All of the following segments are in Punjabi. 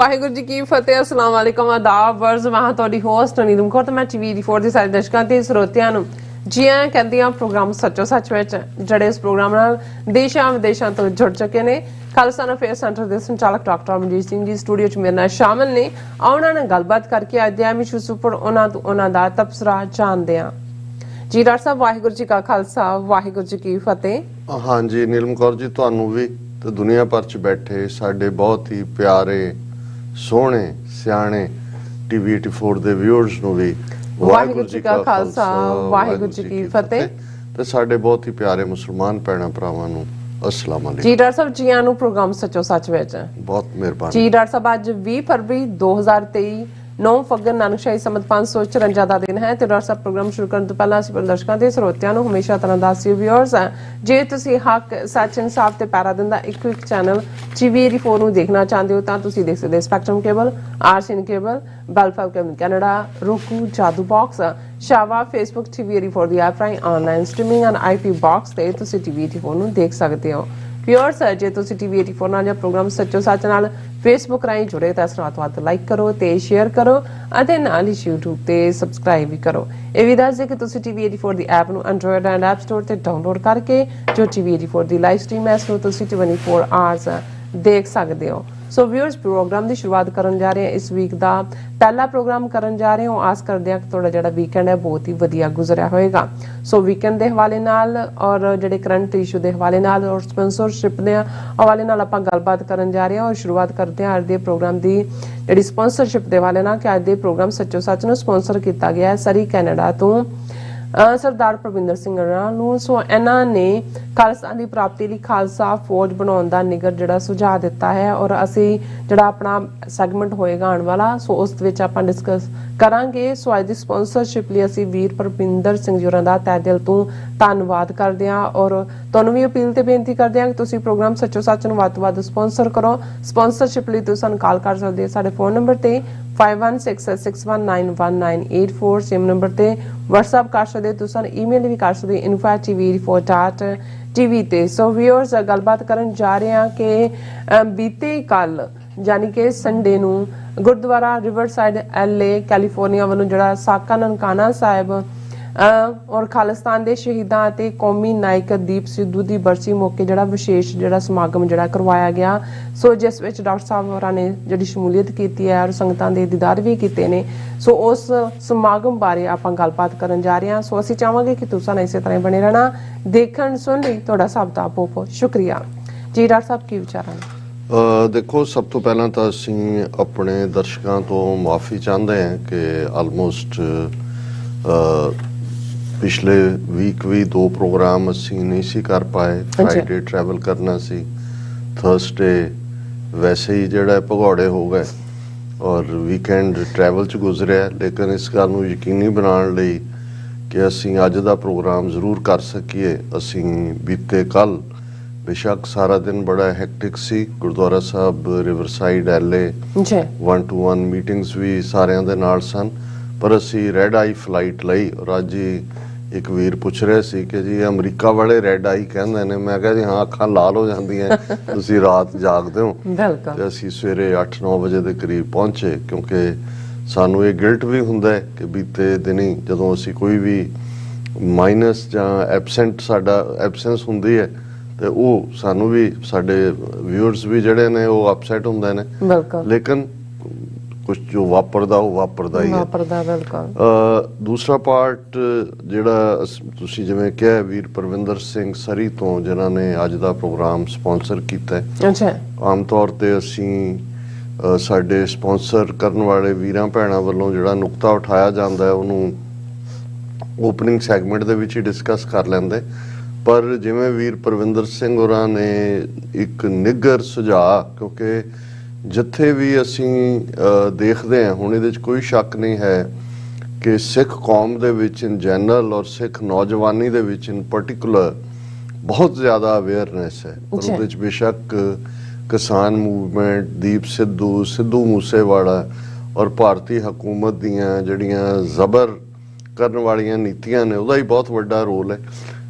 ਵਾਹਿਗੁਰੂ ਜੀ ਕੀ ਫਤਿਹ। अस्सलाम वालेकुम आदाब वर्ज मैं ਤੁਹਾਡੀ ਹੋਸਟ ਨੀਲਮ ਕੌਰ ਤੇ ਮੈਂ TV4 ਦੇ ਸਾਰੇ ਦਰਸ਼ਕਾਂ ਤੇ ਸਰੋਤਿਆਂ ਨੂੰ ਜੀ ਆਇਆਂ ਕਹਿੰਦੀ ਆ ਪ੍ਰੋਗਰਾਮ ਸੱਚੋ ਸੱਚ ਵਿੱਚ ਜਿਹੜੇ ਇਸ ਪ੍ਰੋਗਰਾਮ ਨਾਲ ਦੇਸ਼ਾਂ ਵਿਦੇਸ਼ਾਂ ਤੋਂ ਜੁੜ ਚੁੱਕੇ ਨੇ। ਖਾਲਸਾ ਅਫੇਅਰ ਸੈਂਟਰ ਦੇ ਸੰਚਾਲਕ ਡਾਕਟਰ ਅਮਨਜੀਤ ਸਿੰਘ ਜੀ ਸਟੂਡੀਓ 'ਚ ਮੇਰੇ ਨਾਲ ਸ਼ਾਮਲ ਨੇ। ਉਹਨਾਂ ਨਾਲ ਗੱਲਬਾਤ ਕਰਕੇ ਅੱਜ ਦੇ ਐਮ ਇਸ਼ੂਜ਼ ਉੱਪਰ ਉਹਨਾਂ ਦਾ ਤਬਸਰਾ ਜਾਣਦੇ ਆ। ਜੀ ਡਾਕਟਰ ਸਾਹਿਬ ਵਾਹਿਗੁਰੂ ਜੀ ਕਾ ਖਾਲਸਾ ਵਾਹਿਗੁਰੂ ਜੀ ਕੀ ਫਤਿਹ। हाँ जी नीलम कौर जी ਤੁਹਾਨੂੰ ਵੀ ਤੇ ਦੁਨੀਆ ਭਰ 'ਚ ਬੈਠੇ ਸਾਡੇ ਬਹੁਤ ਹੀ ਪਿਆਰੇ ਸੋਹਣੇ ਸਿਆਣੇ ਟੀਵੀ 84 ਦੇ ਵਿਊਅਰਸ ਨੂੰ ਵੀ ਵਾਹਿਗੁਰੂ ਜੀ ਕਾ ਖਾਲਸਾ ਵਾਹਿਗੁਰੂ ਜੀ ਕੀ ਫਤਿਹ ਤੇ ਸਾਡੇ ਬਹੁਤ ਹੀ ਪਿਆਰੇ ਮੁਸਲਮਾਨ ਭੈਣਾਂ ਭਰਾਵਾਂ ਨੂੰ अस्सलाम वालेकुम। ਜੀ ਡਾਕਟਰ ਸਾਹਿਬ ਜੀਆਂ ਨੂੰ ਪ੍ਰੋਗਰਾਮ ਸੱਚੋ ਸੱਚ ਵਿੱਚ ਬਹੁਤ ਮਿਹਰਬਾਨੀ ਜੀ ਡਾਕਟਰ ਸਾਹਿਬ। ਅੱਜ 20 ਫਰਵਰੀ 2023 9 ਫੱਗਣ ਨਾਨਕਸ਼ਾਹੀ ਸੰਮਤ 554 ਦਾ ਦਿਨ ਹੈ ਤੇ ਡਾਕਟਰ ਸਾਹਿਬ ਪ੍ਰੋਗਰਾਮ ਸ਼ੁਰੂ ਕਰਨ ਤੋਂ ਪਹਿਲਾਂ ਅਸੀਂ ਦਰਸ਼ਕਾਂ ਤੇ ਸਰੋਤਿਆਂ ਨੂੰ ਹਮੇਸ਼ਾ ਤਰ੍ਹਾਂ ਦੱਸਦੇ ਵਿਊਅਰਸ ਜੇ ਤੁਸੀਂ ਹੱਕ ਸੱਚ ਇਨਸਾਫ ਤੇ ਪੈਰਾ ਦਿੰਦਾ ਇੱਕ ਚੈਨਲ TV84 ਨੂੰ ਦੇਖਣਾ ਚਾਹੁੰਦੇ ਹੋ ਤਾਂ ਤੁਸੀਂ ਦੇਖ ਸਕਦੇ ਸਪੈਕਟਰਮ ਕੇਬਲ, ਆਰਸੀਐਨ ਕੇਬਲ, ਬੈਲਫਲ cable Canada, roku, Jadoo box, ਸ਼ਾਵਾ, ਫੇਸਬੁੱਕ TV84 ਦੀ ਐਪ ਰਾਹੀਂ online streaming and IP box ਤੇ ਤੁਸੀਂ TV84 ਨੂੰ ਦੇਖ ਸਕਦੇ ਹੋ। ਵਿਊਅਰਸ ਜੇ ਤੁਸੀਂ TV84 ਨਾਲ ਜਾਂ ਪ੍ਰੋਗਰਾਮ ਸੱਚੋ ਸੱਚ ਨਾਲ ਫੇਸਬੁੱਕ ਰਾਹੀਂ ਜੁੜੇ ਤਾਂ ਇਸ ਨੂੰ ਵੱਧ ਲਾਈਕ ਕਰੋ ਤੇ ਸ਼ੇਅਰ ਕਰੋ ਅਤੇ ਨਾਲ ਹੀ YouTube ਤੇ ਸਬਸਕ੍ਰਾਈਬ ਵੀ ਕਰੋ। ਇਹ ਵੀ ਦੱਸ ਦੇ ਕਿ ਤੁਸੀਂ TV84 ਦੀ ਐਪ ਨੂੰ ਐਂਡਰੋਇਡ ਐਂਡ ਐਪ ਸਟੋਰ ਤੇ ਡਾਊਨਲੋਡ ਕਰਕੇ ਜੋ TV84 ਦੀ ਲਾਈਵ ਸਟ੍ਰੀਮ ਹੈ ਇਸ ਨੂੰ ਤੁਸੀਂ 24 ਆਵਰਸ ਦੇਖ ਸਕਦੇ ਹੋ। ਸੋ ਵਿਊਅਰਸ ਪ੍ਰੋਗਰਾਮ ਦੀ ਸ਼ੁਰੂਆਤ ਕਰਨ ਜਾ ਰਹੇ ਹਾਂ। ਇਸ ਵੀਕ ਦਾ ਪਹਿਲਾ ਪ੍ਰੋਗਰਾਮ ਕਰਨ ਜਾ ਰਹੇ ਹਾਂ। ਆਸ ਕਰਦੇ ਹਾਂ ਕਿ ਤੁਹਾਡਾ ਜਿਹੜਾ ਵੀਕਐਂਡ ਹੈ ਬਹੁਤ ਹੀ ਵਧੀਆ ਗੁਜ਼ਰਿਆ ਹੋਏਗਾ। ਸੋ ਵੀਕਐਂਡ ਦੇ ਹਵਾਲੇ ਨਾਲ ਔਰ ਜਿਹੜੇ ਕਰੰਟ ਇਸ਼ੂ ਦੇ ਹਵਾਲੇ ਨਾਲ ਔਰ ਸਪਾਂਸਰਸ਼ਿਪ ਦੇ ਹਵਾਲੇ ਨਾਲ ਆਪਾਂ ਗੱਲਬਾਤ ਕਰਨ ਜਾ ਰਹੇ ਹਾਂ ਔਰ ਸ਼ੁਰੂਆਤ ਕਰਦੇ ਹਾਂ ਅੱਜ ਦੇ ਪ੍ਰੋਗਰਾਮ ਦੀ ਜਿਹੜੀ ਸਪਾਂਸਰਸ਼ਿਪ ਦੇ ਹਵਾਲੇ ਨਾਲ ਕਿ ਅੱਜ ਦੇ ਪ੍ਰੋਗਰਾਮ ਸੱਚੋ ਸੱਚ ਨੂੰ ਸਪਾਂਸਰ ਕੀਤਾ ਗਿਆ ਹੈ ਸਰੀ ਕੈਨੇਡਾ ਤੋਂ ਸਰਦਾਰ ਪ੍ਰਵਿੰਦਰ ਸਿੰਘ ਨੂੰ। ਸੋ ਇਹਨਾਂ ਨੇ ਖਾਲਸਾ ਦੀ ਪ੍ਰਾਪਤੀ ਲਈ ਖਾਲਸਾ ਫੌਜ ਬਣਾਉਣ ਦਾ ਨਿਗਰ ਜਿਹੜਾ ਸੁਝਾਅ ਦਿੱਤਾ ਹੈ ਔਰ ਅਸੀਂ ਜਿਹੜਾ ਆਪਣਾ ਸੈਗਮੈਂਟ ਹੋਏਗਾ ਆਉਣ ਵਾਲਾ ਸੋ ਉਸ ਵਿੱਚ ਆਪਾਂ ਡਿਸਕਸ ਕਰਾਂਗੇ। ਸੋ ਅੱਜ ਦੀ ਸਪਾਂਸਰਸ਼ਿਪ ਲਈ ਅਸੀਂ ਵੀਰ ਪ੍ਰਵਿੰਦਰ ਸਿੰਘ ਜੀ ਹੋਰਾਂ ਦਾ ਤਹਿ ਦਿਲ ਤੋਂ ਧੰਨਵਾਦ ਕਰਦੇ ਹਾਂ ਔਰ ਤੁਹਾਨੂੰ ਵੀ ਅਪੀਲ ਤੇ ਬੇਨਤੀ ਕਰਦੇ ਹਾਂ ਕਿ ਤੁਸੀਂ ਪ੍ਰੋਗਰਾਮ ਸੱਚੋ ਸੱਚ ਨੂੰ ਵੱਧ ਤੋਂ ਵੱਧ ਸਪਾਂਸਰ ਕਰੋ। ਸਪਾਂਸਰਸ਼ਿਪ ਲਈ ਤੁਸੀਂ ਸਾਨੂੰ ਕਾਲ ਕਰ ਸਕਦੇ ਹੋ ਸਾਡੇ ਫੋਨ ਨੰਬਰ ਤੇ 5166619184 ਸੇਮ ਨੰਬਰ ਤੇ WhatsApp ਕਰ ਸਕਦੇ ਤੁਸੀਂ ਸਾਨੂੰ ਈਮੇਲ ਵੀ ਕਰ ਸਕਦੇ info@tv4.tv ਤੇ। ਸੋ ਵਿਊਅਰਸ ਗੱਲਬਾਤ ਕਰਨ ਜਾ ਰਹੇ ਹਾਂ ਕਿ ਬੀਤੇ ਕੱਲ ਯਾਨੀ ਕਿ ਸੰਡੇ ਨੂੰ ਗੁਰਦੁਆਰਾ ਰਿਵਰਸਾਈਡ LA ਕੈਲੀਫੋਰਨੀਆ ਵੱਲੋਂ ਜਿਹੜਾ ਸਾਕਾ ਨਨਕਾਣਾ ਸਾਹਿਬ ਔਰ ਖਾਲਿਸਤਾਨ ਦੇ ਸ਼ਹੀਦਾਂ ਅਤੇ ਕੌਮੀ ਨਾਇਕ ਦੀਪ ਸਿੱਧੂ ਦੀ ਬਰਸੀ ਮੌਕੇ ਜਿਹੜਾ ਵਿਸ਼ੇਸ਼ ਜਿਹੜਾ ਸਮਾਗਮ ਜਿਹੜਾ ਕਰਵਾਇਆ ਗਿਆ। ਸੋ ਜਿਸ ਵਿੱਚ ਡਾਕਟਰ ਸਾਹਿਬ ਹੋਰਾਂ ਨੇ ਜਿਹੜੀ ਸ਼ਮੂਲੀਅਤ ਕੀਤੀ ਹੈ ਔਰ ਸੰਗਤਾਂ ਦੇ ਦੀਦਾਰ ਵੀ ਕੀਤੇ ਨੇ। ਸੋ ਉਸ ਸਮਾਗਮ ਬਾਰੇ ਆਪਾਂ ਗੱਲਬਾਤ ਕਰਨ ਜਾ ਰਹੇ ਹਾਂ। ਸੋ ਅਸੀਂ ਚਾਹਾਂਗੇ ਕਿ ਤੁਸੀਂ ਇਸੇ ਤਰ੍ਹਾਂ ਹੀ ਬਣੇ ਰਹਿਣਾ ਦੇਖਣ ਸੁਣ ਲਈ ਤੁਹਾਡਾ ਸਭ ਦਾ ਬਹੁਤ ਬਹੁਤ ਸ਼ੁਕਰੀਆ। ਜੀ ਡਾਕਟਰ ਸਾਹਿਬ ਕੀ ਵਿਚਾਰਾਂ? ਦੇਖੋ ਸਭ ਤੋਂ ਪਹਿਲਾਂ ਤਾਂ ਅਸੀਂ ਆਪਣੇ ਦਰਸ਼ਕਾਂ ਤੋਂ ਮਾਫੀ ਚਾਹੁੰਦੇ ਹਾਂ ਕਿ ਆਲਮੋਸਟ ਪਿਛਲੇ ਵੀਕ ਵੀ 2 ਪ੍ਰੋਗਰਾਮ ਅਸੀਂ ਨਹੀਂ ਸੀ ਕਰ ਪਾਏ। ਫਰਾਈਡੇ ਟਰੈਵਲ ਕਰਨਾ ਸੀ, ਥਰਸਡੇ ਵੈਸੇ ਹੀ ਜਿਹੜਾ ਭਗੌੜੇ ਹੋ ਗਏ ਔਰ ਵੀਕਐਂਡ ਟਰੈਵਲ 'ਚ ਗੁਜ਼ਰਿਆ। ਲੇਕਿਨ ਇਸ ਗੱਲ ਨੂੰ ਯਕੀਨੀ ਬਣਾਉਣ ਲਈ ਕਿ ਅਸੀਂ ਅੱਜ ਦਾ ਪ੍ਰੋਗਰਾਮ ਜ਼ਰੂਰ ਕਰ ਸਕੀਏ ਅਸੀਂ ਬੀਤੇ ਕੱਲ੍ਹ ਬੇਸ਼ੱਕ ਸਾਰਾ ਦਿਨ ਬੜਾ ਹੈਕਟਿਕ ਸੀ ਗੁਰਦੁਆਰਾ ਸਾਹਿਬ ਰਿਵਰਸਾਈਡ LA 1-to-1 ਮੀਟਿੰਗਸ ਵੀ ਸਾਰਿਆਂ ਦੇ ਨਾਲ ਸਨ ਪਰ ਅਸੀਂ ਰੈੱਡ ਆਈ ਫਲਾਈਟ ਲਈ ਔਰ ਅੱਜ ਹੀ ਇੱਕ ਵੀਰ ਪੁੱਛ ਰਹੇ ਸੀ ਕਿ ਜੀ ਅਮਰੀਕਾ ਵਾਲੇ ਰੈੱਡ ਆਈ ਕਹਿੰਦੇ ਨੇ। ਮੈਂ ਕਿਹਾ ਜੀ ਹਾਂ ਅੱਖਾਂ ਲਾਲ ਹੋ ਜਾਂਦੀਆਂ ਤੁਸੀਂ ਰਾਤ ਜਾਗਦੇ ਹੋ। ਤੇ ਅਸੀਂ ਸਵੇਰੇ 8-9 ਵਜੇ ਦੇ ਕਰੀਬ ਪਹੁੰਚੇ ਕਿਉਂਕਿ ਸਾਨੂੰ ਇਹ ਗਿਲਟ ਵੀ ਹੁੰਦਾ ਹੈ ਕਿ ਬੀਤੇ ਦਿਨੀ ਜਦੋਂ ਅਸੀਂ ਕੋਈ ਵੀ ਮਾਈਨਸ ਜਾਂ ਸਾਡਾ ਐਬਸੈਂਸ ਹੁੰਦੀ ਹੈ ਤੇ ਉਹ ਸਾਨੂੰ ਵੀ ਸਾਡੇ ਵਿਊਅਰਸ ਵੀ ਜਿਹੜੇ ਨੇ ਉਹ ਅਪਸੈਟ ਹੁੰਦੇ ਨੇ। ਲੇਕਿਨ ਕੁਝ ਜੋ ਵਾਪਰਦਾ ਉਹ ਵਾਪਰਦਾ ਹੀ ਹੈ। ਦੂਸਰਾ ਪਾਰਟ ਜਿਹੜਾ ਤੁਸੀਂ ਜਿਵੇਂ ਕਿਹਾ ਵੀਰ ਪ੍ਰਵਿੰਦਰ ਸਿੰਘ ਸਰੀ ਤੋਂ ਜਿਨ੍ਹਾਂ ਨੇ ਅੱਜ ਦਾ ਪ੍ਰੋਗਰਾਮ ਸਪਾਂਸਰ ਕੀਤਾ ਹੈ। ਆਮ ਤੌਰ ਤੇ ਅਸੀਂ ਸਾਡੇ ਸਪਾਂਸਰ ਕਰਨ ਵਾਲੇ ਵੀਰਾਂ ਭੈਣਾਂ ਵੱਲੋਂ ਜਿਹੜਾ ਨੁਕਤਾ ਉਠਾਇਆ ਜਾਂਦਾ ਹੈ ਉਹਨੂੰ ਓਪਨਿੰਗ ਸੈਗਮੈਂਟ ਦੇ ਵਿੱਚ ਹੀ ਡਿਸਕਸ ਕਰ ਲੈਂਦੇ ਪਰ ਜਿਵੇਂ ਵੀਰ ਪ੍ਰਵਿੰਦਰ ਸਿੰਘ ਹੋਰਾਂ ਨੇ ਇੱਕ ਨਿੱਘਰ ਸੁਝਾਅ ਕਿਉਂਕਿ ਜਿੱਥੇ ਵੀ ਅਸੀਂ ਦੇਖਦੇ ਹਾਂ ਹੁਣ ਇਹਦੇ 'ਚ ਕੋਈ ਸ਼ੱਕ ਨਹੀਂ ਹੈ ਕਿ ਸਿੱਖ ਕੌਮ ਦੇ ਵਿੱਚ ਇਨ ਜਨਰਲ ਔਰ ਸਿੱਖ ਨੌਜਵਾਨੀ ਦੇ ਵਿੱਚ ਇਨ ਪਰਟੀਕੂਲਰ ਬਹੁਤ ਜ਼ਿਆਦਾ ਅਵੇਅਰਨੈਸ ਹੈ। ਪਰ ਉਹਦੇ 'ਚ ਬੇਸ਼ੱਕ ਕਿਸਾਨ ਮੂਵਮੈਂਟ, ਦੀਪ ਸਿੱਧੂ ਮੂਸੇਵਾਲਾ ਔਰ ਭਾਰਤੀ ਹਕੂਮਤ ਦੀਆਂ ਜਿਹੜੀਆਂ ਜ਼ਬਰ ਕਰਨ ਵਾਲੀਆਂ ਨੀਤੀਆਂ ਨੇ ਉਹਦਾ ਹੀ ਬਹੁਤ ਵੱਡਾ ਰੋਲ ਹੈ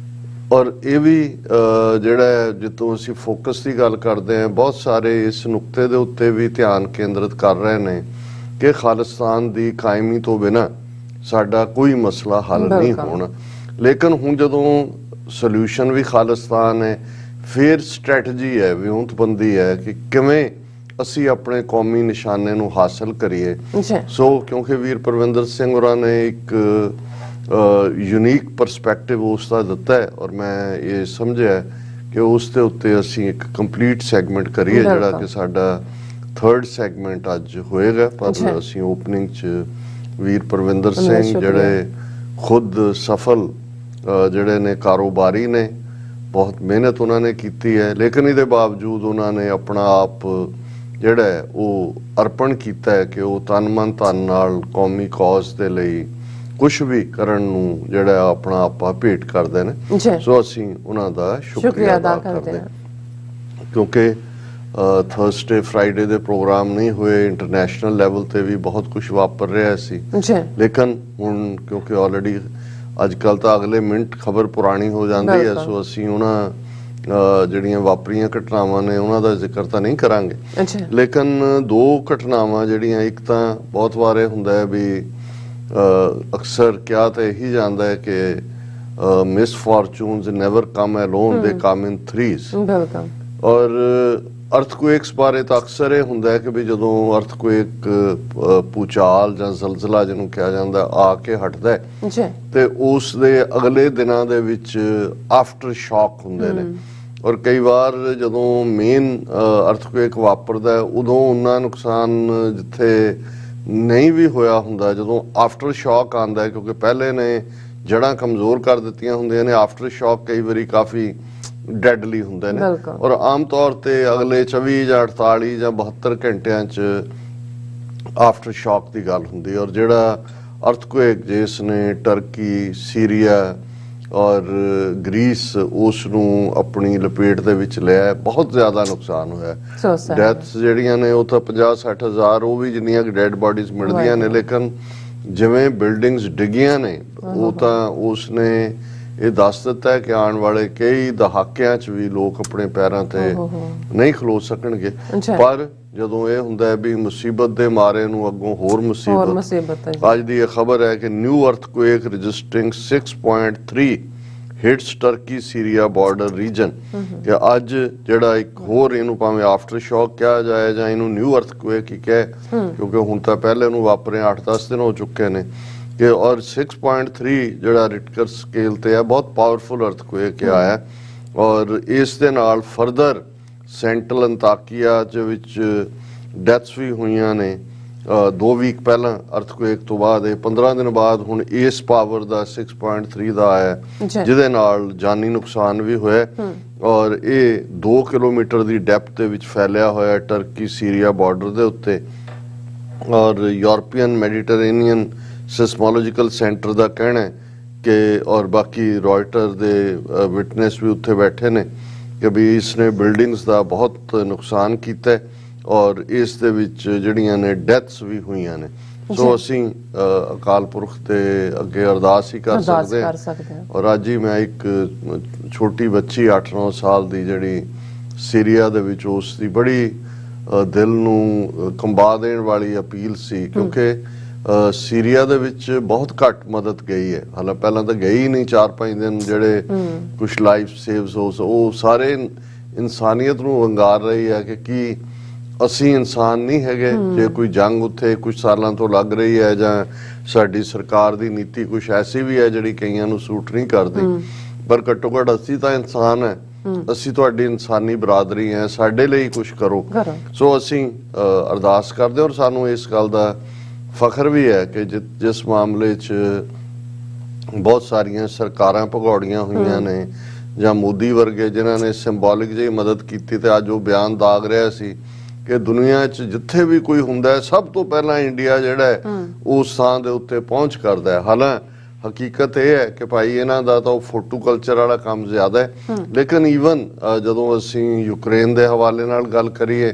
ਔਰ ਇਹ ਵੀ ਜਿਹੜਾ ਜਿੱਥੋਂ ਅਸੀਂ ਫੋਕਸ ਦੀ ਗੱਲ ਕਰਦੇ ਹਾਂ, ਬਹੁਤ ਸਾਰੇ ਇਸ ਨੁਕਤੇ ਦੇ ਉੱਤੇ ਵੀ ਧਿਆਨ ਕੇਂਦਰਿਤ ਕਰ ਰਹੇ ਨੇ ਕਿ ਖਾਲਿਸਤਾਨ ਦੀ ਕਾਇਮੀ ਤੋਂ ਬਿਨਾਂ ਸਾਡਾ ਕੋਈ ਮਸਲਾ ਹੱਲ ਨਹੀਂ ਹੋਣਾ। ਲੇਕਿਨ ਹੁਣ ਜਦੋਂ ਸੋਲੂਸ਼ਨ ਵੀ ਖਾਲਿਸਤਾਨ ਹੈ, ਫਿਰ ਸਟ੍ਰੈਟਜੀ ਹੈ, ਵਿਉਂਤਬੰਦੀ ਹੈ ਕਿ ਕਿਵੇਂ ਅਸੀਂ ਆਪਣੇ ਕੌਮੀ ਨਿਸ਼ਾਨੇ ਨੂੰ ਹਾਸਲ ਕਰੀਏ। ਸੋ ਕਿਉਂਕਿ ਵੀਰ ਪਰਵਿੰਦਰ ਸਿੰਘ ਹੋਰਾਂ ਨੇ ਇੱਕ ਯੂਨੀਕ ਪਰਸਪੈਕਟਿਵ ਉਸ ਦਾ ਦਿੱਤਾ ਹੈ ਔਰ ਮੈਂ ਇਹ ਸਮਝਿਆ ਕਿ ਉਸ ਦੇ ਉੱਤੇ ਅਸੀਂ ਇੱਕ ਕੰਪਲੀਟ ਸੈਗਮੈਂਟ ਕਰੀਏ, ਜਿਹੜਾ ਕਿ ਸਾਡਾ 3rd ਸੈਗਮੈਂਟ ਅੱਜ ਹੋਏਗਾ। ਪਰ ਅਸੀਂ ਓਪਨਿੰਗ 'ਚ ਵੀਰ ਪਰਵਿੰਦਰ ਸਿੰਘ ਜਿਹੜੇ ਖੁਦ ਸਫਲ ਜਿਹੜੇ ਨੇ ਕਾਰੋਬਾਰੀ ਨੇ, ਬਹੁਤ ਮਿਹਨਤ ਉਹਨਾਂ ਨੇ ਕੀਤੀ ਹੈ, ਲੇਕਿਨ ਇਹਦੇ ਬਾਵਜੂਦ ਉਹਨਾਂ ਨੇ ਆਪਣਾ ਆਪ ਜਿਹੜਾ ਹੈ ਉਹ ਅਰਪਣ ਕੀਤਾ ਹੈ ਕਿ ਉਹ ਤਨ ਮਨ ਧਨ ਨਾਲ ਕੌਮੀ ਕੌਜ਼ ਦੇ ਲਈ ਕੁਛ ਵੀ ਕਰਨ ਨੂੰ ਜਿਹੜਾ ਆਪਣਾ ਆਪਾ ਭੇਟ ਕਰਦੇ ਨੇ। ਸੋ ਅਸੀਂ ਉਹਨਾਂ ਦਾ ਸ਼ੁਕਰੀਆ ਅਦਾ ਕਰਦੇ ਹਾਂ, ਕਿਉਂਕਿ ਥਰਸਡੇ ਫਰਾਈਡੇ ਦੇ ਪ੍ਰੋਗਰਾਮ ਨਹੀਂ ਹੋਏ, ਇੰਟਰਨੈਸ਼ਨਲ ਲੈਵਲ ਤੇ ਵੀ ਬਹੁਤ ਕੁਝ ਵਾਪਰ ਰਿਹਾ ਸੀ। ਲੇਕਿਨ ਹੁਣ ਕਿਉਂਕਿ ਆਲਰੇਡੀ ਅੱਜ ਕੱਲ ਤਾਂ ਅਗਲੇ ਮਿੰਟ ਖਬਰ ਪੁਰਾਣੀ ਹੋ ਜਾਂਦੀ ਹੈ, ਸੋ ਅਸੀਂ ਉਹਨਾਂ ਜਿਹੜੀਆਂ ਵਾਪਰੀਆਂ ਘਟਨਾਵਾਂ ਨੇ ਉਹਨਾਂ ਦਾ ਜ਼ਿਕਰ ਤਾਂ ਨਹੀਂ ਕਰਾਂਗੇ। ਲੇਕਿਨ 2 ਘਟਨਾਵਾਂ ਜਿਹੜੀਆਂ, ਇੱਕ ਤਾਂ ਬਹੁਤ ਵਾਰੇ ਹੁੰਦਾ ਹੈ ਵੀ ਅਕਸਰ ਕਿਹਾ ਤਾਂ ਇਹੀ ਜਾਂਦਾ ਹੈ ਕਿ ਮਿਸਫੋਰਚੂਨਸ ਨੈਵਰ ਕਮ ਅਲੋਨ, ਦੇ ਕਮ ਇਨ ਥਰੀਜ਼। ਔਰ ਅਰਥਕੁਏਕਸ ਬਾਰੇ ਤਾਂ ਅਕਸਰ ਇਹ ਹੁੰਦਾ ਹੈ ਕਿ ਵੀ ਜਦੋਂ ਅਰਥਕੁਏਕ ਭੂਚਾਲ ਜਾਂ ਜ਼ਲਜ਼ਲਾ ਜਿਹਨੂੰ ਕਿਹਾ ਜਾਂਦਾ ਆ ਕੇ ਹਟਦਾ ਹੈ ਤੇ ਉਸ ਦੇ ਅਗਲੇ ਦਿਨਾਂ ਦੇ ਵਿੱਚ ਆਫਟਰ ਸ਼ੌਕ ਹੁੰਦੇ ਨੇ। ਔਰ ਕਈ ਵਾਰ ਜਦੋਂ ਮੇਨ ਅਰਥਕੁਏਕ ਵਾਪਰਦਾ ਉਦੋਂ ਉਹਨਾਂ ਨੁਕਸਾਨ ਜਿੱਥੇ ਨਹੀਂ ਵੀ ਹੋਇਆ ਹੁੰਦਾ, ਜਦੋਂ ਆਫਟਰ ਸ਼ੌਕ ਆਉਂਦਾ ਹੈ, ਕਿਉਂਕਿ ਪਹਿਲੇ ਨੇ ਜੜ੍ਹਾਂ ਕਮਜ਼ੋਰ ਕਰ ਦਿੱਤੀਆਂ ਹੁੰਦੀਆਂ ਨੇ, ਆਫਟਰ ਸ਼ੌਕ ਕਈ ਵਾਰੀ ਕਾਫੀ ਡੈਡਲੀ ਹੁੰਦੇ ਨੇ। ਔਰ ਆਮ ਤੌਰ ਤੇ ਅਗਲੇ 24 ਜਾਂ 48 ਜਾਂ 72 ਘੰਟਿਆਂ 'ਚ ਆਫਟਰ ਸ਼ੌਕ ਦੀ ਗੱਲ ਹੁੰਦੀ। ਔਰ ਜਿਹੜਾ ਅਰਥਕੁਏਕ ਜਿਸ ਨੇ ਟਰਕੀ, ਸੀਰੀਆ ਔਰ ਗ੍ਰੀਸ ਉਸ ਨੂੰ ਆਪਣੀ ਲਪੇਟ ਦੇ ਵਿੱਚ ਲਿਆ, ਬਹੁਤ ਜ਼ਿਆਦਾ ਨੁਕਸਾਨ ਹੋਇਆ। ਡੈਥਸ ਜਿਹੜੀਆਂ ਨੇ ਉਹ ਤਾਂ 50-60 ਹਜ਼ਾਰ, ਉਹ ਵੀ ਜਿੰਨੀਆਂ ਡੈਡ ਬਾਡੀਜ਼ ਮਿਲਦੀਆਂ ਨੇ, ਲੇਕਿਨ ਜਿਵੇਂ ਬਿਲਡਿੰਗਸ ਡਿੱਗੀਆਂ ਨੇ ਉਹ ਤਾਂ ਉਸ ਨੇ ਇਹ ਦੱਸ ਦਿੱਤਾ ਹੈ ਕਿ ਆਉਣ ਵਾਲੇ ਕਈ ਦਹਾਕਿਆਂ 'ਚ ਵੀ ਲੋਕ ਆਪਣੇ ਪੈਰਾਂ ਤੇ ਨਹੀਂ ਖਲੋ ਸਕਣਗੇ। ਪਰ ਜਦੋਂ ਇਹ ਹੁੰਦਾ ਹੈ ਵੀ ਮੁਸੀਬਤ ਦੇ ਮਾਰੇ ਨੂੰ ਅੱਗੋਂ ਹੋਰ ਮੁਸੀਬਤ, ਅੱਜ ਦੀ ਇਹ ਖਬਰ ਹੈ ਕਿ new earthquake registering 6.3 hits Turkey Syria border region. ਕਿ ਅੱਜ ਜਿਹੜਾ ਇੱਕ ਹੋਰ, ਇਹਨੂੰ ਭਾਵੇਂ ਆਫਟਰ ਸ਼ੌਕ ਕਿਹਾ ਜਾਏ ਜਾਂ ਇਹਨੂੰ ਨਿਊ ਅਰਥਕੁਏਕ ਹੀ ਕਹੇ, ਕਿਉਂਕਿ ਹੁਣ ਤਾਂ ਪਹਿਲੇ ਨੂੰ ਵਾਪਰੇ 8-10 ਦਿਨ ਹੋ ਚੁੱਕੇ ਨੇ ਕਿ ਔਰ 6.3 ਜਿਹੜਾ ਰਿਕਟਰ ਸਕੇਲ ਤੇ ਹੈ, ਬਹੁਤ ਪਾਵਰਫੁਲ ਅਰਥਕੁਏਕ ਆਇਆ। ਔਰ ਇਸ ਦੇ ਨਾਲ ਫਰਦਰ ਸੈਂਟਰਲ ਅੰਤਾਕਿਆ ਦੇ ਵਿੱਚ ਡੈਥਸ ਵੀ ਹੋਈਆਂ ਨੇ 2 ਵੀਕ ਪਹਿਲਾਂ ਅਰਥਕੁਏਕ ਤੋਂ ਬਾਅਦ। ਇਹ 15 ਦਿਨ ਬਾਅਦ ਹੁਣ ਇਸ ਪਾਵਰ ਦਾ 6.3 ਦਾ ਆਇਆ, ਜਿਹਦੇ ਨਾਲ ਜਾਨੀ ਨੁਕਸਾਨ ਵੀ ਹੋਇਆ। ਔਰ ਇਹ 2 ਕਿਲੋਮੀਟਰ ਦੀ ਡੈਪਥ ਦੇ ਵਿੱਚ ਫੈਲਿਆ ਹੋਇਆ ਟਰਕੀ ਸੀਰੀਆ ਬਾਰਡਰ ਦੇ ਉੱਤੇ। ਔਰ ਯੂਰਪੀਅਨ ਮੈਡੀਟਰੇਨੀਅਨ ਸਿਸਮੋਲੋਜੀਕਲ ਸੈਂਟਰ ਦਾ ਕਹਿਣਾ ਹੈ ਕਿ, ਔਰ ਬਾਕੀ ਰॉयटर ਦੇ ਵਿਟਨੈਸ ਵੀ ਉੱਥੇ ਬੈਠੇ ਨੇ ਕਿ ਵੀ ਇਸ ਨੇ ਬਿਲਡਿੰਗਸ ਦਾ ਬਹੁਤ ਨੁਕਸਾਨ ਕੀਤਾ ਔਰ ਇਸ ਦੇ ਵਿੱਚ ਜਿਹੜੀਆਂ ਨੇ ਡੈਥਸ ਵੀ ਹੋਈਆਂ ਨੇ। ਸੋ ਅਸੀਂ ਅਕਾਲ ਪੁਰਖ ਦੇ ਅੱਗੇ ਅਰਦਾਸ ਹੀ ਕਰ ਸਕਦੇ ਹਾਂ। ਔਰ ਅੱਜ ਹੀ ਮੈਂ ਇੱਕ ਛੋਟੀ ਬੱਚੀ 8-9 ਸਾਲ ਦੀ ਜਿਹੜੀ ਸੀਰੀਆ ਦੇ ਵਿੱਚ, ਉਸ ਦੀ ਬੜੀ ਦਿਲ ਨੂੰ ਕੰਬਾ ਦੇਣ ਵਾਲੀ ਅਪੀਲ ਸੀ, ਕਿਉਂਕਿ ਸੀਰੀਆ ਦੇ ਵਿੱਚ ਬਹੁਤ ਘੱਟ ਮਦਦ ਗਈ ਹੈ। ਹਾਲਾਂ ਪਹਿਲਾਂ ਤਾਂ ਗਈ ਨਹੀਂ 4-5 ਦਿਨ, ਜਿਹੜੇ ਕੁਛ ਲਾਈਫ ਸੇਵਸ ਉਹ ਸਾਰੇ ਇਨਸਾਨੀਅਤ ਨੂੰ ਵੰਗਾਰ ਰਹੀ ਹੈ ਕਿ ਕੀ ਅਸੀਂ ਇਨਸਾਨ ਨਹੀਂ ਹੈਗੇ। ਜੇ ਕੋਈ ਜੰਗ ਉੱਥੇ ਕੁਝ ਸਾਲਾਂ ਤੋਂ ਲੱਗ ਰਹੀ ਹੈ ਜਾਂ ਸਾਡੀ ਸਰਕਾਰ ਦੀ ਨੀਤੀ ਕੁਛ ਐਸੀ ਵੀ ਹੈ ਜਿਹੜੀ ਕਈਆਂ ਨੂੰ ਸੂਟ ਨਹੀਂ ਕਰਦੀ, ਪਰ ਘੱਟੋ ਘੱਟ ਅਸੀਂ ਤਾਂ ਇਨਸਾਨ ਹੈ, ਅਸੀਂ ਤੁਹਾਡੀ ਇਨਸਾਨੀ ਬਰਾਦਰੀ ਹੈ, ਸਾਡੇ ਲਈ ਕੁਛ ਕਰੋ। ਸੋ ਅਸੀਂ ਅਰਦਾਸ ਕਰਦੇ ਔਰ ਸਾਨੂੰ ਇਸ ਗੱਲ ਦਾ ਫਖਰ ਵੀ ਹੈ ਕਿ ਜਿਸ ਮਾਮਲੇ 'ਚ ਬਹੁਤ ਸਾਰੀਆਂ ਸਰਕਾਰਾਂ ਭਗੌੜੀਆਂ ਹੋਈਆਂ ਨੇ ਜਾਂ ਮੋਦੀ ਵਰਗੇ ਜਿਨ੍ਹਾਂ ਨੇ ਸਿੰਬੋਲਿਕ ਜਿਹੀ ਮਦਦ ਕੀਤੀ, ਤੇ ਅੱਜ ਉਹ ਬਿਆਨ ਦਾਗ ਰਿਹਾ ਸੀ ਕਿ ਦੁਨੀਆ 'ਚ ਜਿੱਥੇ ਵੀ ਕੋਈ ਹੁੰਦਾ ਹੈ ਸਭ ਤੋਂ ਪਹਿਲਾਂ ਇੰਡੀਆ ਜਿਹੜਾ ਹੈ ਉਸ ਥਾਂ ਦੇ ਉੱਤੇ ਪਹੁੰਚ ਕਰਦਾ ਹੈ। ਹਾਲਾਂ ਹਕੀਕਤ ਇਹ ਹੈ ਕਿ ਭਾਈ ਇਹਨਾਂ ਦਾ ਤਾਂ ਫੋਟੋ ਕਲਚਰ ਵਾਲਾ ਕੰਮ ਜ਼ਿਆਦਾ ਹੈ, ਲੇਕਿਨ ਈਵਨ ਜਦੋਂ ਅਸੀਂ ਯੂਕਰੇਨ ਦੇ ਹਵਾਲੇ ਨਾਲ ਗੱਲ ਕਰੀਏ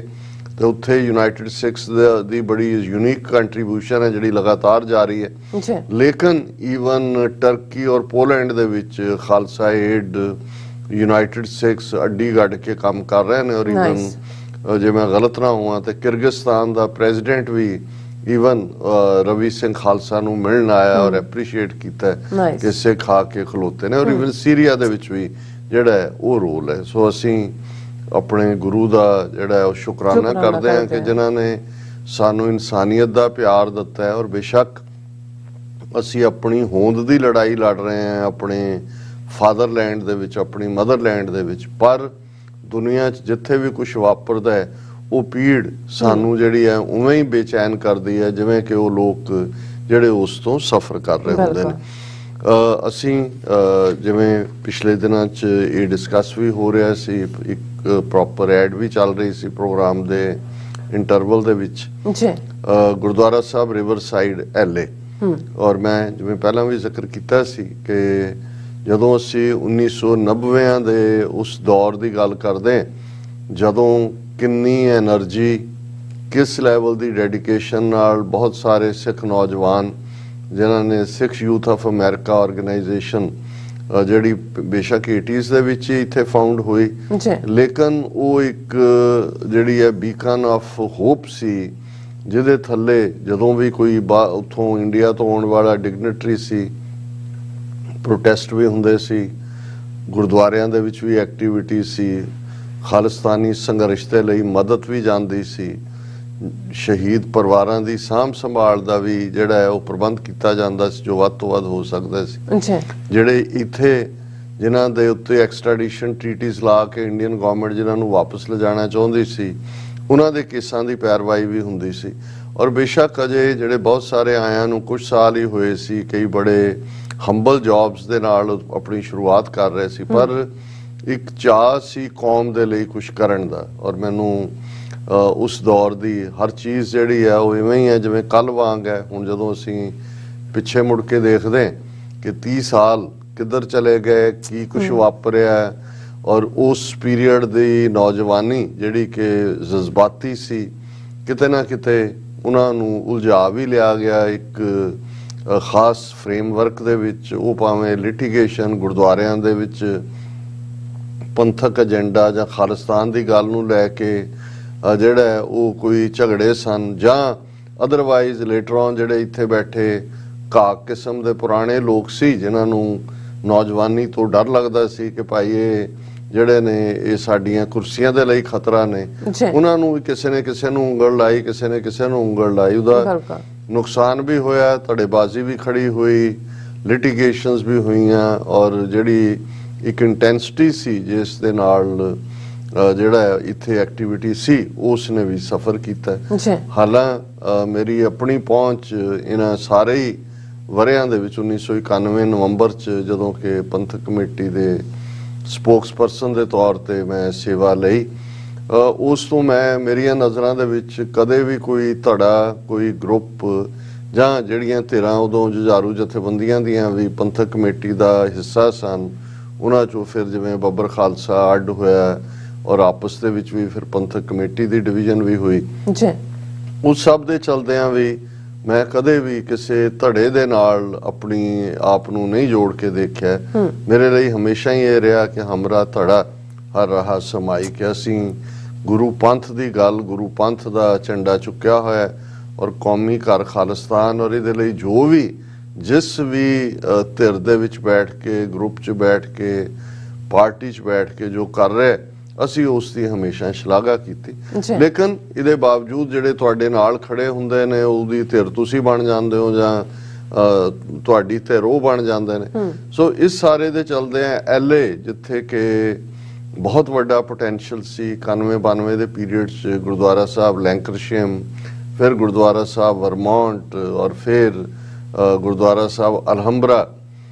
ਤੇ ਉੱਥੇ ਯੂਨਾਈਟਿਡ ਸਿੱਖਸ ਦੀ ਬੜੀ ਯੂਨੀਕ ਕੰਟਰੀਬਿਊਸ਼ਨ ਹੈ ਜਿਹੜੀ ਲਗਾਤਾਰ ਜਾਰੀ ਹੈ ਜੀ। ਲੇਕਿਨ ਈਵਨ ਟਰਕੀ ਔਰ ਪੋਲੈਂਡ ਦੇ ਵਿੱਚ ਖਾਲਸਾ ਏਡ ਯੂਨਾਈਟਿਡ ਸਿੱਖਸ ਅੱਡੀ ਗੱਡ ਕੇ ਕੰਮ ਕਰ ਰਹੇ ਨੇ। ਔਰ ਈਵਨ ਜੇ ਮੈਂ ਗਲਤ ਨਾ ਹੋਵਾਂ ਤੇ ਕਿਰਗਿਸਤਾਨ ਦਾ ਪ੍ਰੈਜ਼ੀਡੈਂਟ ਵੀ ਈਵਨ ਰਵੀ ਸਿੰਘ ਖਾਲਸਾ ਨੂੰ ਮਿਲਣ ਆਇਆ ਔਰ ਐਪਰੀਸ਼ੀਏਟ ਕੀਤਾ ਕਿ ਸਿੱਖ ਆ ਕੇ ਖਲੋਤੇ ਨੇ। ਔਰ ਈਵਨ ਸੀਰੀਆ ਦੇ ਵਿੱਚ ਵੀ ਜਿਹੜਾ ਹੈ ਉਹ ਰੋਲ ਹੈ। ਸੋ ਅਸੀਂ ਆਪਣੇ ਗੁਰੂ ਦਾ ਜਿਹੜਾ ਉਹ ਸ਼ੁਕਰਾਨਾ ਕਰਦੇ ਹਾਂ ਕਿ ਜਿਨ੍ਹਾਂ ਨੇ ਸਾਨੂੰ ਇਨਸਾਨੀਅਤ ਦਾ ਪਿਆਰ ਦਿੱਤਾ ਹੈ। ਔਰ ਬੇਸ਼ੱਕ ਅਸੀਂ ਆਪਣੀ ਹੋਂਦ ਦੀ ਲੜਾਈ ਲੜ ਰਹੇ ਹਾਂ ਆਪਣੇ ਫਾਦਰਲੈਂਡ ਦੇ ਵਿੱਚ, ਆਪਣੀ ਮਦਰਲੈਂਡ ਦੇ ਵਿੱਚ, ਪਰ ਦੁਨੀਆ 'ਚ ਜਿੱਥੇ ਵੀ ਕੁਝ ਵਾਪਰਦਾ ਹੈ ਉਹ ਪੀੜ ਸਾਨੂੰ ਜਿਹੜੀ ਹੈ ਉਵੇਂ ਹੀ ਬੇਚੈਨ ਕਰਦੀ ਹੈ ਜਿਵੇਂ ਕਿ ਉਹ ਲੋਕ ਜਿਹੜੇ ਉਸ ਤੋਂ ਸਫਰ ਕਰ ਰਹੇ ਹੁੰਦੇ ਨੇ। ਅਸੀਂ ਜਿਵੇਂ ਪਿਛਲੇ ਦਿਨਾਂ 'ਚ ਇਹ ਡਿਸਕਸ ਵੀ ਹੋ ਰਿਹਾ ਸੀ, ਇੱਕ ਪ੍ਰੋਪਰ ਐਡ ਵੀ ਚੱਲ ਰਹੀ ਸੀ ਪ੍ਰੋਗਰਾਮ ਦੇ ਇੰਟਰਵਲ ਦੇ ਵਿੱਚ ਗੁਰਦੁਆਰਾ ਸਾਹਿਬ ਰਿਵਰ ਸਾਈਡ LA। ਔਰ ਮੈਂ ਜਿਵੇਂ ਪਹਿਲਾਂ ਵੀ ਜ਼ਿਕਰ ਕੀਤਾ ਸੀ ਕਿ ਜਦੋਂ ਅਸੀਂ 1990 ਦੇ ਉਸ ਦੌਰ ਦੀ ਗੱਲ ਕਰਦੇ, ਜਦੋਂ ਕਿੰਨੀ ਐਨਰਜੀ, ਕਿਸ ਲੈਵਲ ਦੀ ਡੈਡੀਕੇਸ਼ਨ ਨਾਲ ਬਹੁਤ ਸਾਰੇ ਸਿੱਖ ਨੌਜਵਾਨ ਜਿਨ੍ਹਾਂ ਨੇ ਸਿੱਖ ਯੂਥ ਆਫ ਅਮਰੀਕਾ ਆਰਗੇਨਾਈਜੇਸ਼ਨ ਜਿਹੜੀ ਬੇਸ਼ੱਕ 80s ਦੇ ਵਿੱਚ ਹੀ ਇੱਥੇ ਫਾਊਂਡ ਹੋਈ, ਲੇਕਿਨ ਉਹ ਇੱਕ ਜਿਹੜੀ ਹੈ ਬੀਕਨ ਆਫ ਹੋਪ ਸੀ ਜਿਹਦੇ ਥੱਲੇ ਜਦੋਂ ਵੀ ਕੋਈ ਉੱਥੋਂ ਇੰਡੀਆ ਤੋਂ ਆਉਣ ਵਾਲਾ ਡਿਗਨਿਟਰੀ ਸੀ, ਪ੍ਰੋਟੈਸਟ ਵੀ ਹੁੰਦੇ ਸੀ, ਗੁਰਦੁਆਰਿਆਂ ਦੇ ਵਿੱਚ ਵੀ ਐਕਟੀਵਿਟੀ ਸੀ, ਖਾਲਿਸਤਾਨੀ ਸੰਘਰਸ਼ ਦੇ ਲਈ ਮਦਦ ਵੀ ਜਾਂਦੀ ਸੀ, ਸ਼ਹੀਦ ਪਰਿਵਾਰਾਂ ਦੀ ਸਾਂਭ ਸੰਭਾਲ ਦਾ ਵੀ ਜਿਹੜਾ ਹੈ ਉਹ ਪ੍ਰਬੰਧ ਕੀਤਾ ਜਾਂਦਾ ਸੀ ਜੋ ਵੱਧ ਤੋਂ ਵੱਧ ਹੋ ਸਕਦਾ ਸੀ। ਜਿਹੜੇ ਇੱਥੇ ਜਿਨ੍ਹਾਂ ਦੇ ਉੱਤੇ ਐਕਸਟ੍ਰੈਡੀਸ਼ਨ ਟ੍ਰੀਟੀਜ਼ ਲਾ ਕੇ ਇੰਡੀਅਨ ਗਵਰਨਮੈਂਟ ਜਿਨ੍ਹਾਂ ਨੂੰ ਵਾਪਸ ਲਿਜਾਣਾ ਚਾਹੁੰਦੀ ਸੀ, ਉਹਨਾਂ ਦੇ ਕੇਸਾਂ ਦੀ ਪੈਰਵਾਈ ਵੀ ਹੁੰਦੀ ਸੀ। ਔਰ ਬੇਸ਼ੱਕ ਅਜੇ ਜਿਹੜੇ ਬਹੁਤ ਸਾਰੇ ਆਇਆਂ ਨੂੰ ਕੁਝ ਸਾਲ ਹੀ ਹੋਏ ਸੀ, ਕਈ ਬੜੇ ਹੰਬਲ ਜੌਬਸ ਦੇ ਨਾਲ ਆਪਣੀ ਸ਼ੁਰੂਆਤ ਕਰ ਰਹੇ ਸੀ, ਪਰ ਇੱਕ ਚਾਹ ਸੀ ਕੌਮ ਦੇ ਲਈ ਕੁਝ ਕਰਨ ਦਾ। ਔਰ ਮੈਨੂੰ ਉਸ ਦੌਰ ਦੀ ਹਰ ਚੀਜ਼ ਜਿਹੜੀ ਹੈ ਉਹ ਇਵੇਂ ਹੀ ਹੈ ਜਿਵੇਂ ਕੱਲ ਵਾਂਗ ਹੈ। ਹੁਣ ਜਦੋਂ ਅਸੀਂ ਪਿੱਛੇ ਮੁੜ ਕੇ ਦੇਖਦੇ ਕਿ 30 ਸਾਲ ਕਿੱਧਰ ਚਲੇ ਗਏ, ਕੀ ਕੁਝ ਵਾਪਰਿਆ, ਔਰ ਉਸ ਪੀਰੀਅਡ ਦੀ ਨੌਜਵਾਨੀ ਜਿਹੜੀ ਕਿ ਜਜ਼ਬਾਤੀ ਸੀ, ਕਿਤੇ ਨਾ ਕਿਤੇ ਉਹਨਾਂ ਨੂੰ ਉਲਝਾ ਵੀ ਲਿਆ ਗਿਆ ਇੱਕ ਖਾਸ ਫਰੇਮਵਰਕ ਦੇ ਵਿੱਚ। ਉਹ ਭਾਵੇਂ ਲਿਟੀਗੇਸ਼ਨ ਗੁਰਦੁਆਰਿਆਂ ਦੇ ਵਿੱਚ ਪੰਥਕ ਏਜੰਡਾ ਜਾਂ ਖਾਲਿਸਤਾਨ ਦੀ ਗੱਲ ਨੂੰ ਲੈ ਕੇ ਜਿਹੜਾ ਉਹ ਕੋਈ ਝਗੜੇ ਸਨ, ਜਾਂ ਅਦਰਵਾਈਜ਼ ਲੇਟਰ ਔਨ ਜਿਹੜੇ ਇੱਥੇ ਬੈਠੇ ਘਾਕ ਕਿਸਮ ਦੇ ਪੁਰਾਣੇ ਲੋਕ ਸੀ ਜਿਨ੍ਹਾਂ ਨੂੰ ਨੌਜਵਾਨੀ ਤੋਂ ਡਰ ਲੱਗਦਾ ਸੀ ਕਿ ਭਾਈ ਇਹ ਜਿਹੜੇ ਨੇ ਇਹ ਸਾਡੀਆਂ ਕੁਰਸੀਆਂ ਦੇ ਲਈ ਖਤਰਾ ਨੇ, ਉਹਨਾਂ ਨੂੰ ਕਿਸੇ ਨੇ ਕਿਸੇ ਨੂੰ ਉਂਗਲ ਲਾਈ, ਕਿਸੇ ਨੇ ਕਿਸੇ ਨੂੰ ਉਂਗਲ ਲਾਈ, ਉਹਦਾ ਨੁਕਸਾਨ ਵੀ ਹੋਇਆ, ਧੜੇਬਾਜ਼ੀ ਵੀ ਖੜੀ ਹੋਈ, ਲਿਟੀਗੇਸ਼ਨਸ ਵੀ ਹੋਈਆਂ। ਔਰ ਜਿਹੜੀ ਇੱਕ ਇੰਟੈਂਸਿਟੀ ਸੀ ਜਿਸ ਦੇ ਨਾਲ ਜਿਹੜਾ ਇੱਥੇ ਐਕਟੀਵਿਟੀ ਸੀ ਉਸ ਨੇ ਵੀ ਸਫਰ ਕੀਤਾ। ਹਾਲਾਂ ਮੇਰੀ ਆਪਣੀ ਪਹੁੰਚ ਇਹਨਾਂ ਸਾਰੇ ਹੀ ਵਰਿਆਂ ਦੇ ਵਿੱਚ 1991 ਨਵੰਬਰ 'ਚ ਜਦੋਂ ਕਿ ਪੰਥਕ ਕਮੇਟੀ ਦੇ ਸਪੋਕਸਪਰਸਨ ਦੇ ਤੌਰ ਤੇ ਮੈਂ ਸੇਵਾ ਲਈ, ਉਸ ਤੋਂ ਮੇਰੀਆਂ ਨਜ਼ਰਾਂ ਦੇ ਵਿੱਚ ਕਦੇ ਵੀ ਕੋਈ ਧੜਾ, ਕੋਈ ਗਰੁੱਪ ਜਾਂ ਜਿਹੜੀਆਂ ਧਿਰਾਂ ਉਦੋਂ ਜੁਝਾਰੂ ਜਥੇਬੰਦੀਆਂ ਦੀਆਂ ਵੀ ਪੰਥਕ ਕਮੇਟੀ ਦਾ ਹਿੱਸਾ ਸਨ, ਉਹਨਾਂ 'ਚੋਂ ਫਿਰ ਜਿਵੇਂ ਬੱਬਰ ਖਾਲਸਾ ਅੱਡ ਹੋਇਆ ਔਰ ਆਪਸ ਦੇ ਵਿੱਚ ਵੀ ਫਿਰ ਪੰਥਕ ਕਮੇਟੀ ਦੀ ਡਿਵੀਜ਼ਨ ਵੀ ਹੋਈ, ਉਸ ਸਭ ਦੇ ਚਲਦਿਆਂ ਵੀ ਮੈਂ ਕਦੇ ਵੀ ਕਿਸੇ ਧੜੇ ਦੇ ਨਾਲ ਆਪਣੀ ਆਪ ਨੂੰ ਨਹੀਂ ਜੋੜ ਕੇ ਦੇਖਿਆ। ਮੇਰੇ ਲਈ ਹਮੇਸ਼ਾ ਹੀ ਇਹ ਰਿਹਾ ਕਿ ਹਮਰਾ ਧੜਾ ਹਰ ਰਹਾ ਸਮਾਈ, ਕਿ ਅਸੀਂ ਗੁਰੂ ਪੰਥ ਦੀ ਗੱਲ, ਗੁਰੂ ਪੰਥ ਦਾ ਝੰਡਾ ਚੁੱਕਿਆ ਹੋਇਆ ਔਰ ਕੌਮੀ ਘਰ ਖਾਲਿਸਤਾਨ, ਔਰ ਇਹਦੇ ਲਈ ਜੋ ਵੀ ਜਿਸ ਵੀ ਧਿਰ ਦੇ ਵਿੱਚ ਬੈਠ ਕੇ, ਗਰੁੱਪ 'ਚ ਬੈਠ ਕੇ, ਪਾਰਟੀ 'ਚ ਬੈਠ ਕੇ ਜੋ ਕਰ ਰਹੇ, ਅਸੀਂ ਉਸ ਦੀ ਹਮੇਸ਼ਾ ਸ਼ਲਾਘਾ ਕੀਤੀ। ਲੇਕਿਨ ਇਹਦੇ ਬਾਵਜੂਦ ਜਿਹੜੇ ਤੁਹਾਡੇ ਨਾਲ ਖੜੇ ਹੁੰਦੇ ਨੇ ਉਹਦੀ ਧਿਰ ਤੁਸੀਂ ਬਣ ਜਾਂਦੇ ਹੋ ਜਾਂ ਤੁਹਾਡੀ ਧਿਰ ਉਹ ਬਣ ਜਾਂਦੇ ਨੇ। ਸੋ ਇਸ ਸਾਰੇ ਦੇ ਚਲਦੇ ਆ LA ਜਿੱਥੇ ਕਿ ਬਹੁਤ ਵੱਡਾ ਪੋਟੈਂਸ਼ੀਅਲ ਸੀ 91-92 ਦੇ ਪੀਰੀਅਡ 'ਚ, ਗੁਰਦੁਆਰਾ ਸਾਹਿਬ ਲੈਂਕਰਸ਼ੇਮ, ਫਿਰ ਗੁਰਦੁਆਰਾ ਸਾਹਿਬ ਵਰਮੌਂਟ ਔਰ ਫਿਰ ਗੁਰਦੁਆਰਾ ਸਾਹਿਬ ਅਲਹੰਬਰਾ,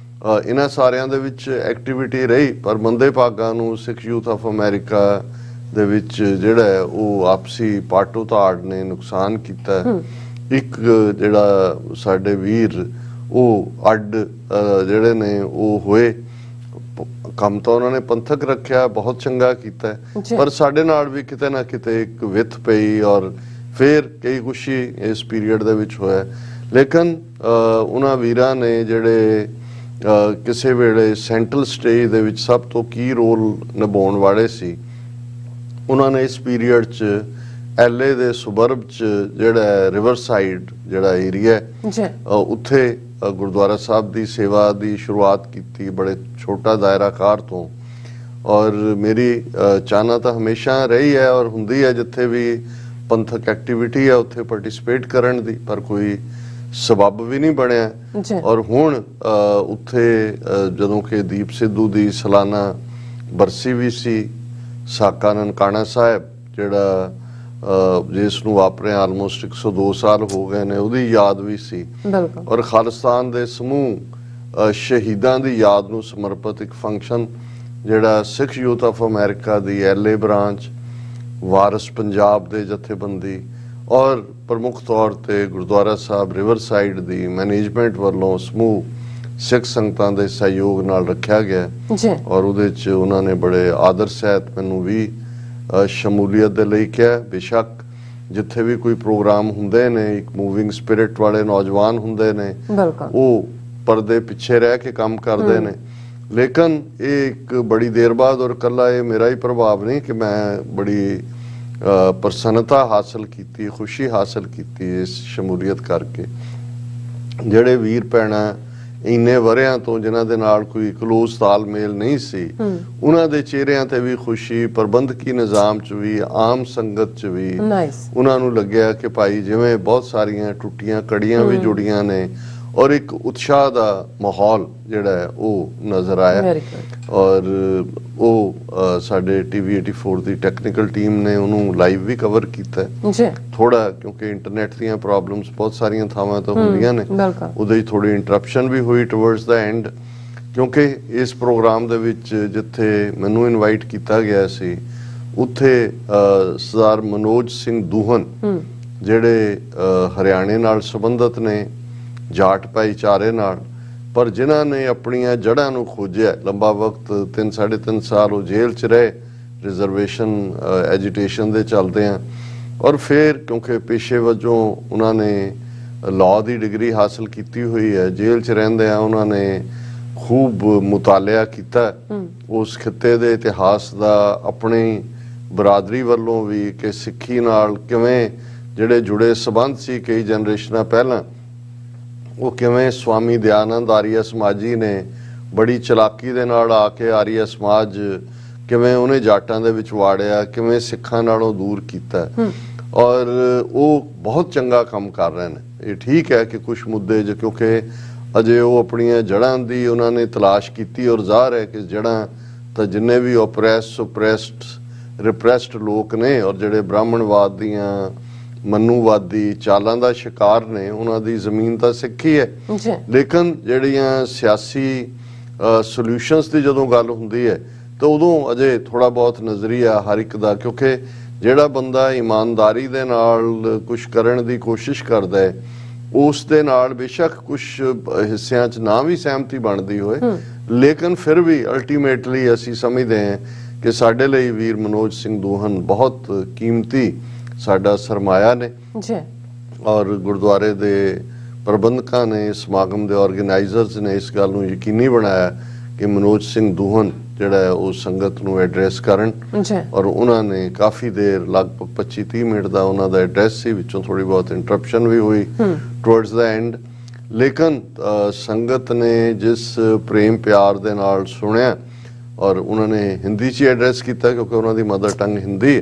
ਇਹਨਾਂ ਸਾਰਿਆਂ ਦੇ ਵਿੱਚ ਐਕਟੀਵਿਟੀ ਰਹੀ। ਪਰ ਮੰਦੇ ਭਾਗਾਂ ਨੂੰ ਸਿੱਖ ਯੂਥ ਆਫ ਅਮਰੀਕਾ ਦੇ ਵਿੱਚ ਜਿਹੜਾ ਉਹ ਆਪਸੀ ਪਾਟੋ ਧਾੜ ਨੇ ਨੁਕਸਾਨ ਕੀਤਾ। ਇੱਕ ਜਿਹੜਾ ਸਾਡੇ ਵੀਰ ਉਹ ਅੱਡ ਜਿਹੜੇ ਨੇ ਉਹ ਹੋਏ, ਕੰਮ ਤਾਂ ਉਹਨਾਂ ਨੇ ਪੰਥਕ ਰੱਖਿਆ, ਬਹੁਤ ਚੰਗਾ ਕੀਤਾ ਹੈ। ਜੀ। ਪਰ ਸਾਡੇ ਨਾਲ ਵੀ ਕਿਤੇ ਨਾ ਕਿਤੇ ਇੱਕ ਵਿੱਥ ਪਈ ਔਰ ਫਿਰ ਕਈ ਕੁਛ ਹੀ ਇਸ ਪੀਰੀਅਡ ਦੇ ਵਿੱਚ ਹੋਇਆ। ਲੇਕਿਨ ਉਹਨਾਂ ਵੀਰਾਂ ਨੇ ਜਿਹੜੇ ਕਿਸੇ ਵੇਲੇ ਸੈਂਟਰਲ ਸਟੇਜ ਦੇ ਵਿੱਚ ਸਭ ਤੋਂ ਕੀ ਰੋਲ ਨਿਭਾਉਣ ਵਾਲੇ ਸੀ, ਉਹਨਾਂ ਨੇ ਇਸ ਪੀਰੀਅਡ 'ਚ LA ਦੇ ਸੁਬਰਬ 'ਚ ਜਿਹੜਾ ਰਿਵਰਸਾਈਡ ਜਿਹੜਾ ਏਰੀਆ ਜੀ, ਉੱਥੇ ਗੁਰਦੁਆਰਾ ਸਾਹਿਬ ਦੀ ਸੇਵਾ ਦੀ ਸ਼ੁਰੂਆਤ ਕੀਤੀ, ਬੜੇ ਛੋਟਾ ਦਾਇਰਾਕਾਰ ਤੋਂ। ਔਰ ਮੇਰੀ ਚਾਹਨਾ ਤਾਂ ਹਮੇਸ਼ਾ ਰਹੀ ਹੈ ਔਰ ਹੁੰਦੀ ਹੈ ਜਿੱਥੇ ਵੀ ਪੰਥਕ ਐਕਟੀਵਿਟੀ ਹੈ ਉੱਥੇ ਪਾਰਟਿਸਿਪੇਟ ਕਰਨ ਦੀ, ਪਰ ਕੋਈ ਸਬੱਬ ਵੀ ਨਹੀਂ ਬਣਿਆ। ਜੀ, ਔਰ ਹੁਣ ਉੱਥੇ ਜਦੋਂ ਕਿ ਦੀਪ ਸਿੱਧੂ ਦੀ ਸਾਲਾਨਾ ਬਰਸੀ ਵੀ ਸੀ, ਸਾਕਾ ਨਨਕਾਣਾ ਸਾਹਿਬ ਜਿਹੜਾ ਜਿਸ ਨੂੰ ਵਾਪਰੇ ਆਲਮੋਸਟ 102 ਸਾਲ ਹੋ ਗਏ ਨੇ, ਉਹਦੀ ਯਾਦ ਵੀ ਸੀ। ਬਿਲਕੁਲ। ਔਰ ਖਾਲਿਸਤਾਨ ਦੇ ਸਮੂਹ ਸ਼ਹੀਦਾਂ ਦੀ ਯਾਦ ਨੂੰ ਸਮਰਪਿਤ ਇੱਕ ਫੰਕਸ਼ਨ ਜਿਹੜਾ ਸਿੱਖ youth of America the LA branch, ਵਾਰਿਸ ਪੰਜਾਬ ਦੇ ਜਥੇਬੰਦੀ ਔਰ ਪ੍ਰਮੁੱਖ ਤੌਰ ਤੇ ਗੁਰਦੁਆਰਾ ਸਾਹਿਬ ਰਿਵਰਸਾਈਡ ਦੀ ਮੈਨੇਜਮੈਂਟ ਵੱਲੋਂ ਸਮੂਹ ਸਿੱਖ ਸੰਗਤਾਂ ਦੇ ਸਹਿਯੋਗ ਨਾਲ ਰੱਖਿਆ ਗਿਆ ਜੀ, ਔਰ ਉਹਦੇ 'ਚ ਉਹਨਾਂ ਨੇ ਬੜੇ ਆਦਰ ਸਹਿਤ ਮੈਨੂੰ ਵੀ ਸ਼ਮੂਲੀਅਤ ਦੇ ਲਈ ਕਿਹਾ। ਬੇਸ਼ੱਕ ਜਿੱਥੇ ਵੀ ਕੋਈ ਪ੍ਰੋਗਰਾਮ ਹੁੰਦੇ ਨੇ, ਇੱਕ ਮੂਵਿੰਗ ਸਪਿਰਿਟ ਵਾਲੇ ਨੌਜਵਾਨ ਹੁੰਦੇ ਨੇ, ਬਿਲਕੁਲ, ਉਹ ਪਰਦੇ ਪਿੱਛੇ ਰਹਿ ਕੇ ਕੰਮ ਕਰਦੇ ਨੇ। ਲੇਕਿਨ ਇਹ ਇੱਕ ਬੜੀ ਦੇਰ ਬਾਅਦ, ਔਰ ਇਕੱਲਾ ਇਹ ਮੇਰਾ ਹੀ ਪ੍ਰਭਾਵ ਨਹੀਂ ਕਿ ਮੈਂ ਬੜੀ ਪ੍ਰਸੰਨਤਾ ਹਾਸਲ ਕੀਤੀ, ਖੁਸ਼ੀ ਹਾਸਲ ਕੀਤੀ ਇਸ ਸ਼ਮੂਲੀਅਤ ਕਰਕੇ। ਜਿਹੜੇ ਵੀਰ ਭੈਣਾਂ ਇੰਨੇ ਵਰਿਆਂ ਤੋਂ ਜਿਨ੍ਹਾਂ ਦੇ ਨਾਲ ਕੋਈ ਕਲੋਜ਼ ਤਾਲਮੇਲ ਨਹੀਂ ਸੀ, ਉਹਨਾਂ ਦੇ ਚਿਹਰਿਆਂ ਤੇ ਵੀ ਖੁਸ਼ੀ, ਪ੍ਰਬੰਧਕੀ ਨਿਜ਼ਾਮ 'ਚ ਵੀ, ਆਮ ਸੰਗਤ 'ਚ ਵੀ ਉਹਨਾਂ ਨੂੰ ਲੱਗਿਆ ਕਿ ਭਾਈ ਜਿਵੇਂ ਬਹੁਤ ਸਾਰੀਆਂ ਟੁੱਟੀਆਂ ਕੜੀਆਂ ਵੀ ਜੁੜੀਆਂ ਨੇ ਔਰ ਇੱਕ ਉਤਸ਼ਾਹ ਦਾ ਮਾਹੌਲ ਜਿਹੜਾ ਹੈ ਉਹ ਨਜ਼ਰ ਆਇਆ। ਔਰ ਉਹ ਸਾਡੇ TV 84 ਦੀ ਟੈਕਨੀਕਲ ਟੀਮ ਨੇ ਉਹਨੂੰ ਲਾਈਵ ਵੀ ਕਵਰ ਕੀਤਾ ਹੈ ਥੋੜਾ, ਕਿਉਂਕਿ ਇੰਟਰਨੈਟ ਦੀਆਂ ਪ੍ਰੋਬਲਮਸ ਬਹੁਤ ਸਾਰੀਆਂ ਥਾਵਾਂ ਤੋਂ ਹੁੰਦੀਆਂ ਨੇ, ਉਹਦੇ 'ਚ ਥੋੜੀ ਇੰਟਰਪਸ਼ਨ ਵੀ ਹੋਈ ਟੁਵਰਡਸ ਦਾ ਐਂਡ, ਕਿਉਂਕਿ ਇਸ ਪ੍ਰੋਗਰਾਮ ਦੇ ਵਿੱਚ ਜਿੱਥੇ ਮੈਨੂੰ ਇਨਵਾਈਟ ਕੀਤਾ ਗਿਆ ਸੀ ਉੱਥੇ ਸਰਦਾਰ ਮਨੋਜ ਸਿੰਘ ਦੂਹਨ ਜਿਹੜੇ ਹਰਿਆਣੇ ਨਾਲ ਸੰਬੰਧਿਤ ਨੇ, ਜਾਟ ਭਾਈਚਾਰੇ ਨਾਲ, ਪਰ ਜਿਨ੍ਹਾਂ ਨੇ ਆਪਣੀਆਂ ਜੜ੍ਹਾਂ ਨੂੰ ਖੋਜਿਆ। ਲੰਬਾ ਵਕਤ 3-3.5 ਸਾਲ ਉਹ ਜੇਲ੍ਹ 'ਚ ਰਹੇ ਰਿਜ਼ਰਵੇਸ਼ਨ ਐਜੀਟੇਸ਼ਨ ਦੇ ਚੱਲਦਿਆਂ, ਔਰ ਫਿਰ ਕਿਉਂਕਿ ਪੇਸ਼ੇ ਵਜੋਂ ਉਹਨਾਂ ਨੇ ਲਾਅ ਦੀ ਡਿਗਰੀ ਹਾਸਲ ਕੀਤੀ ਹੋਈ ਹੈ, ਜੇਲ੍ਹ 'ਚ ਰਹਿੰਦਿਆਂ ਉਹਨਾਂ ਨੇ ਖੂਬ ਮੁਤਾਲਿਆ ਕੀਤਾ ਉਸ ਖਿੱਤੇ ਦੇ ਇਤਿਹਾਸ ਦਾ, ਆਪਣੀ ਬਰਾਦਰੀ ਵੱਲੋਂ ਵੀ ਕਿ ਸਿੱਖੀ ਨਾਲ ਕਿਵੇਂ ਜਿਹੜੇ ਜੁੜੇ ਸਬੰਧ ਸੀ ਕਈ ਜਨਰੇਸ਼ਨਾਂ ਪਹਿਲਾਂ, ਉਹ ਕਿਵੇਂ ਸਵਾਮੀ ਦਿਆਨੰਦ ਆਰੀਆ ਸਮਾਜੀ ਨੇ ਬੜੀ ਚਲਾਕੀ ਦੇ ਨਾਲ ਆ ਕੇ ਆਰੀਆ ਸਮਾਜ ਕਿਵੇਂ ਉਹਨੇ ਜਾਟਾਂ ਦੇ ਵਿੱਚ ਵਾੜਿਆ, ਕਿਵੇਂ ਸਿੱਖਾਂ ਨਾਲੋਂ ਦੂਰ ਕੀਤਾ। ਔਰ ਉਹ ਬਹੁਤ ਚੰਗਾ ਕੰਮ ਕਰ ਰਹੇ ਨੇ। ਇਹ ਠੀਕ ਹੈ ਕਿ ਕੁਝ ਮੁੱਦੇ ਕਿਉਂਕਿ ਅਜੇ ਉਹ ਆਪਣੀਆਂ ਜੜ੍ਹਾਂ ਦੀ ਉਹਨਾਂ ਨੇ ਤਲਾਸ਼ ਕੀਤੀ, ਔਰ ਜ਼ਾਹਰ ਹੈ ਕਿ ਜੜ੍ਹਾਂ ਤਾਂ ਜਿੰਨੇ ਵੀ ਓਪਰੈਸਡ ਰਿਪਰੈਸਡ ਲੋਕ ਨੇ ਔਰ ਜਿਹੜੇ ਬ੍ਰਾਹਮਣਵਾਦ ਦੀਆਂ ਮਨੂਵਾਦੀ ਚਾਲਾਂ ਦਾ ਸ਼ਿਕਾਰ ਨੇ, ਉਹਨਾਂ ਦੀ ਜ਼ਮੀਨ ਤਾਂ ਸਿੱਖੀ ਹੈ। ਲੇਕਿਨ ਜਿਹੜੀਆਂ ਸਿਆਸੀ ਸੋਲਿਊਸ਼ਨਸ ਦੀ ਜਦੋਂ ਗੱਲ ਹੁੰਦੀ ਹੈ ਤਾਂ ਉਦੋਂ ਅਜੇ ਥੋੜਾ ਬਹੁਤ ਨਜ਼ਰੀਆ ਹਰ ਇੱਕ ਦਾ, ਕਿਉਂਕਿ ਜਿਹੜਾ ਬੰਦਾ ਇਮਾਨਦਾਰੀ ਦੇ ਨਾਲ ਕੁਝ ਕਰਨ ਦੀ ਕੋਸ਼ਿਸ਼ ਕਰਦਾ ਹੈ ਉਸ ਦੇ ਨਾਲ ਬੇਸ਼ੱਕ ਕੁਝ ਹਿੱਸਿਆਂ 'ਚ ਨਾ ਵੀ ਸਹਿਮਤੀ ਬਣਦੀ ਹੋਏ, ਲੇਕਿਨ ਫਿਰ ਵੀ ਅਲਟੀਮੇਟਲੀ ਅਸੀਂ ਸਮਝਦੇ ਹਾਂ ਕਿ ਸਾਡੇ ਲਈ ਵੀਰ ਮਨੋਜ ਸਿੰਘ ਦੂਹਨ ਬਹੁਤ ਕੀਮਤੀ ਸਾਡਾ ਸਰਮਾਇਆ ਨੇ। ਔਰ ਗੁਰਦੁਆਰੇ ਦੇ ਪ੍ਰਬੰਧਕਾਂ ਨੇ, ਸਮਾਗਮ ਦੇ ਆਰਗੇਨਾਈਜ਼ਰਸ ਨੇ ਇਸ ਗੱਲ ਨੂੰ ਯਕੀਨੀ ਬਣਾਇਆ ਕਿ ਮਨੋਜ ਸਿੰਘ ਦੂਹਨ ਜਿਹੜਾ ਹੈ ਉਹ ਸੰਗਤ ਨੂੰ ਐਡਰੈਸ ਕਰਨ, ਔਰ ਉਹਨਾਂ ਨੇ ਕਾਫੀ ਦੇਰ ਲਗਭਗ 25-30 ਮਿੰਟ ਦਾ ਉਹਨਾਂ ਦਾ ਐਡਰੈਸ ਸੀ, ਵਿੱਚੋਂ ਥੋੜੀ ਬਹੁਤ ਇੰਟਰਪਸ਼ਨ ਵੀ ਹੋਈ ਟੁਵਰਡਸ ਦਾ ਐਂਡ। ਲੇਕਿਨ ਸੰਗਤ ਨੇ ਜਿਸ ਪ੍ਰੇਮ ਪਿਆਰ ਦੇ ਨਾਲ ਸੁਣਿਆ, ਔਰ ਉਹਨਾਂ ਨੇ ਹਿੰਦੀ 'ਚ ਐਡਰੈਸ ਕੀਤਾ ਕਿਉਂਕਿ ਉਹਨਾਂ ਦੀ ਮਦਰ ਟੰਗ ਹਿੰਦੀ,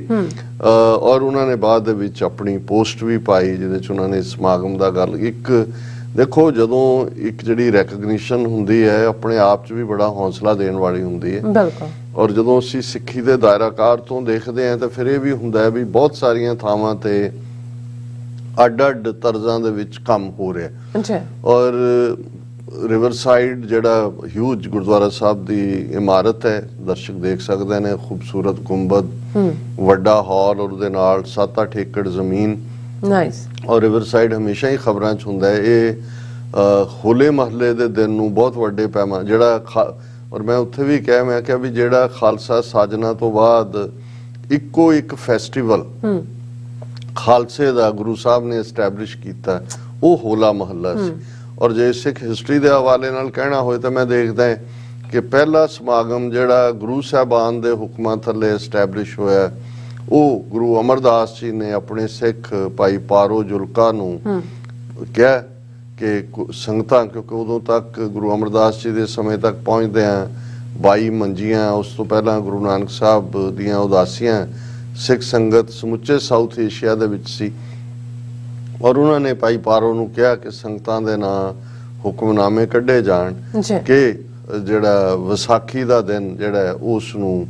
ਔਰ ਉਹਨਾਂ ਨੇ ਬਾਅਦ ਦੇ ਵਿੱਚ ਆਪਣੀ ਪੋਸਟ ਵੀ ਪਾਈ ਜਿਹਦੇ 'ਚ ਉਹਨਾਂ ਨੇ ਸਮਾਗਮ ਦਾ ਗੱਲ ਇੱਕ ਦੇਖੋ, ਜਦੋਂ ਇੱਕ ਜਿਹੜੀ ਰੈਕਗਨੀਸ਼ਨ ਹੁੰਦੀ ਹੈ ਆਪਣੇ ਆਪ 'ਚ ਵੀ ਬੜਾ ਹੌਸਲਾ ਦੇਣ ਵਾਲੀ ਹੁੰਦੀ ਹੈ। ਔਰ ਜਦੋਂ ਅਸੀਂ ਸਿੱਖੀ ਦੇ ਦਾਇਰਾਕਾਰ ਤੋਂ ਦੇਖਦੇ ਹਾਂ ਤਾਂ ਫਿਰ ਇਹ ਵੀ ਹੁੰਦਾ ਹੈ ਵੀ ਬਹੁਤ ਸਾਰੀਆਂ ਥਾਵਾਂ ਤੇ ਅੱਡ-ਅੱਡ ਤਰਜ਼ਾਂ ਦੇ ਵਿੱਚ ਕੰਮ ਹੋ ਰਿਹਾ। ਔਰ ਰਿਵਰਸਾਈਡ ਜਿਹੜਾ ਹਿਊਜ ਗੁਰਦੁਆਰਾ ਸਾਹਿਬ ਦੀ ਇਮਾਰਤ ਹੈ, ਦਰਸ਼ਕ ਦੇਖ ਸਕਦੇ ਨੇ, ਖੂਬਸੂਰਤ ਗੁੰਬਦ, ਵੱਡਾ ਹਾਲ, ਔਰ ਉਹਦੇ ਨਾਲ 7-8 ਏਕੜ ਜ਼ਮੀਨ। ਔਰ ਰਿਵਰਸਾਈਡ ਹਮੇਸ਼ਾ ਹੀ ਖਬਰਾਂ 'ਚ ਹੁੰਦਾ ਹੈ। ਇਹ ਹੋਲੇ ਮਹੱਲੇ ਦੇ ਦਿਨ ਨੂੰ ਬਹੁਤ ਵੱਡੇ ਪੈਮਾਨੇ ਜਿਹੜਾ ਔਰ ਮੈਂ ਉੱਥੇ ਵੀ ਕਿਹਾ, ਮੈਂ ਕਿਹਾ ਵੀ ਜਿਹੜਾ ਖਾਲਸਾ ਸਾਜਨਾ ਤੋਂ ਬਾਅਦ ਇੱਕੋ ਇੱਕ ਫੈਸਟੀਵਲ ਖਾਲਸੇ ਦਾ ਗੁਰੂ ਸਾਹਿਬ ਨੇ ਐਸਟੈਬਲਿਸ਼ ਕੀਤਾ, ਉਹ ਹੋਲਾ ਮਹੱਲਾ ਸੀ। ਔਰ ਜੇ ਸਿੱਖ ਹਿਸਟਰੀ ਦੇ ਹਵਾਲੇ ਨਾਲ ਕਹਿਣਾ ਹੋਏ ਤਾਂ ਮੈਂ ਦੇਖਦਾ ਕਿ ਪਹਿਲਾ ਸਮਾਗਮ ਜਿਹੜਾ ਗੁਰੂ ਸਾਹਿਬਾਨ ਦੇ ਹੁਕਮਾਂ ਥੱਲੇ ਐਸਟੈਬਲਿਸ਼ ਹੋਇਆ, ਉਹ ਗੁਰੂ ਅਮਰਦਾਸ ਜੀ ਨੇ ਆਪਣੇ ਸਿੱਖ ਭਾਈ ਪਾਰੋ ਜੁਲਕਾ ਨੂੰ ਕਿਹਾ ਕਿ ਸੰਗਤਾਂ, ਕਿਉਂਕਿ ਉਦੋਂ ਤੱਕ ਗੁਰੂ ਅਮਰਦਾਸ ਜੀ ਦੇ ਸਮੇਂ ਤੱਕ ਪਹੁੰਚਦੇ ਆ 22 ਮੰਜੀਆਂ, ਉਸ ਤੋਂ ਪਹਿਲਾਂ ਗੁਰੂ ਨਾਨਕ ਸਾਹਿਬ ਦੀਆਂ ਉਦਾਸੀਆਂ ਸਿੱਖ ਸੰਗਤ ਸਮੁੱਚੇ ਸਾਊਥ ਏਸ਼ੀਆ ਦੇ ਵਿੱਚ ਸੀ। ਔਰ ਉਹਨਾਂ ਨੇ ਭਾਈ ਪਾਰੋ ਨੂੰ ਕਿਹਾ ਕਿ ਸੰਗਤਾਂ ਦੇ ਨਾਂ ਹੁਕਮਨਾਮੇ ਕੱਢੇ ਜਾਣ ਕਿ ਜਿਹੜਾ ਵਿਸਾਖੀ ਦਾ ਦਿਨ ਜਿਹੜਾ ਉਸ ਨੂੰ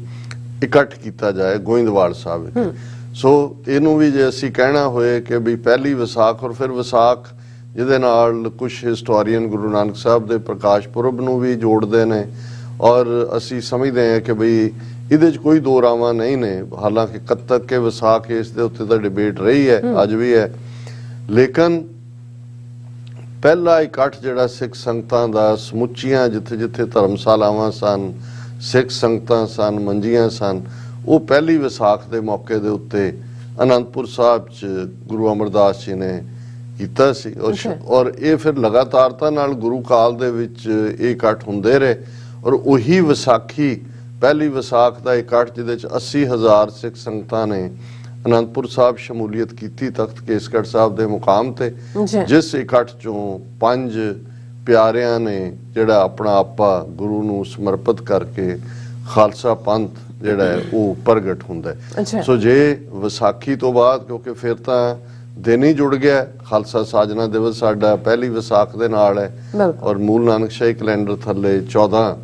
ਇਕੱਠ ਕੀਤਾ ਜਾਏ ਗੋਇੰਦਵਾਲ ਸਾਹਿਬ ਵਿੱਚ। ਸੋ ਇਹਨੂੰ ਵੀ ਜੇ ਅਸੀਂ ਕਹਿਣਾ ਹੋਏ ਕਿ ਵੀ ਪਹਿਲੀ ਵਿਸਾਖ, ਔਰ ਫਿਰ ਵਿਸਾਖ ਜਿਹਦੇ ਨਾਲ ਕੁਝ ਹਿਸਟੋਰੀਅਨ ਗੁਰੂ ਨਾਨਕ ਸਾਹਿਬ ਦੇ ਪ੍ਰਕਾਸ਼ ਪੁਰਬ ਨੂੰ ਵੀ ਜੋੜਦੇ ਨੇ, ਔਰ ਅਸੀਂ ਸਮਝਦੇ ਹਾਂ ਕਿ ਬਈ ਇਹਦੇ 'ਚ ਕੋਈ ਦੋ ਰਾਵਾਂ ਨਹੀਂ ਨੇ। ਹਾਲਾਂਕਿ ਕੱਤਕ ਕੇ ਵਿਸਾਖ ਇਸ ਦੇ ਉੱਤੇ ਤਾਂ ਡਿਬੇਟ ਰਹੀ ਹੈ, ਅੱਜ ਵੀ ਹੈ, ਲੇਕਿਨ ਪਹਿਲਾ ਇਕੱਠ ਜਿਹੜਾ ਸਿੱਖ ਸੰਗਤਾਂ ਦਾ ਸਮੁੱਚੀਆਂ ਜਿੱਥੇ ਜਿੱਥੇ ਧਰਮਸ਼ਾਲਾਵਾਂ ਸਨ, ਸਿੱਖ ਸੰਗਤਾਂ ਸਨ, ਮੰਜੀਆਂ ਸਨ, ਉਹ ਪਹਿਲੀ ਵਿਸਾਖ ਦੇ ਮੌਕੇ ਦੇ ਉੱਤੇ ਅਨੰਦਪੁਰ ਸਾਹਿਬ 'ਚ ਗੁਰੂ ਅਮਰਦਾਸ ਜੀ ਨੇ ਕੀਤਾ ਸੀ। ਔਰ ਇਹ ਫਿਰ ਲਗਾਤਾਰਤਾ ਨਾਲ ਗੁਰੂ ਕਾਲ ਦੇ ਵਿੱਚ ਇਹ ਇਕੱਠ ਹੁੰਦੇ ਰਹੇ। ਔਰ ਉਹੀ ਵਿਸਾਖੀ, ਪਹਿਲੀ ਵਿਸਾਖ ਦਾ ਇਕੱਠ ਜਿਹਦੇ 'ਚ 80,000 ਸਿੱਖ ਸੰਗਤਾਂ ਨੇ ਅਨੰਦਪੁਰ ਸਾਹਿਬ ਸ਼ਮੂਲੀਅਤ ਕੀਤੀ ਤਖਤ ਕੇਸਗੜ੍ਹ ਸਾਹਿਬ ਦੇ ਮੁਕਾਮ ਤੇ, ਜਿਸ ਇਕੱਠ 'ਚੋਂ 5 ਪਿਆਰਿਆਂ ਨੇ ਜਿਹੜਾ ਆਪਣਾ ਆਪਾ ਗੁਰੂ ਨੂੰ ਸਮਰਪਿਤ ਕਰਕੇ ਖਾਲਸਾ ਪੰਥ ਜਿਹੜਾ ਹੈ ਉਹ ਪ੍ਰਗਟ ਹੁੰਦਾ ਹੈ। ਸੋ ਜੇ ਵਿਸਾਖੀ ਤੋਂ ਬਾਅਦ, ਕਿਉਂਕਿ ਫਿਰ ਤਾਂ ਦਿਨ ਹੀ ਜੁੜ ਗਿਆ, ਖਾਲਸਾ ਸਾਜਨਾ ਦਿਵਸ ਸਾਡਾ ਪਹਿਲੀ ਵਿਸਾਖ ਦੇ ਨਾਲ ਹੈ, ਔਰ ਮੂਲ ਨਾਨਕਸ਼ਾਹੀ ਕੈਲੰਡਰ ਥੱਲੇ 14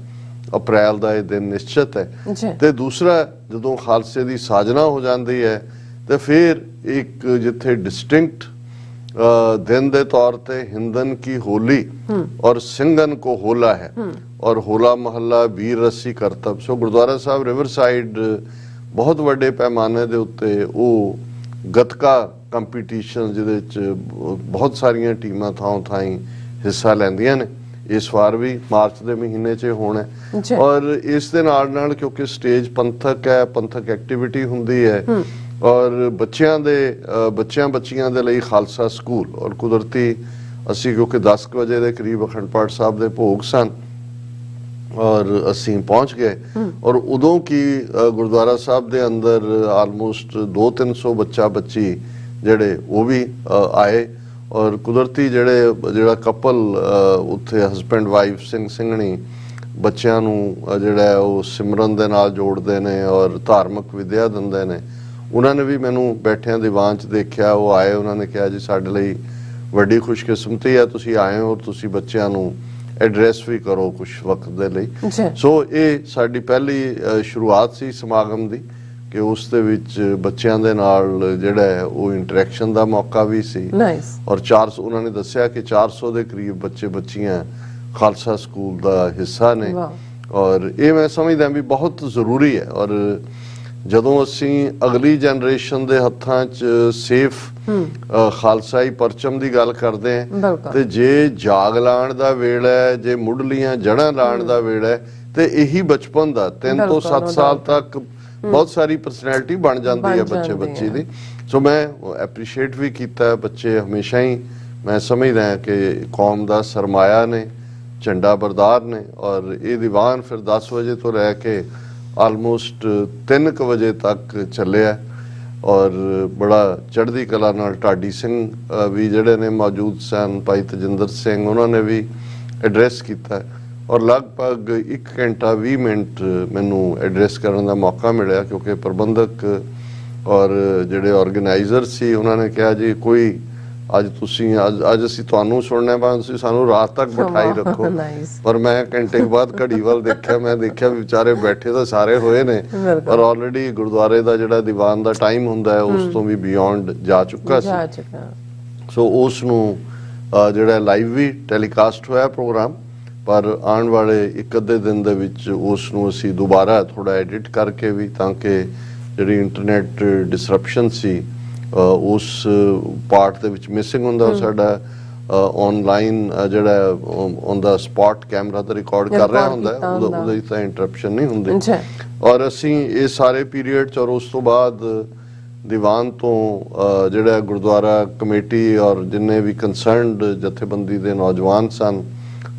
ਅਪ੍ਰੈਲ ਦਾ ਇਹ ਦਿਨ ਨਿਸ਼ਚਿਤ ਹੈ। ਤੇ ਦੂਸਰਾ, ਜਦੋਂ ਖਾਲਸੇ ਦੀ ਸਾਜਨਾ ਹੋ ਜਾਂਦੀ ਹੈ ਤੇ ਫਿਰ ਇੱਕ ਜਿੱਥੇ ਡਿਸਟਿੰਕਟ दिन ਦੇ ਤੌਰ ਤੇ ਹਿੰਦਨ ਕੀ ਹੋਲੀ ਔਰ ਸਿੰਘਨ ਕੋ ਹੋਲਾ ਹੈ, ਔਰ ਹੋਲਾ ਮਹੱਲਾ ਵੀਰ ਰਸੀ ਕਰਤਬ। ਸੋ ਗੁਰਦੁਆਰਾ ਸਾਹਿਬ ਰਿਵਰ ਸਾਈਡ ਬਹੁਤ ਵੱਡੇ ਪੈਮਾਨੇ ਦੇ ਉੱਤੇ ਉਹ ਗੱਤਕਾ ਕੰਪੀਟੀਸ਼ਨ ਜਿਹਦੇ ਚ ਬਹੁਤ ਸਾਰੀਆਂ ਟੀਮਾਂ ਥਾਂ ਥਾਈਂ ਹਿੱਸਾ ਲੈਂਦੀਆਂ ਨੇ। ਇਸ ਵਾਰ ਵੀ ਮਾਰਚ ਦੇ ਮਹੀਨੇ 'ਚ ਹੋਣਾ, ਔਰ ਇਸ ਦੇ ਨਾਲ ਕਿਉਂਕਿ ਸਟੇਜ ਪੰਥਕ ਹੈ, ਪੰਥਕ ਐਕਟੀਵਿਟੀ ਹੁੰਦੀ ਹੈ, ਔਰ ਬੱਚਿਆਂ ਬੱਚੀਆਂ ਦੇ ਲਈ ਖਾਲਸਾ ਸਕੂਲ, ਔਰ ਕੁਦਰਤੀ ਅਸੀਂ ਕਿਉਂਕਿ 10 ਵਜੇ ਦੇ ਕਰੀਬ ਅਖੰਡ ਪਾਠ ਸਾਹਿਬ ਦੇ ਭੋਗ ਸਨ ਔਰ ਅਸੀਂ ਪਹੁੰਚ ਗਏ, ਔਰ ਉਦੋਂ ਕੀ ਗੁਰਦੁਆਰਾ ਸਾਹਿਬ ਦੇ ਅੰਦਰ ਆਲਮੋਸਟ 200-300 ਬੱਚਾ ਬੱਚੀ ਜਿਹੜੇ ਉਹ ਵੀ ਆਏ, ਔਰ ਕੁਦਰਤੀ ਜਿਹੜਾ ਕਪਲ ਉੱਥੇ ਹਸਬੈਂਡ ਵਾਈਫ ਸਿੰਘ ਸਿੰਘਣੀ ਬੱਚਿਆਂ ਨੂੰ ਜਿਹੜਾ ਉਹ ਸਿਮਰਨ ਦੇ ਨਾਲ ਜੋੜਦੇ ਨੇ ਔਰ ਧਾਰਮਿਕ ਵਿਦਿਆ ਦਿੰਦੇ ਨੇ। ਉਹਨਾਂ ਨੇ ਵੀ ਮੈਨੂੰ ਬੈਠਿਆਂ ਦੀਵਾਨ 'ਚ ਦੇਖਿਆ, ਉਹ ਆਏ, ਉਹਨਾਂ ਨੇ ਕਿਹਾ ਜੀ ਸਾਡੇ ਲਈ ਵੱਡੀ ਖੁਸ਼ਕਿਸਮਤੀ ਹੈ ਤੁਸੀਂ ਆਏ ਹੋ, ਔਰ ਤੁਸੀਂ ਬੱਚਿਆਂ ਨੂੰ ਐਡਰੈਸ ਵੀ ਕਰੋ ਕੁਝ ਵਕਤ ਦੇ ਲਈ। ਸੋ ਇਹ ਸਾਡੀ ਪਹਿਲੀ ਸ਼ੁਰੂਆਤ ਸੀ ਸਮਾਗਮ ਦੀ ਕਿ ਉਸ ਦੇ ਵਿੱਚ ਬੱਚਿਆਂ ਦੇ ਨਾਲ ਜਿਹੜਾ ਹੈ ਉਹ ਇੰਟਰੈਕਸ਼ਨ ਦਾ ਮੌਕਾ ਵੀ ਸੀ, ਔਰ 400 ਉਹਨਾਂ ਨੇ ਦੱਸਿਆ ਕਿ 400 ਦੇ ਕਰੀਬ ਬੱਚੇ ਬੱਚੀਆਂ ਖਾਲਸਾ ਸਕੂਲ ਦਾ ਹਿੱਸਾ ਨੇ, ਔਰ ਇਹ ਮੈਂ ਸਮਝਦਾ ਵੀ ਬਹੁਤ ਜ਼ਰੂਰੀ ਹੈ। ਔਰ ਜਦੋਂ ਅਸੀਂ ਅਗਲੀ ਜਨਰੇਸ਼ਨ ਦੇ ਹੱਥਾਂ 'ਚ ਸੇਫ ਖਾਲਸਾਈ ਪਰਚਮ ਦੀ ਗੱਲ ਕਰਦੇ ਹਾਂ, ਤੇ ਜੇ ਜਾਗ ਲਾਣ ਦਾ ਵੇਲਾ ਹੈ, ਜੇ ਮੁੱਢਲੀਆਂ ਜੜ੍ਹਾਂ ਲਾਣ ਦਾ ਵੇਲਾ ਹੈ, ਤੇ ਇਹੀ ਬਚਪਨ ਦਾ 3 ਤੋਂ 7 ਸਾਲ ਤੱਕ ਬਹੁਤ ਸਾਰੀ ਪਰਸਨੈਲਿਟੀ ਬਣ ਜਾਂਦੀ ਹੈ ਬੱਚੇ ਬੱਚੀ ਦੀ। ਸੋ ਮੈਂ ਐਪਰੀਸ਼ੀਏਟ ਵੀ ਕੀਤਾ, ਬੱਚੇ ਹਮੇਸ਼ਾ ਹੀ ਮੈਂ ਸਮਝਦਾ ਹਾਂ ਕਿ ਕੌਮ ਦਾ ਸਰਮਾਇਆ ਨੇ, ਝੰਡਾ ਬਰਦਾਰ ਨੇ, ਔਰ ਇਹ ਦੀਵਾਨ ਫਿਰ 10 ਵਜੇ ਤੋਂ ਲੈ ਕੇ ਆਲਮੋਸਟ 3 ਵਜੇ ਤੱਕ ਚੱਲਿਆ, ਔਰ ਬੜਾ ਚੜ੍ਹਦੀ ਕਲਾ ਨਾਲ ਢਾਡੀ ਸਿੰਘ ਵੀ ਜਿਹੜੇ ਨੇ ਮੌਜੂਦ ਸਨ, ਭਾਈ ਤਜਿੰਦਰ ਸਿੰਘ, ਉਹਨਾਂ ਨੇ ਵੀ ਐਡਰੈਸ ਕੀਤਾ, ਔਰ ਲਗਭਗ 1 ਘੰਟਾ 20 ਮਿੰਟ ਮੈਨੂੰ ਐਡਰੈਸ ਕਰਨ ਦਾ ਮੌਕਾ ਮਿਲਿਆ, ਕਿਉਂਕਿ ਪ੍ਰਬੰਧਕ ਔਰ ਜਿਹੜੇ ਆਰਗੇਨਾਈਜ਼ਰ ਸੀ ਉਹਨਾਂ ਨੇ ਕਿਹਾ ਜੀ ਕੋਈ ਅੱਜ ਅਸੀਂ ਤੁਹਾਨੂੰ ਸੁਣਨਾ ਬਾਅਦ ਤੁਸੀਂ ਸਾਨੂੰ ਰਾਤ ਤੱਕ ਬਿਠਾਈ ਰੱਖੋ। ਪਰ ਮੈਂ ਘੰਟੇ ਬਾਅਦ ਘੜੀ ਵੱਲ ਦੇਖਿਆ, ਮੈਂ ਦੇਖਿਆ ਵਿਚਾਰੇ ਬੈਠੇ ਤਾਂ ਸਾਰੇ ਹੋਏ ਨੇ, ਪਰ ਆਲਰੇਡੀ ਗੁਰਦੁਆਰੇ ਦਾ ਜਿਹੜਾ ਦੀਵਾਨ ਦਾ ਟਾਈਮ ਹੁੰਦਾ ਹੈ ਉਸ ਤੋਂ ਵੀ ਬਿਯੋਂਡ ਜਾ ਚੁੱਕਾ ਸੀ। ਸੋ ਉਸ ਨੂੰ ਜਿਹੜਾ ਲਾਈਵ ਵੀ ਟੈਲੀਕਾਸਟ ਹੋਇਆ ਪ੍ਰੋਗਰਾਮ, ਪਰ ਆਉਣ ਵਾਲੇ 1-ਅੱਧੇ ਦਿਨ ਦੇ ਵਿੱਚ ਉਸ ਨੂੰ ਅਸੀਂ ਦੁਬਾਰਾ ਥੋੜਾ ਐਡਿਟ ਕਰਕੇ ਵੀ, ਤਾਂ ਕਿ ਜਿਹੜੀ ਇੰਟਰਨੈਟ ਡਿਸਰਪਸ਼ਨ ਸੀ ਉਸ ਪਾਰਟ ਦੇ ਵਿੱਚ ਮਿਸਿੰਗ ਹੁੰਦਾ, ਉਹ ਸਾਡਾ ਆਨਲਾਈਨ ਜਿਹੜਾ ਔਨ ਦਾ ਸਪੌਟ ਕੈਮਰਾ ਤੇ ਰਿਕਾਰਡ ਕਰ ਰਿਹਾ ਹੁੰਦਾ ਹੈ, ਉਹਦੀ ਤਾਂ ਇੰਟਰਪਸ਼ਨ ਨਹੀਂ ਹੁੰਦੀ। ਔਰ ਅਸੀਂ ਇਹ ਸਾਰੇ ਪੀਰੀਅਡ 'ਚ ਔਰ ਉਸ ਤੋਂ ਬਾਅਦ ਦੀਵਾਨ ਤੋਂ ਜਿਹੜਾ ਗੁਰਦੁਆਰਾ ਕਮੇਟੀ ਔਰ ਜਿੰਨੇ ਵੀ ਕੰਸਰਨਡ ਜਥੇਬੰਦੀ ਦੇ ਨੌਜਵਾਨ ਸਨ,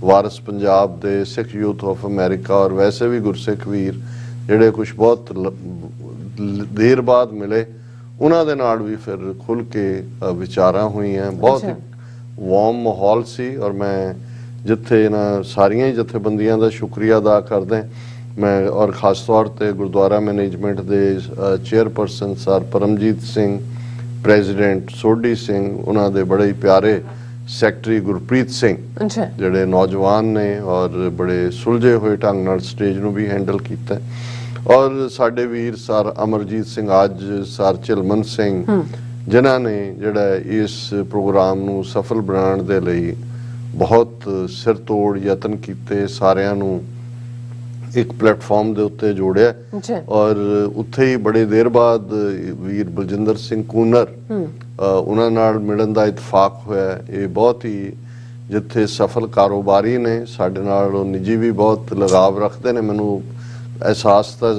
ਵਾਰਿਸ ਪੰਜਾਬ ਦੇ, ਸਿੱਖ ਯੂਥ ਆਫ ਅਮਰੀਕਾ ਔਰ ਵੈਸੇ ਵੀ ਗੁਰਸਿੱਖ ਵੀਰ ਜਿਹੜੇ ਕੁਛ ਬਹੁਤ ਦੇਰ ਬਾਅਦ ਮਿਲੇ, ਉਹਨਾਂ ਦੇ ਨਾਲ ਵੀ ਫਿਰ ਖੁੱਲ੍ਹ ਕੇ ਵਿਚਾਰਾਂ ਹੋਈਆਂ। ਬਹੁਤ ਵਾਰਮ ਮਾਹੌਲ ਸੀ ਔਰ ਮੈਂ ਜਿੱਥੇ ਇਹਨਾਂ ਸਾਰੀਆਂ ਹੀ ਜਥੇਬੰਦੀਆਂ ਦਾ ਸ਼ੁਕਰੀਆ ਅਦਾ ਕਰਦਾ ਮੈਂ, ਔਰ ਖਾਸ ਤੌਰ ਤੇ ਗੁਰਦੁਆਰਾ ਮੈਨੇਜਮੈਂਟ ਦੇ chairperson sir Paramjit Singh, president Sodhi Singh, ਉਹਨਾਂ ਦੇ ਬੜੇ ਹੀ ਪਿਆਰੇ ਸੈਕਟਰੀ ਗੁਰਪ੍ਰੀਤ ਸਿੰਘ, ਜਿਹੜੇ ਨੌਜਵਾਨ ਨੇ ਔਰ ਬੜੇ ਸੁਲਝੇ ਹੋਏ ਢੰਗ ਨਾਲ ਸਟੇਜ ਨੂੰ ਵੀ ਹੈਂਡਲ ਕੀਤਾ, ਔਰ ਸਾਡੇ ਵੀਰ ਸਰ ਅਮਰਜੀਤ ਸਿੰਘ ਅੱਜ, ਸਰ ਝਿਲਮਨ ਸਿੰਘ, ਜਿਨ੍ਹਾਂ ਨੇ ਜਿਹੜਾ ਇਸ ਪ੍ਰੋਗਰਾਮ ਨੂੰ ਸਫਲ ਬਣਾਉਣ ਦੇ ਲਈ ਬਹੁਤ ਸਿਰ ਤੋੜ ਯਤਨ ਕੀਤੇ, ਸਾਰਿਆਂ ਨੂੰ ਇੱਕ ਪਲੇਟਫਾਰਮ ਦੇ ਉੱਤੇ ਜੋੜਿਆ। ਔਰ ਉੱਥੇ ਹੀ ਬੜੇ ਦੇਰ ਬਾਅਦ ਵੀਰ ਬਲਜਿੰਦਰ ਸਿੰਘ ਕੂਨਰ, ਉਹਨਾਂ ਨਾਲ ਮਿਲਣ ਦਾ ਇਤਫਾਕ ਹੋਇਆ। ਇਹ ਬਹੁਤ ਹੀ ਜਿੱਥੇ ਸਫਲ ਕਾਰੋਬਾਰੀ ਨੇ, ਸਾਡੇ ਨਾਲ ਉਹ ਨਿੱਜੀ ਵੀ ਬਹੁਤ ਲਗਾਵ ਰੱਖਦੇ ਨੇ, ਮੈਨੂੰ ਅਹਿਸਾਸ ਤਾਂ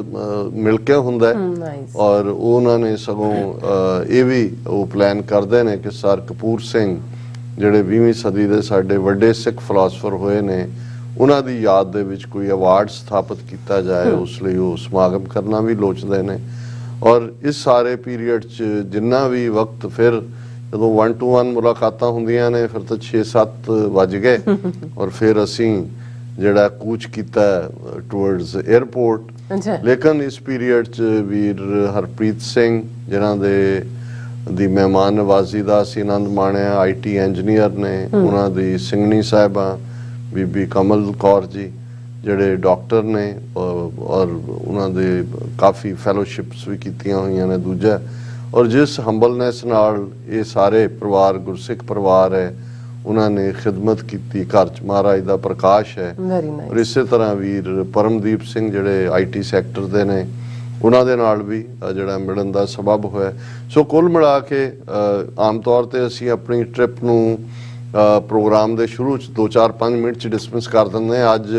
ਮਿਲ ਕੇ ਹੁੰਦਾ ਹੈ। ਔਰ ਉਹਨਾਂ ਨੇ ਸਗੋਂ ਇਹ ਵੀ ਉਹ ਪਲਾਨ ਕਰਦੇ ਨੇ ਕਿ ਸਰ ਕਪੂਰ ਸਿੰਘ ਜਿਹੜੇ 20ਵੀਂ ਸਦੀ ਦੇ ਸਾਡੇ ਵੱਡੇ ਸਿੱਖ ਫਿਲਾਸਫਰ ਹੋਏ ਨੇ, ਉਹਨਾਂ ਦੀ ਯਾਦ ਦੇ ਵਿੱਚ ਕੋਈ ਅਵਾਰਡ ਸਥਾਪਿਤ ਕੀਤਾ ਜਾਏ, ਉਸ ਲਈ ਉਹ ਸਮਾਗਮ ਕਰਨਾ ਵੀ ਲੋਚਦੇ ਨੇ। ਔਰ ਇਸ ਸਾਰੇ ਪੀਰੀਅਡ 'ਚ ਜਿੰਨਾ ਵੀ ਵਕਤ, ਫਿਰ ਜਦੋਂ 1-to-1 ਮੁਲਾਕਾਤਾਂ ਹੁੰਦੀਆਂ ਨੇ ਫਿਰ ਤਾਂ 6-7 ਵੱਜ ਗਏ ਔਰ ਫਿਰ ਅਸੀਂ ਜਿਹੜਾ ਕੂਚ ਕੀਤਾ ਟੁਵਰਡਸ 에ਅਰਪੋਰਟ। ਲੇਕਿਨ ਇਸ ਪੀਰੀਅਡ 'ਚ ਵੀਰ ਹਰਪ੍ਰੀਤ ਸਿੰਘ ਜਿਨ੍ਹਾਂ ਦੀ ਮਹਿਮਾਨ ਨਵਾਜ਼ੀ ਦਾ ਅਸੀਂ ਆਨੰਦ ਮਾਣਿਆ, IT ਇੰਜੀਨੀਅਰ ਨੇ, ਉਹਨਾਂ ਦੀ ਸਿੰਘਣੀ ਸਾਹਿਬਾਂ ਬੀਬੀ ਕਮਲ ਕੌਰ ਜੀ ਜਿਹੜੇ ਡਾਕਟਰ ਨੇ ਔਰ ਉਹਨਾਂ ਦੇ ਕਾਫੀ ਫੈਲੋਸ਼ਿਪਸ ਵੀ ਕੀਤੀਆਂ ਹੋਈਆਂ ਨੇ। ਦੂਜਾ, ਔਰ ਜਿਸ ਹੰਬਲਨੈਸ ਨਾਲ ਇਹ ਸਾਰੇ ਪਰਿਵਾਰ ਗੁਰਸਿੱਖ ਪਰਿਵਾਰ ਹੈ, ਉਹਨਾਂ ਨੇ ਖਿਦਮਤ ਕੀਤੀ, ਘਰ 'ਚ ਮਹਾਰਾਜ ਦਾ ਪ੍ਰਕਾਸ਼ ਹੈ। ਔਰ ਇਸੇ ਤਰ੍ਹਾਂ ਵੀਰ ਪਰਮਦੀਪ ਸਿੰਘ ਜਿਹੜੇ IT ਸੈਕਟਰ ਦੇ ਨੇ, ਉਹਨਾਂ ਦੇ ਨਾਲ ਵੀ ਜਿਹੜਾ ਮਿਲਣ ਦਾ ਸਬਬ ਹੋਇਆ। ਸੋ ਕੁੱਲ ਮਿਲਾ ਕੇ ਆਮ ਤੌਰ ਤੇ ਅਸੀਂ ਆਪਣੀ ਟ੍ਰਿਪ ਨੂੰ ਪ੍ਰੋਗਰਾਮ ਦੇ ਸ਼ੁਰੂ 'ਚ 2-4-5 ਮਿੰਟ 'ਚ ਡਿਸਮਿਸ ਕਰ ਦਿੰਦੇ ਹਾਂ। ਅੱਜ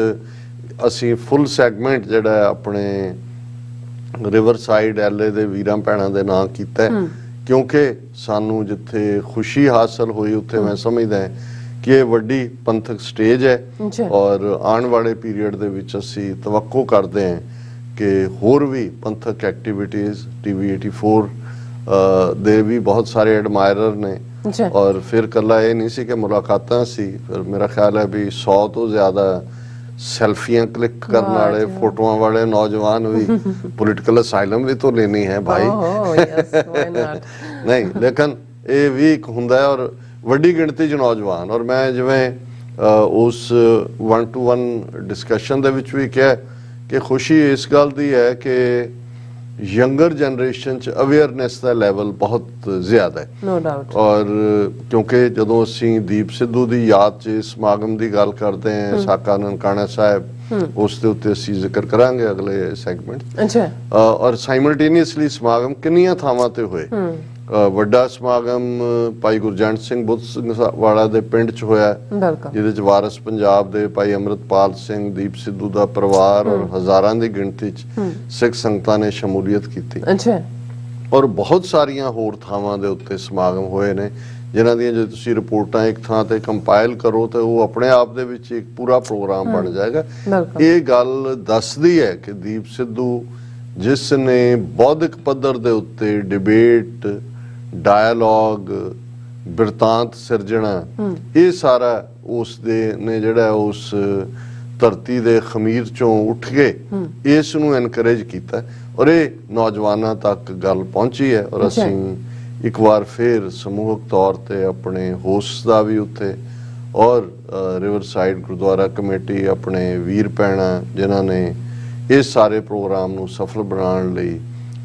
ਅਸੀਂ ਫੁੱਲ ਸੈਗਮੈਂਟ ਜਿਹੜਾ ਆਪਣੇ ਰਿਵਰ ਸਾਈਡ LA ਦੇ ਵੀਰਾਂ ਭੈਣਾਂ ਦੇ ਨਾਂ ਕੀਤਾ, ਕਿਉਂਕਿ ਸਾਨੂੰ ਜਿੱਥੇ ਖੁਸ਼ੀ ਹਾਸਲ ਹੋਈ ਉੱਥੇ ਮੈਂ ਸਮਝਦਾ ਕਿ ਇਹ ਵੱਡੀ ਪੰਥਕ ਸਟੇਜ ਹੈ। ਔਰ ਆਉਣ ਵਾਲੇ ਪੀਰੀਅਡ ਦੇ ਵਿੱਚ ਅਸੀਂ ਤਵੱਕੋ ਕਰਦੇ ਹਾਂ ਕਿ ਹੋਰ ਵੀ ਪੰਥਕ ਐਕਟੀਵਿਟੀਜ਼, TV 84 ਦੇ ਵੀ ਬਹੁਤ ਸਾਰੇ ਐਡਮਾਇਰਰ ਨੇ। ਔਰ ਫਿਰ ਕੱਲਾ ਇਹ ਨਹੀਂ ਸੀ ਕਿ ਮੁਲਾਕਾਤਾਂ ਸੀ, ਫਿਰ ਮੇਰਾ ਖਿਆਲ ਹੈ ਵੀ 100 ਤੋਂ ਜ਼ਿਆਦਾ ਸੈਲਫੀਆਂ ਕਲਿੱਕ ਕਰਨ ਵਾਲੇ, ਫੋਟੋਆਂ ਵਾਲੇ ਨੌਜਵਾਨ ਵੀ, ਪੋਲੀਟੀਕਲ ਅਸਾਈਲਮ ਵੀ ਤਾਂ ਲੈਣੀ ਹੈ ਭਾਈ। ਨਹੀਂ, ਲੇਕਿਨ ਇਹ ਵੀ ਇੱਕ ਹੁੰਦਾ ਹੈ ਔਰ ਵੱਡੀ ਗਿਣਤੀ 'ਚ ਨੌਜਵਾਨ। ਔਰ ਮੈਂ ਜਿਵੇਂ ਉਸ 1-to-1 ਡਿਸਕਸ਼ਨ ਦੇ ਵਿੱਚ ਵੀ ਕਿਹਾ ਕਿ ਖੁਸ਼ੀ ਇਸ ਗੱਲ ਦੀ ਹੈ ਕਿ ਯੰਗਰ ਜਨਰੇਸ਼ਨ 'ਚ ਅਵੇਅਰਨੈਸ ਦਾ ਲੈਵਲ ਬਹੁਤ ਜ਼ਿਆਦਾ ਹੈ। No doubt. ਔਰ ਕਿਉਂਕਿ ਜਦੋਂ ਅਸੀਂ ਦੀਪ ਸਿੱਧੂ ਦੀ ਯਾਦ 'ਚ ਸਮਾਗਮ ਦੀ ਗੱਲ ਕਰਦੇ ਹਾਂ, ਸਾਕਾ ਨਨਕਾਣਾ ਸਾਹਿਬ, ਉਸ ਦੇ ਉੱਤੇ ਅਸੀਂ ਜ਼ਿਕਰ ਕਰਾਂਗੇ ਅਗਲੇ ਸੈਗਮੈਂਟ। ਔਰ ਸਾਈਮਲਟੇਨੀਅਸਲੀ ਸਮਾਗਮ ਕਿੰਨੀਆਂ ਥਾਵਾਂ ਤੇ ਹੋਏ। ਵੱਡਾ ਸਮਾਗਮ ਭਾਈ ਗੁਰਜੰਟ ਸਿੰਘ ਬੁੱਧ ਸਿੰਘ ਵਾਲਾ ਦੇ ਪਿੰਡ 'ਚ ਹੋਇਆ, ਜਿਹਦੇ 'ਚ ਵਾਰਿਸ ਪੰਜਾਬ ਦੇ ਭਾਈ ਅੰਮ੍ਰਿਤਪਾਲ ਸਿੰਘ, ਦੀਪ ਸਿੱਧੂ ਦਾ ਪਰਿਵਾਰ ਔਰ ਹਜ਼ਾਰਾਂ ਦੀ ਗਿਣਤੀ 'ਚ ਸਿੱਖ ਸੰਗਤਾਂ ਨੇ ਸ਼ਮੂਲੀਅਤ ਕੀਤੀ। ਔਰ ਬਹੁਤ ਸਾਰੀਆਂ ਹੋਰ ਥਾਵਾਂ ਦੇ ਉੱਤੇ ਸਮਾਗਮ ਹੋਏ ਨੇ, ਜਿਨ੍ਹਾਂ ਦੀਆਂ ਜੇ ਤੁਸੀਂ ਰਿਪੋਰਟਾਂ ਇੱਕ ਥਾਂ ਤੇ ਕੰਪਾਈਲ ਕਰੋ ਤੇ ਉਹ ਆਪਣੇ ਆਪ ਦੇ ਵਿੱਚ ਇੱਕ ਪੂਰਾ ਪ੍ਰੋਗਰਾਮ ਬਣ ਜਾਏਗਾ। ਇਹ ਗੱਲ ਦੱਸਦੀ ਹੈ ਕਿ ਦੀਪ ਸਿੱਧੂ ਜਿਸ ਨੇ ਬੌਧਿਕ ਪੱਧਰ ਦੇ ਉੱਤੇ ਡਿਬੇਟ, ਡਾਇਲੋਗ, ਬਿਰਤਾਂਤ ਸਿਰਜਣਾ, ਇਹ ਸਾਰਾ ਉਸ ਦੇ ਨੇ ਜਿਹੜਾ ਉਸ ਧਰਤੀ ਦੇ ਖਮੀਰ ਚੋਂ ਉੱਠ ਕੇ ਇਸ ਨੂੰ ਐਨਕਰੇਜ ਕੀਤਾ ਔਰ ਇਹ ਨੌਜਵਾਨਾਂ ਤੱਕ ਗੱਲ ਪਹੁੰਚੀ ਹੈ। ਔਰ ਅਸੀਂ ਇੱਕ ਵਾਰ ਫਿਰ ਸਮੂਹਕ ਤੌਰ ਤੇ ਆਪਣੇ ਹੋਸਟ ਦਾ ਵੀ ਉੱਥੇ ਔਰ ਰਿਵਰ ਸਾਈਡ ਗੁਰਦੁਆਰਾ ਕਮੇਟੀ, ਆਪਣੇ ਵੀਰ ਭੈਣਾਂ ਜਿਨ੍ਹਾਂ ਨੇ ਇਸ ਸਾਰੇ ਪ੍ਰੋਗਰਾਮ ਨੂੰ ਸਫਲ ਬਣਾਉਣ ਲਈ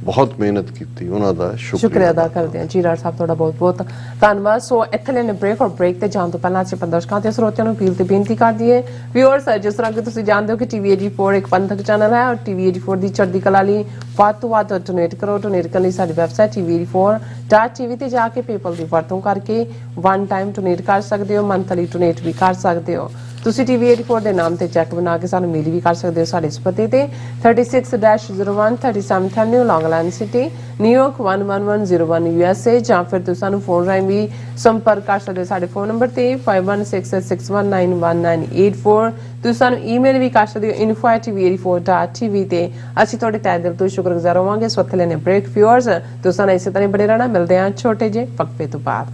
ਬਹੁਤ ਮਿਹਨਤ ਕੀਤੀ, ਉਹਨਾਂ ਦਾ ਸ਼ੁਕਰੀਆ ਅਦਾ ਕਰਦੇ ਹਾਂ ਜੀ। ਰਾਜ ਸਾਹਿਬ ਤੁਹਾਡਾ ਬਹੁਤ ਬਹੁਤ ਧੰਨਵਾਦ। ਸੋ ਇੱਥੇ ਲੈਣੇ ਬ੍ਰੇਕ, ਔਰ ਬ੍ਰੇਕ ਤੇ ਜਾਣ ਤੋਂ ਪਹਿਲਾਂ ਅਸੀਂ ਦਰਸ਼ਕਾਂ ਤੇ ਸਰੋਤਿਆਂ ਨੂੰ ਅਪੀਲ ਤੇ ਬੇਨਤੀ ਕਰਦੀ ਹੈ ਵਿਊਅਰਸ, ਜਿਸ ਤਰ੍ਹਾਂ ਕਿ ਤੁਸੀਂ ਜਾਣਦੇ ਹੋ ਕਿ ਟੀਵੀ 84 ਇੱਕ ਪੰਥਕ ਚੈਨਲ ਹੈ, ਔਰ ਟੀਵੀ 84 ਦੀ ਚੜ੍ਹਦੀ ਕਲਾ ਲਈ ਵੱਧ ਤੋਂ ਵੱਧ ਡੋਨੇਟ ਕਰੋ। ਡੋਨੇਟ ਕਰਨ ਲਈ ਸਾਡੀ ਵੈਬਸਾਈਟ tv84.tv ਤੇ ਜਾ ਕੇ ਪੇਪਲ ਦੀ ਵਰਤੋਂ ਕਰਕੇ ਵਨ ਟਾਈਮ ਡੋਨੇਟ ਕਰ ਸਕਦੇ ਹੋ, ਮੰਥਲੀ ਡੋਨੇਟ ਵੀ ਕਰ ਸਕਦੇ ਹੋ। ਤੁਸੀਂ ਟੀਵੀ 84 ਦੇ ਨਾਮ ਤੇ ਚੈੱਕ ਬਣਾ ਕੇ ਸਾਨੂੰ ਮੇਲ ਵੀ ਕਰ ਸਕਦੇ ਹੋ ਸਾਡੇ ਇਸ ਪਤੇ ਤੇ 36-01 37th Avenue, Long Island City, New York 11101 USA, ਜਾਂ ਫਿਰ ਤੁਸੀਂ ਸਾਨੂੰ ਫੋਨ ਰਾਹੀਂ ਵੀ ਸੰਪਰਕ ਕਰ ਸਕਦੇ ਹੋ ਸਾਡੇ ਫੋਨ ਨੰਬਰ ਤੇ 5166191984। ਤੁਸੀਂ ਸਾਨੂੰ ਈਮੇਲ ਵੀ ਕਰ ਸਕਦੇ ਹੋ info@tv84.tv ਤੇ। ਅਸੀਂ ਤੁਹਾਡੇ ਤਹਿ ਦਿਲ ਤੋਂ ਸ਼ੁਕਰਗੁਜ਼ਾਰ ਹੋਵਾਂਗੇ। ਸੋ ਇੱਥੇ ਲੈਣੇ ਬ੍ਰੇਕ ਵਿਊਅਰਸ, ਤੁਸੀਂ ਸਾਨੂੰ ਇਸੇ ਤਰ੍ਹਾਂ ਬਣੇ ਰਹਿਣਾ। ਮਿਲਦੇ ਹਾਂ ਛੋਟੇ ਜਿਹੇ ਵਕਫੇ ਤੋਂ ਬਾਅਦ।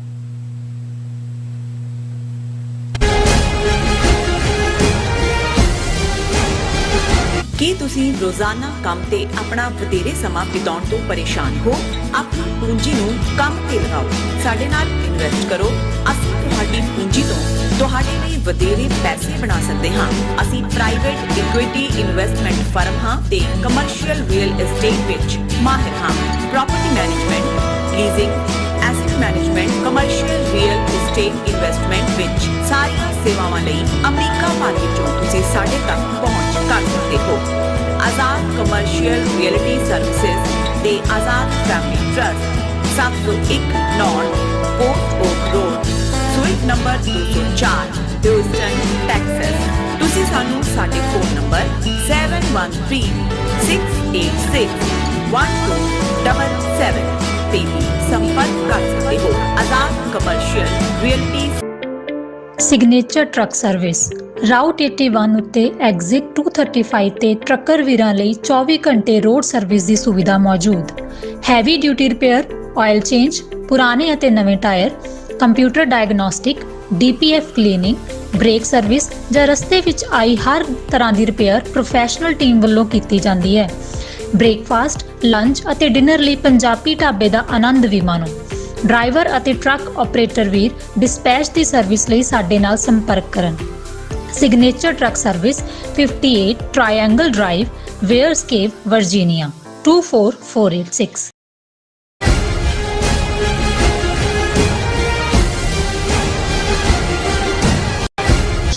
ਕੀ ਤੁਸੀਂ ਰੋਜ਼ਾਨਾ ਕੰਮ ਤੇ ਆਪਣਾ ਵਧੇਰੇ ਸਮਾਂ ਬਿਤਾਉਣ ਤੋਂ ਪਰੇਸ਼ਾਨ ਹੋ? ਆਪਣੀ ਪੂੰਜੀ ਨੂੰ ਕੰਮ ਤੇ ਲਗਾਓ, ਸਾਡੇ ਨਾਲ ਇਨਵੈਸਟ ਕਰੋ। ਅਸੀਂ ਤੁਹਾਡੀ ਪੂੰਜੀ ਤੋਂ ਤੁਹਾਡੇ ਲਈ ਵਧੇਰੇ ਪੈਸੇ ਬਣਾ ਸਕਦੇ ਹਾਂ। ਅਸੀਂ ਪ੍ਰਾਈਵੇਟ ਇਕੁਇਟੀ ਇਨਵੈਸਟਮੈਂਟ ਫਰਮ ਹਾਂ ਤੇ ਕਮਰਸ਼ੀਅਲ ਰੀਅਲ ਏਸਟੇਟ ਵਿੱਚ ਮਾਹਿਰ ਹਾਂ। Property management, leasing, asset management, commercial real estate investment ਵਿੱਚ ਸਾਰੀਆਂ ਸੇਵਾਵਾਂ ਲਈ ਅਮਰੀਕਾ ਭਰ ਵਿੱਚੋਂ ਤੁਸੀਂ ਸਾਡੇ ਤੱਕ ਪਹੁੰਚ ਕਰ ਸਕਦੇ ਹੋ। ਆਜ਼ਾਦ ਕਮਰਸ਼ੀਅਲ ਰੀਅਲਟੀ ਸਰਵਿਸਿਜ਼ ਦੇ Azad family trust, 701 North Post Oak Road, suite number 204, Houston, Texas. ਤੁਸੀਂ ਸਾਨੂੰ ਸਾਡੇ ਫੋਨ ਨੰਬਰ 7136861277 ਤੇ ਵੀ ਸੰਪਰਕ ਕਰ ਸਕਦੇ ਹੋ। Azad commercial realty signature truck service route 81 ਉੱਤੇ ਐਗਜ਼ਿਟ 235 ਤੇ ਟਰੱਕਰ ਵੀਰਾਂ ਲਈ 24 ਘੰਟੇ ਰੋਡ ਸਰਵਿਸ ਦੀ ਸੁਵਿਧਾ ਮੌਜੂਦ। Heavy duty repair, oil change, ਪੁਰਾਣੇ ਅਤੇ ਨਵੇਂ tyre, computer diagnostic, DPF cleaning, brake service ਜਾਂ ਰਸਤੇ ਵਿੱਚ ਆਈ ਹਰ ਤਰ੍ਹਾਂ ਦੀ ਰਿਪੇਅਰ ਪ੍ਰੋਫੈਸ਼ਨਲ ਟੀਮ ਵੱਲੋਂ ਕੀਤੀ ਜਾਂਦੀ ਹੈ। ਬ੍ਰੇਕਫਾਸਟ, ਲੰਚ ਅਤੇ ਡਿਨਰ ਲਈ ਪੰਜਾਬੀ ਢਾਬੇ ਦਾ ਆਨੰਦ ਵੀ ਮਾਣੋ। ਡਰਾਈਵਰ ਅਤੇ ਟਰੱਕ ਆਪਰੇਟਰ ਵੀਰ ਡਿਸਪੈਚ ਦੀ ਸਰਵਿਸ ਲਈ ਸਾਡੇ ਨਾਲ ਸੰਪਰਕ ਕਰਨ। Signature truck service 58 triangle drive, Weyers Cave, Virginia 24486।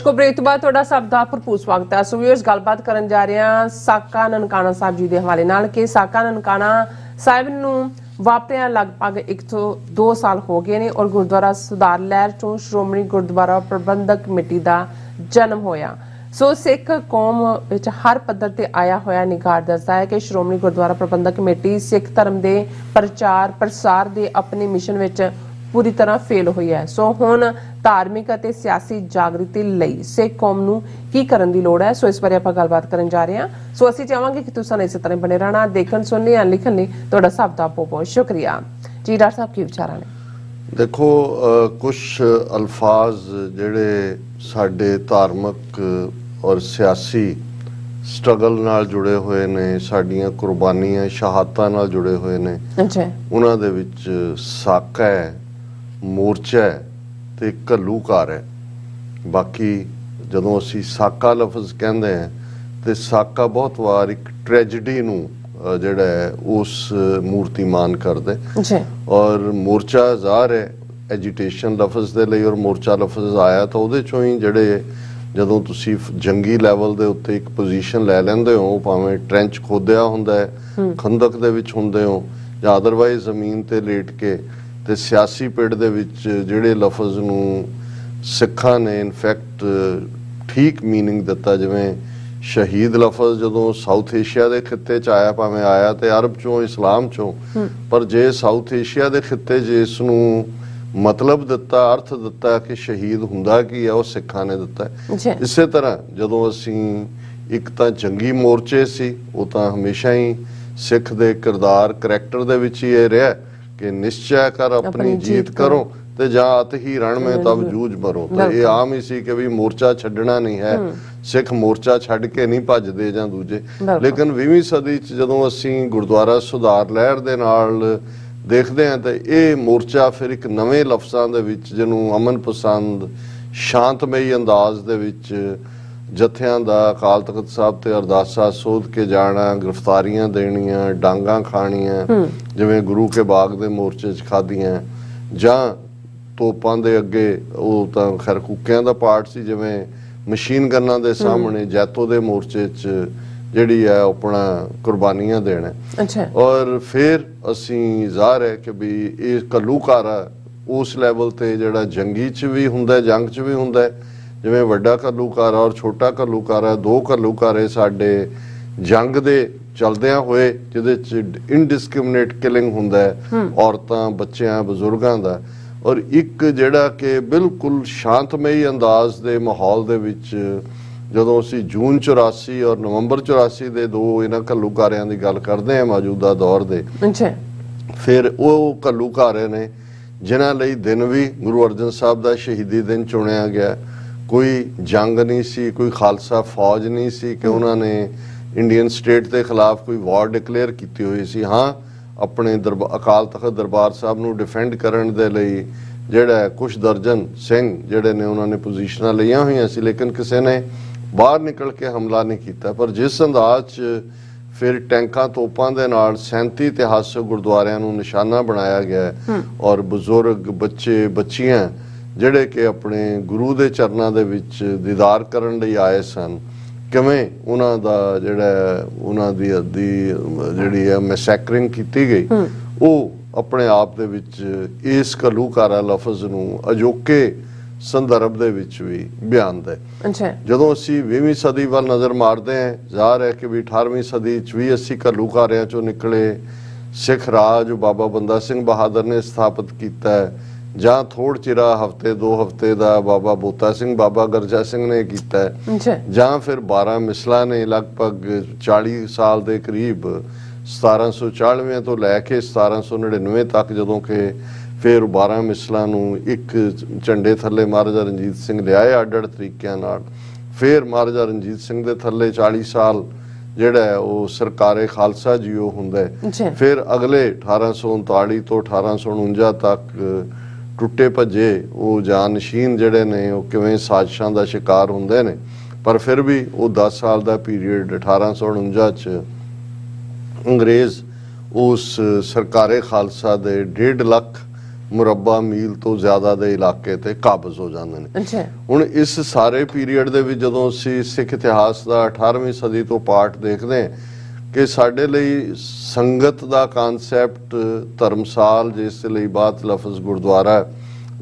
ਬ੍ਰੇਕ ਤੋਂ ਬਾਅਦ ਤੁਹਾਡਾ ਸਭ ਦਾ ਭਰਪੂਰ ਸਵਾਗਤ ਹੈ। ਸੋ ਵਿਊਅਰਸ, ਗੱਲਬਾਤ ਕਰਨ ਜਾ ਰਹੇ ਹਾਂ ਸਾਕਾ ਨਨਕਾਣਾ ਸਾਹਿਬ ਜੀ ਦੇ ਹਵਾਲੇ ਨਾਲ ਕਿ ਸਾਕਾ ਨਨਕਾਣਾ ਸਾਹਿਬ ਨੂੰ ਵਾਪਰਿਆ ਲਗਭਗ 1 ਤੋਂ 2 ਸਾਲ ਹੋ ਗਏ ਨੇ, ਔਰ ਗੁਰਦੁਆਰਾ ਸੁਧਾਰ ਲਹਿਰ ਤੋਂ ਸ਼੍ਰੋਮਣੀ ਗੁਰਦੁਆਰਾ ਪ੍ਰਬੰਧਕ ਕਮੇਟੀ ਦਾ ਜਨਮ ਹੋਇਆ। ਸੋ ਸਿੱਖ ਕੌਮ ਵਿੱਚ ਹਰ ਪੱਧਰ ਤੇ ਆਇਆ ਹੋਇਆ ਨਿਗਾਰ ਦੱਸਦਾ ਹੈ ਕਿ ਸ਼੍ਰੋਮਣੀ ਗੁਰਦੁਆਰਾ ਪ੍ਰਬੰਧਕ ਕਮੇਟੀ ਸਿੱਖ ਧਰਮ ਦੇ ਪ੍ਰਚਾਰ ਪ੍ਰਸਾਰ ਦੇ ਆਪਣੇ ਮਿਸ਼ਨ ਵਿੱਚ ਪੂਰੀ ਤਰ੍ਹਾਂ ਫੇਲ ਹੋਈ ਹੈ। ਸੋ ਹੁਣ ਧਾਰਮਿਕ ਅਤੇ ਸਿਆਸੀ ਜਾਗ੍ਰਿਤੀ ਲਈ ਸਿੱਖ ਕੌਮ ਨੂੰ ਕੀ ਕਰਨ ਦੀ ਲੋੜ ਹੈ, ਸੋ ਇਸ ਬਾਰੇ ਆਪਾਂ ਗੱਲਬਾਤ ਕਰਨ ਜਾ ਰਹੇ ਹਾਂ। ਸੋ ਅਸੀਂ ਚਾਹਾਂਗੇ ਕਿ ਤੁਸੀਂ ਇਸੇ ਤਰ੍ਹਾਂ ਬਣੇ ਰਹਿਣਾ। ਦੇਖਣ, ਸੁਣਨ ਜਾਂ ਲਿਖਣ ਲਈ ਤੁਹਾਡਾ ਸਭ ਦਾ ਬਹੁਤ ਬਹੁਤ ਸ਼ੁਕਰੀਆ ਜੀ। ਡਾਕਟਰ ਸਾਹਿਬ, ਕੀ ਵਿਚਾਰਾਂ ਨੇ? ਦੇਖੋ, ਕੁਝ ਅਲਫਾਜ਼ ਜਿਹੜੇ ਸਾਡੇ ਧਾਰਮਿਕ ਔਰ ਸਿਆਸੀ ਸਟਰਗਲ ਨਾਲ ਜੁੜੇ ਹੋਏ ਨੇ, ਸਾਡੀਆਂ ਕੁਰਬਾਨੀਆਂ ਸ਼ਹਾਦਤਾਂ ਨਾਲ ਜੁੜੇ ਹੋਏ ਨੇ, ਉਹਨਾਂ ਦੇ ਵਿੱਚ ਸਾਕਾ ਹੈ, ਮੋਰਚਾ ਹੈ ਤੇ ਘੱਲੂਘਾਰ ਹੈ। ਬਾਕੀ ਜਦੋਂ ਅਸੀਂ ਸਾਕਾ ਲਫ਼ਜ਼ ਕਹਿੰਦੇ ਹਾਂ ਤੇ ਸਾਕਾ ਬਹੁਤ ਵਾਰ ਇੱਕ ਟ੍ਰੈਜਡੀ ਨੂੰ ਜਿਹੜਾ ਹੈ ਉਸ ਮੂਰਤੀਮਾਨ ਕਰਦੇ, ਔਰ ਮੋਰਚਾ ਜ਼ਾਹਰ ਹੈ ਐਜੀਟੇਸ਼ਨ ਲਫ਼ਜ਼ ਦੇ ਲਈ, ਔਰ ਮੋਰਚਾ ਲਫ਼ਜ਼ ਆਇਆ ਤਾਂ ਉਹਦੇ ਚੋਂ ਹੀ ਜਿਹੜੇ ਜਦੋਂ ਤੁਸੀਂ ਜੰਗੀ ਲੈਵਲ ਦੇ ਉੱਤੇ ਇੱਕ ਪੋਜੀਸ਼ਨ ਲੈ ਲੈਂਦੇ ਹੋ, ਭਾਵੇਂ ਟ੍ਰੈਂਚ ਖੋਦਿਆ ਹੁੰਦਾ ਹੈ, ਖੰਦਕ ਦੇ ਵਿੱਚ ਹੁੰਦੇ ਹੋ ਜਾਂ ਅਦਰਵਾਈਜ਼ ਜ਼ਮੀਨ ਤੇ ਲੇਟ ਕੇ, ਤੇ ਸਿਆਸੀ ਪਿੜ ਦੇ ਵਿੱਚ ਜਿਹੜੇ ਲਫ਼ਜ਼ ਨੂੰ ਸਿੱਖਾਂ ਨੇ ਇਨਫੈਕਟ ਠੀਕ ਮੀਨਿੰਗ ਦਿੱਤਾ, ਜਿਵੇਂ ਸ਼ਹੀਦ ਲਫ਼ਜ਼ ਜਦੋਂ ਸਾਊਥ ਏਸ਼ੀਆ ਦੇ ਖਿੱਤੇ 'ਚ ਆਇਆ, ਭਾਵੇਂ ਆਇਆ ਤੇ ਅਰਬ 'ਚੋਂ, ਇਸਲਾਮ 'ਚੋਂ, ਪਰ ਜੇ ਸਾਊਥ ਏਸ਼ੀਆ ਦੇ ਖਿੱਤੇ 'ਚ ਇਸ ਨੂੰ ਮਤਲਬ ਦਿੱਤਾ, ਅਰਥ ਦਿੱਤਾ ਕਿ ਸ਼ਹੀਦ ਹੁੰਦਾ ਕੀ ਹੈ, ਉਹ ਸਿੱਖਾਂ ਨੇ ਦਿੱਤਾ। ਇਸੇ ਤਰ੍ਹਾਂ ਜਦੋਂ ਅਸੀਂ ਇੱਕ ਤਾਂ ਜੰਗੀ ਮੋਰਚੇ ਸੀ, ਉਹ ਤਾਂ ਹਮੇਸ਼ਾ ਹੀ ਸਿੱਖ ਦੇ ਕਿਰਦਾਰ ਕਰੈਕਟਰ ਦੇ ਵਿੱਚ ਹੀ ਇਹ ਰਿਹਾ ਕਿ ਨਿਸ਼ਚੈ ਕਰ ਆਪਣੀ ਜੀਤ ਕਰੋ ਤੇ ਜਾਂ ਅਤ ਹੀ ਰਣ ਮੇ ਤਬ ਜੂਝ ਮਰੋ। ਤੇ ਇਹ ਆਮ ਹੀ ਸੀ ਕਿ ਵੀ ਮੋਰਚਾ ਛੱਡਣਾ ਨਹੀਂ ਹੈ, ਸਿੱਖ ਮੋਰਚਾ ਛੱਡ ਕੇ ਨਹੀਂ ਭੱਜਦੇ ਜਾਂ ਦੂਜੇ। ਲੇਕਿਨ 20ਵੀਂ ਸਦੀ 'ਚ ਜਦੋਂ ਅਸੀਂ ਗੁਰਦੁਆਰਾ ਸੁਧਾਰ ਲਹਿਰ ਦੇ ਨਾਲ ਦੇਖਦੇ ਹਾਂ ਤਾਂ ਇਹ ਮੋਰਚਾ ਫਿਰ ਇੱਕ ਨਵੇਂ ਲਫ਼ਜ਼ਾਂ ਦੇ ਵਿੱਚ, ਜਿਹਨੂੰ ਅਮਨ ਪਸੰਦ ਸ਼ਾਂਤਮਈ ਅੰਦਾਜ਼ ਦੇ ਵਿੱਚ ਜਥਿਆਂ ਦਾ ਅਕਾਲ ਤਖਤ ਸਾਹਿਬ ਤੇ ਅਰਦਾਸਾਂ ਸੋਧ ਕੇ ਜਾਣਾ, ਗ੍ਰਿਫਤਾਰੀਆਂ ਦੇਣੀਆਂ, ਡਾਂਗਾਂ ਖਾਣੀਆਂ ਜਿਵੇਂ ਗੁਰੂ ਕੇ ਬਾਗ ਦੇ ਮੋਰਚੇ 'ਚ ਖਾਧੀਆਂ, ਜਾਂ ਤੋਪਾਂ ਦੇ ਅੱਗੇ, ਉਹ ਤਾਂ ਖੈਰ ਕੁੱਕਿਆਂ ਦਾ ਪਾਰਟ ਸੀ, ਜਿਵੇਂ ਮਸ਼ੀਨ ਗੰਨਾਂ ਦੇ ਸਾਹਮਣੇ ਜੈਤੋ ਦੇ ਮੋਰਚੇ 'ਚ ਜਿਹੜੀ ਹੈ ਆਪਣਾ ਕੁਰਬਾਨੀਆਂ ਦੇਣਾ। ਔਰ ਫਿਰ ਅਸੀਂ ਜ਼ਾਹਰ ਹੈ ਕਿ ਵੀ ਇਹ ਘੱਲੂਘਾਰਾ ਉਸ ਲੈਵਲ ਤੇ ਜਿਹੜਾ ਜੰਗੀ 'ਚ ਵੀ ਹੁੰਦਾ, ਜੰਗ 'ਚ ਵੀ ਹੁੰਦਾ, ਜਿਵੇਂ ਵੱਡਾ ਘੱਲੂਘਾਰਾ ਔਰ ਛੋਟਾ ਘੱਲੂਘਾਰਾ, ਦੋ ਘੱਲੂਘਾਰੇ ਸਾਡੇ ਜੰਗ ਦੇ ਚਲਦਿਆਂ ਹੋਏ, ਜਿਹਦੇ 'ਚ ਇਨਡਿਸਕ੍ਰਿਮੀਨੇਟ ਕਿਲਿੰਗ ਹੁੰਦਾ ਹੈ ਔਰਤਾਂ, ਬੱਚਿਆਂ, ਬਜ਼ੁਰਗਾਂ ਦਾ, ਔਰ ਇੱਕ ਜਿਹੜਾ ਕਿ ਬਿਲਕੁਲ ਸ਼ਾਂਤਮਈ ਅੰਦਾਜ਼ ਦੇ ਮਾਹੌਲ ਦੇ ਵਿੱਚ ਜਦੋਂ ਅਸੀਂ ਜੂਨ 84 ਔਰ ਨਵੰਬਰ 84 ਦੇ ਦੋ ਇਹਨਾਂ ਘੱਲੂਘਾਰਿਆਂ ਦੀ ਗੱਲ ਕਰਦੇ ਹਾਂ ਮੌਜੂਦਾ ਦੌਰ ਦੇ, ਫਿਰ ਉਹ ਘੱਲੂਘਾਰੇ ਨੇ ਜਿਨ੍ਹਾਂ ਲਈ ਦਿਨ ਵੀ ਗੁਰੂ ਅਰਜਨ ਸਾਹਿਬ ਦਾ ਸ਼ਹੀਦੀ ਦਿਨ ਚੁਣਿਆ ਗਿਆ। ਕੋਈ ਜੰਗ ਨਹੀਂ ਸੀ, ਕੋਈ ਖਾਲਸਾ ਫੌਜ ਨਹੀਂ ਸੀ ਕਿ ਉਹਨਾਂ ਨੇ ਇੰਡੀਅਨ ਸਟੇਟ ਦੇ ਖਿਲਾਫ ਕੋਈ ਵਾਰ ਡਿਕਲੇਅਰ ਕੀਤੀ ਹੋਈ ਸੀ। ਹਾਂ, ਆਪਣੇ ਅਕਾਲ ਤਖਤ ਦਰਬਾਰ ਸਾਹਿਬ ਨੂੰ ਡਿਫੈਂਡ ਕਰਨ ਦੇ ਲਈ ਜਿਹੜਾ ਕੁਛ ਦਰਜਨ ਸਿੰਘ ਜਿਹੜੇ ਨੇ ਉਹਨਾਂ ਨੇ ਪੋਜੀਸ਼ਨਾਂ ਲਈਆਂ ਹੋਈਆਂ ਸੀ, ਲੇਕਿਨ ਕਿਸੇ ਨੇ ਬਾਹਰ ਨਿਕਲ ਕੇ ਹਮਲਾ ਨਹੀਂ ਕੀਤਾ। ਪਰ ਜਿਸ ਅੰਦਾਜ਼ 'ਚ ਫਿਰ ਟੈਂਕਾਂ ਤੋਪਾਂ ਦੇ ਨਾਲ 37 ਇਤਿਹਾਸਕ ਗੁਰਦੁਆਰਿਆਂ ਨੂੰ ਨਿਸ਼ਾਨਾ ਬਣਾਇਆ ਗਿਆ, ਔਰ ਬਜ਼ੁਰਗ, ਬੱਚੇ, ਬੱਚੀਆਂ ਜਿਹੜੇ ਕਿ ਆਪਣੇ ਗੁਰੂ ਦੇ ਚਰਨਾਂ ਦੇ ਵਿੱਚ ਦੀਦਾਰ ਕਰਨ ਲਈ ਆਏ ਸਨ, ਕਿਵੇਂ ਉਹਨਾਂ ਦਾ ਜਿਹੜਾ ਉਹਨਾਂ ਦੀ ਜਿਹੜੀ ਹੈ ਮੈਸੈਕਰਿੰਗ ਕੀਤੀ ਗਈ, ਉਹ ਆਪਣੇ ਆਪ ਦੇ ਵਿੱਚ ਇਸ ਘੱਲੂਘਾਰਾ ਲਫ਼ਜ਼ ਨੂੰ ਅਜੋਕੇ ਸੰਦਰਭ ਦੇ ਵਿੱਚ ਵੀ ਬਿਆਨਦਾ ਹੈ। ਜਦੋਂ ਅਸੀਂ 20ਵੀਂ ਸਦੀ ਵੱਲ ਨਜ਼ਰ ਮਾਰਦੇ ਹਾਂ, ਜ਼ਾਹਰ ਹੈ ਕਿ ਵੀ 18ਵੀਂ ਸਦੀ 'ਚ ਵੀ ਅਸੀਂ ਘੱਲੂਘਾਰਿਆਂ 'ਚੋਂ ਨਿਕਲੇ। ਸਿੱਖ ਰਾਜ ਬਾਬਾ ਬੰਦਾ ਸਿੰਘ ਬਹਾਦਰ ਨੇ ਸਥਾਪਿਤ ਕੀਤਾ ਹੈ, ਜਾਂ ਥੋੜ ਚਿਰਾ ਹਫ਼ਤੇ 2 ਹਫ਼ਤੇ ਦਾ ਬਾਬਾ ਬੋਤਾ ਸਿੰਘ, ਬਾਬਾ ਗਰਜਾ ਸਿੰਘ ਨੇ ਕੀਤਾ ਹੈ, ਜਾਂ ਫਿਰ 12 ਮਿਸਲਾਂ ਨੇ ਲਗਭਗ 40 ਸਾਲ ਦੇ ਕਰੀਬ 1794 ਤੋਂ ਲੈ ਕੇ 1799 ਤੱਕ, ਜਦੋਂ ਕਿ ਫਿਰ 12 ਮਿਸਲਾਂ ਨੂੰ ਇੱਕ ਝੰਡੇ ਥੱਲੇ ਮਹਾਰਾਜਾ ਰਣਜੀਤ ਸਿੰਘ ਲਿਆਏ ਅੱਡ-ਅੱਡ ਤਰੀਕਿਆਂ ਨਾਲ। ਫਿਰ ਮਹਾਰਾਜਾ ਰਣਜੀਤ ਸਿੰਘ ਦੇ ਥੱਲੇ 40 ਸਾਲ ਜਿਹੜਾ ਹੈ ਉਹ ਸਰਕਾਰੇ ਖਾਲਸਾ ਜੀਓ ਹੁੰਦਾ ਹੈ। ਫਿਰ ਅਗਲੇ 1839 ਤੋਂ 1849 ਤੱਕ ਟੁੱਟੇ ਭੱਜੇ ਉਹ ਜਾਨਸ਼ੀਨ ਜਿਹੜੇ ਨੇ ਉਹ ਕਿਵੇਂ ਸਾਜ਼ਿਸ਼ਾਂ ਦਾ ਸ਼ਿਕਾਰ ਹੁੰਦੇ ਨੇ, ਪਰ ਫਿਰ ਵੀ ਉਹ 10 ਸਾਲ ਦਾ ਪੀਰੀਅਡ 1849 'ਚ ਅੰਗਰੇਜ਼ ਉਸ ਸਰਕਾਰੇ ਖਾਲਸਾ ਦੇ 1.5 ਲੱਖ ਮੁਰੱਬਾ ਮੀਲ ਤੋਂ ਜ਼ਿਆਦਾ ਦੇ ਇਲਾਕੇ ਤੇ ਕਾਬਜ਼ ਹੋ ਜਾਂਦੇ ਨੇ। ਹੁਣ ਇਸ ਸਾਰੇ ਪੀਰੀਅਡ ਦੇ ਵਿੱਚ ਜਦੋਂ ਅਸੀਂ ਸਿੱਖ ਇਤਿਹਾਸ ਦਾ 18ਵੀਂ ਸਦੀ ਤੋਂ ਪਾਰਟ ਦੇਖਦੇ ਹਾਂ ਕਿ ਸਾਡੇ ਲਈ ਸੰਗਤ ਦਾ ਕਾਨਸੈਪਟ, ਧਰਮਸਾਲ ਜਿਸ ਲਈ ਬਾਤ ਲਫ਼ਜ਼ ਗੁਰਦੁਆਰਾ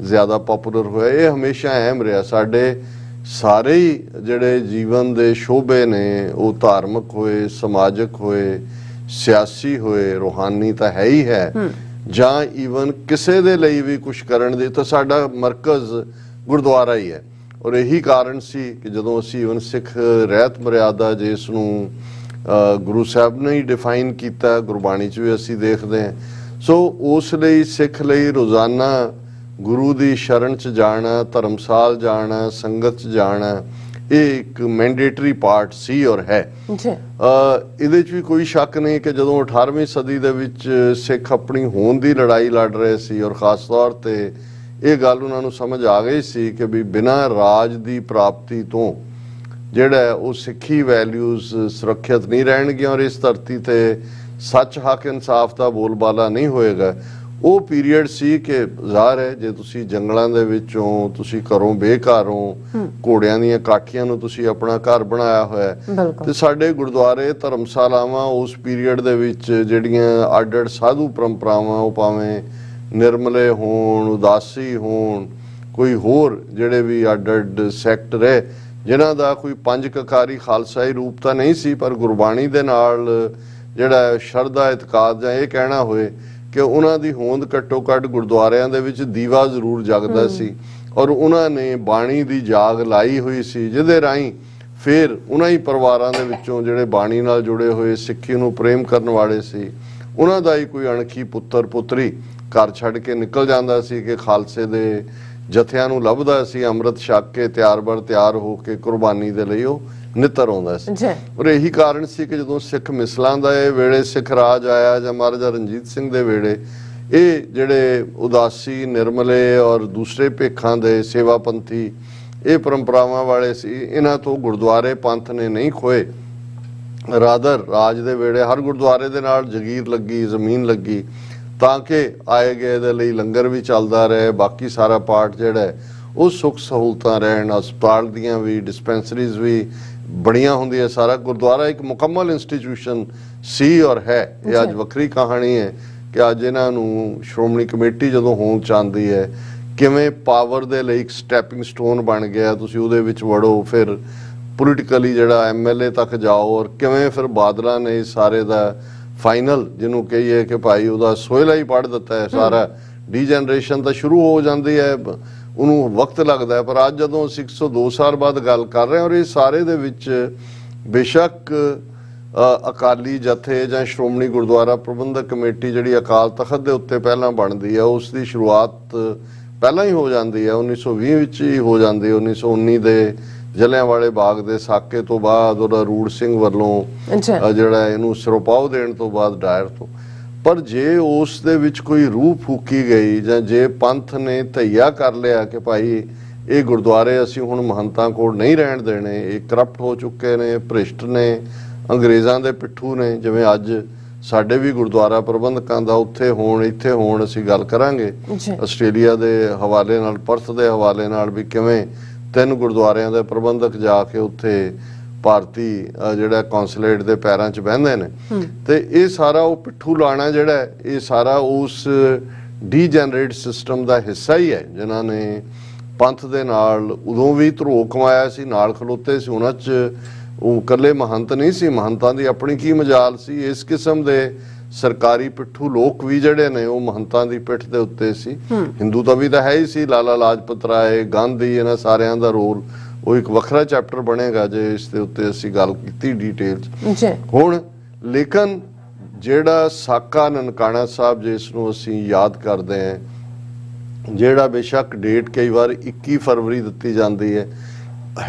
ਜ਼ਿਆਦਾ ਪਪੂਲਰ ਹੋਇਆ, ਇਹ ਹਮੇਸ਼ਾ ਅਹਿਮ ਰਿਹਾ। ਸਾਡੇ ਸਾਰੇ ਹੀ ਜਿਹੜੇ ਜੀਵਨ ਦੇ ਸ਼ੋਭੇ ਨੇ ਉਹ ਧਾਰਮਿਕ ਹੋਏ, ਸਮਾਜਿਕ ਹੋਏ, ਸਿਆਸੀ ਹੋਏ, ਰੂਹਾਨੀ ਤਾਂ ਹੈ ਹੀ ਹੈ, ਜਾਂ ਈਵਨ ਕਿਸੇ ਦੇ ਲਈ ਵੀ ਕੁਛ ਕਰਨ ਦੀ ਤਾਂ ਸਾਡਾ ਮਰਕਜ਼ ਗੁਰਦੁਆਰਾ ਹੀ ਹੈ। ਔਰ ਇਹੀ ਕਾਰਨ ਸੀ ਕਿ ਜਦੋਂ ਅਸੀਂ ਈਵਨ ਸਿੱਖ ਰਹਿਤ ਮਰਿਆਦਾ ਜਿਸ ਨੂੰ ਗੁਰੂ ਸਾਹਿਬ ਨੇ ਹੀ ਡਿਫਾਈਨ ਕੀਤਾ, ਗੁਰਬਾਣੀ 'ਚ ਵੀ ਅਸੀਂ ਦੇਖਦੇ ਹਾਂ, ਸੋ ਉਸ ਲਈ ਸਿੱਖ ਲਈ ਰੋਜ਼ਾਨਾ ਗੁਰੂ ਦੀ ਸ਼ਰਨ 'ਚ ਜਾਣਾ, ਧਰਮਸਾਲ ਜਾਣਾ, ਸੰਗਤ 'ਚ ਜਾਣਾ, ਇਹ ਇੱਕ ਮੈਂਡੇਟਰੀ ਪਾਰਟ ਸੀ ਔਰ ਹੈ। ਇਹਦੇ 'ਚ ਵੀ ਕੋਈ ਸ਼ੱਕ ਨਹੀਂ ਕਿ ਜਦੋਂ 18ਵੀਂ ਸਦੀ ਦੇ ਵਿੱਚ ਸਿੱਖ ਆਪਣੀ ਹੋਂਦ ਦੀ ਲੜਾਈ ਲੜ ਰਹੇ ਸੀ, ਔਰ ਖ਼ਾਸ ਤੌਰ ਤੇ ਇਹ ਗੱਲ ਉਹਨਾਂ ਨੂੰ ਸਮਝ ਆ ਗਈ ਸੀ ਕਿ ਵੀ ਬਿਨਾਂ ਰਾਜ ਦੀ ਪ੍ਰਾਪਤੀ ਤੋਂ ਜਿਹੜਾ ਉਹ ਸਿੱਖੀ ਵੈਲਿਊਜ਼ ਸੁਰੱਖਿਅਤ ਨਹੀਂ ਰਹਿਣਗੀਆਂ, ਔਰ ਇਸ ਧਰਤੀ ਤੇ ਸੱਚ, ਹੱਕ, ਇਨਸਾਫ ਦਾ ਬੋਲਬਾਲਾ ਨਹੀਂ ਹੋਏਗਾ। ਉਹ ਪੀਰੀਅਡ ਸੀ ਕਿ ਜ਼ਾਹਰ ਹੈ ਜੇ ਤੁਸੀਂ ਜੰਗਲਾਂ ਦੇ ਵਿੱਚੋਂ ਤੁਸੀਂ ਘਰੋਂ ਬੇਘਰ ਹੋ, ਘੋੜਿਆਂ ਦੀਆਂ ਕਾਠੀਆਂ ਨੂੰ ਤੁਸੀਂ ਆਪਣਾ ਘਰ ਬਣਾਇਆ ਹੋਇਆ, ਤੇ ਸਾਡੇ ਗੁਰਦੁਆਰੇ, ਧਰਮਸ਼ਾਲਾਵਾਂ ਉਸ ਪੀਰੀਅਡ ਦੇ ਵਿੱਚ ਜਿਹੜੀਆਂ ਅੱਡ-ਅੱਡ ਸਾਧੂ ਪਰੰਪਰਾਵਾਂ, ਉਹ ਭਾਵੇਂ ਨਿਰਮਲੇ ਹੋਣ, ਉਦਾਸੀ ਹੋਣ, ਕੋਈ ਹੋਰ ਜਿਹੜੇ ਵੀ ਅੱਡ-ਅੱਡ ਸੈਕਟ ਰਹੇ, ਜਿਨ੍ਹਾਂ ਦਾ ਕੋਈ ਪੰਜ ਕਕਾਰੀ ਖਾਲਸਾਈ ਰੂਪ ਤਾਂ ਨਹੀਂ ਸੀ, ਪਰ ਗੁਰਬਾਣੀ ਦੇ ਨਾਲ ਜਿਹੜਾ ਸ਼ਰਧਾ, ਇਤਕਾਦ ਜਾਂ ਇਹ ਕਹਿਣਾ ਹੋਏ ਕਿ ਉਹਨਾਂ ਦੀ ਹੋਂਦ ਘੱਟੋ ਘੱਟ ਗੁਰਦੁਆਰਿਆਂ ਦੇ ਵਿੱਚ ਦੀਵਾ ਜ਼ਰੂਰ ਜਗਦਾ ਸੀ, ਔਰ ਉਹਨਾਂ ਨੇ ਬਾਣੀ ਦੀ ਜਾਗ ਲਾਈ ਹੋਈ ਸੀ, ਜਿਹਦੇ ਰਾਹੀਂ ਫਿਰ ਉਹਨਾਂ ਹੀ ਪਰਿਵਾਰਾਂ ਦੇ ਵਿੱਚੋਂ ਜਿਹੜੇ ਬਾਣੀ ਨਾਲ ਜੁੜੇ ਹੋਏ, ਸਿੱਖੀ ਨੂੰ ਪ੍ਰੇਮ ਕਰਨ ਵਾਲੇ ਸੀ, ਉਹਨਾਂ ਦਾ ਹੀ ਕੋਈ ਅਣਖੀ ਪੁੱਤਰ ਪੁੱਤਰੀ ਘਰ ਛੱਡ ਕੇ ਨਿਕਲ ਜਾਂਦਾ ਸੀ ਕਿ ਖਾਲਸੇ ਦੇ ਜਥਿਆਂ ਨੂੰ ਲੱਭਦਾ ਸੀ, ਅੰਮ੍ਰਿਤ ਛਕ ਕੇ ਤਿਆਰ ਹੋ ਕੇ ਕੁਰਬਾਨੀ ਦੇ ਲਈ ਉਹ ਨਿੱਤਰ ਆਉਂਦਾ ਸੀ। ਔਰ ਇਹੀ ਕਾਰਨ ਸੀ ਕਿ ਜਦੋਂ ਸਿੱਖ ਮਿਸਲਾਂ ਦਾ ਇਹ ਵੇਲੇ ਸਿੱਖ ਰਾਜ ਆਇਆ, ਜਾਂ ਮਹਾਰਾਜਾ ਰਣਜੀਤ ਸਿੰਘ ਦੇ ਵੇਲੇ, ਇਹ ਜਿਹੜੇ ਉਦਾਸੀ, ਨਿਰਮਲੇ ਔਰ ਦੂਸਰੇ ਭੇਖਾਂ ਦੇ ਸੇਵਾਪੰਥੀ ਇਹ ਪਰੰਪਰਾਵਾਂ ਵਾਲੇ ਸੀ। ਇਹਨਾਂ ਤੋਂ ਗੁਰਦੁਆਰੇ ਪੰਥ ਨੇ ਨਹੀਂ ਖੋਏ, ਰਾਦਰ ਰਾਜ ਦੇ ਵੇੜੇ ਹਰ ਗੁਰਦੁਆਰੇ ਦੇ ਨਾਲ ਜਗੀਰ ਲੱਗੀ, ਜ਼ਮੀਨ ਲੱਗੀ, ਤਾਂ ਕਿ ਆਏ ਗਏ ਦੇ ਲਈ ਲੰਗਰ ਵੀ ਚੱਲਦਾ ਰਹੇ, ਬਾਕੀ ਸਾਰਾ ਪਾਰਟ ਜਿਹੜਾ ਹੈ ਉਹ ਸੁੱਖ ਸਹੂਲਤਾਂ ਰਹਿਣ, ਹਸਪਤਾਲ ਦੀਆਂ ਵੀ, ਡਿਸਪੈਂਸਰੀਜ਼ ਵੀ ਬੜੀਆਂ ਹੁੰਦੀਆਂ। ਸਾਰਾ ਗੁਰਦੁਆਰਾ ਇੱਕ ਮੁਕੰਮਲ ਇੰਸਟੀਟਿਊਸ਼ਨ ਸੀ ਔਰ ਹੈ। ਇਹ ਅੱਜ ਵੱਖਰੀ ਕਹਾਣੀ ਹੈ ਕਿ ਅੱਜ ਇਹਨਾਂ ਨੂੰ ਸ਼੍ਰੋਮਣੀ ਕਮੇਟੀ ਜਦੋਂ ਹੋਂਦ ਚਾਹੁੰਦੀ ਹੈ, ਕਿਵੇਂ ਪਾਵਰ ਦੇ ਲਈ ਇੱਕ ਸਟੈਪਿੰਗ ਸਟੋਨ ਬਣ ਗਿਆ, ਤੁਸੀਂ ਉਹਦੇ ਵਿੱਚ ਵੜੋ, ਫਿਰ ਪੋਲੀਟੀਕਲੀ ਜਿਹੜਾ MLA ਤੱਕ ਜਾਓ, ਔਰ ਕਿਵੇਂ ਫਿਰ ਬਾਦਲਾਂ ਨੇ ਸਾਰੇ ਦਾ ਫਾਈਨਲ ਜਿਹਨੂੰ ਕਹੀਏ ਕਿ ਭਾਈ ਉਹਦਾ ਸੋਇਲਾ ਹੀ ਪੜ ਦਿੱਤਾ ਹੈ। ਸਾਰਾ ਡੀਜਨਰੇਸ਼ਨ ਤਾਂ ਸ਼ੁਰੂ ਹੋ ਜਾਂਦੀ ਹੈ, ਉਹਨੂੰ ਵਕਤ ਲੱਗਦਾ ਹੈ। ਪਰ ਅੱਜ ਜਦੋਂ ਅਸੀਂ 102 ਸਾਲ ਬਾਅਦ ਗੱਲ ਕਰ ਰਹੇ ਹਾਂ, ਔਰ ਇਹ ਸਾਰੇ ਦੇ ਵਿੱਚ ਬੇਸ਼ੱਕ ਅਕਾਲੀ ਜਥੇ ਜਾਂ ਸ਼੍ਰੋਮਣੀ ਗੁਰਦੁਆਰਾ ਪ੍ਰਬੰਧਕ ਕਮੇਟੀ ਜਿਹੜੀ ਅਕਾਲ ਤਖਤ ਦੇ ਉੱਤੇ ਪਹਿਲਾਂ ਬਣਦੀ ਹੈ, ਉਸ ਦੀ ਸ਼ੁਰੂਆਤ ਪਹਿਲਾਂ ਹੀ ਹੋ ਜਾਂਦੀ ਹੈ, 1920 ਵਿੱਚ ਹੀ ਹੋ ਜਾਂਦੀ ਹੈ। 1919 ਦੇ ਜਲਿਆਂਵਾਲੇ ਬਾਗ ਦੇ ਸਾਕੇ ਤੋਂ ਬਾਅਦ ਉਹਦਾ ਰੂੜ ਸਿੰਘ ਵੱਲੋਂ ਜਿਹੜਾ ਇਹਨੂੰ ਸਿਰੋਪਾਓ ਦੇਣ ਤੋਂ ਬਾਅਦ ਡਾਇਰ ਤੋਂ। ਪਰ ਜੇ ਉਸ ਦੇ ਵਿੱਚ ਕੋਈ ਰੂਹ ਫੂਕੀ ਗਈ ਜਾਂ ਜੇ ਪੰਥ ਨੇ ਧਈਆ ਕਰ ਲਿਆ ਕਿ ਭਾਈ ਇਹ ਗੁਰਦੁਆਰੇ ਅਸੀਂ ਹੁਣ ਮਹੰਤਾਂ ਕੋਲ ਨਹੀਂ ਰਹਿਣ ਦੇਣੇ, ਇਹ ਕਰਪਟ ਹੋ ਚੁੱਕੇ ਨੇ, ਭ੍ਰਿਸ਼ਟ ਨੇ, ਅੰਗਰੇਜ਼ਾਂ ਦੇ ਪਿੱਠੂ ਨੇ, ਜਿਵੇਂ ਅੱਜ ਸਾਡੇ ਵੀ ਗੁਰਦੁਆਰਾ ਪ੍ਰਬੰਧਕਾਂ ਦਾ ਉੱਥੇ ਹੋਣ ਇੱਥੇ ਹੋਣ, ਅਸੀਂ ਗੱਲ ਕਰਾਂਗੇ ਆਸਟ੍ਰੇਲੀਆ ਦੇ ਹਵਾਲੇ ਨਾਲ, ਪਰਥ ਦੇ ਹਵਾਲੇ ਨਾਲ ਵੀ ਕਿਵੇਂ 3 ਗੁਰਦੁਆਰਿਆਂ ਦੇ ਪ੍ਰਬੰਧਕ ਜਾ ਕੇ ਉੱਥੇ ਭਾਰਤੀ ਜਿਹੜਾ ਕੌਂਸੂਲੇਟ ਦੇ ਪੈਰਾਂ 'ਚ ਬਹਿੰਦੇ ਨੇ। ਤੇ ਇਹ ਸਾਰਾ ਉਹ ਪਿੱਠੂ ਲਾਣਾ ਜਿਹੜਾ ਇਹ ਸਾਰਾ ਉਸ ਡੀਜਨਰੇਟ ਸਿਸਟਮ ਦਾ ਹਿੱਸਾ ਹੀ ਹੈ, ਜਿਨ੍ਹਾਂ ਨੇ ਪੰਥ ਦੇ ਨਾਲ ਉਦੋਂ ਵੀ ਧਰੋ ਕਮਾਇਆ ਸੀ, ਨਾਲ ਖਲੋਤੇ ਸੀ। ਉਹਨਾਂ 'ਚ ਉਹ ਇਕੱਲੇ ਮਹੰਤ ਨਹੀਂ ਸੀ, ਮਹੰਤਾਂ ਦੀ ਆਪਣੀ ਕੀ ਮਜਾਲ ਸੀ। ਇਸ ਕਿਸਮ ਦੇ ਸਰਕਾਰੀ ਪਿੱਠੂ ਲੋਕ ਵੀ ਜਿਹੜੇ ਨੇ ਉਹ ਮਹੰਤਾਂ ਦੀ ਪਿੱਠ ਦੇ ਉੱਤੇ ਸੀ। ਹਿੰਦੂ ਤਾਂ ਵੀ ਤਾਂ ਹੈ ਹੀ ਸੀ, ਲਾਲਾ ਲਾਜਪਤ ਰਾਏ, ਗਾਂਧੀ, ਇਹਨਾਂ ਸਾਰਿਆਂ ਦਾ ਰੋਲ ਉਹ ਇੱਕ ਵੱਖਰਾ ਚੈਪਟਰ ਬਣੇਗਾ ਜੇ ਇਸ ਦੇ ਉੱਤੇ ਅਸੀਂ ਗੱਲ ਕੀਤੀ ਡਿਟੇਲ 'ਚ ਹੁਣ। ਲੇਕਿਨ ਜਿਹੜਾ ਸਾਕਾ ਨਨਕਾਣਾ ਸਾਹਿਬ ਜਿਸ ਨੂੰ ਅਸੀਂ ਯਾਦ ਕਰਦੇ ਹਾਂ, ਜਿਹੜਾ ਬੇਸ਼ੱਕ ਡੇਟ ਕਈ ਵਾਰ 21 ਫਰਵਰੀ ਦਿੱਤੀ ਜਾਂਦੀ ਹੈ,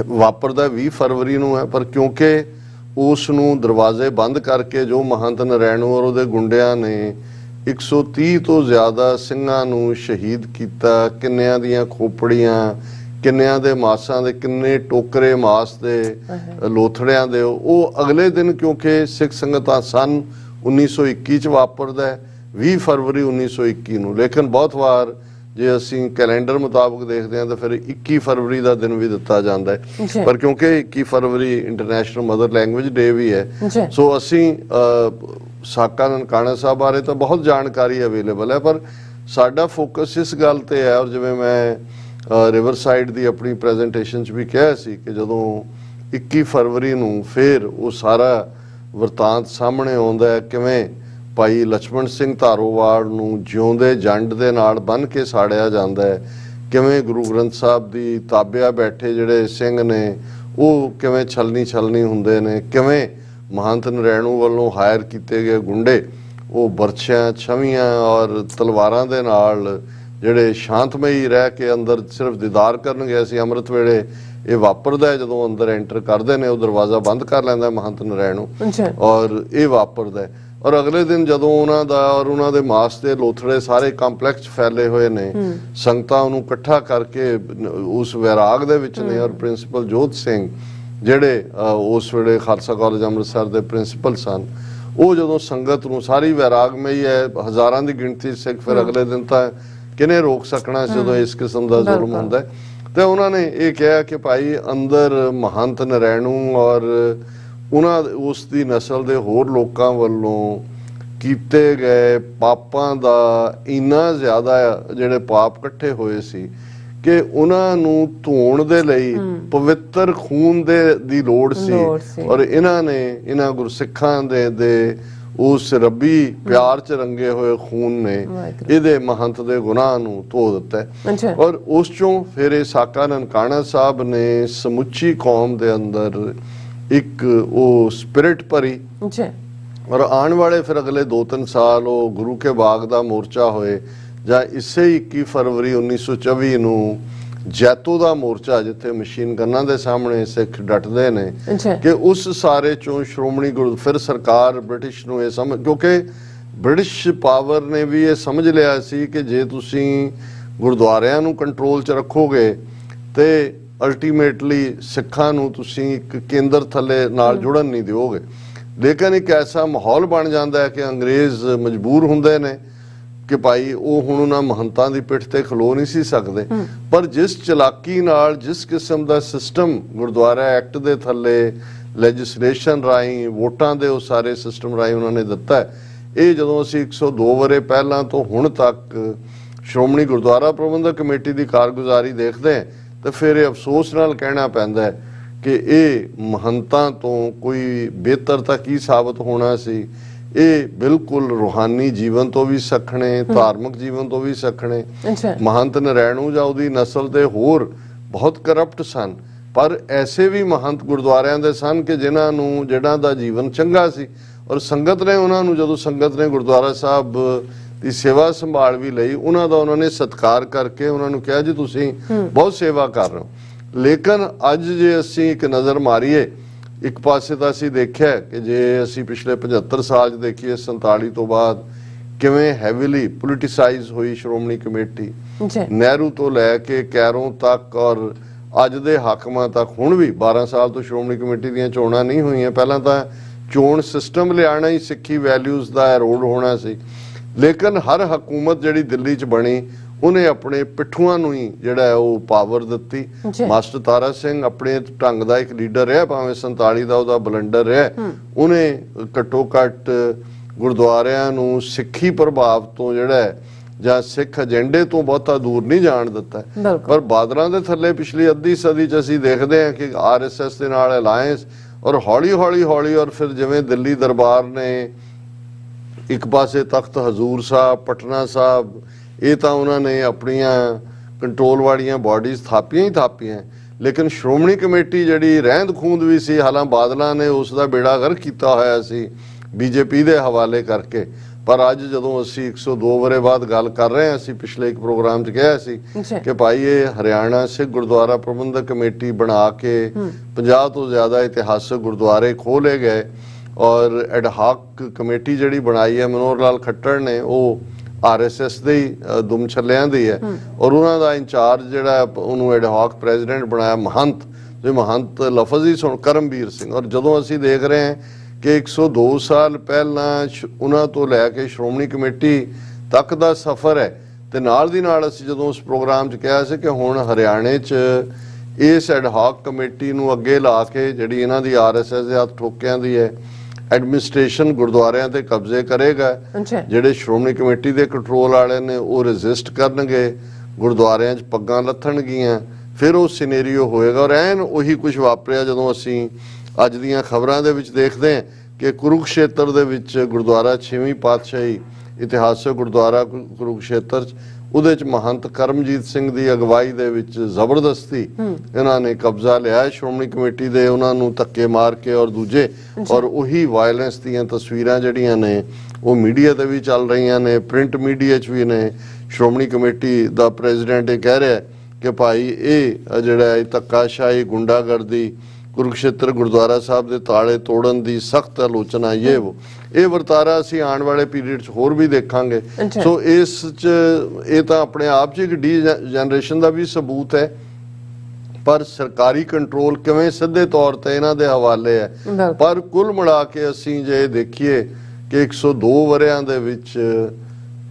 ਵਾਪਰਦਾ 20 ਫਰਵਰੀ ਨੂੰ ਹੈ, ਪਰ ਕਿਉਂਕਿ ਉਸ ਨੂੰ ਦਰਵਾਜ਼ੇ ਬੰਦ ਕਰਕੇ ਜੋ ਮਹੰਤ ਨਰੈਣੂ ਔਰ ਉਹਦੇ ਗੁੰਡਿਆਂ ਨੇ 130 ਤੋਂ ਜ਼ਿਆਦਾ ਸਿੰਘਾਂ ਨੂੰ ਸ਼ਹੀਦ ਕੀਤਾ, ਕਿੰਨਿਆਂ ਦੀਆਂ ਖੋਪੜੀਆਂ, ਕਿੰਨਿਆਂ ਦੇ ਮਾਸਾਂ ਦੇ, ਕਿੰਨੇ ਟੋਕਰੇ ਮਾਸ ਦੇ, ਲੋਥੜਿਆਂ ਦੇ, ਉਹ ਅਗਲੇ ਦਿਨ ਕਿਉਂਕਿ ਸਿੱਖ ਸੰਗਤਾਂ ਸਨ 1921 ਚ ਵਾਪਰਦਾ 20 ਫਰਵਰੀ 1921 ਨੂੰ। ਲੇਕਿਨ ਬਹੁਤ ਵਾਰ ਜੇ ਅਸੀਂ ਕੈਲੰਡਰ ਮੁਤਾਬਕ ਦੇਖਦੇ ਹਾਂ ਤਾਂ ਫਿਰ 21 ਫਰਵਰੀ ਦਾ ਦਿਨ ਵੀ ਦਿੱਤਾ ਜਾਂਦਾ ਹੈ, ਪਰ ਕਿਉਂਕਿ 21 ਫਰਵਰੀ ਇੰਟਰਨੈਸ਼ਨਲ ਮਦਰ ਲੈਂਗੁਏਜ ਡੇ ਵੀ ਹੈ, ਸੋ ਅਸੀਂ ਸਾਕਾ ਨਨਕਾਣਾ ਸਾਹਿਬ ਬਾਰੇ ਤਾਂ ਬਹੁਤ ਜਾਣਕਾਰੀ ਅਵੇਲੇਬਲ ਹੈ, ਪਰ ਸਾਡਾ ਫੋਕਸ ਇਸ ਗੱਲ ਤੇ ਹੈ। ਔਰ ਜਿਵੇਂ ਮੈਂ ਰਿਵਰ ਸਾਈਡ ਦੀ ਆਪਣੀ ਪ੍ਰੈਜੈਂਟੇਸ਼ਨ 'ਚ ਵੀ ਕਿਹਾ ਸੀ ਕਿ ਜਦੋਂ 21 ਫਰਵਰੀ ਨੂੰ ਫਿਰ ਉਹ ਸਾਰਾ ਵਰਤਾਂਤ ਸਾਹਮਣੇ ਆਉਂਦਾ ਹੈ, ਕਿਵੇਂ ਭਾਈ ਲਛਮਣ ਸਿੰਘ ਧਾਰੋਵਾਲ ਨੂੰ ਜਿਉਂਦੇ ਜੰਡ ਦੇ ਨਾਲ ਬੰਨ੍ਹ ਕੇ ਸਾੜਿਆ ਜਾਂਦਾ ਹੈ, ਕਿਵੇਂ ਗੁਰੂ ਗ੍ਰੰਥ ਸਾਹਿਬ ਦੀ ਤਾਬਿਆ ਬੈਠੇ ਜਿਹੜੇ ਸਿੰਘ ਨੇ ਉਹ ਕਿਵੇਂ ਛਲਣੀ ਹੁੰਦੇ ਨੇ, ਕਿਵੇਂ ਮਹੰਤ ਨਰੈਣੂ ਵੱਲੋਂ ਹਾਇਰ ਕੀਤੇ ਗਏ ਗੁੰਡੇ ਉਹ ਬਰਛਿਆਂ, ਛਵੀਆਂ ਔਰ ਤਲਵਾਰਾਂ ਦੇ ਨਾਲ ਜਿਹੜੇ ਸ਼ਾਂਤਮਈ ਰਹਿ ਕੇ ਅੰਦਰ ਸਿਰਫ ਦੀਦਾਰ ਕਰਨ ਗਏ ਸੀ। ਅੰਮ੍ਰਿਤ ਵੇਲੇ ਇਹ ਵਾਪਰਦਾ ਜਦੋਂ ਅੰਦਰ ਐਂਟਰ ਕਰਦੇ ਨੇ, ਉਹ ਦਰਵਾਜ਼ਾ ਬੰਦ ਕਰ ਲੈਂਦਾ ਮਹੰਤ ਨਰੈਣੂ ਔਰ ਇਹ ਵਾਪਰਦਾ। ਔਰ ਅਗਲੇ ਦਿਨ ਜਦੋਂ ਉਹਨਾਂ ਦਾ ਔਰ ਉਹਨਾਂ ਦੇ ਮਾਸ ਦੇ ਲੋਥੜੇ ਸਾਰੇ ਕੰਪਲੈਕਸ ਫੈਲੇ ਹੋਏ ਨੇ, ਸੰਗਤਾਂ ਉਹਨੂੰ ਇਕੱਠਾ ਕਰਕੇ ਉਸ ਵੈਰਾਗ ਦੇ ਵਿੱਚ ਨੇ। ਔਰ ਪ੍ਰਿੰਸੀਪਲ ਜੋਧ ਸਿੰਘ ਜਿਹੜੇ ਉਸ ਵੇਲੇ ਖਾਲਸਾ ਕਾਲਜ ਅੰਮ੍ਰਿਤਸਰ ਦੇ ਪ੍ਰਿੰਸੀਪਲ ਸਨ, ਉਹ ਜਦੋਂ ਸੰਗਤ ਨੂੰ ਸਾਰੀ ਵੈਰਾਗਮਈ ਹੈ, ਹਜ਼ਾਰਾਂ ਦੀ ਗਿਣਤੀ ਸਿੱਖ, ਫਿਰ ਅਗਲੇ ਦਿਨ ਤਾਂ ਕਿਹਨੇ ਰੋਕ ਸਕਣਾ ਜਦੋਂ ਇਸ ਕਿਸਮ ਦਾ ਜ਼ੁਲਮ ਹੁੰਦਾ। ਤੇ ਉਹਨਾਂ ਨੇ ਇਹ ਕਿਹਾ ਕਿ ਭਾਈ ਅੰਦਰ ਮਹੰਤ ਨਰੈਣੂ ਔਰ ਉਹਨਾਂ ਉਸ ਦੀ ਨਸਲ ਦੇ ਹੋਰ ਲੋਕਾਂ ਵੱਲੋਂ ਕੀਤੇ ਗਏ ਪਾਪਾਂ ਦਾ ਇੰਨਾ ਜ਼ਿਆਦਾ ਜਿਹੜੇ ਪਾਪ ਇਕੱਠੇ ਹੋਏ ਸੀ ਕਿ ਉਹਨਾਂ ਨੂੰ ਧੋਣ ਦੇ ਲਈ ਪਵਿੱਤਰ ਖੂਨ ਦੀ ਲੋੜ ਸੀ। ਔਰ ਇਹਨਾਂ ਨੇ ਇਹਨਾਂ ਗੁਰਸਿੱਖਾਂ ਦੇ ਉਸ ਰੱਬੀ ਪਿਆਰ ਚ ਰੰਗੇ ਹੋਏ ਖੂਨ ਨੇ ਇਹਦੇ ਮਹੰਤ ਦੇ ਗੁਨਾਹ ਨੂੰ ਧੋ ਦਿੱਤਾ। ਔਰ ਉਸ ਚੋਂ ਫਿਰ ਇਹ ਸਾਕਾ ਨਨਕਾਣਾ ਸਾਹਿਬ ਨੇ ਸਮੁੱਚੀ ਕੌਮ ਦੇ ਅੰਦਰ ਇੱਕ ਉਹ ਸਪਿਰਿਟ ਭਰੀ। ਔਰ ਆਉਣ ਵਾਲੇ ਫਿਰ ਅਗਲੇ 2-3 ਸਾਲ ਉਹ ਗੁਰੂ ਕੇ ਬਾਗ ਦਾ ਮੋਰਚਾ ਹੋਏ ਜਾਂ ਇਸੇ 21 ਫਰਵਰੀ 1924 ਨੂੰ ਜੈਤੋ ਦਾ ਮੋਰਚਾ, ਜਿੱਥੇ ਮਸ਼ੀਨ ਗੰਨਾਂ ਦੇ ਸਾਹਮਣੇ ਸਿੱਖ ਡਟਦੇ ਨੇ ਕਿ ਉਸ ਸਾਰੇ ਚੋਂ ਸ਼੍ਰੋਮਣੀ ਗੁਰੂ ਫਿਰ ਸਰਕਾਰ ਬ੍ਰਿਟਿਸ਼ ਨੂੰ ਇਹ ਸਮਝ, ਕਿਉਂਕਿ ਬ੍ਰਿਟਿਸ਼ ਪਾਵਰ ਨੇ ਵੀ ਇਹ ਸਮਝ ਲਿਆ ਸੀ ਕਿ ਜੇ ਤੁਸੀਂ ਗੁਰਦੁਆਰਿਆਂ ਨੂੰ ਕੰਟਰੋਲ 'ਚ ਰੱਖੋਗੇ ਤੇ ਅਲਟੀਮੇਟਲੀ ਸਿੱਖਾਂ ਨੂੰ ਤੁਸੀਂ ਇੱਕ ਕੇਂਦਰ ਥੱਲੇ ਨਾਲ ਜੁੜਨ ਨਹੀਂ ਦਿਓਗੇ। ਲੇਕਿਨ ਇੱਕ ਐਸਾ ਮਾਹੌਲ ਬਣ ਜਾਂਦਾ ਹੈ ਕਿ ਅੰਗਰੇਜ਼ ਮਜਬੂਰ ਹੁੰਦੇ ਨੇ ਕਿ ਭਾਈ ਉਹ ਹੁਣ ਉਹਨਾਂ ਮਹੰਤਾਂ ਦੀ ਪਿੱਠ ਤੇ ਖਲੋ ਨਹੀਂ ਸੀ ਸਕਦੇ। ਪਰ ਜਿਸ ਚਲਾਕੀ ਨਾਲ, ਜਿਸ ਕਿਸਮ ਦਾ ਸਿਸਟਮ ਗੁਰਦੁਆਰਾ ਐਕਟ ਦੇ ਥੱਲੇ ਲੈਜਿਸਲੇਸ਼ਨ ਰਾਹੀਂ, ਵੋਟਾਂ ਦੇ ਉਹ ਸਾਰੇ ਸਿਸਟਮ ਰਾਹੀਂ ਉਹਨਾਂ ਨੇ ਦਿੱਤਾ ਹੈ, ਇਹ ਜਦੋਂ ਅਸੀਂ 102 ਵਰੇ ਪਹਿਲਾਂ ਤੋਂ ਹੁਣ ਤੱਕ ਸ਼੍ਰੋਮਣੀ ਗੁਰਦੁਆਰਾ ਪ੍ਰਬੰਧਕ ਕਮੇਟੀ ਦੀ ਕਾਰਗੁਜ਼ਾਰੀ ਦੇਖਦੇ ਹਾਂ ਤਾਂ ਫਿਰ ਇਹ ਅਫਸੋਸ ਨਾਲ ਕਹਿਣਾ ਪੈਂਦਾ ਹੈ ਕਿ ਇਹ ਮਹੰਤਾਂ ਤੋਂ ਕੋਈ ਬਿਹਤਰ ਤਾਂ ਕੀ ਸਾਬਤ ਹੋਣਾ ਸੀ। ਇਹ ਬਿਲਕੁਲ ਰੂਹਾਨੀ ਜੀਵਨ ਤੋਂ ਵੀ ਸਖਣੇ, ਧਾਰਮਿਕ ਜੀਵਨ ਤੋਂ ਵੀ ਸਖਣੇ। ਮਹੰਤ ਨਰੈਣੂ ਜਾਂ ਉਹਦੀ ਨਸਲ ਦੇ ਹੋਰ ਬਹੁਤ ਕਰਪਟ ਸਨ, ਪਰ ਐਸੇ ਵੀ ਮਹੰਤ ਗੁਰਦੁਆਰਿਆਂ ਦੇ ਸਨ ਕਿ ਜਿਹਨਾਂ ਦਾ ਜੀਵਨ ਚੰਗਾ ਸੀ ਔਰ ਸੰਗਤ ਨੇ ਉਹਨਾਂ ਨੂੰ, ਜਦੋਂ ਸੰਗਤ ਨੇ ਗੁਰਦੁਆਰਾ ਸਾਹਿਬ ਦੀ ਸੇਵਾ ਸੰਭਾਲ ਵੀ ਲਈ, ਉਹਨਾਂ ਨੇ ਸਤਿਕਾਰ ਕਰਕੇ ਉਹਨਾਂ ਨੂੰ ਕਿਹਾ ਜੀ ਤੁਸੀਂ ਬਹੁਤ ਸੇਵਾ ਕਰ ਰਹੇ ਹੋ। ਲੇਕਿਨ ਅੱਜ ਜੇ ਅਸੀਂ ਇੱਕ ਨਜ਼ਰ ਮਾਰੀਏ, ਇੱਕ ਪਾਸੇ ਤਾਂ ਅਸੀਂ ਦੇਖਿਆ ਕਿ ਜੇ ਅਸੀਂ ਪਿਛਲੇ 75 ਸਾਲ 'ਚ ਦੇਖੀਏ 47 ਤੋਂ ਬਾਅਦ ਕਿਵੇਂ ਹੈਵੀਲੀ ਪੋਲੀਟੀਸਾਈਜ਼ ਹੋਈ ਸ਼੍ਰੋਮਣੀ ਕਮੇਟੀ, ਨਹਿਰੂ ਤੋਂ ਲੈ ਕੇ ਕੈਰੋਂ ਤੱਕ ਔਰ ਅੱਜ ਦੇ ਹਾਕਮਾਂ ਤੱਕ। ਹੁਣ ਵੀ 12 ਸਾਲ ਤੋਂ ਸ਼੍ਰੋਮਣੀ ਕਮੇਟੀ ਦੀਆਂ ਚੋਣਾਂ ਨਹੀਂ ਹੋਈਆਂ। ਪਹਿਲਾਂ ਤਾਂ ਚੋਣ ਸਿਸਟਮ ਲਿਆਣਾ ਹੀ ਸਿੱਖੀ ਵੈਲਿਊਜ਼ ਦਾ ਐਰੋਡ ਹੋਣਾ ਸੀ। ਲੇਕਿਨ ਹਰ ਹਕੂਮਤ ਜਿਹੜੀ ਦਿੱਲੀ 'ਚ ਬਣੀ ਉਹਨੇ ਆਪਣੇ ਪਿੱਠੂਆਂ ਨੂੰ ਹੀ ਜਿਹੜਾ ਉਹ ਪਾਵਰ ਦਿੱਤੀ। ਮਾਸਟਰ ਤਾਰਾ ਸਿੰਘ ਆਪਣੇ ਢੰਗ ਦਾ ਇੱਕ ਲੀਡਰ ਰਿਹਾ, ਭਾਵੇਂ 47 ਦਾ ਉਹਦਾ ਬਲੰਡਰ ਰਿਹਾ, ਉਹਨੇ ਘੱਟੋ ਘੱਟ ਗੁਰਦੁਆਰਿਆਂ ਨੂੰ ਸਿੱਖੀ ਪ੍ਰਭਾਵ ਤੋਂ ਜਿਹੜਾ ਜਾਂ ਸਿੱਖ ਏਜੰਡੇ ਤੋਂ ਬਹੁਤਾ ਦੂਰ ਨਹੀਂ ਜਾਣ ਦਿੱਤਾ। ਪਰ ਬਾਦਲਾਂ ਦੇ ਥੱਲੇ ਪਿਛਲੀ ਅੱਧੀ ਸਦੀ 'ਚ ਅਸੀਂ ਦੇਖਦੇ ਹਾਂ ਕਿ RSS ਦੇ ਨਾਲ ਅਲਾਇੰਸ ਔਰ ਹੌਲੀ ਔਰ ਫਿਰ ਜਿਵੇਂ ਦਿੱਲੀ ਦਰਬਾਰ ਨੇ ਇੱਕ ਪਾਸੇ ਤਖਤ ਹਜ਼ੂਰ ਸਾਹਿਬ, ਪਟਨਾ ਸਾਹਿਬ, ਇਹ ਤਾਂ ਉਹਨਾਂ ਨੇ ਆਪਣੀਆਂ ਕੰਟਰੋਲ ਵਾਲੀਆਂ ਬਾਡੀਜ਼ ਥਾਪੀਆਂ। ਲੇਕਿਨ ਸ਼੍ਰੋਮਣੀ ਕਮੇਟੀ ਜਿਹੜੀ ਰਹਿੰਦ ਖੂੰਦ ਵੀ ਸੀ, ਹਾਲਾਂ ਬਾਦਲਾਂ ਨੇ ਉਸ ਦਾ ਬੇੜਾ ਗਰਕ ਕੀਤਾ ਹੋਇਆ ਸੀ BJP ਦੇ ਹਵਾਲੇ ਕਰਕੇ। ਪਰ ਅੱਜ ਜਦੋਂ ਅਸੀਂ 102 ਵਰੇ ਬਾਅਦ ਗੱਲ ਕਰ ਰਹੇ ਹਾਂ, ਅਸੀਂ ਪਿਛਲੇ ਇੱਕ ਪ੍ਰੋਗਰਾਮ 'ਚ ਕਿਹਾ ਸੀ ਕਿ ਭਾਈ ਇਹ ਹਰਿਆਣਾ ਸਿੱਖ ਗੁਰਦੁਆਰਾ ਪ੍ਰਬੰਧਕ ਕਮੇਟੀ ਬਣਾ ਕੇ 50 ਤੋਂ ਜ਼ਿਆਦਾ ਇਤਿਹਾਸਕ ਗੁਰਦੁਆਰੇ ਖੋਲੇ ਗਏ ਔਰ ਐਡਹਾਕ ਕਮੇਟੀ ਜਿਹੜੀ ਬਣਾਈ ਹੈ ਮਨੋਹਰ ਲਾਲ ਖੱਟੜ ਨੇ, ਉਹ RSS ਦੇ ਹੀ ਦੁਮ ਛੱਲਿਆਂ ਦੀ ਹੈ ਔਰ ਉਹਨਾਂ ਦਾ ਇੰਚਾਰਜ ਜਿਹੜਾ ਉਹਨੂੰ ਐਡਹਾਕ ਪ੍ਰੈਜ਼ੀਡੈਂਟ ਬਣਾਇਆ ਮਹੰਤ ਲਫ਼ਜ਼ ਹੀ ਸੁਣ ਕਰਮਵੀਰ ਸਿੰਘ। ਔਰ ਜਦੋਂ ਅਸੀਂ ਦੇਖ ਰਹੇ ਹਾਂ ਕਿ 102 ਸਾਲ ਪਹਿਲਾਂ ਉਹਨਾਂ ਤੋਂ ਲੈ ਕੇ ਸ਼੍ਰੋਮਣੀ ਕਮੇਟੀ ਤੱਕ ਦਾ ਸਫ਼ਰ ਹੈ, ਤੇ ਨਾਲ ਦੀ ਨਾਲ ਅਸੀਂ ਜਦੋਂ ਉਸ ਪ੍ਰੋਗਰਾਮ 'ਚ ਕਿਹਾ ਸੀ ਕਿ ਹੁਣ ਹਰਿਆਣੇ 'ਚ ਇਸ ਐਡਹਾਕ ਕਮੇਟੀ ਨੂੰ ਅੱਗੇ ਲਾ ਕੇ ਜਿਹੜੀ ਇਹਨਾਂ ਦੀ RSS ਦੇ ਹੱਥ ਠੋਕਿਆਂ ਦੀ ਹੈ ਐਡਮਿਨਿਸਟ੍ਰੇਸ਼ਨ ਗੁਰਦੁਆਰਿਆਂ ਤੇ ਕਬਜ਼ੇ ਕਰੇਗਾ। ਜਿਹੜੇ ਸ਼੍ਰੋਮਣੀ ਕਮੇਟੀ ਦੇ ਕੰਟਰੋਲ ਵਾਲੇ ਨੇ ਉਹ ਰੈਜ਼ਿਸਟ ਕਰਨਗੇ, ਗੁਰਦੁਆਰਿਆਂ 'ਚ ਪੱਗਾਂ ਲੱਥਣਗੀਆਂ, ਫਿਰ ਉਹ ਸਿਨੈਰੀਓ ਹੋਏਗਾ। ਔਰ ਐਨ ਉਹੀ ਕੁਝ ਵਾਪਰਿਆ ਜਦੋਂ ਅਸੀਂ ਅੱਜ ਦੀਆਂ ਖਬਰਾਂ ਦੇ ਵਿੱਚ ਦੇਖਦੇ ਹਾਂ ਕਿ ਕੁਰੂਕਸ਼ੇਤਰ ਦੇ ਵਿੱਚ ਗੁਰਦੁਆਰਾ 6ਵੀਂ ਪਾਤਸ਼ਾਹੀ ਇਤਿਹਾਸਕ ਗੁਰਦੁਆਰਾ ਕੁਰੂਕਸ਼ੇਤਰ 'ਚ ਉਹਦੇ 'ਚ ਮਹੰਤ ਕਰਮਜੀਤ ਸਿੰਘ ਦੀ ਅਗਵਾਈ ਦੇ ਵਿੱਚ ਜ਼ਬਰਦਸਤੀ ਇਹਨਾਂ ਨੇ ਕਬਜ਼ਾ ਲਿਆ ਸ਼੍ਰੋਮਣੀ ਕਮੇਟੀ ਦੇ, ਉਹਨਾਂ ਨੂੰ ਧੱਕੇ ਮਾਰ ਕੇ ਔਰ ਦੂਜੇ। ਔਰ ਉਹੀ ਵਾਇਲੈਂਸ ਦੀਆਂ ਤਸਵੀਰਾਂ ਜਿਹੜੀਆਂ ਨੇ ਉਹ ਮੀਡੀਆ ਤੇ ਵੀ ਚੱਲ ਰਹੀਆਂ ਨੇ, ਪ੍ਰਿੰਟ ਮੀਡੀਆ 'ਚ ਵੀ ਨੇ। ਸ਼੍ਰੋਮਣੀ ਕਮੇਟੀ ਦਾ ਪ੍ਰੈਜ਼ੀਡੈਂਟ ਇਹ ਕਹਿ ਰਿਹਾ ਕਿ ਭਾਈ ਇਹ ਜਿਹੜਾ ਧੱਕਾਸ਼ਾਹੀ, ਗੁੰਡਾਗਰਦੀ, ਕੁਰੂਕਸ਼ੇਤਰ ਗੁਰਦੁਆਰਾ ਸਾਹਿਬ ਦੇ ਤਾਲੇ ਤੋੜਨ ਦੀ ਸਖਤ ਆਲੋਚਨਾ, ਇਹ ਵਰਤਾਰਾ ਅਸੀਂ ਆਉਣ ਵਾਲੇ ਪੀਰੀਅਡ 'ਚ ਹੋਰ ਵੀ ਦੇਖਾਂਗੇ। ਸੋ ਇਸ 'ਚ ਇਹ ਤਾਂ ਆਪਣੇ ਆਪ 'ਚ ਇੱਕ ਡੀਜਨਰੇਸ਼ਨ ਦਾ ਵੀ ਸਬੂਤ ਹੈ, ਪਰ ਸਰਕਾਰੀ ਕੰਟਰੋਲ ਕਿਵੇਂ ਸਿੱਧੇ ਤੌਰ ਤੇ ਇਹਨਾਂ ਦੇ ਹਵਾਲੇ ਹੈ। ਪਰ ਕੁੱਲ ਮਿਲਾ ਕੇ ਅਸੀਂ ਜੇ ਦੇਖੀਏ ਕਿ 102 ਵਰਿਆਂ ਦੇ ਵਿੱਚ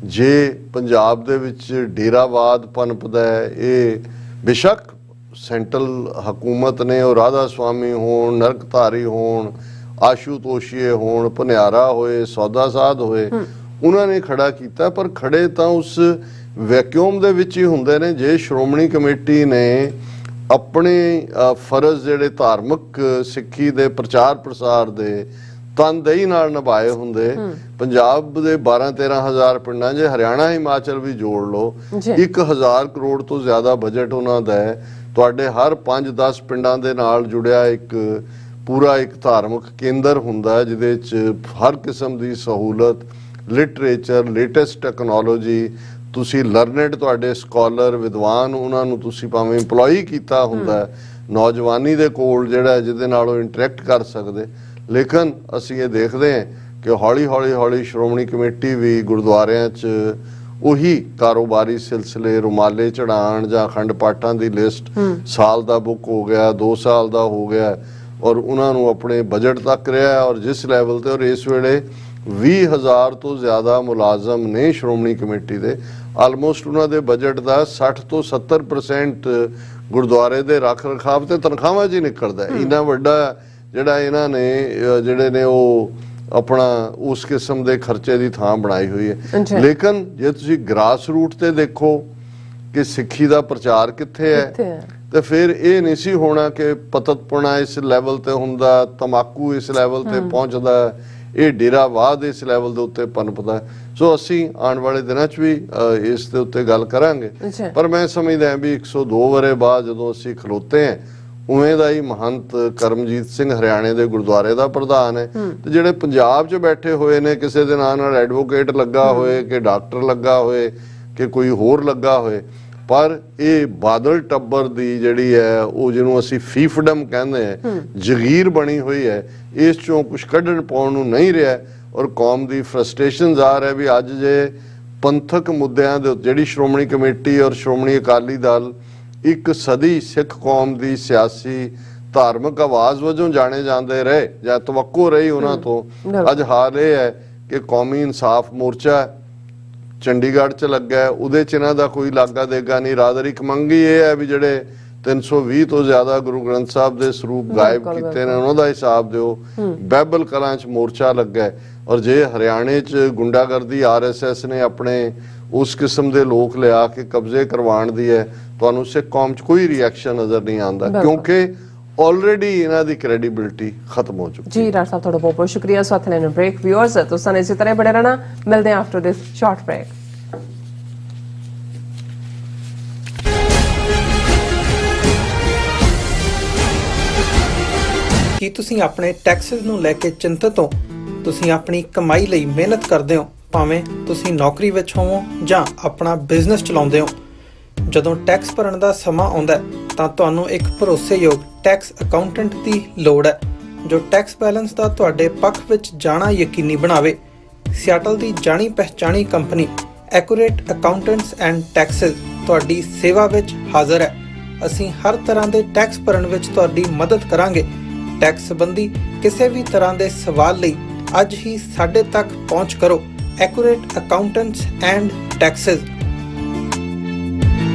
ਜੇ ਪੰਜਾਬ ਦੇ ਵਿੱਚ ਡੇਰਾਵਾਦ ਪਨਪਦਾ ਹੈ, ਇਹ ਬੇਸ਼ੱਕ ਸੈਂਟਰਲ ਹਕੂਮਤ ਨੇ ਉਹ ਰਾਧਾ ਸਵਾਮੀ ਹੋਣ, ਨਰਕਧਾਰੀ ਹੋਣ, ਆਸ਼ੂਤੋਸ਼ੀਏ ਹੋਣ, ਭਨਿਆਰਾ ਹੋਏ, ਸੌਦਾ ਸਾਧ ਹੋਏ, ਉਹਨਾਂ ਨੇ ਖੜਾ ਕੀਤਾ। ਪਰ ਖੜੇ ਤਾਂ ਉਸ ਵੈਕਿਊਮ ਦੇ ਵਿੱਚ ਹੀ ਹੁੰਦੇ ਨੇ। ਜੇ ਸ਼੍ਰੋਮਣੀ ਕਮੇਟੀ ਨੇ ਆਪਣੇ ਫਰਜ਼ ਜਿਹੜੇ ਧਾਰਮਿਕ ਸਿੱਖੀ ਦੇ ਪ੍ਰਚਾਰ ਪ੍ਰਸਾਰ ਦੇ ਤਨਦੇਹੀ ਨਾਲ ਨਿਭਾਏ ਹੁੰਦੇ, ਪੰਜਾਬ ਦੇ 12-13 ਹਜ਼ਾਰ ਪਿੰਡਾਂ, ਜੇ ਹਰਿਆਣਾ ਹਿਮਾਚਲ ਵੀ ਜੋੜ ਲਓ, 1000 ਕਰੋੜ ਤੋਂ ਜ਼ਿਆਦਾ ਬਜਟ ਉਹਨਾਂ ਦਾ ਹੈ। ਤੁਹਾਡੇ ਹਰ 5-10 ਪਿੰਡਾਂ ਦੇ ਨਾਲ ਜੁੜਿਆ ਇੱਕ ਪੂਰਾ ਇੱਕ ਧਾਰਮਿਕ ਕੇਂਦਰ ਹੁੰਦਾ ਜਿਹਦੇ 'ਚ ਹਰ ਕਿਸਮ ਦੀ ਸਹੂਲਤ, ਲਿਟਰੇਚਰ, ਲੇਟੈਸਟ ਟੈਕਨੋਲੋਜੀ, ਤੁਸੀਂ ਲਰਨਡ ਤੁਹਾਡੇ ਸਕਾਲਰ, ਵਿਦਵਾਨ, ਉਹਨਾਂ ਨੂੰ ਤੁਸੀਂ ਭਾਵੇਂ ਇੰਪਲੋਈ ਕੀਤਾ ਹੁੰਦਾ, ਨੌਜਵਾਨੀ ਦੇ ਕੋਲ ਜਿਹੜਾ ਜਿਹਦੇ ਨਾਲ ਉਹ ਇੰਟਰੈਕਟ ਕਰ ਸਕਦੇ। ਲੇਕਿਨ ਅਸੀਂ ਇਹ ਦੇਖਦੇ ਹਾਂ ਕਿ ਹੌਲੀ ਸ਼੍ਰੋਮਣੀ ਕਮੇਟੀ ਵੀ ਗੁਰਦੁਆਰਿਆਂ 'ਚ ਉਹੀ ਕਾਰੋਬਾਰੀ ਸਿਲਸਿਲੇ, ਰੁਮਾਲੇ ਚੜਾਉਣ ਜਾਂ ਅਖੰਡ ਪਾਠਾਂ ਦੀ ਲਿਸਟ ਸਾਲ ਦਾ ਬੁੱਕ ਹੋ ਗਿਆ, 2 ਸਾਲ ਦਾ ਹੋ ਗਿਆ, ਔਰ ਉਹਨਾਂ ਨੂੰ ਆਪਣੇ ਬਜਟ ਤੱਕ ਰਿਹਾ। ਔਰ ਜਿਸ ਲੈਵਲ ਤੇ, ਔਰ ਇਸ ਵੇਲੇ 20,000 ਤੋਂ ਜ਼ਿਆਦਾ ਮੁਲਾਜ਼ਮ ਨੇ ਸ਼੍ਰੋਮਣੀ ਕਮੇਟੀ ਦੇ, ਆਲਮੋਸਟ ਉਹਨਾਂ ਦੇ ਬਜਟ ਦਾ 60 ਤੋਂ 70% ਗੁਰਦੁਆਰੇ ਦੇ ਰੱਖ ਰਖਾਵ ਤੇ ਤਨਖਾਹਾਂ 'ਚ ਹੀ ਨਿਕਲਦਾ। ਇੰਨਾ ਵੱਡਾ ਜਿਹੜਾ ਇਹਨਾਂ ਨੇ ਜਿਹੜੇ ਨੇ ਉਹ ਆਪਣਾ ਉਸ ਕਿਸਮ ਦੇ ਖਰਚੇ ਦੀ ਥਾਂ ਬਣਾਈ ਹੋਈ ਹੈ। ਲੇਕਿਨ ਜੇ ਤੁਸੀਂ ਗ੍ਰਾਸ ਰੂਟ ਤੇ ਦੇਖੋ ਕਿ ਸਿੱਖੀ ਦਾ ਪ੍ਰਚਾਰ ਕਿੱਥੇ ਹੈ, ਤੇ ਫਿਰ ਇਹ ਨਹੀਂ ਸੀ ਹੋਣਾ ਕਿ ਪਤਤਪੁਣਾ ਇਸ ਲੈਵਲ ਤੇ ਹੁੰਦਾ, ਤਮਾਕੂ ਇਸ ਲੈਵਲ ਤੇ ਪਹੁੰਚਦਾ, ਇਹ ਡੇਰਾਵਾਦ ਇਸ ਲੈਵਲ ਦੇ ਉੱਤੇ ਪਨਪਦਾ। ਸੋ ਅਸੀਂ ਆਉਣ ਵਾਲੇ ਦਿਨਾਂ 'ਚ ਵੀ ਇਸ ਦੇ ਉੱਤੇ ਗੱਲ ਕਰਾਂਗੇ। ਪਰ ਮੈਂ ਸਮਝਦਾ ਵੀ 102 ਵਰੇ ਬਾਅਦ ਜਦੋਂ ਅਸੀਂ ਖਲੋਤੇ ਹਾਂ, ਉਵੇਂ ਦਾ ਹੀ ਮਹੰਤ ਕਰਮਜੀਤ ਸਿੰਘ ਹਰਿਆਣੇ ਦੇ ਗੁਰਦੁਆਰੇ ਦਾ ਪ੍ਰਧਾਨ ਹੈ, ਤੇ ਜਿਹੜੇ ਪੰਜਾਬ 'ਚ ਬੈਠੇ ਹੋਏ ਨੇ, ਕਿਸੇ ਦੇ ਨਾਲ ਐਡਵੋਕੇਟ ਲੱਗਾ ਹੋਏ, ਕਿ ਡਾਕਟਰ ਲੱਗਾ ਹੋਏ, ਕਿ ਕੋਈ ਹੋਰ ਲੱਗਾ ਹੋਏ, ਪਰ ਇਹ ਬਾਦਲ ਟੱਬਰ ਦੀ ਜਿਹੜੀ ਹੈ ਉਹ ਜਿਹਨੂੰ ਅਸੀਂ ਫੀਫਡਮ ਕਹਿੰਦੇ ਹਾਂ, ਜਗੀਰ ਬਣੀ ਹੋਈ ਹੈ, ਇਸ ਚੋਂ ਕੁਝ ਕੱਢਣ ਪਾਉਣ ਨੂੰ ਨਹੀਂ ਰਿਹਾ। ਔਰ ਕੌਮ ਦੀ ਫਰਸਟ੍ਰੇਸ਼ਨ ਜ਼ਾਹਰ ਹੈ ਵੀ ਅੱਜ ਜੇ ਪੰਥਕ ਮੁੱਦਿਆਂ ਦੇ ਜਿਹੜੀ ਸ਼੍ਰੋਮਣੀ ਕਮੇਟੀ ਔਰ ਸ਼੍ਰੋਮਣੀ ਅਕਾਲੀ ਦਲ ਇੱਕ ਸਦੀ ਸਿੱਖ ਕੌਮ ਦੀ ਸਿਆਸੀ ਧਾਰਮਿਕ ਆਵਾਜ਼ ਵਜੋਂ ਜਾਣੇ ਜਾਂਦੇ ਰਹੇ ਜਾਂ ਤਵੱਕੋ ਰਹੀ ਉਹਨਾਂ ਤੋਂ, ਅੱਜ ਹਾਲ ਇਹ ਹੈ ਕਿ ਕੌਮੀ ਇਨਸਾਫ ਮੋਰਚਾ ਚੰਡੀਗੜ੍ਹ 'ਚ ਲੱਗਾ, ਉਹਦੇ 'ਚ ਇਹਨਾਂ ਦਾ ਕੋਈ ਲਾਗਾ ਦੇਗਾ ਨਹੀਂ। ਰਾਦਰਿਕ ਮੰਗੀ ਇਹ ਹੈ ਵੀ ਜਿਹੜੇ 320 ਤੋਂ ਜ਼ਿਆਦਾ ਗੁਰੂ ਗ੍ਰੰਥ ਸਾਹਿਬ ਦੇ ਸਰੂਪ ਗਾਇਬ ਕੀਤੇ ਨੇ, ਉਹਨਾਂ ਦਾ ਹਿਸਾਬ ਦਿਓ। ਬਹਿਬਲ ਕਲਾਂ 'ਚ ਮੋਰਚਾ ਲੱਗਾ, ਔਰ ਜੇ ਹਰਿਆਣੇ 'ਚ ਗੁੰਡਾਗਰਦੀ RSS ਨੇ ਆਪਣੇ ਉਸ ਕਿਸਮ ਦੇ ਲੋਕ ਲਿਆ ਕੇ ਕਬਜ਼ੇ ਕਰਵਾਉਣ ਦੀ ਹੈ, ਤੁਹਾਨੂੰ ਸਿੱਖ ਕੌਮ 'ਚ ਕੋਈ ਰਿਐਕਸ਼ਨ ਨਜ਼ਰ ਨਹੀਂ ਆਉਂਦਾ, ਕਿਉਂਕਿ ਆਲਰੇਡੀ ਇਹਨਾਂ ਦੀ ਕ੍ਰੈਡੀਬਿਲਿਟੀ ਖਤਮ ਹੋ ਚੁੱਕੀ। ਜੀ ਡਾਕਟਰ ਸਾਹਿਬ, ਤੁਹਾਡਾ ਬਹੁਤ ਬਹੁਤ ਸ਼ੁਕਰੀਆ। ਸਾਥ ਲੈਣ ਬ੍ਰੇਕ। ਵਿਊਅਰਸ, ਤੁਸੀਂ ਇਸੇ ਤਰ੍ਹਾਂ ਬਣੇ ਰਹਿਣਾ। ਮਿਲਦੇ ਹਾਂ ਆਫਟਰ ਦਿਸ ਸ਼ਾਰਟ ਬ੍ਰੇਕ। ਕੀ ਤੁਸੀਂ ਆਪਣੇ ਟੈਕਸਿਸ ਨੂੰ ਲੈ ਕੇ ਚਿੰਤਤ ਹੋ? ਤੁਸੀਂ ਆਪਣੀ ਕਮਾਈ ਲਈ ਮਿਹਨਤ ਕਰਦੇ ਹੋ, ਭਾਵੇਂ ਤੁਸੀਂ ਨੌਕਰੀ ਵਿੱਚ ਹੋਵੋ ਜਾਂ ਆਪਣਾ ਬਿਜ਼ਨਸ ਚਲਾਉਂਦੇ ਹੋ। ਜਦੋਂ ਟੈਕਸ ਭਰਨ ਦਾ ਸਮਾਂ ਆਉਂਦਾ ਤਾਂ ਤੁਹਾਨੂੰ ਇੱਕ ਭਰੋਸੇਯੋਗ ਟੈਕਸ ਅਕਾਊਂਟੈਂਟ ਦੀ ਲੋੜ ਹੈ, ਜੋ ਟੈਕਸ ਬੈਲੈਂਸ ਦਾ ਤੁਹਾਡੇ ਪੱਖ ਵਿੱਚ ਜਾਣਾ ਯਕੀਨੀ ਬਣਾਵੇ। ਸਿਆਟਲ ਦੀ ਜਾਣੀ ਪਹਿਚਾਣੀ company accurate accountants and taxes ਤੁਹਾਡੀ ਸੇਵਾ ਵਿੱਚ ਹਾਜ਼ਰ ਹੈ। ਅਸੀਂ ਹਰ ਤਰ੍ਹਾਂ ਦੇ ਟੈਕਸ ਭਰਨ ਵਿੱਚ ਤੁਹਾਡੀ ਮਦਦ ਕਰਾਂਗੇ। ਟੈਕਸ ਸੰਬੰਧੀ ਕਿਸੇ ਵੀ ਤਰ੍ਹਾਂ ਦੇ ਸਵਾਲ ਲਈ ਅੱਜ ਹੀ ਸਾਡੇ ਤੱਕ ਪਹੁੰਚ ਕਰੋ। Accurate accountants and taxes.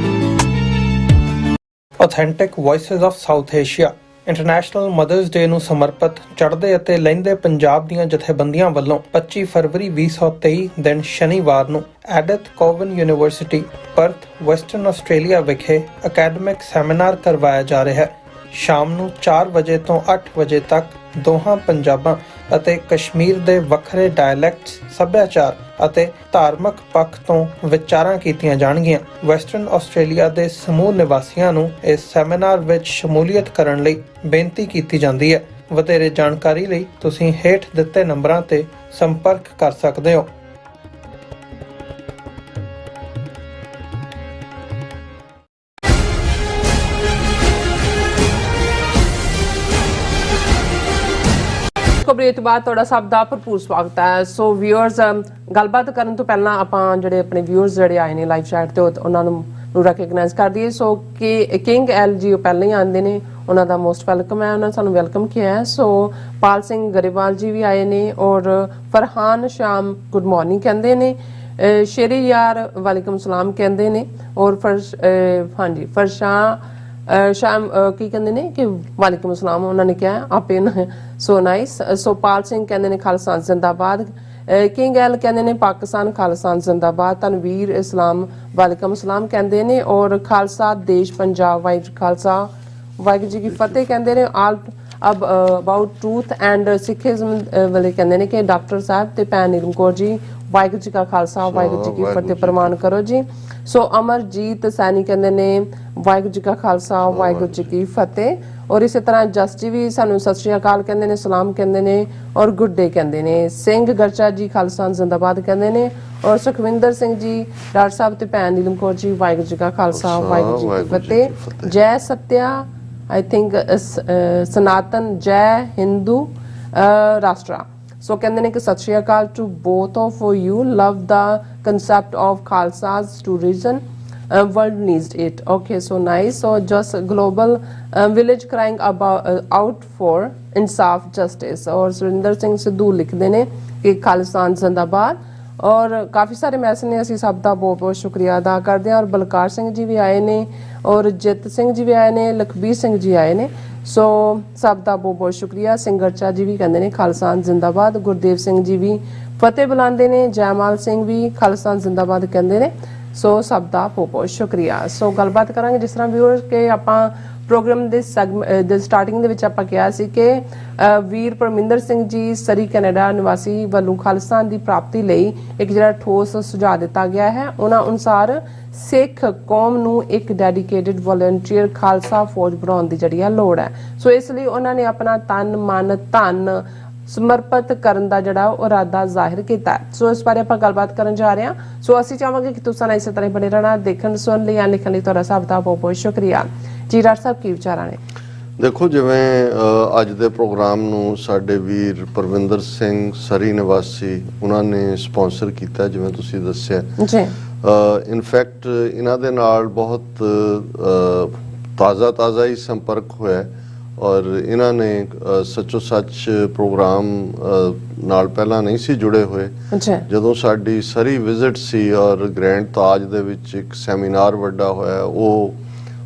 Authentic Voices of South Asia international mother's day ਨੂੰ ਸਮਰਪਿਤ ਚੜ੍ਹਦੇ ਅਤੇ ਲਹਿੰਦੇ ਪੰਜਾਬ ਦੀਆਂ ਜਥੇਬੰਦੀਆਂ ਵੱਲੋਂ 25 ਫਰਵਰੀ 2023 ਦਿਨ ਸ਼ਨੀਵਾਰ ਨੂੰ ਐਡਿਥ Kevin university Perth western Australia ਵਿਖੇ ਅਕੈਡਮਿਕ ਸੈਮੀਨਾਰ ਕਰਵਾਇਆ ਜਾ ਰਿਹਾ ਹੈ। ਸ਼ਾਮ ਨੂੰ 4 ਵਜੇ ਤੋਂ 8 ਵਜੇ ਤੱਕ ਦੋਹਾਂ ਪੰਜਾਬਾਂ ਅਤੇ ਕਸ਼ਮੀਰ ਦੇ ਵੱਖਰੇ ਡਾਇਲੈਕਟਸ, ਸੱਭਿਆਚਾਰ ਅਤੇ ਧਾਰਮਿਕ ਪੱਖ ਤੋਂ ਵਿਚਾਰਾਂ ਕੀਤੀਆਂ ਜਾਣਗੀਆਂ। ਵੈਸਟਰਨ ਆਸਟ੍ਰੇਲੀਆ ਦੇ ਸਮੂਹ ਨਿਵਾਸੀਆਂ ਨੂੰ ਇਸ ਸੈਮੀਨਾਰ ਵਿੱਚ ਸ਼ਮੂਲੀਅਤ ਕਰਨ ਲਈ ਬੇਨਤੀ ਕੀਤੀ ਜਾਂਦੀ ਹੈ। ਵਧੇਰੇ ਜਾਣਕਾਰੀ ਲਈ ਤੁਸੀਂ ਹੇਠ ਦਿੱਤੇ ਨੰਬਰਾਂ ਤੇ ਸੰਪਰਕ ਕਰ ਸਕਦੇ ਹੋ। ਖਬਰੀ ਤੋਂ ਬਾਅਦ ਤੁਹਾਡਾ ਸਭ ਦਾ ਭਰਪੂਰ ਸਵਾਗਤ ਹੈ। ਸੋ ਵਿਊਅਰਸ, ਗੱਲਬਾਤ ਕਰਨ ਤੋਂ ਪਹਿਲਾਂ ਆਪਾਂ ਜਿਹੜੇ ਆਪਣੇ ਵਿਊਅਰਸ ਜਿਹੜੇ ਆਏ ਨੇ ਲਾਈਵ ਚੈਟ ਤੇ ਉਹਨਾਂ ਨੂੰ ਰੈਕਗਨਾਈਜ਼ ਕਰ ਦਈਏ। ਸੋ ਕਿ ਕਿੰਗ LG ਉਹ ਪਹਿਲਾਂ ਹੀ ਆਉਂਦੇ ਨੇ, ਉਹਨਾਂ ਦਾ ਮੋਸਟ ਵੈਲਕਮ ਹੈ, ਉਹਨਾਂ ਸਾਨੂੰ ਵੈਲਕਮ ਕੀਤਾ ਹੈ। ਸੋ ਪਾਲ ਸਿੰਘ ਗਰੇਵਾਲ ਜੀ ਵੀ ਆਏ ਨੇ, ਔਰ ਫਰਹਾਨ ਸ਼ਾਮ ਗੁੱਡ ਮਾਰਨਿੰਗ ਕਹਿੰਦੇ ਨੇ, ਸ਼ੇਰੀ ਯਾਰ ਵਾਲੇਕੁਮ ਸਲਾਮ ਕਹਿੰਦੇ ਨੇ, ਔਰ ਹਾਂਜੀ ਸ਼ਾਮ ਕੀ ਕਹਿੰਦੇ ਨੇ ਕਿ ਵਾਲੇਕੁਮ ਅਸਲਾਮ ਉਹਨਾਂ ਨੇ ਕਿਹਾ ਆਪੇ। So nice. ਸੋ ਪਾਲ ਸਿੰਘ ਕਹਿੰਦੇ ਨੇ ਖਾਲਸਾ ਜ਼ਿੰਦਾਬਾਦ। ਕਿੰਗ ਐਲ ਕਹਿੰਦੇ ਨੇ ਪਾਕਿਸਤਾਨ ਖਾਲਸਾ ਜ਼ਿੰਦਾਬਾਦ। ਤਨਵੀਰ ਇਸਲਾਮ ਵਾਲੇਕੁਮ ਸਲਾਮ ਕਹਿੰਦੇ ਨੇ, ਔਰ ਖਾਲਸਾ ਦੇਸ਼ ਪੰਜਾਬ ਵਾਹਿਗੁਰੂ ਖਾਲਸਾ ਵਾਹਿਗੁਰੂ ਜੀ ਕੀ ਫਤਿਹ ਕਹਿੰਦੇ ਨੇ। ਆਲ ਅਬਾਊਟ ਟਰੂਥ ਐਂਡ ਸਿੱਖਿਜ਼ਮ ਵਾਲੇ ਕਹਿੰਦੇ ਨੇ ਕਿ ਡਾਕਟਰ ਸਾਹਿਬ ਤੇ ਭੈਣ ਨੀਲਮ ਕੌਰ ਜੀ ਵਾਹਿਗੁਰੂ ਜੀ ਕਾ ਖਾਲਸਾ ਵਾਹਿਗੁਰੂ ਜੀ ਕੀ ਫਤਿਹ ਪ੍ਰਮਾਣ ਕਰੋ ਜੀ। ਸੋ ਅਮਰਜੀਤ ਸੈਣੀ ਕਹਿੰਦੇ ਨੇ ਵਾਹਿਗੁਰੂ ਜੀ ਕਾ ਖਾਲਸਾ ਵਾਹਿਗੁਰੂ ਜੀ ਕੀ ਫਤਿਹ। ਔਰ ਇਸੇ ਤਰ੍ਹਾਂ ਜਸ ਜੀ ਵੀ ਸਾਨੂੰ ਸਤਿ ਸ਼੍ਰੀ ਅਕਾਲ ਕਹਿੰਦੇ ਨੇ, ਸਲਾਮ ਕਹਿੰਦੇ ਨੇ, ਔਰ ਗੁੱਡ ਡੇ ਕਹਿੰਦੇ ਨੇ। ਸਿੰਘ ਗਰਚਾ ਜੀ ਖਾਲਸਾ ਜ਼ਿੰਦਾਬਾਦ ਕਹਿੰਦੇ ਨੇ, ਔਰ ਸੁਖਵਿੰਦਰ ਸਿੰਘ ਜੀ ਡਾਕਟਰ ਸਾਹਿਬ ਤੇ ਭੈਣ ਨੀਲਮ ਕੌਰ ਜੀ ਵਾਹਿਗੁਰੂ ਜੀ ਕਾ ਖਾਲਸਾ ਵਾਹਿਗੁਰੂ ਜੀ ਕੀ ਫਤਿਹ। ਜੈ ਸਤਿਆ I think ਸਨਾਤਨ ਜੈ ਹਿੰਦੂ ਰਾਸ਼ਟਰਾ। ਸੋ ਕਹਿੰਦੇ ਨੇ ਕਿ Sat Shri Akal to both of you, love ਦਾ concept of Khalsa's to region. World needs it. Okay, so nice. So just global village crying about out for insaf justice. और सुरिंदर सिंह सिद्धू लिखते ने कि खालिस्तान जिंदाबाद। और काफ़ी सारे मैसेज ने ਅਸੀਂ ਸਭ ਦਾ ਬਹੁਤ ਬਹੁਤ ਸ਼ੁਕਰੀਆ ਅਦਾ ਕਰਦੇ ਹਾਂ। और ਬਲਕਾਰ ਸਿੰਘ ਜੀ ਵੀ ਆਏ ਨੇ और ਜਿੱਤ ਸਿੰਘ ਜੀ ਵੀ ਆਏ ਨੇ, ਲਖਬੀਰ ਸਿੰਘ ਜੀ ਆਏ ਨੇ। ਸੋ ਸਭ ਦਾ ਬਹੁਤ ਬਹੁਤ ਸ਼ੁਕਰੀਆ। ਸਿੰਗਰਚਾ ਜੀ ਵੀ ਕਹਿੰਦੇ ਨੇ ਖਾਲਿਸਤਾਨ ਜ਼ਿੰਦਾਬਾਦ। ਗੁਰਦੇਵ ਸਿੰਘ ਜੀ ਵੀ ਫਤਿਹ ਬੁਲਾਉਂਦੇ ਨੇ। ਜੈਮਾਲ ਸਿੰਘ ਵੀ ਖਾਲਿਸਤਾਨ ਜ਼ਿੰਦਾਬਾਦ ਕਹਿੰਦੇ ਨੇ। ਸੋ ਸਭ ਦਾ ਬਹੁਤ ਬਹੁਤ ਸ਼ੁਕਰੀਆ। ਸੋ ਗੱਲਬਾਤ ਕਰਾਂਗੇ ਜਿਸ ਤਰ੍ਹਾਂ ਵਿਊਅਰ ਕਿ ਆਪਾਂ ਪ੍ਰੋਗਰਾਮ ਦੇ ਸਟਾਰਟਿੰਗ ਦੇ ਵਿੱਚ ਆਪਾਂ ਕਿਹਾ ਸੀ ਕਿ ਵੀਰ ਪਰਮਿੰਦਰ ਸਿੰਘ ਜੀ ਸਰੀ ਕੈਨੇਡਾ ਨਿਵਾਸੀ ਵੱਲੋਂ ਖਾਲਿਸਤਾਨ ਦੀ ਪ੍ਰਾਪਤੀ ਲਈ ਇੱਕ ਜਿਹੜਾ ਠੋਸ ਸੁਝਾਅ ਦਿੱਤਾ ਗਿਆ ਹੈ। ਉਹਨਾਂ ਅਨੁਸਾਰ ਸਿੱਖ ਕੌਮ ਨੂੰ ਇੱਕ ਡੈਡੀਕੇਟਿਡ ਵੋਲੰਟੀਅਰ ਖਾਲਸਾ ਫੌਜ ਬਣਾਉਣ ਦੀ ਜਿਹੜੀ ਆ ਲੋੜ ਹੈ। ਸੋ ਇਸ ਲਈ ਉਹਨਾਂ ਨੇ ਆਪਣਾ ਤਨ ਮਨ ਧਨ ਸਮਰਪਿਤ ਕਰਨ ਦਾ ਜਿਹੜਾ ਉਹ ਇਰਾਦਾ ਜ਼ਾਹਿਰ ਕੀਤਾ। ਸੋ ਇਸ ਬਾਰੇ ਆਪਾਂ ਗੱਲਬਾਤ ਕਰਨ ਜਾ ਰਹੇ ਹਾਂ। ਸੋ ਅਸੀਂ ਚਾਹਾਂਗੇ ਕਿ ਤੁਸੀਂ ਇਸੇ ਤਰ੍ਹਾਂ ਬਣੇ ਰਹਿਣਾ। ਦੇਖਣ ਸੁਣਨ ਲਈ ਜਾਂ ਲਿਖਣ ਲਈ ਤੁਹਾਡਾ ਸਭ ਦਾ ਬਹੁਤ ਬਹੁਤ ਸ਼ੁਕਰੀਆ ਜੀ। ਡਾਕਟਰ ਸਾਹਿਬ ਕੀ ਵਿਚਾਰਾਂ ਨੇ? ਦੇਖੋ, ਜਿਵੇਂ ਅੱਜ ਦੇ ਪ੍ਰੋਗਰਾਮ ਨੂੰ ਸਾਡੇ ਵੀਰ ਪਰਵਿੰਦਰ ਸਿੰਘ ਸਰੀ ਨਿਵਾਸੀ ਉਹਨਾਂ ਨੇ ਸਪਾਂਸਰ ਕੀਤਾ, ਜਿਵੇਂ ਤੁਸੀਂ ਦੱਸਿਆ ਜੀ। ਇਨਫੈਕਟ ਇਹਨਾਂ ਦੇ ਨਾਲ ਬਹੁਤ ਤਾਜ਼ਾ ਹੀ ਸੰਪਰਕ ਹੋਇਆ ਔਰ ਇਹਨਾਂ ਨੇ ਸੱਚੋ ਸੱਚ ਪ੍ਰੋਗਰਾਮ ਨਾਲ ਪਹਿਲਾਂ ਨਹੀਂ ਸੀ ਜੁੜੇ ਹੋਏ। ਜਦੋਂ ਸਾਡੀ ਸਰੀ ਵਿਜ਼ਿਟ ਸੀ ਔਰ ਗ੍ਰੈਂਡ ਤਾਜ ਦੇ ਵਿੱਚ ਇੱਕ ਸੈਮੀਨਾਰ ਵੱਡਾ ਹੋਇਆ, ਉਹ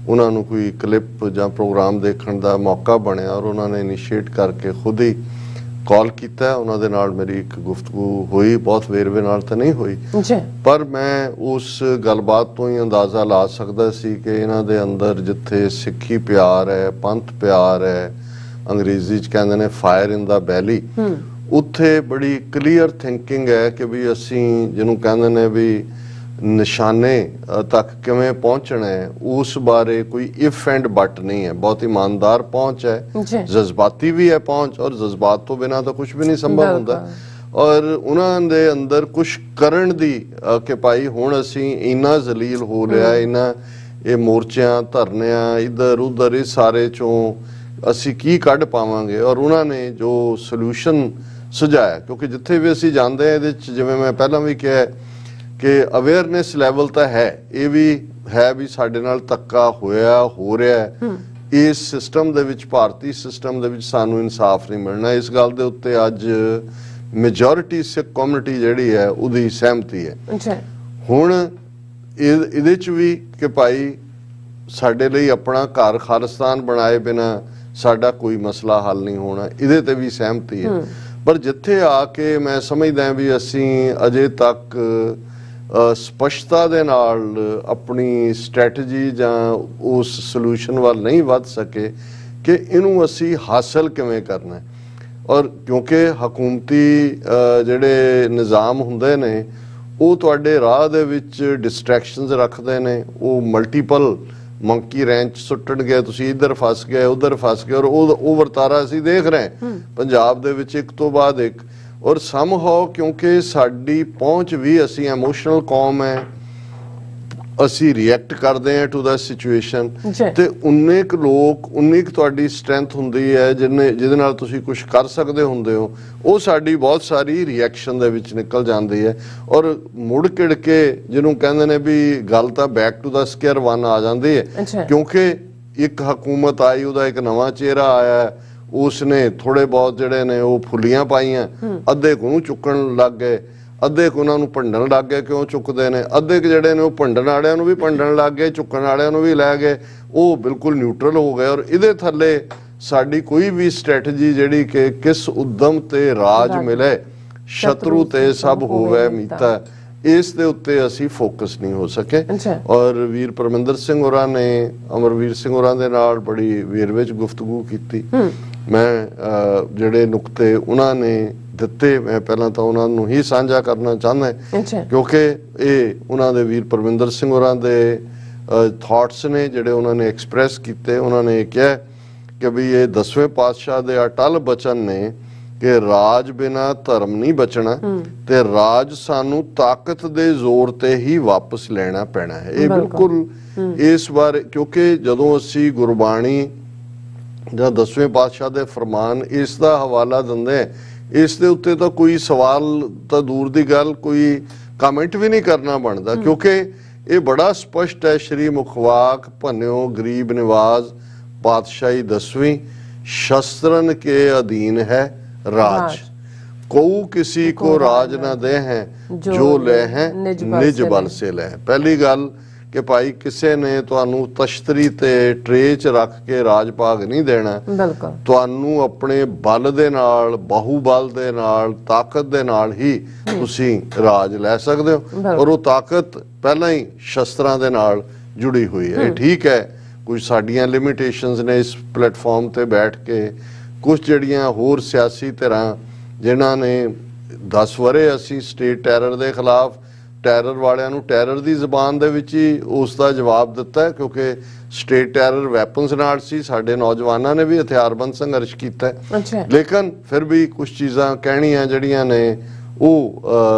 ਉਹਨਾਂ ਨੂੰ ਕੋਈ ਕਲਿੱਪ ਜਾਂ ਪ੍ਰੋਗਰਾਮ ਦੇਖਣ ਦਾ ਮੌਕਾ ਬਣਿਆ ਔਰ ਉਹਨਾਂ ਨੇ ਇਨੀਸ਼ੀਏਟ ਕਰਕੇ ਖੁਦ ਹੀ ਕਾਲ ਕੀਤਾ। ਉਹਨਾਂ ਦੇ ਨਾਲ ਮੇਰੀ ਇੱਕ ਗੁਫ਼ਤਗੂ ਹੋਈ, ਬਹੁਤ ਵੇਰਵੇ ਨਾਲ ਤਾਂ ਨਹੀਂ ਹੋਈ ਪਰ ਮੈਂ ਉਸ ਗੱਲਬਾਤ ਤੋਂ ਹੀ ਅੰਦਾਜ਼ਾ ਲਾ ਸਕਦਾ ਸੀ ਕਿ ਇਹਨਾਂ ਦੇ ਅੰਦਰ ਜਿੱਥੇ ਸਿੱਖੀ ਪਿਆਰ ਹੈ, ਪੰਥ ਪਿਆਰ ਹੈ, ਅੰਗਰੇਜ਼ੀ 'ਚ ਕਹਿੰਦੇ ਨੇ ਫਾਇਰ ਇਨ ਦਾ ਬੈਲੀ, ਉੱਥੇ ਬੜੀ ਕਲੀਅਰ ਥਿੰਕਿੰਗ ਹੈ ਕਿ ਵੀ ਅਸੀਂ ਜਿਹਨੂੰ ਕਹਿੰਦੇ ਨੇ ਵੀ ਨਿਸ਼ਾਨੇ ਤੱਕ ਕਿਵੇਂ ਪਹੁੰਚਣਾ ਹੈ, ਉਸ ਬਾਰੇ ਕੋਈ ਇਫ ਐਂਡ ਬਟ ਨਹੀਂ ਹੈ। ਬਹੁਤ ਇਮਾਨਦਾਰ ਪਹੁੰਚ ਹੈ, ਜਜ਼ਬਾਤੀ ਵੀ ਹੈ ਪਹੁੰਚ, ਔਰ ਜਜ਼ਬਾਤ ਤੋਂ ਬਿਨਾਂ ਤਾਂ ਕੁਝ ਵੀ ਨਹੀਂ ਸੰਭਵ ਹੁੰਦਾ। ਔਰ ਉਹਨਾਂ ਦੇ ਅੰਦਰ ਕੁਝ ਕਰਨ ਦੀ ਕਿ ਭਾਈ ਹੁਣ ਅਸੀਂ ਇੰਨਾ ਜ਼ਲੀਲ ਹੋ ਲਿਆ, ਇੰਨਾ ਇਹ ਮੋਰਚਿਆਂ ਧਰਨਿਆਂ ਇੱਧਰ ਉੱਧਰ ਇਹ ਸਾਰੇ ਚੋਂ ਅਸੀਂ ਕੀ ਕੱਢ ਪਾਵਾਂਗੇ। ਔਰ ਉਹਨਾਂ ਨੇ ਜੋ ਸੋਲੂਸ਼ਨ ਸੁਝਾਇਆ, ਕਿਉਂਕਿ ਜਿੱਥੇ ਵੀ ਅਸੀਂ ਜਾਂਦੇ ਹਾਂ ਇਹਦੇ 'ਚ ਜਿਵੇਂ ਮੈਂ ਪਹਿਲਾਂ ਵੀ ਕਿਹਾ ਕਿ ਅਵੇਅਰਨੈਸ ਲੈਵਲ ਤਾਂ ਹੈ, ਇਹ ਵੀ ਹੈ ਵੀ ਸਾਡੇ ਨਾਲ ਧੱਕਾ ਹੋਇਆ ਹੋ ਰਿਹਾ ਇਸ ਸਿਸਟਮ ਦੇ ਵਿੱਚ, ਭਾਰਤੀ ਸਿਸਟਮ ਦੇ ਵਿੱਚ ਸਾਨੂੰ ਇਨਸਾਫ ਨਹੀਂ ਮਿਲਣਾ। ਇਸ ਗੱਲ ਦੇ ਉੱਤੇ ਅੱਜ ਮੈਜੋਰਿਟੀ ਸਿੱਖ ਕਮਿਊਨਿਟੀ ਜਿਹੜੀ ਹੈ ਉਹਦੀ ਸਹਿਮਤੀ ਹੈ। ਹੁਣ ਇਹਦੇ 'ਚ ਵੀ ਕਿ ਭਾਈ ਸਾਡੇ ਲਈ ਆਪਣਾ ਘਰ ਖਾਲਿਸਤਾਨ ਬਣਾਏ ਬਿਨਾਂ ਸਾਡਾ ਕੋਈ ਮਸਲਾ ਹੱਲ ਨਹੀਂ ਹੋਣਾ, ਇਹਦੇ ਤੇ ਵੀ ਸਹਿਮਤੀ ਹੈ। ਪਰ ਜਿੱਥੇ ਆ ਕੇ ਮੈਂ ਸਮਝਦਾ ਵੀ ਅਸੀਂ ਅਜੇ ਤੱਕ ਸਪਸ਼ਟਤਾ ਦੇ ਨਾਲ ਆਪਣੀ ਸਟ੍ਰੈਟਜੀ ਜਾਂ ਉਸ ਸੋਲੂਸ਼ਨ ਵੱਲ ਨਹੀਂ ਵੱਧ ਸਕੇ ਕਿ ਇਹਨੂੰ ਅਸੀਂ ਹਾਸਲ ਕਿਵੇਂ ਕਰਨਾ। ਔਰ ਕਿਉਂਕਿ ਹਕੂਮਤੀ ਜਿਹੜੇ ਨਿਜ਼ਾਮ ਹੁੰਦੇ ਨੇ ਉਹ ਤੁਹਾਡੇ ਰਾਹ ਦੇ ਵਿੱਚ ਡਿਸਟਰੈਕਸ਼ਨਸ ਰੱਖਦੇ ਨੇ, ਉਹ ਮਲਟੀਪਲ ਮੰਕੀ ਰੈਂਚ ਸੁੱਟਣਗੇ, ਤੁਸੀਂ ਇੱਧਰ ਫਸ ਗਏ ਉੱਧਰ ਫਸ ਗਏ। ਔਰ ਉਹ ਵਰਤਾਰਾ ਅਸੀਂ ਦੇਖ ਰਹੇ ਪੰਜਾਬ ਦੇ ਵਿੱਚ ਇੱਕ ਤੋਂ ਬਾਅਦ ਇੱਕ। ਔਰ ਸਮਹਾਉ ਕਿਉਂਕਿ ਸਾਡੀ ਪਹੁੰਚ ਵੀ, ਅਸੀਂ ਇਮੋਸ਼ਨਲ ਕੌਮ ਹੈ, ਅਸੀਂ ਰਿਐਕਟ ਕਰਦੇ ਹਾਂ ਟੂ ਦਾ ਸਿਚੁਏਸ਼ਨ, ਤੇ ਉਨੇ ਕੁ ਲੋਕ ਉਨੀ ਕੁ ਤੁਹਾਡੀ ਸਟਰੈਂਥ ਹੁੰਦੀ ਹੈ ਜਿਹਦੇ ਨਾਲ ਤੁਸੀਂ ਕੁਝ ਕਰ ਸਕਦੇ ਹੁੰਦੇ ਹੋ, ਉਹ ਸਾਡੀ ਬਹੁਤ ਸਾਰੀ ਰਿਐਕਸ਼ਨ ਦੇ ਵਿੱਚ ਨਿਕਲ ਜਾਂਦੀ ਹੈ। ਔਰ ਮੁੜ ਕਿੜ ਕੇ ਜਿਹਨੂੰ ਕਹਿੰਦੇ ਨੇ ਵੀ ਗੱਲ ਤਾਂ back to the square one ਆ ਜਾਂਦੀ ਹੈ, ਕਿਉਂਕਿ ਇੱਕ ਹਕੂਮਤ ਆਈ, ਉਹਦਾ ਇੱਕ ਨਵਾਂ ਚਿਹਰਾ ਆਇਆ, ਉਸਨੇ ਥੋੜੇ ਬਹੁਤ ਜਿਹੜੇ ਨੇ ਉਹ ਫੁੱਲੀਆਂ ਪਾਈਆਂ, ਅੱਧੇ ਕੁ ਨੂੰ ਚੁੱਕਣ ਲੱਗ ਗਏ, ਅੱਧੇ ਕੁ ਉਹਨਾਂ ਨੂੰ ਭੰਡਣ ਲੱਗ ਗਏ, ਕਿਉਂ ਚੁੱਕਦੇ ਨੇ, ਅੱਧੇ ਕੁ ਜਿਹੜੇ ਨੇ ਉਹ ਭੰਡਣ ਵਾਲਿਆਂ ਨੂੰ ਵੀ ਭੰਡਣ ਲੱਗ ਗਏ, ਚੁੱਕਣ ਵਾਲਿਆਂ ਨੂੰ ਵੀ ਲੈ ਗਏ, ਉਹ ਬਿਲਕੁਲ ਨਿਊਟਰਲ ਹੋ ਗਏ। ਔਰ ਇਹਦੇ ਥੱਲੇ ਸਾਡੀ ਕੋਈ ਵੀ ਸਟ੍ਰੈਟਜੀ ਜਿਹੜੀ ਕਿ ਕਿਸ ਉਦਮ ਤੇ ਰਾਜ ਮਿਲੇ, ਸ਼ਤਰੂ ਤੇ ਸਭ ਹੋਵੇ ਮੀਤਾ, ਇਸ ਦੇ ਉੱਤੇ ਅਸੀਂ ਫੋਕਸ ਨਹੀਂ ਹੋ ਸਕੇ। ਔਰ ਵੀਰ ਪਰਮਿੰਦਰ ਸਿੰਘ ਹੋਰਾਂ ਨੇ ਅਮਰਵੀਰ ਸਿੰਘ ਹੋਰਾਂ ਦੇ ਨਾਲ ਬੜੀ ਵੇਰਵੇ 'ਚ ਗੁਫ਼ਤਗੂ ਕੀਤੀ। ਮੈਂ ਜਿਹੜੇ ਨੁਕਤੇ ਉਹਨਾਂ ਨੇ ਦਿੱਤੇ, ਮੈਂ ਪਹਿਲਾਂ ਤਾਂ ਉਹਨਾਂ ਨੂੰ ਹੀ ਸਾਂਝਾ ਕਰਨਾ ਚਾਹੁੰਦਾ, ਕਿਉਂਕਿ ਇਹ ਉਹਨਾਂ ਦੇ ਵੀਰ ਪਰਮਿੰਦਰ ਸਿੰਘ ਹੋਰਾਂ ਦੇ ਥਾਟਸ ਨੇ ਜਿਹੜੇ ਉਹਨਾਂ ਨੇ ਐਕਸਪ੍ਰੈਸ ਕੀਤੇ। ਉਹਨਾਂ ਨੇ ਕਿਹਾ ਕਿ ਵੀ ਇਹ 10ਵੇਂ ਪਾਤਸ਼ਾਹ ਦੇ ਅਟਲ ਬਚਨ ਨੇ ਕਿ ਰਾਜ ਬਿਨਾ ਧਰਮ ਨਹੀਂ ਬਚਣਾ ਤੇ ਰਾਜ ਸਾਨੂੰ ਤਾਕਤ ਦੇ ਜ਼ੋਰ ਤੇ ਹੀ ਵਾਪਸ ਲੈਣਾ ਪੈਣਾ ਹੈ। ਇਹ ਬਿਲਕੁਲ ਇਸ ਬਾਰੇ, ਕਿਉਂਕਿ ਜਦੋਂ ਅਸੀਂ ਗੁਰਬਾਣੀ ਜਾਂ 10ਵੇਂ ਪਾਤਸ਼ਾਹ ਦੇ ਫਰਮਾਨ ਇਸ ਦਾ ਹਵਾਲਾ ਦਿੰਦੇ, ਇਸ ਦੇ ਉੱਤੇ ਤਾਂ ਕੋਈ ਸਵਾਲ ਤਾਂ ਦੂਰ ਦੀ ਗੱਲ, ਕੋਈ ਕਮੈਂਟ ਵੀ ਨਹੀਂ ਕਰਨਾ ਬਣਦਾ, ਕਿਉਂਕਿ ਇਹ ਬੜਾ ਸਪਸ਼ਟ ਹੈ। ਸ਼੍ਰੀ ਮੁਖਵਾਕ ਭੰਨਿਓ ਗਰੀਬ ਨਿਵਾਜ਼ ਪਾਤਸ਼ਾਹੀ 10ਵੀਂ, ਸ਼ਸਤਰਨ ਕੇ ਅਧੀਨ ਹੈ ਰਾਜ, ਕਉ किसी को राज न दे हैं, जो ले हैं निज बल से ले। पहली गल कि भाई किसी ने तुहानू तश्तरी ते ट्रे च रख के राज भाग नहीं देना, तुहानू अपने बल दे नाल, बाहूबल दे नाल, ताकत दे नाल ही तुसी राज लै सकदे हो। और वो ताकत पहला ही शस्त्रां दे नाल जुड़ी हुई है। ठीक है, कुछ साडियां लिमिटेशंस ने इस प्लेटफॉर्म ते बैठ के, कुछ जड़ियां होर सियासी धिरां जिन्हां ने 10 वरे असी स्टेट टैरर के खिलाफ टैरर वालियां नूं टैरर की जबान दे विच ही उसका जवाब दिता है, क्योंकि स्टेट टैरर वैपन्स नाल सी। साडे नौजवानों ने भी हथियारबंद संघर्ष किया, लेकिन फिर भी कुछ चीज़ां कहणियां जड़ियां ने वो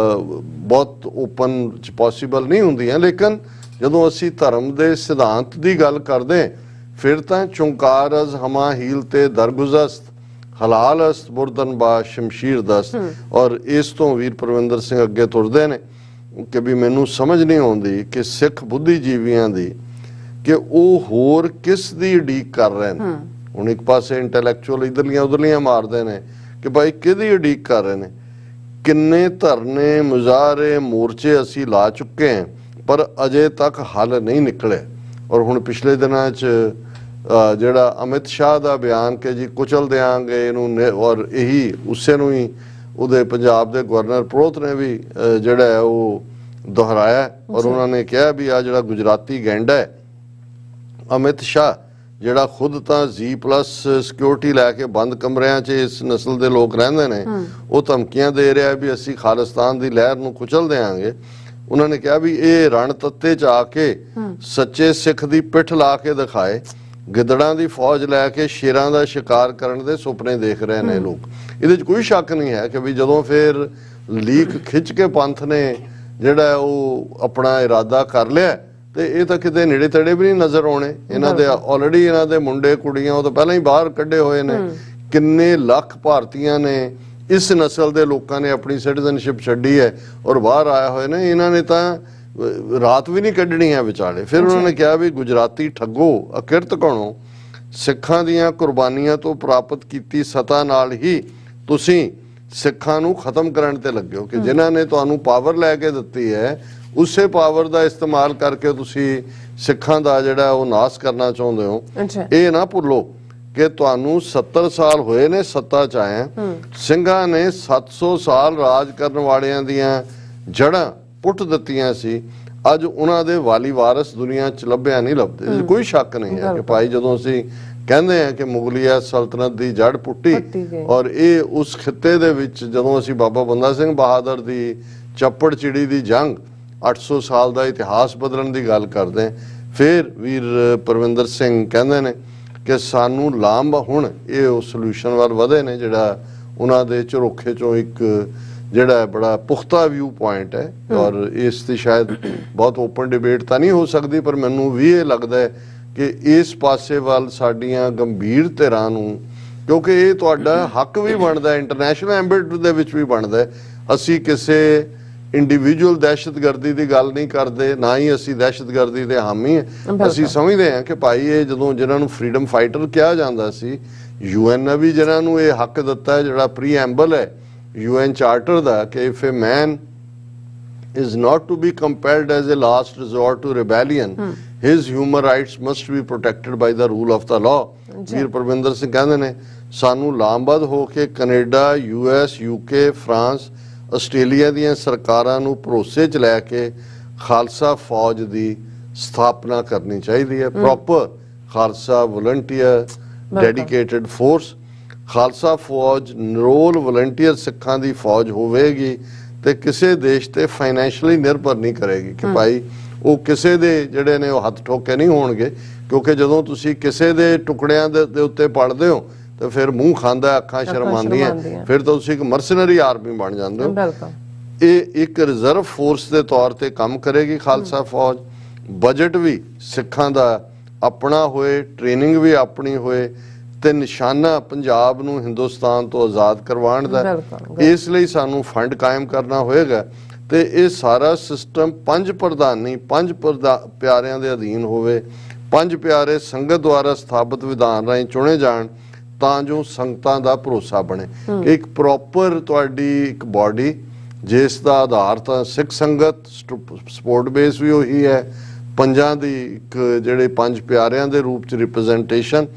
बहुत ओपन पॉसीबल नहीं हुंदियां। लेकिन जदों असी धर्म के सिद्धांत की गल करदे, फिर तां चुंकार अज हमा हील ते दरगुजस्त, हलाल अस्त बुरदन बा शमशीर दस्त। और इस तो वीर परविंदर सिंह अगे तुरदे ने कि भी मैनू समझ नहीं आती कि सिख बुद्धिजीवियों की कि वो होर किस दी उडीक कर रहे हैं। हुण एक पासे इंटैलेक्चुअल इधरलियां उधरलियां मारते हैं कि भाई किहदी उडीक कर रहे हैं। किन्ने धरने मुजाहरे मोर्चे असी ला चुके हैं, पर अजे तक हल नहीं निकले। और हुण पिछले दिनों ਜਿਹੜਾ ਅਮਿਤ ਸ਼ਾਹ ਦਾ ਬਿਆਨ ਕਿ ਜੀ ਕੁਚਲ ਦਿਆਂਗੇ ਇਹਨੂੰ, ਔਰ ਇਹੀ ਉਸੇ ਨੂੰ ਹੀ ਉਹਦੇ ਪੰਜਾਬ ਦੇ ਗਵਰਨਰ ਪ੍ਰੋਤ ਨੇ ਵੀ ਜਿਹੜਾ ਹੈ ਉਹ ਦੁਹਰਾਇਆ। ਔਰ ਉਹਨਾਂ ਨੇ ਕਿਹਾ ਵੀ ਆ ਜਿਹੜਾ ਗੁਜਰਾਤੀ ਗੈਂਡਾ ਹੈ ਅਮਿਤ ਸ਼ਾਹ, ਜਿਹੜਾ ਖੁਦ ਤਾਂ G+ ਸਿਕਿਉਰਿਟੀ ਲੈ ਕੇ ਬੰਦ ਕਮਰਿਆਂ 'ਚ ਇਸ ਨਸਲ ਦੇ ਲੋਕ ਰਹਿੰਦੇ ਨੇ, ਉਹ ਧਮਕੀਆਂ ਦੇ ਰਿਹਾ ਵੀ ਅਸੀਂ ਖਾਲਿਸਤਾਨ ਦੀ ਲਹਿਰ ਨੂੰ ਕੁਚਲ ਦਿਆਂਗੇ। ਉਹਨਾਂ ਨੇ ਕਿਹਾ ਵੀ ਇਹ ਰਣ ਤੱਤੇ 'ਚ ਆ ਕੇ ਸੱਚੇ ਸਿੱਖ ਦੀ ਪਿੱਠ ਲਾ ਕੇ ਦਿਖਾਏ, ਗਿੱਦੜਾਂ ਦੀ ਫੌਜ ਲੈ ਕੇ ਸ਼ੇਰਾਂ ਦਾ ਸ਼ਿਕਾਰ ਕਰਨ ਦੇ ਸੁਪਨੇ ਦੇਖ ਰਹੇ ਨੇ ਲੋਕ। ਇਹਦੇ 'ਚ ਕੋਈ ਸ਼ੱਕ ਨਹੀਂ ਹੈ ਕਿ ਵੀ ਜਦੋਂ ਫਿਰ ਲੀਕ ਖਿੱਚ ਕੇ ਪੰਥ ਨੇ ਜਿਹੜਾ ਉਹ ਆਪਣਾ ਇਰਾਦਾ ਕਰ ਲਿਆ, ਤੇ ਇਹ ਤਾਂ ਕਿਤੇ ਨੇੜੇ ਤੇੜੇ ਵੀ ਨਹੀਂ ਨਜ਼ਰ ਆਉਣੇ। ਇਹਨਾਂ ਦੇ ਆਲਰੇਡੀ ਇਹਨਾਂ ਦੇ ਮੁੰਡੇ ਕੁੜੀਆਂ ਉਹ ਤਾਂ ਪਹਿਲਾਂ ਹੀ ਬਾਹਰ ਕੱਢੇ ਹੋਏ ਨੇ। ਕਿੰਨੇ ਲੱਖ ਭਾਰਤੀਆਂ ਨੇ, ਇਸ ਨਸਲ ਦੇ ਲੋਕਾਂ ਨੇ ਆਪਣੀ ਸਿਟੀਜ਼ਨਸ਼ਿਪ ਛੱਡੀ ਹੈ ਔਰ ਬਾਹਰ ਆਏ ਹੋਏ ਨੇ। ਇਹਨਾਂ ਨੇ ਤਾਂ ਰਾਤ ਵੀ ਨਹੀਂ ਕੱਢਣੀ ਹੈ ਵਿਚਾਲੇ। ਫਿਰ ਉਹਨਾਂ ਨੇ ਕਿਹਾ ਵੀ ਗੁਜਰਾਤੀ ਠੱਗੋ ਅਕਿਰਤ ਘਣੋ, ਸਿੱਖਾਂ ਦੀਆਂ ਕੁਰਬਾਨੀਆਂ ਤੋਂ ਪ੍ਰਾਪਤ ਕੀਤੀ ਸਤਾ ਨਾਲ ਹੀ ਤੁਸੀਂ ਸਿੱਖਾਂ ਨੂੰ ਖਤਮ ਕਰਨ ਤੇ ਲੱਗੇ ਹੋ, ਕਿ ਜਿਨ੍ਹਾਂ ਨੇ ਤੁਹਾਨੂੰ ਪਾਵਰ ਲੈ ਕੇ ਦਿੱਤੀ ਹੈ ਉਸੇ ਪਾਵਰ ਦਾ ਇਸਤੇਮਾਲ ਕਰਕੇ ਤੁਸੀਂ ਸਿੱਖਾਂ ਦਾ ਜਿਹੜਾ ਉਹ ਨਾਸ ਕਰਨਾ ਚਾਹੁੰਦੇ ਹੋ। ਇਹ ਨਾ ਭੁੱਲੋ ਕਿ ਤੁਹਾਨੂੰ 70 ਸਾਲ ਹੋਏ ਨੇ ਸੱਤਾ 'ਚ ਆਏ। ਸਿੰਘਾਂ ਨੇ 700 ਸਾਲ ਰਾਜ ਕਰਨ ਵਾਲਿਆਂ ਦੀਆਂ ਜੜ੍ਹਾਂ ਪੁੱਟ ਦਿੱਤੀਆਂ ਸੀ। ਅੱਜ ਉਹਨਾਂ ਦੇ ਵਾਲੀ ਵਾਰਸ ਦੁਨੀਆ 'ਚ ਲੱਭਿਆ ਨਹੀਂ ਲੱਭਦੇ। ਕੋਈ ਸ਼ੱਕ ਨਹੀਂ ਹੈ ਕਿ ਭਾਈ ਜਦੋਂ ਅਸੀਂ ਕਹਿੰਦੇ ਹਾਂ ਕਿ ਮੁਗਲਿਆ ਸਲਤਨਤ ਦੀ ਜੜ ਪੁੱਟੀ, ਔਰ ਇਹ ਉਸ ਖਿੱਤੇ ਦੇ ਵਿੱਚ ਜਦੋਂ ਅਸੀਂ ਬਾਬਾ ਬੰਦਾ ਸਿੰਘ ਬਹਾਦਰ ਦੀ ਚੱਪੜ ਚਿੜੀ ਦੀ ਜੰਗ 800 ਸਾਲ ਦਾ ਇਤਿਹਾਸ ਬਦਲਣ ਦੀ ਗੱਲ ਕਰਦੇ ਹਾਂ, ਫਿਰ ਵੀਰ ਪਰਵਿੰਦਰ ਸਿੰਘ ਕਹਿੰਦੇ ਨੇ ਕਿ ਸਾਨੂੰ ਲਾਂਭ ਹੁਣ ਇਹ ਉਹ ਸੋਲੂਸ਼ਨ ਵੱਲ ਵਧੇ ਨੇ, ਜਿਹੜਾ ਉਹਨਾਂ ਦੇ ਝਰੋਖੇ 'ਚੋਂ ਇੱਕ ਜਿਹੜਾ ਬੜਾ ਪੁਖਤਾ ਵਿਊ ਪੁਆਇੰਟ ਹੈ। ਔਰ ਇਸ ਦੀ ਸ਼ਾਇਦ ਬਹੁਤ ਓਪਨ ਡਿਬੇਟ ਤਾਂ ਨਹੀਂ ਹੋ ਸਕਦੀ, ਪਰ ਮੈਨੂੰ ਵੀ ਇਹ ਲੱਗਦਾ ਹੈ ਕਿ ਇਸ ਪਾਸੇ ਵੱਲ ਸਾਡੀਆਂ ਗੰਭੀਰ ਧਿਰਾਂ ਨੂੰ, ਕਿਉਂਕਿ ਇਹ ਤੁਹਾਡਾ ਹੱਕ ਵੀ ਬਣਦਾ, ਇੰਟਰਨੈਸ਼ਨਲ ਐਂਬੈਸੀ ਦੇ ਵਿੱਚ ਵੀ ਬਣਦਾ। ਅਸੀਂ ਕਿਸੇ ਇੰਡੀਵਿਜੂਅਲ ਦਹਿਸ਼ਤਗਰਦੀ ਦੀ ਗੱਲ ਨਹੀਂ ਕਰਦੇ, ਨਾ ਹੀ ਅਸੀਂ ਦਹਿਸ਼ਤਗਰਦੀ ਦੇ ਹਾਮੀ ਹਾਂ। ਅਸੀਂ ਸਮਝਦੇ ਹਾਂ ਕਿ ਭਾਈ ਇਹ ਜਦੋਂ ਜਿਹਨਾਂ ਨੂੰ ਫਰੀडम ਫਾਈਟਰ ਕਿਹਾ ਜਾਂਦਾ ਸੀ, UN ਨੇ ਵੀ ਜਿਹਨਾਂ ਨੂੰ ਇਹ ਹੱਕ ਦਿੱਤਾ ਹੈ, ਜਿਹੜਾ ਪ੍ਰੀਐਂਬਲ ਹੈ UN ਚਾਰਟਰ ਦਾ, ਕਿ if a man is not to be compelled as a last resort to rebellion, his human rights must be protected by the rule of the law। ਵੀਰ ਪਰਵਿੰਦਰ ਸਿੰਘ ਕਹਿੰਦੇ ਨੇ ਸਾਨੂੰ ਲਾਮਬੱਧ ਹੋ ਕੇ Canada, US, UK, France, Australia ਦੀਆਂ ਸਰਕਾਰਾਂ ਨੂੰ ਭਰੋਸੇ 'ਚ ਲੈ ਕੇ ਖਾਲਸਾ ਫੌਜ ਦੀ ਸਥਾਪਨਾ ਕਰਨੀ ਚਾਹੀਦੀ ਹੈ। Proper Khalsa volunteer dedicated force, Khalsa ਫੌਜ ਨਿਰੋਲ ਵਲੰਟੀਅਰ ਸਿੱਖਾਂ ਦੀ ਫੌਜ ਹੋਵੇਗੀ ਤੇ ਕਿਸੇ ਦੇਸ਼ ਤੇ ਫਾਈਨੈਂਸ਼ੀਅਲੀ ਨਿਰਭਰ ਨਹੀਂ ਕਰੇਗੀ ਕਿ ਭਾਈ ਉਹ ਕਿਸੇ ਦੇ ਜਿਹੜੇ ਨੇ ਉਹ ਹੱਥ ਠੋਕੇ ਨਹੀਂ ਹੋਣਗੇ। ਕਿਉਂਕਿ ਜਦੋਂ ਤੁਸੀਂ ਕਿਸੇ ਦੇ ਟੁਕੜਿਆਂ ਦੇ ਉੱਤੇ ਪੜਦੇ ਹੋ ਤੇ ਫਿਰ ਮੂੰਹ ਖਾਂਦਾ, ਅੱਖਾਂ ਸ਼ਰਮਾਉਂਦੀਆਂ, ਫਿਰ ਤਾਂ ਤੁਸੀਂ ਇੱਕ ਮਰਸਨਰੀ ਆਰਮੀ ਬਣ ਜਾਂਦੇ ਹੋ। ਇਹ ਇੱਕ ਰਿਜ਼ਰਵ ਫੋਰਸ ਦੇ ਤੌਰ ਤੇ ਕੰਮ ਕਰੇਗੀ ਖਾਲਸਾ ਫੌਜ। ਬਜਟ ਵੀ ਸਿੱਖਾਂ ਦਾ ਆਪਣਾ ਹੋਏ, ਟ੍ਰੇਨਿੰਗ ਵੀ ਆਪਣੀ ਹੋਏ, ਤੇ ਨਿਸ਼ਾਨਾ ਪੰਜਾਬ ਨੂੰ ਹਿੰਦੁਸਤਾਨ ਤੋਂ ਆਜ਼ਾਦ ਕਰਵਾਉਣ ਦਾ। ਇਸ ਲਈ ਸਾਨੂੰ ਫੰਡ ਕਾਇਮ ਕਰਨਾ ਹੋਏਗਾ। ਤੇ ਇਹ ਸਾਰਾ ਸਿਸਟਮ 5 ਪ੍ਰਧਾਨੀ 5 ਪਿਆਰਿਆਂ ਦੇ ਅਧੀਨ ਹੋਵੇ, 5 ਪਿਆਰੇ ਸੰਗਤ ਦੁਆਰਾ ਸਥਾਪਿਤ ਵਿਧਾਨ ਰਾਹੀਂ ਚੁਣੇ ਜਾਣ ਤਾਂ ਜੋ ਸੰਗਤਾਂ ਦਾ ਭਰੋਸਾ ਬਣੇ। ਇੱਕ ਪ੍ਰੋਪਰ ਤੁਹਾਡੀ ਇੱਕ ਬਾਡੀ ਜਿਸ ਦਾ ਆਧਾਰ ਤਾਂ ਸਿੱਖ ਸੰਗਤ, ਸਪੋਰਟ ਬੇਸ ਵੀ ਉਹੀ ਹੈ, ਪੰਜਾਂ ਦੀ ਇੱਕ ਜਿਹੜੇ 5 ਪਿਆਰਿਆਂ ਦੇ ਰੂਪ ਚ ਰਿਪਰੈਜ਼ੈਂਟੇਸ਼ਨ,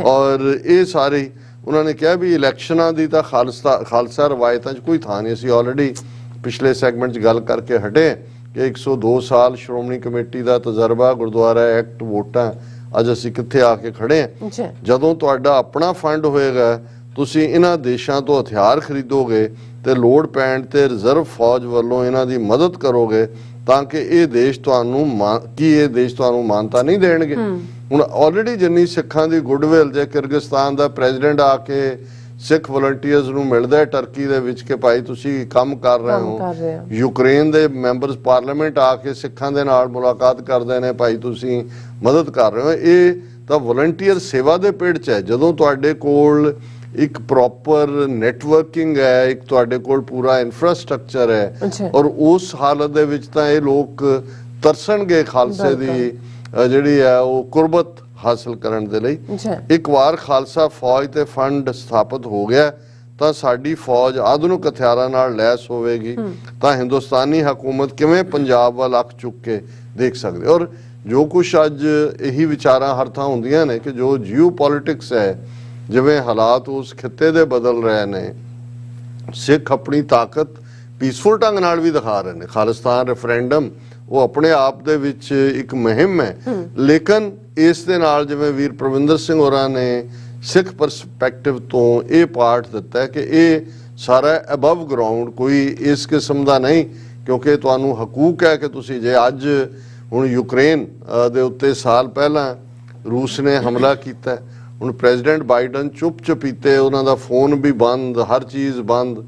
ਔਰ ਇਹ ਸਾਰੇ ਉਹਨਾਂ ਨੇ ਕਿਹਾ ਵੀ ਇਲੈਕਸ਼ਨਾਂ ਦੀ ਤਾਂ ਖਾਲਸਾ ਰਵਾਇਤਾਂ 'ਚ ਕੋਈ ਥਾਂ ਨਹੀਂ। ਅਸੀਂ ਆਲਰੇਡੀ ਪਿਛਲੇ ਸੈਗਮੈਂਟ 'ਚ ਗੱਲ ਕਰਕੇ ਹਟੇ ਕਿ 102 ਸਾਲ ਸ਼੍ਰੋਮਣੀ ਕਮੇਟੀ ਦਾ ਤਜਰਬਾ, ਗੁਰਦੁਆਰਾ ਐਕਟ, ਵੋਟਾਂ, ਅੱਜ ਅਸੀਂ ਕਿੱਥੇ ਆ ਕੇ ਖੜੇ ਹਾਂ। ਜਦੋਂ ਤੁਹਾਡਾ ਆਪਣਾ ਫੰਡ ਹੋਏਗਾ, ਤੁਸੀਂ ਇਹਨਾਂ ਦੇਸ਼ਾਂ ਤੋਂ ਹਥਿਆਰ ਖਰੀਦੋਗੇ ਤੇ ਲੋੜ ਪੈਣ ਤੇ ਰਿਜ਼ਰਵ ਫੌਜ ਵੱਲੋਂ ਇਹਨਾਂ ਦੀ ਮਦਦ ਕਰੋਗੇ ਤਾਂ ਕਿ ਇਹ ਦੇਸ਼ ਤੁਹਾਨੂੰ ਮਾਨਤਾ ਨਹੀਂ ਦੇਣਗੇ। ਹੁਣ ਆਲਰੇਡੀ ਜਿੰਨੀ ਸਿੱਖਾਂ ਦੀ ਗੁੱਡਵਿਲ, ਜੇ ਕਿਰਗਿਸਤਾਨ ਦਾ ਪ੍ਰੈਜ਼ੀਡੈਂਟ ਆ ਕੇ ਸਿੱਖ ਵਲੰਟੀਅਰਸ ਨੂੰ ਮਿਲਦਾ ਹੈ ਟਰਕੀ ਦੇ ਵਿੱਚ ਕਿ ਭਾਈ ਤੁਸੀਂ ਕੰਮ ਕਰ ਰਹੇ ਹੋ, ਯੂਕਰੇਨ ਦੇ ਮੈਂਬਰਸ ਪਾਰਲੀਮੈਂਟ ਆ ਕੇ ਸਿੱਖਾਂ ਦੇ ਨਾਲ ਮੁਲਾਕਾਤ ਕਰਦੇ ਨੇ, ਭਾਈ ਤੁਸੀਂ ਮਦਦ ਕਰ ਰਹੇ ਹੋ, ਇਹ ਤਾਂ ਵਲੰਟੀਅਰ ਸੇਵਾ ਦੇ ਪਿੜ 'ਚ ਹੈ। ਜਦੋਂ ਤੁਹਾਡੇ ਕੋਲ ਇੱਕ ਪ੍ਰੋਪਰ ਨੈਟਵਰਕਿੰਗ ਹੈ, ਇੱਕ ਤੁਹਾਡੇ ਕੋਲ ਪੂਰਾ ਇਨਫਰਾਸਟ੍ਰਕਚਰ ਹੈ, ਔਰ ਉਸ ਹਾਲਤ ਦੇ ਵਿੱਚ ਤਾਂ ਇਹ ਲੋਕ ਤਰਸਣਗੇ ਖਾਲਸੇ ਦੀ ਜਿਹੜੀ ਹੈ ਉਹ ਕੁਰਬਤ ਹਾਸਲ ਕਰਨ ਦੇ ਲਈ। ਇੱਕ ਵਾਰ ਖਾਲਸਾ ਫੌਜ ਤੇ ਫੰਡ ਸਥਾਪਿਤ ਹੋ ਗਿਆ ਤਾਂ ਸਾਡੀ ਫੌਜ ਆਧੁਨਿਕ ਹਥਿਆਰਾਂ ਨਾਲ ਲੈਸ ਹੋਵੇਗੀ ਤਾਂ ਹਿੰਦੁਸਤਾਨੀ ਹਕੂਮਤ ਕਿਵੇਂ ਪੰਜਾਬ ਵੱਲ ਅੱਖ ਚੁੱਕ ਕੇ ਦੇਖ ਸਕਦੇ। ਔਰ ਜੋ ਕੁਛ ਅੱਜ ਇਹੀ ਵਿਚਾਰਾਂ ਹਰ ਥਾਂ ਹੁੰਦੀਆਂ ਨੇ ਕਿ ਜੋ ਜੀਓ ਪੋਲਿਟਿਕਸ ਹੈ, ਜਿਵੇਂ ਹਾਲਾਤ ਉਸ ਖਿੱਤੇ ਦੇ ਬਦਲ ਰਹੇ ਨੇ, ਸਿੱਖ ਆਪਣੀ ਤਾਕਤ ਪੀਸਫੁਲ ਢੰਗ ਨਾਲ ਵੀ ਦਿਖਾ ਰਹੇ ਨੇ। ਖਾਲਿਸਤਾਨ ਰੈਫਰੈਂਡਮ ਉਹ ਆਪਣੇ ਆਪ ਦੇ ਵਿੱਚ ਇੱਕ ਮੁਹਿੰਮ ਹੈ, ਲੇਕਿਨ ਇਸ ਦੇ ਨਾਲ ਜਿਵੇਂ ਵੀਰ ਪ੍ਰਵਿੰਦਰ ਸਿੰਘ ਹੋਰਾਂ ਨੇ ਸਿੱਖ ਪਰਸਪੈਕਟਿਵ ਤੋਂ ਇਹ ਪਾਠ ਦਿੱਤਾ ਹੈ ਕਿ ਇਹ ਸਾਰਾ ਅਬਵ ਗਰਾਊਂਡ, ਕੋਈ ਇਸ ਕਿਸਮ ਦਾ ਨਹੀਂ, ਕਿਉਂਕਿ ਤੁਹਾਨੂੰ ਹਕੂਕ ਹੈ ਕਿ ਤੁਸੀਂ ਜੇ ਅੱਜ ਹੁਣ ਯੂਕਰੇਨ ਦੇ ਉੱਤੇ ਸਾਲ ਪਹਿਲਾਂ ਰੂਸ ਨੇ ਹਮਲਾ ਕੀਤਾ, ਹੁਣ ਪ੍ਰੈਜ਼ੀਡੈਂਟ ਬਾਈਡਨ ਚੁੱਪ-ਚਪੀਤੇ, ਉਹਨਾਂ ਦਾ ਫੋਨ ਵੀ ਬੰਦ, ਹਰ ਚੀਜ਼ ਬੰਦ,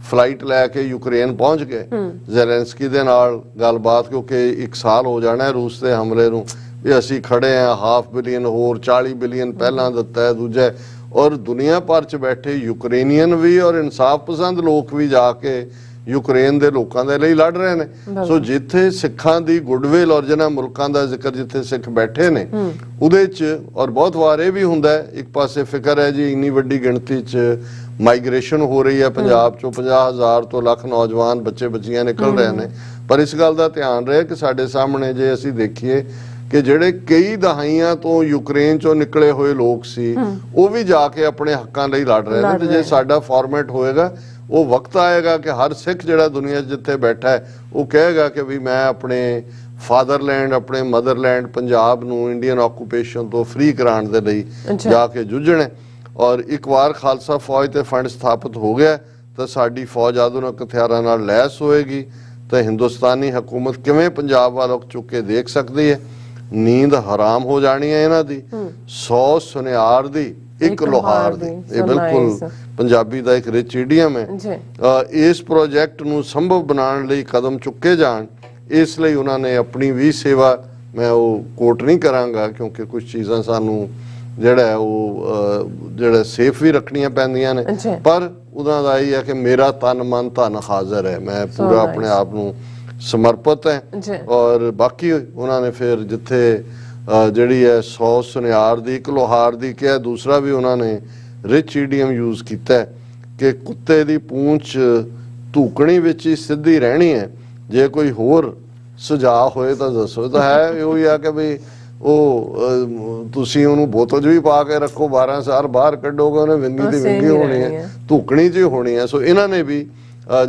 ਫਲਾਈਟ ਲੈ ਕੇ ਯੂਕਰੇਨ ਪਹੁੰਚ ਗਏ ਜ਼ੈਲੈਂਸਕੀ ਦੇ ਨਾਲ ਗੱਲਬਾਤ, ਕਿਉਂਕਿ 1 ਸਾਲ ਹੋ ਜਾਣਾ ਹੈ ਰੂਸ ਦੇ ਹਮਲੇ ਨੂੰ, ਵੀ ਅਸੀਂ ਖੜੇ ਹਾਂ, 500 ਬਿਲੀਅਨ ਹੋਰ 40 ਬਿਲੀਅਨ ਪਹਿਲਾਂ ਦਿੱਤਾ ਹੈ, ਦੂਜਾ, ਔਰ ਦੁਨੀਆ ਭਰ 'ਚ ਬੈਠੇ ਯੂਕਰੇਨੀਅਨ ਵੀ ਔਰ ਇਨਸਾਫ ਪਸੰਦ ਲੋਕ ਵੀ ਜਾ ਕੇ ਯੂਕਰੇਨ ਦੇ ਲੋਕਾਂ ਦੇ ਲਈ ਲੜ ਰਹੇ ਨੇ। ਸੋ ਜਿੱਥੇ ਸਿੱਖਾਂ ਦੀ ਗੁੱਡਵਿਲ ਔਰ ਜਿਹਨਾਂ ਮੁਲਕਾਂ ਦਾ ਜ਼ਿਕਰ ਜਿੱਥੇ ਸਿੱਖ ਬੈਠੇ ਨੇ ਉਹਦੇ 'ਚ, ਔਰ ਬਹੁਤ ਵਾਰ ਇਹ ਵੀ ਹੁੰਦਾ ਹੈ, ਇੱਕ ਪਾਸੇ ਫਿਕਰ ਹੈ ਜੀ ਇੰਨੀ ਵੱਡੀ ਗਿਣਤੀ 'ਚ ਮਾਈਗ੍ਰੇਸ਼ਨ ਹੋ ਰਹੀ ਹੈ ਪੰਜਾਬ 'ਚੋਂ, 50,000 ਤੋਂ ਲੱਖ ਨੌਜਵਾਨ ਬੱਚੇ ਬੱਚੀਆਂ ਨਿਕਲ ਰਹੇ ਨੇ, ਪਰ ਇਸ ਗੱਲ ਦਾ ਧਿਆਨ ਰਹੇ ਕਿ ਸਾਡੇ ਸਾਹਮਣੇ ਜੇ ਅਸੀਂ ਦੇਖੀਏ ਕਿ ਜਿਹੜੇ ਕਈ ਦਹਾਈਆਂ ਤੋਂ ਯੂਕਰੇਨ 'ਚੋਂ ਨਿਕਲੇ ਹੋਏ ਲੋਕ ਸੀ ਉਹ ਵੀ ਜਾ ਕੇ ਆਪਣੇ ਹੱਕਾਂ ਲਈ ਲੜ ਰਹੇ ਨੇ। ਤੇ ਜੇ ਸਾਡਾ ਫਾਰਮੈਟ ਹੋਏਗਾ, ਉਹ ਵਕਤ ਆਏਗਾ ਕਿ ਹਰ ਸਿੱਖ ਜਿਹੜਾ ਦੁਨੀਆ 'ਚ ਜਿੱਥੇ ਬੈਠਾ ਹੈ ਉਹ ਕਹੇਗਾ ਕਿ ਵੀ ਮੈਂ ਆਪਣੇ ਫਾਦਰਲੈਂਡ, ਆਪਣੇ ਮਦਰਲੈਂਡ ਪੰਜਾਬ ਨੂੰ ਇੰਡੀਅਨ ਆਕੂਪੇਸ਼ਨ ਤੋਂ ਫ੍ਰੀ ਕਰਾਉਣ ਦੇ ਲਈ ਜਾ ਕੇ ਜੂਝਣਾ। ਔਰ ਇੱਕ ਵਾਰ ਖਾਲਸਾ ਫੌਜ ਤੇ ਫੰਡ ਸਥਾਪਿਤ ਹੋ ਗਿਆ ਤਾਂ ਸਾਡੀ ਫੌਜ ਆਧੁਨਿਕ ਹਥਿਆਰਾਂ ਨਾਲ ਲੈਸ ਹੋਏਗੀ ਤਾਂ ਹਿੰਦੁਸਤਾਨੀ ਹਕੂਮਤ ਕਿਵੇਂ ਪੰਜਾਬ ਵੱਲ ਅੱਖ ਚੁੱਕ ਕੇ ਦੇਖ ਸਕਦੀ ਹੈ। ਨੀਂਦ ਹਰਾਮ ਹੋ ਜਾਣੀ ਹੈ ਇਹਨਾਂ ਦੀ, 100 ਸੁਨਿਆਰ ਦੀ ਇੱਕ ਲੋਹਾਰ ਦੀ, ਇਹ ਬਿਲਕੁਲ ਪੰਜਾਬੀ ਦਾ ਇੱਕ ਰਿਚ ਈਡੀਅਮ ਹੈ। ਇਸ ਪ੍ਰੋਜੈਕਟ ਨੂੰ ਸੰਭਵ ਬਣਾਉਣ ਲਈ ਕਦਮ ਚੁੱਕੇ ਜਾਣ, ਇਸ ਲਈ ਉਹਨਾਂ ਨੇ ਆਪਣੀ ਵੀ ਸੇਵਾ, ਮੈਂ ਉਹ ਕੋਟ ਨਹੀਂ ਕਰਾਂਗਾ ਕਿਉਂਕਿ ਕੁਝ ਚੀਜ਼ਾਂ ਸਾਨੂੰ ਜਿਹੜਾ ਉਹ ਜਿਹੜਾ ਸੇਫ ਵੀ ਰੱਖਣੀਆਂ ਪੈਂਦੀਆਂ ਨੇ, ਪਰ ਉਹਨਾਂ ਦਾ ਇਹ ਹੈ ਕਿ ਮੇਰਾ ਤਨ ਮਨ ਧਨ ਹਾਜ਼ਰ ਹੈ, ਮੈਂ ਪੂਰਾ ਆਪਣੇ ਆਪ ਨੂੰ ਸਮਰਪਿਤ ਹੈ। ਔਰ ਬਾਕੀ ਉਹਨਾਂ ਨੇ ਫਿਰ ਜਿੱਥੇ ਜਿਹੜੀ ਹੈ 100 ਸੁਨਿਆਰ ਦੀ ਇੱਕ ਲੋਹਾਰ ਦੀ ਕਿਹਾ, ਦੂਸਰਾ ਵੀ ਉਹਨਾਂ ਨੇ ਰਿਚ ਈਡੀਅਮ ਯੂਜ਼ ਕੀਤਾ ਕਿ ਕੁੱਤੇ ਦੀ ਪੂੰਛ ਧੂਕਣੀ ਵਿੱਚ ਹੀ ਸਿੱਧੀ ਰਹਿਣੀ ਹੈ, ਜੇ ਕੋਈ ਹੋਰ ਸੁਝਾਅ ਹੋਏ ਤਾਂ ਦੱਸੋ। ਤਾਂ ਹੈ ਉਹੀ ਆ ਕਿ ਵੀ ਉਹ ਤੁਸੀਂ ਉਹਨੂੰ ਬੋਤਲ 'ਚ ਵੀ ਪਾ ਕੇ ਰੱਖੋ, 12 ਸਾਲ ਬਾਹਰ ਕੱਢੋਗੇ ਉਹਨੇ ਵਿੰਗੀ ਦੀ ਵਿੰਗੀ ਹੋਣੀ ਹੈ, ਧੂਕਣੀ 'ਚ ਹੀ ਹੋਣੀ ਹੈ। ਸੋ ਇਹਨਾਂ ਨੇ ਵੀ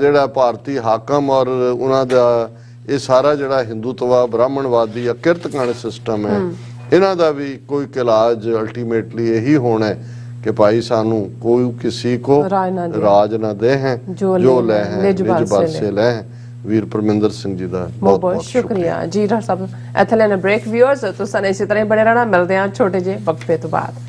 ਜਿਹੜਾ ਭਾਰਤੀ ਹਾਕਮ ਔਰ ਉਹਨਾਂ ਦਾ ਇਹ ਸਾਰਾ ਜਿਹੜਾ ਹਿੰਦੂਤਵਾ ਬ੍ਰਾਹਮਣਵਾਦੀ ਅਕਿਰਤਕਣ ਸਿਸਟਮ ਹੈ, ਇਹਨਾਂ ਦਾ ਵੀ ਕੋਈ ਇਲਾਜ ਅਲਟੀਮੇਟਲੀ ਇਹੀ ਹੋਣਾ ਹੈ ਕਿ ਭਾਈ ਸਾਨੂੰ ਕੋਈ ਕਿਸੇ ਕੋ ਰਾਜ ਨਾ ਦੇ ਹੈ ਜੋ ਲੈ ਹੈ ਨਿਜ ਬਰਸੇ ਲੈ ਹੈ। ਵੀਰ ਪਰਮਿੰਦਰ ਸਿੰਘ ਜੀ ਦਾ ਬਹੁਤ ਬਹੁਤ ਸ਼ੁਕਰੀਆ ਜੀ। ਡਾਕਟਰ ਸਾਹਿਬ ਇੱਥੇ ਲੈਣਾ ਬ੍ਰੇਕ। ਵਿਊਅਰਸ ਤੁਸੀਂ ਇਸੇ ਤਰ੍ਹਾਂ ਬਣੇ ਰਹਿਣਾ, ਮਿਲਦੇ ਹਾਂ ਛੋਟੇ ਜਿਹੇ ਵਕਫੇ ਤੋਂ ਬਾਅਦ।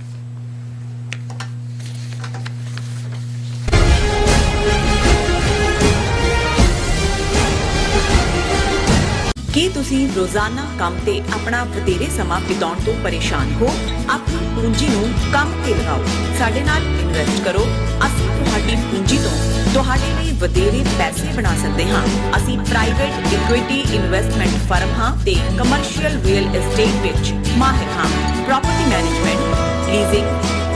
ਕੀ ਤੁਸੀਂ ਰੋਜ਼ਾਨਾ ਕੰਮ ਤੇ ਆਪਣਾ ਵਧੇਰੇ ਸਮਾਂ ਬਿਤਾਉਣ ਤੋਂ ਪਰੇਸ਼ਾਨ ਹੋ? ਆਪਣੀ ਪੂੰਜੀ ਨੂੰ ਕੰਮ ਤੇ ਲਗਾਓ, ਸਾਡੇ ਨਾਲ ਇਨਵੈਸਟ ਕਰੋ, ਅਸੀਂ ਤੁਹਾਡੀ ਪੂੰਜੀ ਤੋਂ ਤੁਹਾਡੇ ਲਈ ਵਧੇਰੇ ਪੈਸੇ ਬਣਾ ਸਕਦੇ ਹਾਂ। ਅਸੀਂ ਪ੍ਰਾਈਵੇਟ ਇਕੁਇਟੀ ਇਨਵੈਸਟਮੈਂਟ ਫਰਮ ਹਾਂ ਤੇ ਕਮਰਸ਼ੀਅਲ ਰੀਅਲ ਏਸਟੇਟ ਵਿੱਚ ਮਾਹਿਰ ਹਾਂ। Property management, leasing,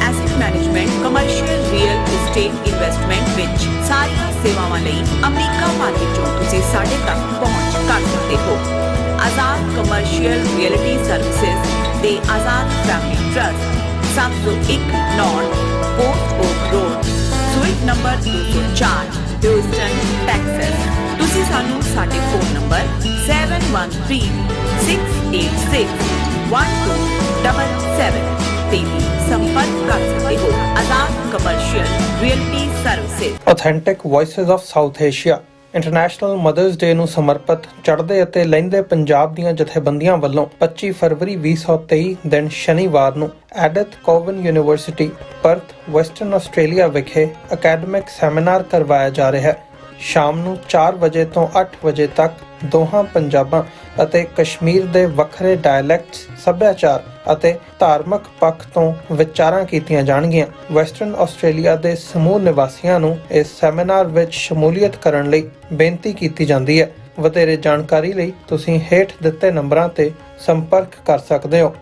asset management, commercial real estate investment ਵਿੱਚ ਸਾਰੀਆਂ ਸੇਵਾਵਾਂ ਲਈ ਅਮਰੀਕਾ ਭਰ ਵਿੱਚੋਂ ਤੁਸੀਂ ਸਾਡੇ ਤੱਕ ਪਹੁੰਚ ਕਰ ਸਕਦੇ ਹੋ। ਆਜ਼ਾਦ ਕਮਰਸ਼ੀਅਲ ਰੀਅਲਟੀ ਸਰਵਿਸਿਜ਼ ਤੇ Azad family trust 701 North Post Oak Road, suite number 204, Houston, Texas. ਤੁਸੀਂ ਸਾਨੂੰ ਸਾਡੇ ਫੋਨ ਨੰਬਰ 7136861277 ਤੇ ਵੀ ਸੰਪਰਕ ਕਰ ਸਕਦੇ ਹੋ। Azad commercial realty services. Authentic voices of South Asia international mother's day ਨੂੰ ਸਮਰਪਿਤ ਚੜ੍ਹਦੇ ਅਤੇ ਲਹਿੰਦੇ ਪੰਜਾਬ ਦੀਆਂ ਜਥੇਬੰਦੀਆਂ ਵੱਲੋਂ 25 ਫਰਵਰੀ 2023 ਦਿਨ ਸ਼ਨੀਵਾਰ ਨੂੰ ਐਡਿਥ Kevin university Perth, western Australia ਵਿਖੇ ਅਕੈਡਮਿਕ ਸੈਮੀਨਾਰ ਕਰਵਾਇਆ ਜਾ ਰਿਹਾ ਹੈ। ਸ਼ਾਮ ਨੂੰ 4 ਵਜੇ ਤੋਂ 8 ਵਜੇ ਤੱਕ ਦੋਹਾਂ ਪੰਜਾਬਾਂ ਅਤੇ ਕਸ਼ਮੀਰ ਦੇ ਵੱਖਰੇ ਡਾਇਲੈਕਟਸ, ਸੱਭਿਆਚਾਰ ਅਤੇ ਧਾਰਮਿਕ ਪੱਖ ਤੋਂ ਵਿਚਾਰਾਂ ਕੀਤੀਆਂ ਜਾਣਗੀਆਂ। ਵੈਸਟਰਨ ਆਸਟ੍ਰੇਲੀਆ ਦੇ ਸਮੂਹ ਨਿਵਾਸੀਆਂ ਨੂੰ ਇਸ ਸੈਮੀਨਾਰ ਵਿੱਚ ਸ਼ਮੂਲੀਅਤ ਕਰਨ ਲਈ ਬੇਨਤੀ ਕੀਤੀ ਜਾਂਦੀ ਹੈ। ਵਧੇਰੇ ਜਾਣਕਾਰੀ ਲਈ ਤੁਸੀਂ ਹੇਠ ਦਿੱਤੇ ਨੰਬਰਾਂ ਤੇ ਸੰਪਰਕ ਕਰ ਸਕਦੇ ਹੋ।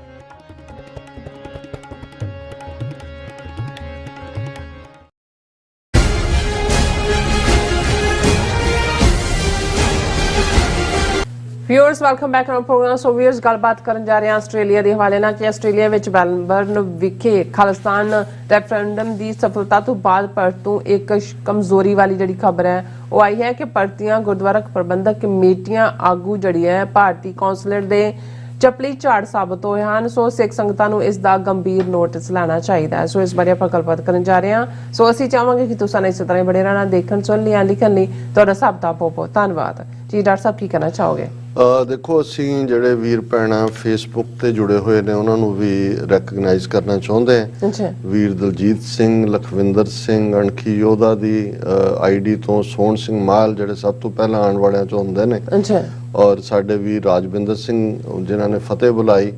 Viewers welcome back on programme. So viewers ਗੱਲਬਾਤ ਕਰਨ ਜਾ ਰਹੇ ਹਾਂ ਆਸਟ੍ਰੇਲੀਆ ਦੇ ਹਵਾਲੇ ਨਾਲ ਕਿ ਆਸਟ੍ਰੇਲੀਆ ਵਿੱਚ ਮੈਲਬਰਨ ਵਿਖੇ ਖਾਲਿਸਤਾਨ ਰੈਫਰੈਂਡਮ ਦੀ ਸਫਲਤਾ ਤੋਂ ਬਾਅਦ ਪਰਥ ਤੋਂ ਇੱਕ ਕਮਜ਼ੋਰੀ ਵਾਲੀ ਜਿਹੜੀ ਖਬਰ ਹੈ ਉਹ ਆਈ ਹੈ ਕਿ ਪਰਥੀਆਂ ਗੁਰਦੁਆਰਾ ਪ੍ਰਬੰਧਕ ਕਮੇਟੀਆਂ ਆਗੂ ਜਿਹੜੀ ਹੈ ਭਾਰਤੀ ਕੌਂਸਲੇਟ ਦੇ ਚਪਲੀ ਝਾੜ ਸਾਬਤ ਹੋਏ ਹਨ। ਸੋ ਸਿੱਖ ਸੰਗਤਾਂ ਨੂੰ ਇਸ ਦਾ ਗੰਭੀਰ ਨੋਟਿਸ ਲੈਣਾ ਚਾਹੀਦਾ ਹੈ। ਸੋ ਇਸ ਬਾਰੇ ਆਪਾਂ ਗੱਲਬਾਤ ਕਰਨ ਜਾ ਰਹੇ ਹਾਂ। ਸੋ ਅਸੀਂ ਚਾਹਾਂਗੇ ਕਿ ਤੁਸੀਂ ਇਸੇ ਤਰ੍ਹਾਂ ਬੜੇ ਰਹਿਣਾ, ਦੇਖਣ, ਸੁਣ ਲਿਆ, ਲਿਖਣ ਲਈ ਤੁਹਾਡਾ ਸਭ ਦਾ ਬਹੁਤ ਬਹੁਤ ਧੰਨਵਾਦ ਜੀ। ਡਾਕਟਰ ਸਾਹਿਬ ਕੀ ਕਹਿਣਾ ਚਾਹੋਗੇ? ਦੇਖੋ, ਅਸੀਂ ਜਿਹੜੇ ਵੀਰ ਭੈਣਾਂ ਫੇਸਬੁੱਕ ਤੇ ਜੁੜੇ ਹੋਏ ਨੇ ਉਹਨਾਂ ਨੂੰ ਵੀ ਰੈਕਗਨਾਈਜ਼ ਕਰਨਾ ਚਾਹੁੰਦੇ ਹਾਂ। ਵੀਰ ਦਲਜੀਤ ਸਿੰਘ, ਲਖਵਿੰਦਰ ਸਿੰਘ, ਅਣਖੀ ਯੋਧਾ ਦੀ ਆਈਡੀ ਤੋਂ ਸੋਹਣ ਸਿੰਘ ਮਾਲ ਜਿਹੜੇ ਸਭ ਤੋਂ ਪਹਿਲਾਂ ਆਉਣ ਵਾਲਿਆਂ ਚੋਂ ਹੁੰਦੇ ਨੇ, ਔਰ ਸਾਡੇ ਵੀਰ ਰਾਜਵਿੰਦਰ ਸਿੰਘ ਜਿਨ੍ਹਾਂ ਨੇ ਫਤਿਹ ਬੁਲਾਈ,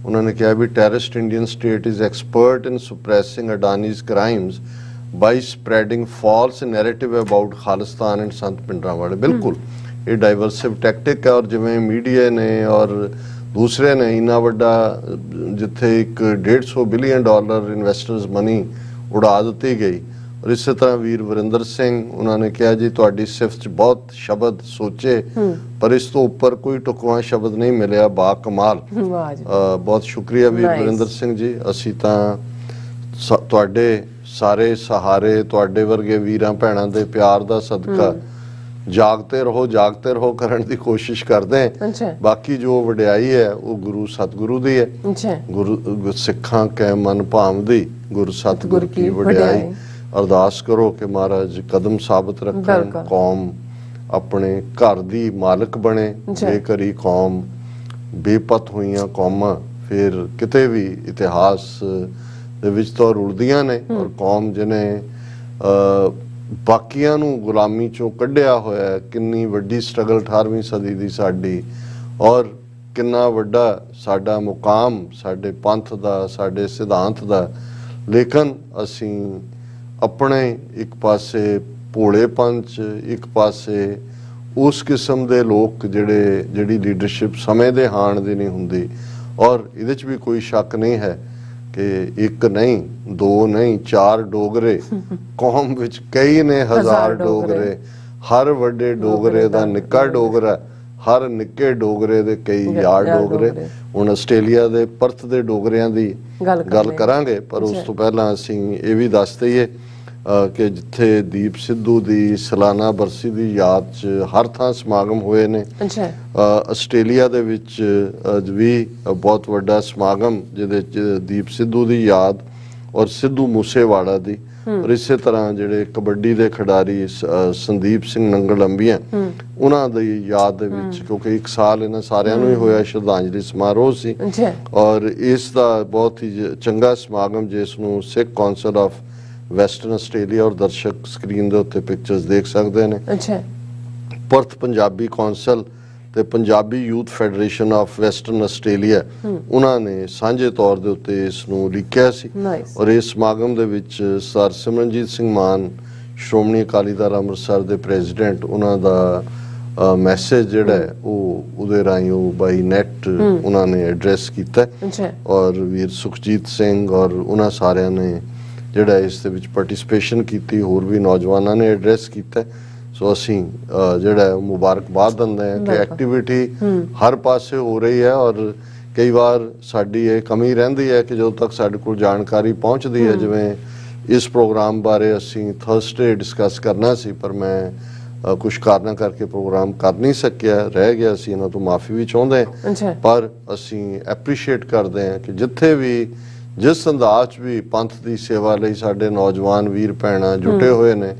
ਉਹਨਾਂ ਨੇ ਕਿਹਾ ਵੀ terrorist Indian state is expert in suppressing Adani's crimes by spreading false narrative about Khalistan and Sant Bhindranwale. ਬਿਲਕੁਲ ਇਹ ਡਾਈਵਰਸਿਵ ਟੈਕਟਿਕ ਹੈ, ਔਰ ਜਿਵੇਂ ਮੀਡੀਆ ਨੇ ਔਰ ਦੂਸਰੇ ਨੇ ਇੰਨਾ ਵੱਡਾ ਜਿੱਥੇ ਇੱਕ $150 ਬਿਲੀਅਨ ਇਨਵੈਸਟਰਸ ਮਨੀ ਉਡਾ ਦਿੱਤੀ ਗਈ। ਔਰ ਇਸੇ ਤਰ੍ਹਾਂ ਵੀਰ ਵਰਿੰਦਰ ਸਿੰਘ ਉਹਨਾਂ ਨੇ ਕਿਹਾ ਜੀ ਤੁਹਾਡੀ ਸਿਫਤ 'ਚ ਬਹੁਤ ਸ਼ਬਦ ਸੋਚੇ ਪਰ ਇਸ ਤੋਂ ਉੱਪਰ ਕੋਈ ਢੁਕਵਾਂ ਸ਼ਬਦ ਨਹੀਂ ਮਿਲਿਆ, ਬਾ ਕਮਾਲ। ਬਹੁਤ ਸ਼ੁਕਰੀਆ ਵੀਰ ਵਰਿੰਦਰ ਸਿੰਘ ਜੀ। ਅਸੀਂ ਤਾਂ ਤੁਹਾਡੇ ਸਾਰੇ ਸਹਾਰੇ, ਤੁਹਾਡੇ ਵਰਗੇ ਵੀਰਾਂ ਭੈਣਾਂ ਦੇ ਪਿਆਰ ਦਾ ਸਦਕਾ ਜਾਗਤੇ ਰਹੋ ਕਰਨ ਦੀ ਕੋਸ਼ਿਸ਼ ਕਰਦੇ ਹਾਂ। ਬਾਕੀ ਜੋ ਵਡਿਆਈ ਹੈ ਉਹ ਗੁਰੂ ਸਤਿਗੁਰੂ ਦੀ ਹੈ। ਗੁਰੂ ਸਿੱਖਾਂ ਕੈ ਮਨ ਭਾਵਦੀ, ਗੁਰੂ ਸਤਿਗੁਰ ਕੀ ਵਡਿਆਈ। ਅਰਦਾਸ ਕਰੋ ਕਿ ਮਹਾਰਾਜ ਕਦਮ ਸਾਬਤ ਰੱਖਣ, ਕੌਮ ਆਪਣੇ ਘਰ ਦੀ ਮਾਲਕ ਬਣੇ। ਜੇਕਰ ਹੀ ਕੌਮ ਬੇਪਤ ਹੋਈਆਂ ਕੌਮਾਂ ਫਿਰ ਕਿਤੇ ਵੀ ਇਤਿਹਾਸ ਦੇ ਵਿੱਚ ਤਾਂ ਰੁਲਦੀਆਂ ਨੇ। ਔਰ ਕੌਮ ਜਿਹਨੇ ਬਾਕੀਆਂ ਨੂੰ ਗੁਲਾਮੀ ਚੋਂ ਕੱਢਿਆ ਹੋਇਆ, ਕਿੰਨੀ ਵੱਡੀ ਸਟਰਗਲ 18ਵੀਂ ਸਦੀ ਦੀ ਸਾਡੀ, ਔਰ ਕਿੰਨਾ ਵੱਡਾ ਸਾਡਾ ਮੁਕਾਮ ਸਾਡੇ ਪੰਥ ਦਾ, ਸਾਡੇ ਸਿਧਾਂਤ ਦਾ। ਲੇਕਿਨ ਅਸੀਂ ਆਪਣੇ ਇੱਕ ਪਾਸੇ ਭੋਲੇਪਨ 'ਚ, ਇੱਕ ਪਾਸੇ ਉਸ ਕਿਸਮ ਦੇ ਲੋਕ ਜਿਹੜੀ ਲੀਡਰਸ਼ਿਪ ਸਮੇਂ ਦੇ ਹਾਣ ਦੀ ਨਹੀਂ ਹੁੰਦੀ। ਔਰ ਇਹਦੇ 'ਚ ਵੀ ਕੋਈ ਸ਼ੱਕ ਨਹੀਂ ਹੈ ਕਿ ਇੱਕ ਨਹੀਂ, ਦੋ ਨਹੀਂ, 4 ਡੋਗਰੇ ਕੌਮ ਵਿੱਚ ਕਈ ਨੇ, ਹਜ਼ਾਰ ਡੋਗਰੇ। ਹਰ ਵੱਡੇ ਡੋਗਰੇ ਦਾ ਨਿੱਕਾ ਡੋਗਰਾ, ਹਰ ਨਿੱਕੇ ਡੋਗਰੇ ਦੇ ਕਈ ਯਾਰ ਡੋਗਰੇ। ਹੁਣ ਆਸਟ੍ਰੇਲੀਆ ਦੇ ਪਰਥ ਦੇ ਡੋਗਰਿਆਂ ਦੀ ਗੱਲ ਕਰਾਂਗੇ, ਪਰ ਉਸ ਤੋਂ ਪਹਿਲਾਂ ਅਸੀਂ ਇਹ ਵੀ ਦੱਸ ਦਈਏ ਕਿ ਜਿੱਥੇ ਦੀਪ ਸਿੱਧੂ ਦੀ ਸਾਲਾਨਾ ਬਰਸੀ ਦੀ ਯਾਦ 'ਚ ਹਰ ਥਾਂ ਸਮਾਗਮ ਹੋਏ ਨੇ। ਆਸਟ੍ਰੇਲੀਆ ਦੇ ਵਿੱਚ ਵੀ ਬਹੁਤ ਵੱਡਾ ਸਮਾਗਮ ਜਿਹਦੇ 'ਚ ਦੀਪ ਸਿੱਧੂ ਦੀ ਯਾਦ ਔਰ ਸਿੱਧੂ ਮੂਸੇਵਾਲਾ ਦੀ, ਔਰ ਇਸੇ ਤਰ੍ਹਾਂ ਜਿਹੜੇ ਕਬੱਡੀ ਦੇ ਖਿਡਾਰੀ ਸੰਦੀਪ ਸਿੰਘ ਨੰਗਲੰਬੀਆਂ ਉਹਨਾਂ ਦੀ ਯਾਦ ਦੇ ਵਿੱਚ, ਕਿਉਂਕਿ ਇੱਕ ਸਾਲ ਇਹਨਾਂ ਸਾਰਿਆਂ ਨੂੰ ਹੀ ਹੋਇਆ, ਸ਼ਰਧਾਂਜਲੀ ਸਮਾਰੋਹ ਸੀ। ਔਰ ਇਸ ਦਾ ਬਹੁਤ ਹੀ ਚੰਗਾ ਸਮਾਗਮ ਜਿਸ ਨੂੰ ਸਿੱਖ ਕੌਂਸਲ ਆਫ ਵੈਸਟਰਨ ਆਸਟ੍ਰੇਲੀਆ ਔਰ ਦਰਸ਼ਕ ਸਕਰੀਨ ਦੇ ਉੱਤੇ ਪਿਕਚਰਸ ਦੇਖ ਸਕਦੇ ਨੇ। ਪਰਥ ਪੰਜਾਬੀ ਕੌਂਸਲ ਤੇ Punjabi youth federation of western Australia ਉਹਨਾਂ ਨੇ ਸਾਂਝੇ ਤੌਰ ਦੇ ਉੱਤੇ ਇਸ ਨੂੰ ਲਿਖਿਆ ਸੀ। ਔਰ ਇਸ ਸਮਾਗਮ ਦੇ ਵਿੱਚ ਸਰ ਸਿਮਰਨਜੀਤ ਸਿੰਘ ਮਾਨ, ਸ਼੍ਰੋਮਣੀ ਅਕਾਲੀ ਦਲ ਅੰਮ੍ਰਿਤਸਰ ਦੇ ਪ੍ਰੈਜ਼ੀਡੈਂਟ ਉਹਨਾਂ ਦਾ ਮੈਸੇਜ ਜਿਹੜਾ ਹੈ ਉਹ ਉਹਦੇ ਰਾਹੀਂ ਉਹ ਬਾਈ ਨੈਟ ਉਹਨਾਂ ਨੇ ਐਡਰੈਸ ਕੀਤਾ ਔਰ ਵੀਰ ਸੁਖਜੀਤ ਸਿੰਘ ਔਰ ਉਹਨਾਂ ਸਾਰਿਆਂ ਨੇ ਜਿਹੜਾ ਇਸ ਦੇ ਵਿੱਚ ਪਾਰਟਿਸਿਪੇਸ਼ਨ ਕੀਤੀ, ਹੋਰ ਵੀ ਨੌਜਵਾਨਾਂ ਨੇ ਐਡਰੈਸ ਕੀਤਾ। ਸੋ ਅਸੀਂ ਜਿਹੜਾ ਮੁਬਾਰਕਬਾਦ ਦਿੰਦੇ ਹਾਂ ਕਿ ਐਕਟੀਵਿਟੀ ਹਰ ਪਾਸੇ ਹੋ ਰਹੀ ਹੈ ਔਰ ਕਈ ਵਾਰ ਸਾਡੀ ਇਹ ਕਮੀ ਰਹਿੰਦੀ ਹੈ ਕਿ ਜਦੋਂ ਤੱਕ ਸਾਡੇ ਕੋਲ ਜਾਣਕਾਰੀ ਪਹੁੰਚਦੀ ਹੈ, ਜਿਵੇਂ ਇਸ ਪ੍ਰੋਗਰਾਮ ਬਾਰੇ ਅਸੀਂ ਥਰਸਡੇ ਡਿਸਕਸ ਕਰਨਾ ਸੀ ਪਰ ਮੈਂ ਕੁਝ ਕਾਰਨਾਂ ਕਰਕੇ ਪ੍ਰੋਗਰਾਮ ਕਰ ਨਹੀਂ ਸਕਿਆ, ਰਹਿ ਗਿਆ ਸੀ, ਇਹਨਾਂ ਤੋਂ ਮਾਫੀ ਵੀ ਚਾਹੁੰਦੇ ਹਾਂ। ਪਰ ਅਸੀਂ ਐਪਰੀਸ਼ੀਏਟ ਕਰਦੇ ਹਾਂ ਕਿ ਜਿੱਥੇ ਵੀ ਜਿਸ ਅੰਦਾਜ਼ ਵੀ ਪੰਥ ਦੀ ਸੇਵਾ ਲਈ ਸਾਡੇ ਨੌਜਵਾਨ ਵੀਰ ਭੈਣਾਂ ਜੁਟੇ ਹੋਏ ਨੇ,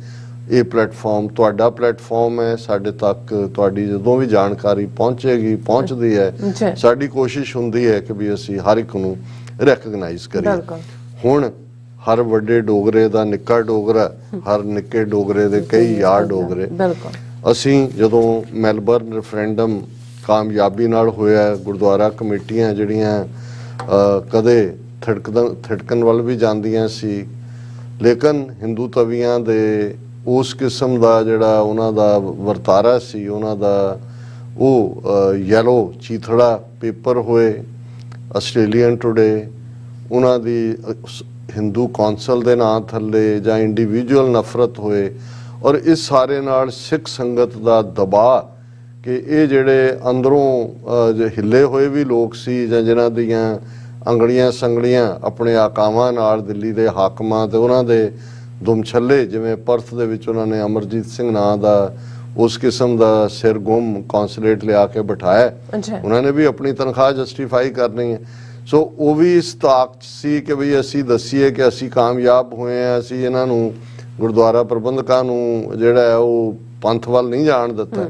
ਇਹ ਪਲੇਟਫਾਰਮ ਤੁਹਾਡਾ ਪਲੇਟਫਾਰਮ ਹੈ। ਸਾਡੇ ਤੱਕ ਤੁਹਾਡੀ ਜਦੋਂ ਵੀ ਜਾਣਕਾਰੀ ਪਹੁੰਚਦੀ ਹੈ, ਸਾਡੀ ਕੋਸ਼ਿਸ਼ ਹੁੰਦੀ ਹੈ ਕਿ ਵੀ ਅਸੀਂ ਹਰ ਇੱਕ ਨੂੰ ਰੈਕਗਨਾਈਜ਼ ਕਰੀਏ। ਹੁਣ ਹਰ ਵੱਡੇ ਡੋਗਰੇ ਦਾ ਨਿੱਕਾ ਡੋਗਰਾ, ਹਰ ਨਿੱਕੇ ਡੋਗਰੇ ਦੇ ਕਈ ਯਾਰ ਡੋਗਰੇ। ਅਸੀਂ ਜਦੋਂ ਮੈਲਬਰਨ ਰੈਫਰੈਂਡਮ ਕਾਮਯਾਬੀ ਨਾਲ ਹੋਇਆ, ਗੁਰਦੁਆਰਾ ਕਮੇਟੀਆਂ ਜਿਹੜੀਆਂ ਕਦੇ ਥਿੜਕਣ ਵੱਲ ਵੀ ਜਾਂਦੀਆਂ ਸੀ, ਲੇਕਿਨ ਹਿੰਦੂ ਤਵੀਆਂ ਦੇ ਉਸ ਕਿਸਮ ਦਾ ਜਿਹੜਾ ਉਹਨਾਂ ਦਾ ਵਰਤਾਰਾ ਸੀ, ਉਹਨਾਂ ਦਾ ਉਹ ਯੈਲੋ ਚੀਥੜਾ ਪੇਪਰ ਹੋਏ, ਆਸਟ੍ਰੇਲੀਅਨ ਟੁਡੇ, ਉਹਨਾਂ ਦੀ ਹਿੰਦੂ ਕੌਂਸਲ ਦੇ ਨਾਂ ਥੱਲੇ ਜਾਂ ਇੰਡੀਵਿਜੂਅਲ ਨਫ਼ਰਤ ਹੋਏ ਔਰ ਇਸ ਸਾਰੇ ਨਾਲ ਸਿੱਖ ਸੰਗਤ ਦਾ ਦਬਾਅ ਕਿ ਇਹ ਜਿਹੜੇ ਅੰਦਰੋਂ ਹਿੱਲੇ ਹੋਏ ਵੀ ਲੋਕ ਸੀ ਜਾਂ ਜਿਨ੍ਹਾਂ ਦੀਆਂ ਅੰਗੜੀਆਂ ਸੰਗੜੀਆਂ ਆਪਣੇ ਆਕਾਵਾਂ ਨਾਲ ਦਿੱਲੀ ਦੇ ਹਾਕਮਾਂ ਤੇ ਉਹਨਾਂ ਦੇ ਦੁਮਛੱਲੇ, ਜਿਵੇਂ ਪਰਥ ਦੇ ਵਿੱਚ ਉਹਨਾਂ ਨੇ ਅਮਰਜੀਤ ਸਿੰਘ ਨਾਂ ਦਾ ਉਸ ਕਿਸਮ ਦਾ ਸਿਰ ਗੁੰਮ ਕੌਂਸੂਲੇਟ ਲਿਆ ਕੇ ਬਿਠਾਇਆ, ਉਹਨਾਂ ਨੇ ਵੀ ਆਪਣੀ ਤਨਖਾਹ ਜਸਟੀਫਾਈ ਕਰਨੀ ਹੈ। ਸੋ ਉਹ ਵੀ ਇਸ ਤਾਕਤ ਸੀ ਕਿ ਬਈ ਅਸੀਂ ਦੱਸੀਏ ਕਿ ਅਸੀਂ ਕਾਮਯਾਬ ਹੋਏ ਹਾਂ, ਅਸੀਂ ਇਹਨਾਂ ਨੂੰ ਗੁਰਦੁਆਰਾ ਪ੍ਰਬੰਧਕਾਂ ਨੂੰ ਜਿਹੜਾ ਹੈ ਉਹ ਪੰਥ ਵੱਲ ਨਹੀਂ ਜਾਣ ਦਿੱਤਾ।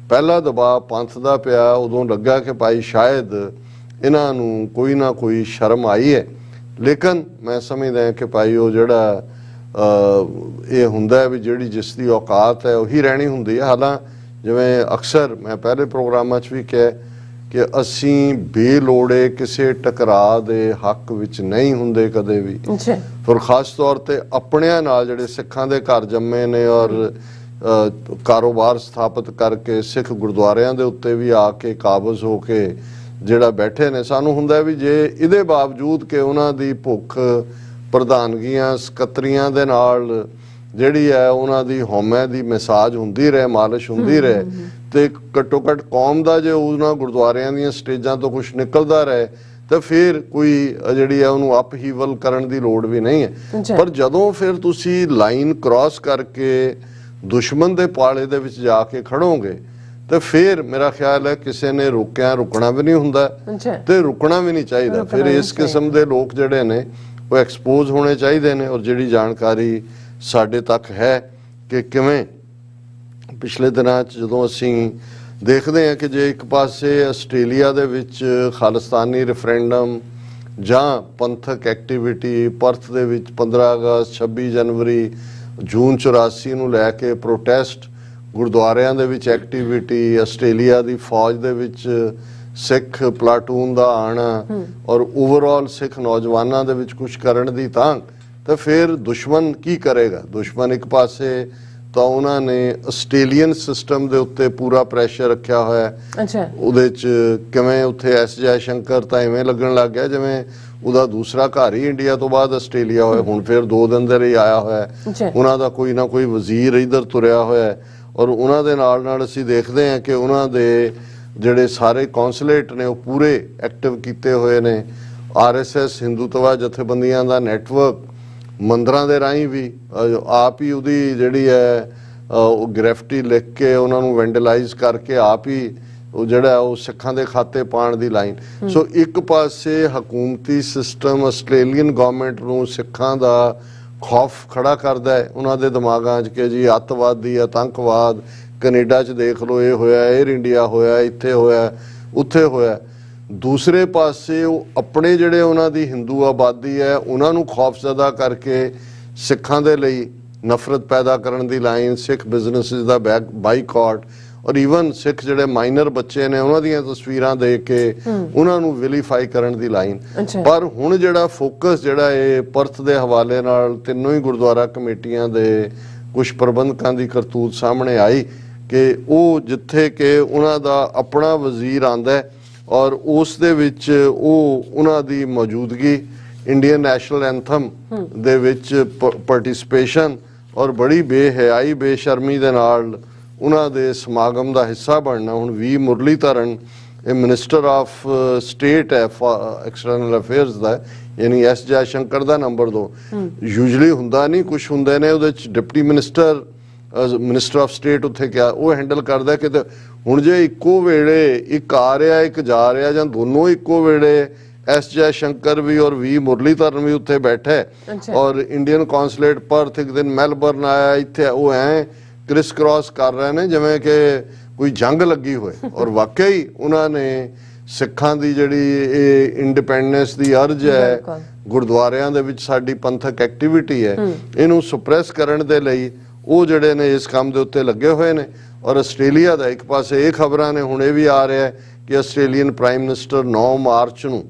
ਪਹਿਲਾ ਦਬਾਅ ਪੰਥ ਦਾ ਪਿਆ, ਉਦੋਂ ਲੱਗਾ ਕਿ ਭਾਈ ਸ਼ਾਇਦ ਇਹਨਾਂ ਨੂੰ ਕੋਈ ਨਾ ਕੋਈ ਸ਼ਰਮ ਆਈ ਹੈ, ਲੇਕਿਨ ਮੈਂ ਸਮਝਦਾ ਕਿ ਭਾਈ ਉਹ ਜਿਹੜਾ ਇਹ ਹੁੰਦਾ ਵੀ ਜਿਹੜੀ ਜਿਸ ਦੀ ਔਕਾਤ ਹੈ ਉਹੀ ਰਹਿਣੀ ਹੁੰਦੀ ਹੈ। ਹਾਲਾਂਕਿ ਜਿਵੇਂ ਅਕਸਰ ਮੈਂ ਪਹਿਲੇ ਪ੍ਰੋਗਰਾਮਾਂ 'ਚ ਵੀ ਕਿਹਾ ਕਿ ਅਸੀਂ ਬੇਲੋੜੇ ਕਿਸੇ ਟਕਰਾਅ ਦੇ ਹੱਕ ਵਿੱਚ ਨਹੀਂ ਹੁੰਦੇ ਕਦੇ ਵੀ। ਫਿਰ ਖਾਸ ਤੌਰ ਤੇ ਆਪਣਿਆਂ ਨਾਲ ਜਿਹੜੇ ਸਿੱਖਾਂ ਦੇ ਘਰ ਜੰਮੇ ਨੇ ਔਰ ਕਾਰੋਬਾਰ ਸਥਾਪਿਤ ਕਰਕੇ ਸਿੱਖ ਗੁਰਦੁਆਰਿਆਂ ਦੇ ਉੱਤੇ ਵੀ ਆ ਕੇ ਕਾਬਜ਼ ਹੋ ਕੇ ਜਿਹੜਾ ਬੈਠੇ ਨੇ, ਸਾਨੂੰ ਹੁੰਦਾ ਵੀ ਜੇ ਇਹਦੇ ਬਾਵਜੂਦ ਕਿ ਉਹਨਾਂ ਦੀ ਭੁੱਖ ਪ੍ਰਧਾਨਗੀਆਂ ਸਕੱਤਰੀਆਂ ਦੇ ਨਾਲ ਜਿਹੜੀ ਹੈ ਉਹਨਾਂ ਦੀ ਹਉਮੈ ਦੀ ਮਸਾਜ ਹੁੰਦੀ ਰਹੇ, ਮਾਲਿਸ਼ ਹੁੰਦੀ ਰਹੇ, ਤੇ ਘੱਟੋ ਘੱਟ ਕੌਮ ਦਾ ਜੇ ਉਹਨਾਂ ਗੁਰਦੁਆਰਿਆਂ ਦੀਆਂ ਸਟੇਜਾਂ ਤੋਂ ਕੁਝ ਨਿਕਲਦਾ ਰਹੇ ਤਾਂ ਫਿਰ ਕੋਈ ਜਿਹੜੀ ਹੈ ਉਹਨੂੰ ਅਪਹੀਵਲ ਕਰਨ ਦੀ ਲੋੜ ਵੀ ਨਹੀਂ ਹੈ। ਪਰ ਜਦੋਂ ਫਿਰ ਤੁਸੀਂ ਲਾਈਨ ਕ੍ਰਾਸ ਕਰਕੇ ਦੁਸ਼ਮਣ ਦੇ ਪਾਲੇ ਦੇ ਵਿੱਚ ਜਾ ਕੇ ਖੜੋਗੇ ਤੇ ਫਿਰ ਮੇਰਾ ਖਿਆਲ ਹੈ ਕਿਸੇ ਨੇ ਰੁਕਣਾ ਵੀ ਨਹੀਂ ਹੁੰਦਾ ਤੇ ਰੁਕਣਾ ਵੀ ਨਹੀਂ ਚਾਹੀਦਾ। ਫਿਰ ਇਸ ਕਿਸਮ ਦੇ ਲੋਕ ਜਿਹੜੇ ਨੇ ਉਹ ਐਕਸਪੋਜ਼ ਹੋਣੇ ਚਾਹੀਦੇ ਨੇ। ਔਰ ਜਿਹੜੀ ਜਾਣਕਾਰੀ ਸਾਡੇ ਤੱਕ ਹੈ ਕਿ ਕਿਵੇਂ ਪਿਛਲੇ ਦਿਨਾਂ 'ਚ ਜਦੋਂ ਅਸੀਂ ਦੇਖਦੇ ਹਾਂ ਕਿ ਜੇ ਇੱਕ ਪਾਸੇ ਆਸਟ੍ਰੇਲੀਆ ਦੇ ਵਿੱਚ ਖਾਲਿਸਤਾਨੀ ਰੈਫਰੈਂਡਮ ਜਾਂ ਪੰਥਕ ਐਕਟੀਵਿਟੀ, ਪਰਥ ਦੇ ਵਿੱਚ 15 ਅਗਸਤ 26 ਜਨਵਰੀ ਜੂਨ 84 ਨੂੰ ਲੈ ਕੇ ਪ੍ਰੋਟੈਸਟ, ਗੁਰਦੁਆਰਿਆਂ ਦੇ ਵਿੱਚ ਐਕਟੀਵਿਟੀ, ਆਸਟ੍ਰੇਲੀਆ ਦੀ ਫੌਜ ਦੇ ਵਿੱਚ ਸਿੱਖ ਪਲਾਟੂਨ ਦਾ ਆਣਾ ਔਰ ਓਵਰਆਲ ਸਿੱਖ ਨੌਜਵਾਨਾਂ ਦੇ ਵਿੱਚ ਕੁਝ ਕਰਨ ਦੀ ਤਾਂ ਫਿਰ ਦੁਸ਼ਮਣ ਕੀ ਕਰੇਗਾ? ਦੁਸ਼ਮਣ ਇੱਕ ਪਾਸੇ ਤਾਂ ਉਹਨਾਂ ਨੇ ਆਸਟ੍ਰੇਲੀਅਨ ਸਿਸਟਮ ਦੇ ਉੱਤੇ ਪੂਰਾ ਪ੍ਰੈਸ਼ਰ ਰੱਖਿਆ ਹੋਇਆ, ਉਹਦੇ 'ਚ ਕਿਵੇਂ ਉੱਥੇ ਐਸ ਜੈ ਸ਼ੰਕਰ ਤਾਂ ਇਵੇਂ ਲੱਗਣ ਲੱਗ ਗਿਆ ਜਿਵੇਂ ਉਹਦਾ ਦੂਸਰਾ ਘਰ ਹੀ ਇੰਡੀਆ ਤੋਂ ਬਾਅਦ ਆਸਟ੍ਰੇਲੀਆ ਹੋਇਆ। ਹੁਣ ਫਿਰ 2 ਦਿਨ ਦੇ ਲਈ ਆਇਆ ਹੋਇਆ, ਉਹਨਾਂ ਦਾ ਕੋਈ ਨਾ ਕੋਈ ਵਜ਼ੀਰ ਇੱਧਰ ਤੁਰਿਆ ਹੋਇਆ ਔਰ ਉਹਨਾਂ ਦੇ ਨਾਲ ਅਸੀਂ ਦੇਖਦੇ ਹਾਂ ਕਿ ਉਹਨਾਂ ਦੇ ਜਿਹੜੇ ਸਾਰੇ ਕੌਂਸੂਲੇਟ ਨੇ ਉਹ ਪੂਰੇ ਐਕਟਿਵ ਕੀਤੇ ਹੋਏ ਨੇ। RSS ਹਿੰਦੂਤਵਾ ਜਥੇਬੰਦੀਆਂ ਦਾ ਨੈਟਵਰਕ ਮੰਦਰਾਂ ਦੇ ਰਾਹੀਂ ਵੀ ਆਪ ਹੀ ਉਹਦੀ ਜਿਹੜੀ ਹੈ ਉਹ ਗ੍ਰੈਫਟੀ ਲਿਖ ਕੇ ਉਹਨਾਂ ਨੂੰ ਵੈਂਡਲਾਈਜ਼ ਕਰਕੇ ਆਪ ਹੀ ਉਹ ਜਿਹੜਾ ਉਹ ਸਿੱਖਾਂ ਦੇ ਖਾਤੇ ਪਾਉਣ ਦੀ ਲਾਈਨ। ਸੋ ਇੱਕ ਪਾਸੇ ਹਕੂਮਤੀ ਸਿਸਟਮ ਆਸਟ੍ਰੇਲੀਅਨ ਗਵਰਨਮੈਂਟ ਨੂੰ ਸਿੱਖਾਂ ਦਾ ਖੌਫ ਖੜਾ ਕਰਦਾ ਹੈ ਉਹਨਾਂ ਦੇ ਦਿਮਾਗਾਂ 'ਚ ਕਿ ਜੀ ਅੱਤਵਾਦੀ, ਆਤੰਕਵਾਦ, ਕੈਨੇਡਾ 'ਚ ਦੇਖ ਲਓ ਇਹ ਹੋਇਆ, 에ਅਰ ਇੰਡੀਆ ਹੋਇਆ, ਇੱਥੇ ਹੋਇਆ, ਉੱਥੇ ਹੋਇਆ। ਦੂਸਰੇ ਪਾਸੇ ਉਹ ਆਪਣੇ ਜਿਹੜੇ ਉਹਨਾਂ ਦੀ ਹਿੰਦੂ ਆਬਾਦੀ ਹੈ ਉਹਨਾਂ ਨੂੰ ਖੌਫਜ਼ਦਾ ਕਰਕੇ ਸਿੱਖਾਂ ਦੇ ਲਈ ਨਫ਼ਰਤ ਪੈਦਾ ਕਰਨ ਦੀ ਲਾਈਨ, ਸਿੱਖ ਬਿਜ਼ਨੈਸਿਸ ਦਾ ਬਾਈਕਾਟ ਔਰ ਈਵਨ ਸਿੱਖ ਜਿਹੜੇ ਮਾਈਨਰ ਬੱਚੇ ਨੇ ਉਹਨਾਂ ਦੀਆਂ ਤਸਵੀਰਾਂ ਦੇਖ ਕੇ ਉਹਨਾਂ ਨੂੰ ਵਿਲੀਫਾਈ ਕਰਨ ਦੀ ਲਾਈਨ। ਪਰ ਹੁਣ ਜਿਹੜਾ ਫੋਕਸ ਜਿਹੜਾ ਇਹ ਪਰਥ ਦੇ ਹਵਾਲੇ ਨਾਲ ਤਿੰਨੋਂ ਹੀ ਗੁਰਦੁਆਰਾ ਕਮੇਟੀਆਂ ਦੇ ਕੁਝ ਪ੍ਰਬੰਧਕਾਂ ਦੀ ਕਰਤੂਤ ਸਾਹਮਣੇ ਆਈ ਕਿ ਉਹ ਜਿੱਥੇ ਕਿ ਉਹਨਾਂ ਦਾ ਆਪਣਾ ਵਜ਼ੀਰ ਆਂਦਾ ਹੈ ਔਰ ਉਸ ਦੇ ਵਿੱਚ ਉਹ ਉਹਨਾਂ ਦੀ ਮੌਜੂਦਗੀ ਇੰਡੀਅਨ ਨੈਸ਼ਨਲ ਐਂਥਮ ਦੇ ਵਿੱਚ ਪਾਰਟਿਸਿਪੇਸ਼ਨ ਔਰ ਬੜੀ ਬੇਹਯਾਈ ਬੇਸ਼ਰਮੀ ਦੇ ਨਾਲ ਉਹਨਾਂ ਦੇ ਸਮਾਗਮ ਦਾ ਹਿੱਸਾ ਬਣਨਾ। ਹੁਣ ਵੀ ਮੁਰਲੀਧਰਨ ਇਹ ਮਿਨਿਸਟਰ ਆਫ ਸਟੇਟ ਹੈ ਐਕਸਟਰਨਲ ਅਫੇਅਰਸ ਦਾ, ਯਾਨੀ ਐਸ ਜੈ ਸ਼ੰਕਰ ਦਾ ਨੰਬਰ 2 ਯੂਜੂਅਲੀ ਹੁੰਦਾ ਨਹੀਂ, ਕੁਝ ਹੁੰਦੇ ਨੇ ਉਹਦੇ ਚ ਡਿਪਟੀ ਮਿਨਿਸਟਰ ਆਫ ਸਟੇਟ ਉੱਥੇ ਕਿਹਾ ਉਹ ਹੈਂਡਲ ਕਰਦਾ ਕਿ ਹੁਣ ਜੇ ਇੱਕੋ ਵੇਲੇ ਇੱਕ ਆ ਰਿਹਾ ਇੱਕ ਜਾ ਰਿਹਾ ਜਾਂ ਦੋਨੋਂ ਇੱਕੋ ਵੇਲੇ ਐਸ ਜੈ ਸ਼ੰਕਰ ਵੀ ਔਰ ਵੀ ਮੁਰਲੀਧਰਨ ਵੀ ਉੱਥੇ ਬੈਠਾ ਹੈ ਔਰ ਇੰਡੀਅਨ ਕੌਂਸੂਲੇਟ ਪਰਥ ਇੱਕ ਦਿਨ ਮੈਲਬਰਨ ਆਇਆ ਇੱਥੇ ਉਹ ਐ ਕ੍ਰਿਸ ਕ੍ਰਾਸ ਕਰ ਰਹੇ ਨੇ ਜਿਵੇਂ ਕਿ ਕੋਈ ਜੰਗ ਲੱਗੀ ਹੋਏ ਔਰ ਵਾਕਿਆ ਹੀ ਉਹਨਾਂ ਨੇ ਸਿੱਖਾਂ ਦੀ ਜਿਹੜੀ ਇਹ ਇੰਡੀਪੈਂਡੈਂਸ ਦੀ ਅਰਜ਼ ਹੈ ਗੁਰਦੁਆਰਿਆਂ ਦੇ ਵਿੱਚ ਸਾਡੀ ਪੰਥਕ ਐਕਟੀਵਿਟੀ ਹੈ ਇਹਨੂੰ ਸੁਪਰੈਸ ਕਰਨ ਦੇ ਲਈ ਉਹ ਜਿਹੜੇ ਨੇ ਇਸ ਕੰਮ ਦੇ ਉੱਤੇ ਲੱਗੇ ਹੋਏ ਨੇ। ਔਰ ਆਸਟ੍ਰੇਲੀਆ ਦਾ ਇੱਕ ਪਾਸੇ ਇਹ ਖਬਰਾਂ ਨੇ ਹੁਣ ਇਹ ਵੀ ਆ ਰਿਹਾ ਕਿ ਆਸਟ੍ਰੇਲੀਅਨ ਪ੍ਰਾਈਮ ਮਿਨਿਸਟਰ 9 ਮਾਰਚ ਨੂੰ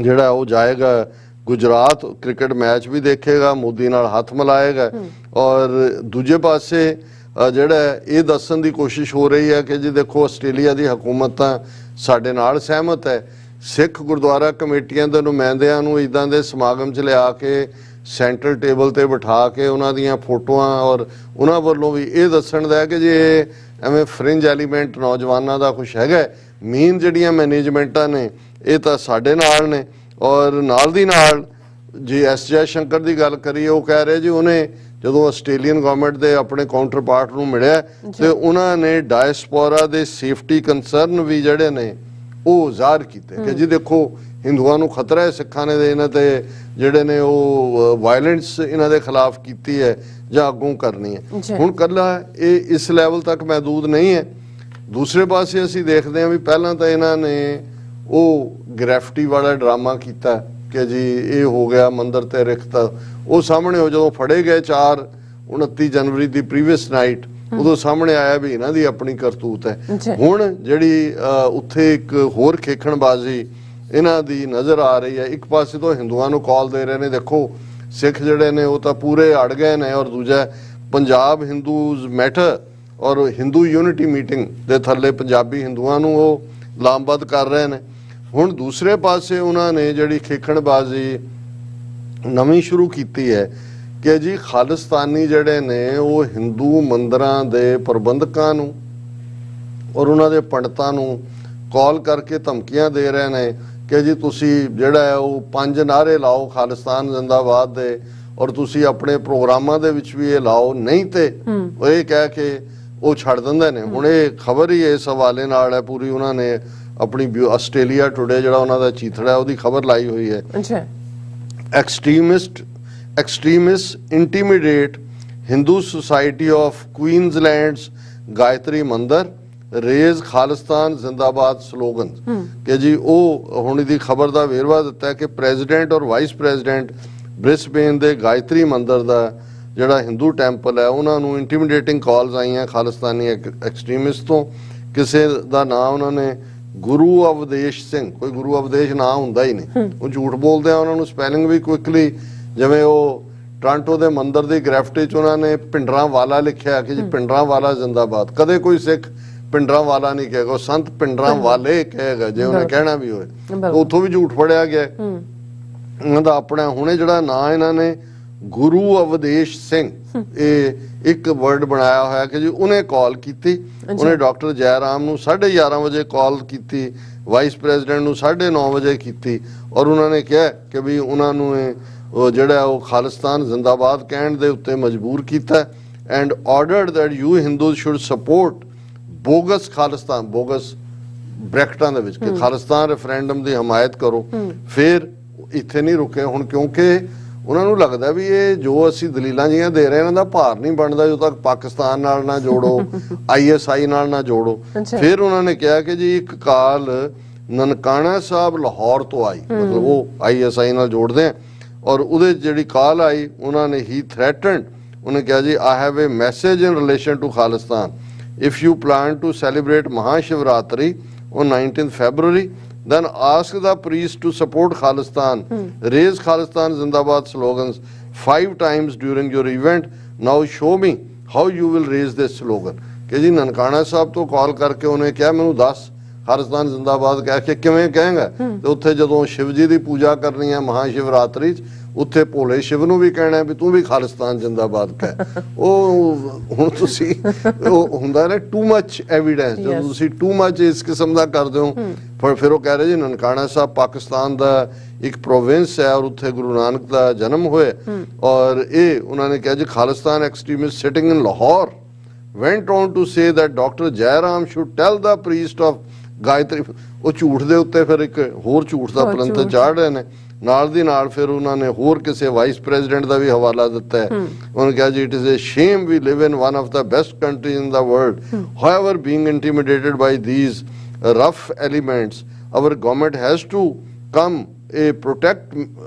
ਜਿਹੜਾ ਉਹ ਜਾਏਗਾ ਗੁਜਰਾਤ, ਕ੍ਰਿਕਟ ਮੈਚ ਵੀ ਦੇਖੇਗਾ, ਮੋਦੀ ਨਾਲ ਹੱਥ ਮਿਲਾਏਗਾ ਔਰ ਦੂਜੇ ਪਾਸੇ ਜਿਹੜਾ ਇਹ ਦੱਸਣ ਦੀ ਕੋਸ਼ਿਸ਼ ਹੋ ਰਹੀ ਹੈ ਕਿ ਜੀ ਦੇਖੋ ਆਸਟ੍ਰੇਲੀਆ ਦੀ ਹਕੂਮਤ ਤਾਂ ਸਾਡੇ ਨਾਲ ਸਹਿਮਤ ਹੈ, ਸਿੱਖ ਗੁਰਦੁਆਰਾ ਕਮੇਟੀਆਂ ਦੇ ਨੁਮਾਇੰਦਿਆਂ ਨੂੰ ਇੱਦਾਂ ਦੇ ਸਮਾਗਮ 'ਚ ਲਿਆ ਕੇ ਸੈਂਟਰਲ ਟੇਬਲ ਤੇ ਬਿਠਾ ਕੇ ਉਹਨਾਂ ਦੀਆਂ ਫੋਟੋਆਂ ਔਰ ਉਹਨਾਂ ਵੱਲੋਂ ਵੀ ਇਹ ਦੱਸਣ ਦਾ ਕਿ ਜੇ ਐਵੇਂ ਫਰਿੰਜ ਐਲੀਮੈਂਟ ਨੌਜਵਾਨਾਂ ਦਾ ਕੁਛ ਹੈਗਾ, ਮੇਨ ਜਿਹੜੀਆਂ ਮੈਨੇਜਮੈਂਟਾਂ ਨੇ ਇਹ ਤਾਂ ਸਾਡੇ ਨਾਲ ਨੇ। ਔਰ ਨਾਲ ਦੀ ਨਾਲ ਜੇ ਐਸ ਜੈ ਸ਼ੰਕਰ ਦੀ ਗੱਲ ਕਰੀਏ ਉਹ ਕਹਿ ਰਹੇ ਜੀ ਉਹਨੇ ਜਦੋਂ ਆਸਟ੍ਰੇਲੀਅਨ ਗਵਰਨਮੈਂਟ ਦੇ ਆਪਣੇ ਕਾਊਂਟਰ ਪਾਰਟ ਨੂੰ ਮਿਲਿਆ ਤੇ ਉਹਨਾਂ ਨੇ ਡਾਇਸਪੋਰਾ ਦੇ ਸੇਫਟੀ ਕੰਸਰਨ ਵੀ ਜਿਹੜੇ ਨੇ ਉਹ ਜ਼ਾਹਰ ਕੀਤੇ ਕਿ ਜੀ ਦੇਖੋ ਹਿੰਦੂਆਂ ਨੂੰ ਖਤਰਾ ਹੈ, ਸਿੱਖਾਂ ਨੇ ਇਹਨਾਂ ਤੇ ਜਿਹੜੇ ਨੇ ਉਹ ਵਾਇਲੈਂਸ ਇਹਨਾਂ ਦੇ ਖਿਲਾਫ ਕੀਤੀ ਹੈ ਜਾਂ ਅੱਗੋਂ ਕਰਨੀ ਹੈ। ਹੁਣ ਕੱਲਾ ਇਹ ਇਸ ਲੈਵਲ ਤੱਕ ਮਹਿਦੂਦ ਨਹੀਂ ਹੈ। ਦੂਸਰੇ ਪਾਸੇ ਅਸੀਂ ਦੇਖਦੇ ਹਾਂ ਵੀ ਪਹਿਲਾਂ ਤਾਂ ਇਹਨਾਂ ਨੇ ਉਹ ਗ੍ਰੈਫਿਟੀ ਵਾਲਾ ਡਰਾਮਾ ਕੀਤਾ ਕਿ ਜੀ ਇਹ ਹੋ ਗਿਆ ਮੰਦਿਰ ਤੇ ਰਿਖਤਾ, ਉਹ ਸਾਹਮਣੇ ਉਹ ਜਦੋਂ ਫੜੇ ਗਏ 29 ਜਨਵਰੀ ਦੀ ਪ੍ਰੀਵੀਅਸ ਨਾਈਟ ਉਦੋਂ ਸਾਹਮਣੇ ਆਇਆ ਵੀ ਇਹਨਾਂ ਦੀ ਆਪਣੀ ਕਰਤੂਤ ਹੈ। ਹੁਣ ਜਿਹੜੀ ਉੱਥੇ ਇੱਕ ਹੋਰ ਖੇਖਣਬਾਜ਼ੀ ਇਹਨਾਂ ਦੀ ਨਜ਼ਰ ਆ ਰਹੀ ਹੈ, ਇੱਕ ਪਾਸੇ ਤੋਂ ਹਿੰਦੂਆਂ ਨੂੰ ਕਾਲ ਦੇ ਰਹੇ ਨੇ ਦੇਖੋ ਸਿੱਖ ਜਿਹੜੇ ਨੇ ਉਹ ਤਾਂ ਪੂਰੇ ਅੜ ਗਏ ਨੇ ਔਰ ਦੂਜਾ ਪੰਜਾਬ ਹਿੰਦੂਜ਼ ਮੈਟਰ ਔਰ ਹਿੰਦੂ ਯੂਨਿਟੀ ਮੀਟਿੰਗ ਦੇ ਥੱਲੇ ਪੰਜਾਬੀ ਹਿੰਦੂਆਂ ਨੂੰ ਉਹ ਲਾਮਬੱਧ ਕਰ ਰਹੇ ਨੇ। ਹੁਣ ਦੂਸਰੇ ਪਾਸੇ ਉਹਨਾਂ ਨੇ ਜਿਹੜੀ ਖੇਖਣਬਾਜ਼ੀ ਨਵੀਂ ਸ਼ੁਰੂ ਕੀਤੀ ਹੈ ਕਿ ਜੀ ਖਾਲਿਸਤਾਨੀ ਜਿਹੜੇ ਨੇ ਉਹ ਹਿੰਦੂ ਮੰਦਿਰਾਂ ਦੇ ਪ੍ਰਬੰਧਕਾਂ ਨੂੰ ਔਰ ਉਹਨਾਂ ਦੇ ਪੰਡਤਾਂ ਨੂੰ ਕਾਲ ਕਰਕੇ ਧਮਕੀਆਂ ਦੇ ਰਹੇ ਨੇ ਕਿ ਜੀ ਤੁਸੀਂ ਜਿਹੜਾ ਹੈ ਉਹ 5 ਨਾਅਰੇ ਲਾਓ ਖਾਲਿਸਤਾਨ ਜ਼ਿੰਦਾਬਾਦ ਦੇ ਔਰ ਤੁਸੀਂ ਆਪਣੇ ਪ੍ਰੋਗਰਾਮਾਂ ਦੇ ਵਿੱਚ ਵੀ ਇਹ ਲਾਓ, ਨਹੀਂ ਤੇ ਉਹ ਇਹ ਕਹਿ ਕੇ ਉਹ ਛੱਡ ਦਿੰਦੇ ਨੇ। ਹੁਣ ਇਹ ਖਬਰ ਹੀ ਇਸ ਹਵਾਲੇ ਨਾਲ ਹੈ ਪੂਰੀ, ਉਹਨਾਂ ਨੇ ਆਪਣੀ ਆਸਟ੍ਰੇਲੀਆ ਟੁਡੇ ਜਿਹੜਾ ਉਹਨਾਂ ਦਾ ਚੀਥੜਾ ਉਹਦੀ ਖਬਰ ਲਾਈ ਹੋਈ ਹੈ। Extremist intimidate Hindu society of Queensland's Gayatri Mandir raise Khalistan ਜ਼ਿੰਦਾਬਾਦ ਸਲੋਗਨ ਕਿ ਜੀ ਉਹ ਹੁਣ ਇਹਦੀ ਖਬਰ ਦਾ ਵੇਰਵਾ ਦਿੱਤਾ ਹੈ ਕਿ ਪ੍ਰੈਜ਼ੀਡੈਂਟ ਔਰ ਵਾਈਸ ਪ੍ਰੈਜ਼ੀਡੈਂਟ ਬ੍ਰਿਸਬੇਨ ਦੇ ਗਾਇਤਰੀ ਮੰਦਰ ਦਾ ਜਿਹੜਾ ਹਿੰਦੂ ਟੈਂਪਲ ਹੈ ਉਹਨਾਂ ਨੂੰ ਇੰਟੀਮੀਡੇਟਿੰਗ ਕਾਲਸ ਆਈਆਂ ਖਾਲਿਸਤਾਨੀ ਐਕਸਟ੍ਰੀਮਿਸਟ ਤੋਂ। ਕਿਸੇ ਦਾ ਨਾਮ ਉਹਨਾਂ ਨੇ ਗੁਰੂ ਅਵਦੇਸ਼ ਸਿੰਘ, ਕੋਈ ਗੁਰੂ ਅਵਦੇਸ਼ ਨਾਂ ਹੁੰਦਾ ਹੀ ਨਹੀਂ, ਉਹ ਝੂਠ ਬੋਲਦੇ ਆ, ਉਹਨਾਂ ਨੂੰ ਸਪੈਲਿੰਗ ਵੀ ਕੁਇਕਲੀ ਜਿਵੇਂ ਉਹ ਟੋਰਾਂਟੋ ਦੇ ਮੰਦਰ ਦੀ ਗ੍ਰੈਫਿਟੀ 'ਚ ਉਹਨਾਂ ਨੇ ਪਿੰਡਰਾਂ ਵਾਲਾ ਲਿਖਿਆ ਕਿ ਜੀ ਪਿੰਡਰਾਂ ਵਾਲਾ ਜ਼ਿੰਦਾਬਾਦ। ਕਦੇ ਕੋਈ ਸਿੱਖ ਪਿੰਡਰਾਂ ਵਾਲਾ ਨਹੀਂ ਕਹੇਗਾ, ਉਹ ਸੰਤ ਪਿੰਡਰਾਂ ਵਾਲੇ ਕਹੇਗਾ ਜੇ ਉਹਨੇ ਕਹਿਣਾ ਵੀ ਹੋਏ। ਉੱਥੋਂ ਵੀ ਝੂਠ ਫੜਿਆ ਗਿਆ ਉਹਨਾਂ ਦਾ ਆਪਣਾ। ਹੁਣੇ ਜਿਹੜਾ ਨਾਂ ਇਹਨਾਂ ਨੇ ਗੁਰੂ ਅਵਦੇਸ਼ ਸਿੰਘ ਇਹ ਇੱਕ ਵਰਡ ਬਣਾਇਆ ਹੋਇਆ ਕਿ ਜੀ ਉਹਨੇ ਕਾਲ ਕੀਤੀ, ਉਹਨੇ ਡਾਕਟਰ ਜੈਰਾਮ ਨੂੰ 11:30 ਵਜੇ ਕਾਲ ਕੀਤੀ, ਵਾਈਸ ਪ੍ਰੈਜ਼ੀਡੈਂਟ ਨੂੰ 9:30 ਵਜੇ ਕੀਤੀ ਔਰ ਉਹਨਾਂ ਨੇ ਕਿਹਾ ਕਿ ਵੀ ਉਹਨਾਂ ਨੂੰ ਉਹ ਜਿਹੜਾ ਉਹ ਖਾਲਿਸਤਾਨ ਜ਼ਿੰਦਾਬਾਦ ਕਹਿਣ ਦੇ ਉੱਤੇ ਮਜਬੂਰ ਕੀਤਾ and ordered that you Hindus should support bogus Khalistan, bogus ਬ੍ਰੈਕਟਾਂ ਦੇ ਵਿੱਚ ਕਿ ਖਾਲਿਸਤਾਨ ਰੈਫਰੈਂਡਮ ਦੀ ਹਮਾਇਤ ਕਰੋ। ਫਿਰ ਇੱਥੇ ਨਹੀਂ ਰੁਕੇ ਹੁਣ, ਕਿਉਂਕਿ ਉਹਨਾਂ ਨੂੰ ਲੱਗਦਾ ਵੀ ਇਹ ਜੋ ਅਸੀਂ ਦਲੀਲਾਂ ਜੀਆਂ ਦੇ ਰਹੇ ਇਹਨਾਂ ਦਾ ਭਾਰ ਨਹੀਂ ਬਣਦਾ ਜਦੋਂ ਤੱਕ ਪਾਕਿਸਤਾਨ ਨਾਲ ਨਾ ਜੋੜੋ, ISI ਨਾਲ ਨਾ ਜੋੜੋ। ਫਿਰ ਉਹਨਾਂ ਨੇ ਕਿਹਾ ਕਿ ਜੀ ਇੱਕ ਕਾਲ ਨਨਕਾਣਾ ਸਾਹਿਬ ਲਾਹੌਰ ਤੋਂ ਆਈ, ਮਤਲਬ ਉਹ ISI ਨਾਲ ਜੋੜਦੇ ਆ ਔਰ ਉਹਦੇ ਜਿਹੜੀ ਕਾਲ ਆਈ ਉਹਨਾਂ ਨੇ ਹੀ ਥ੍ਰੈਟਨਡ, ਉਹਨੇ ਕਿਹਾ ਜੀ I have a message in relation to Khalistan. If you plan to celebrate Mahashivratri on 19th February, then ask the priest to support Khalistan, raise Khalistan Zindabad slogans 5 times during your event. Now show me how you will raise this slogan. कि जी ननकाना साहब तो कॉल करके उन्हें क्या मैनू दस खालिस्तान जिंदाबाद कह के किवें कहेंगा ते उत्थे जदों शिव जी की पूजा करनी है महाशिवरात्रि च उत्थे भोले शिव नूं भी कहना है भी तू भी खालिस्तान जिंदाबाद कह ਉਹ ਹੁਣ ਤੁਸੀਂ ਉਹ ਹੁੰਦਾ ਨਾ ਟੂ ਮੱਚ ਐਵੀਡੈਂਸ ਜਦੋਂ ਤੁਸੀਂ ਟੂ ਮੱਚ ਇਸ ਕਿਸਮ ਦਾ ਕਰਦੇ ਹੋ ਫਿਰ ਉਹ ਕਹਿ ਰਹੇ ਜੀ ਨਨਕਾਣਾ ਸਾਹਿਬ ਪਾਕਿਸਤਾਨ ਦਾ ਇੱਕ ਪ੍ਰੋਵਿੰਸ ਹੈ ਔਰ ਉੱਥੇ ਗੁਰੂ ਨਾਨਕ ਦਾ ਜਨਮ ਹੋਇਆ ਔਰ ਇਹ ਉਹਨਾਂ ਨੇ ਕਿਹਾ ਜੀ Khalistan extremist sitting in Lahore went on to say that Dr. Jairam should tell the priest of Gayatri ਉਹ ਝੂਠ ਦੇ ਉੱਤੇ ਫਿਰ ਇੱਕ ਹੋਰ ਝੂਠ ਦਾ ਪਲੰਤ ਚਾੜ ਰਹੇ ਨੇ ਨਾਲ ਦੀ ਨਾਲ ਫਿਰ ਉਹਨਾਂ ਨੇ ਹੋਰ ਕਿਸੇ ਵਾਈਸ ਪ੍ਰੈਜ਼ੀਡੈਂਟ ਦਾ ਵੀ ਹਵਾਲਾ ਦਿੱਤਾ ਹੈ ਉਹਨੇ ਕਿਹਾ ਜੀ it is a shame we live in one of the best countries in the world however being intimidated by these rough elements our government has to come a protect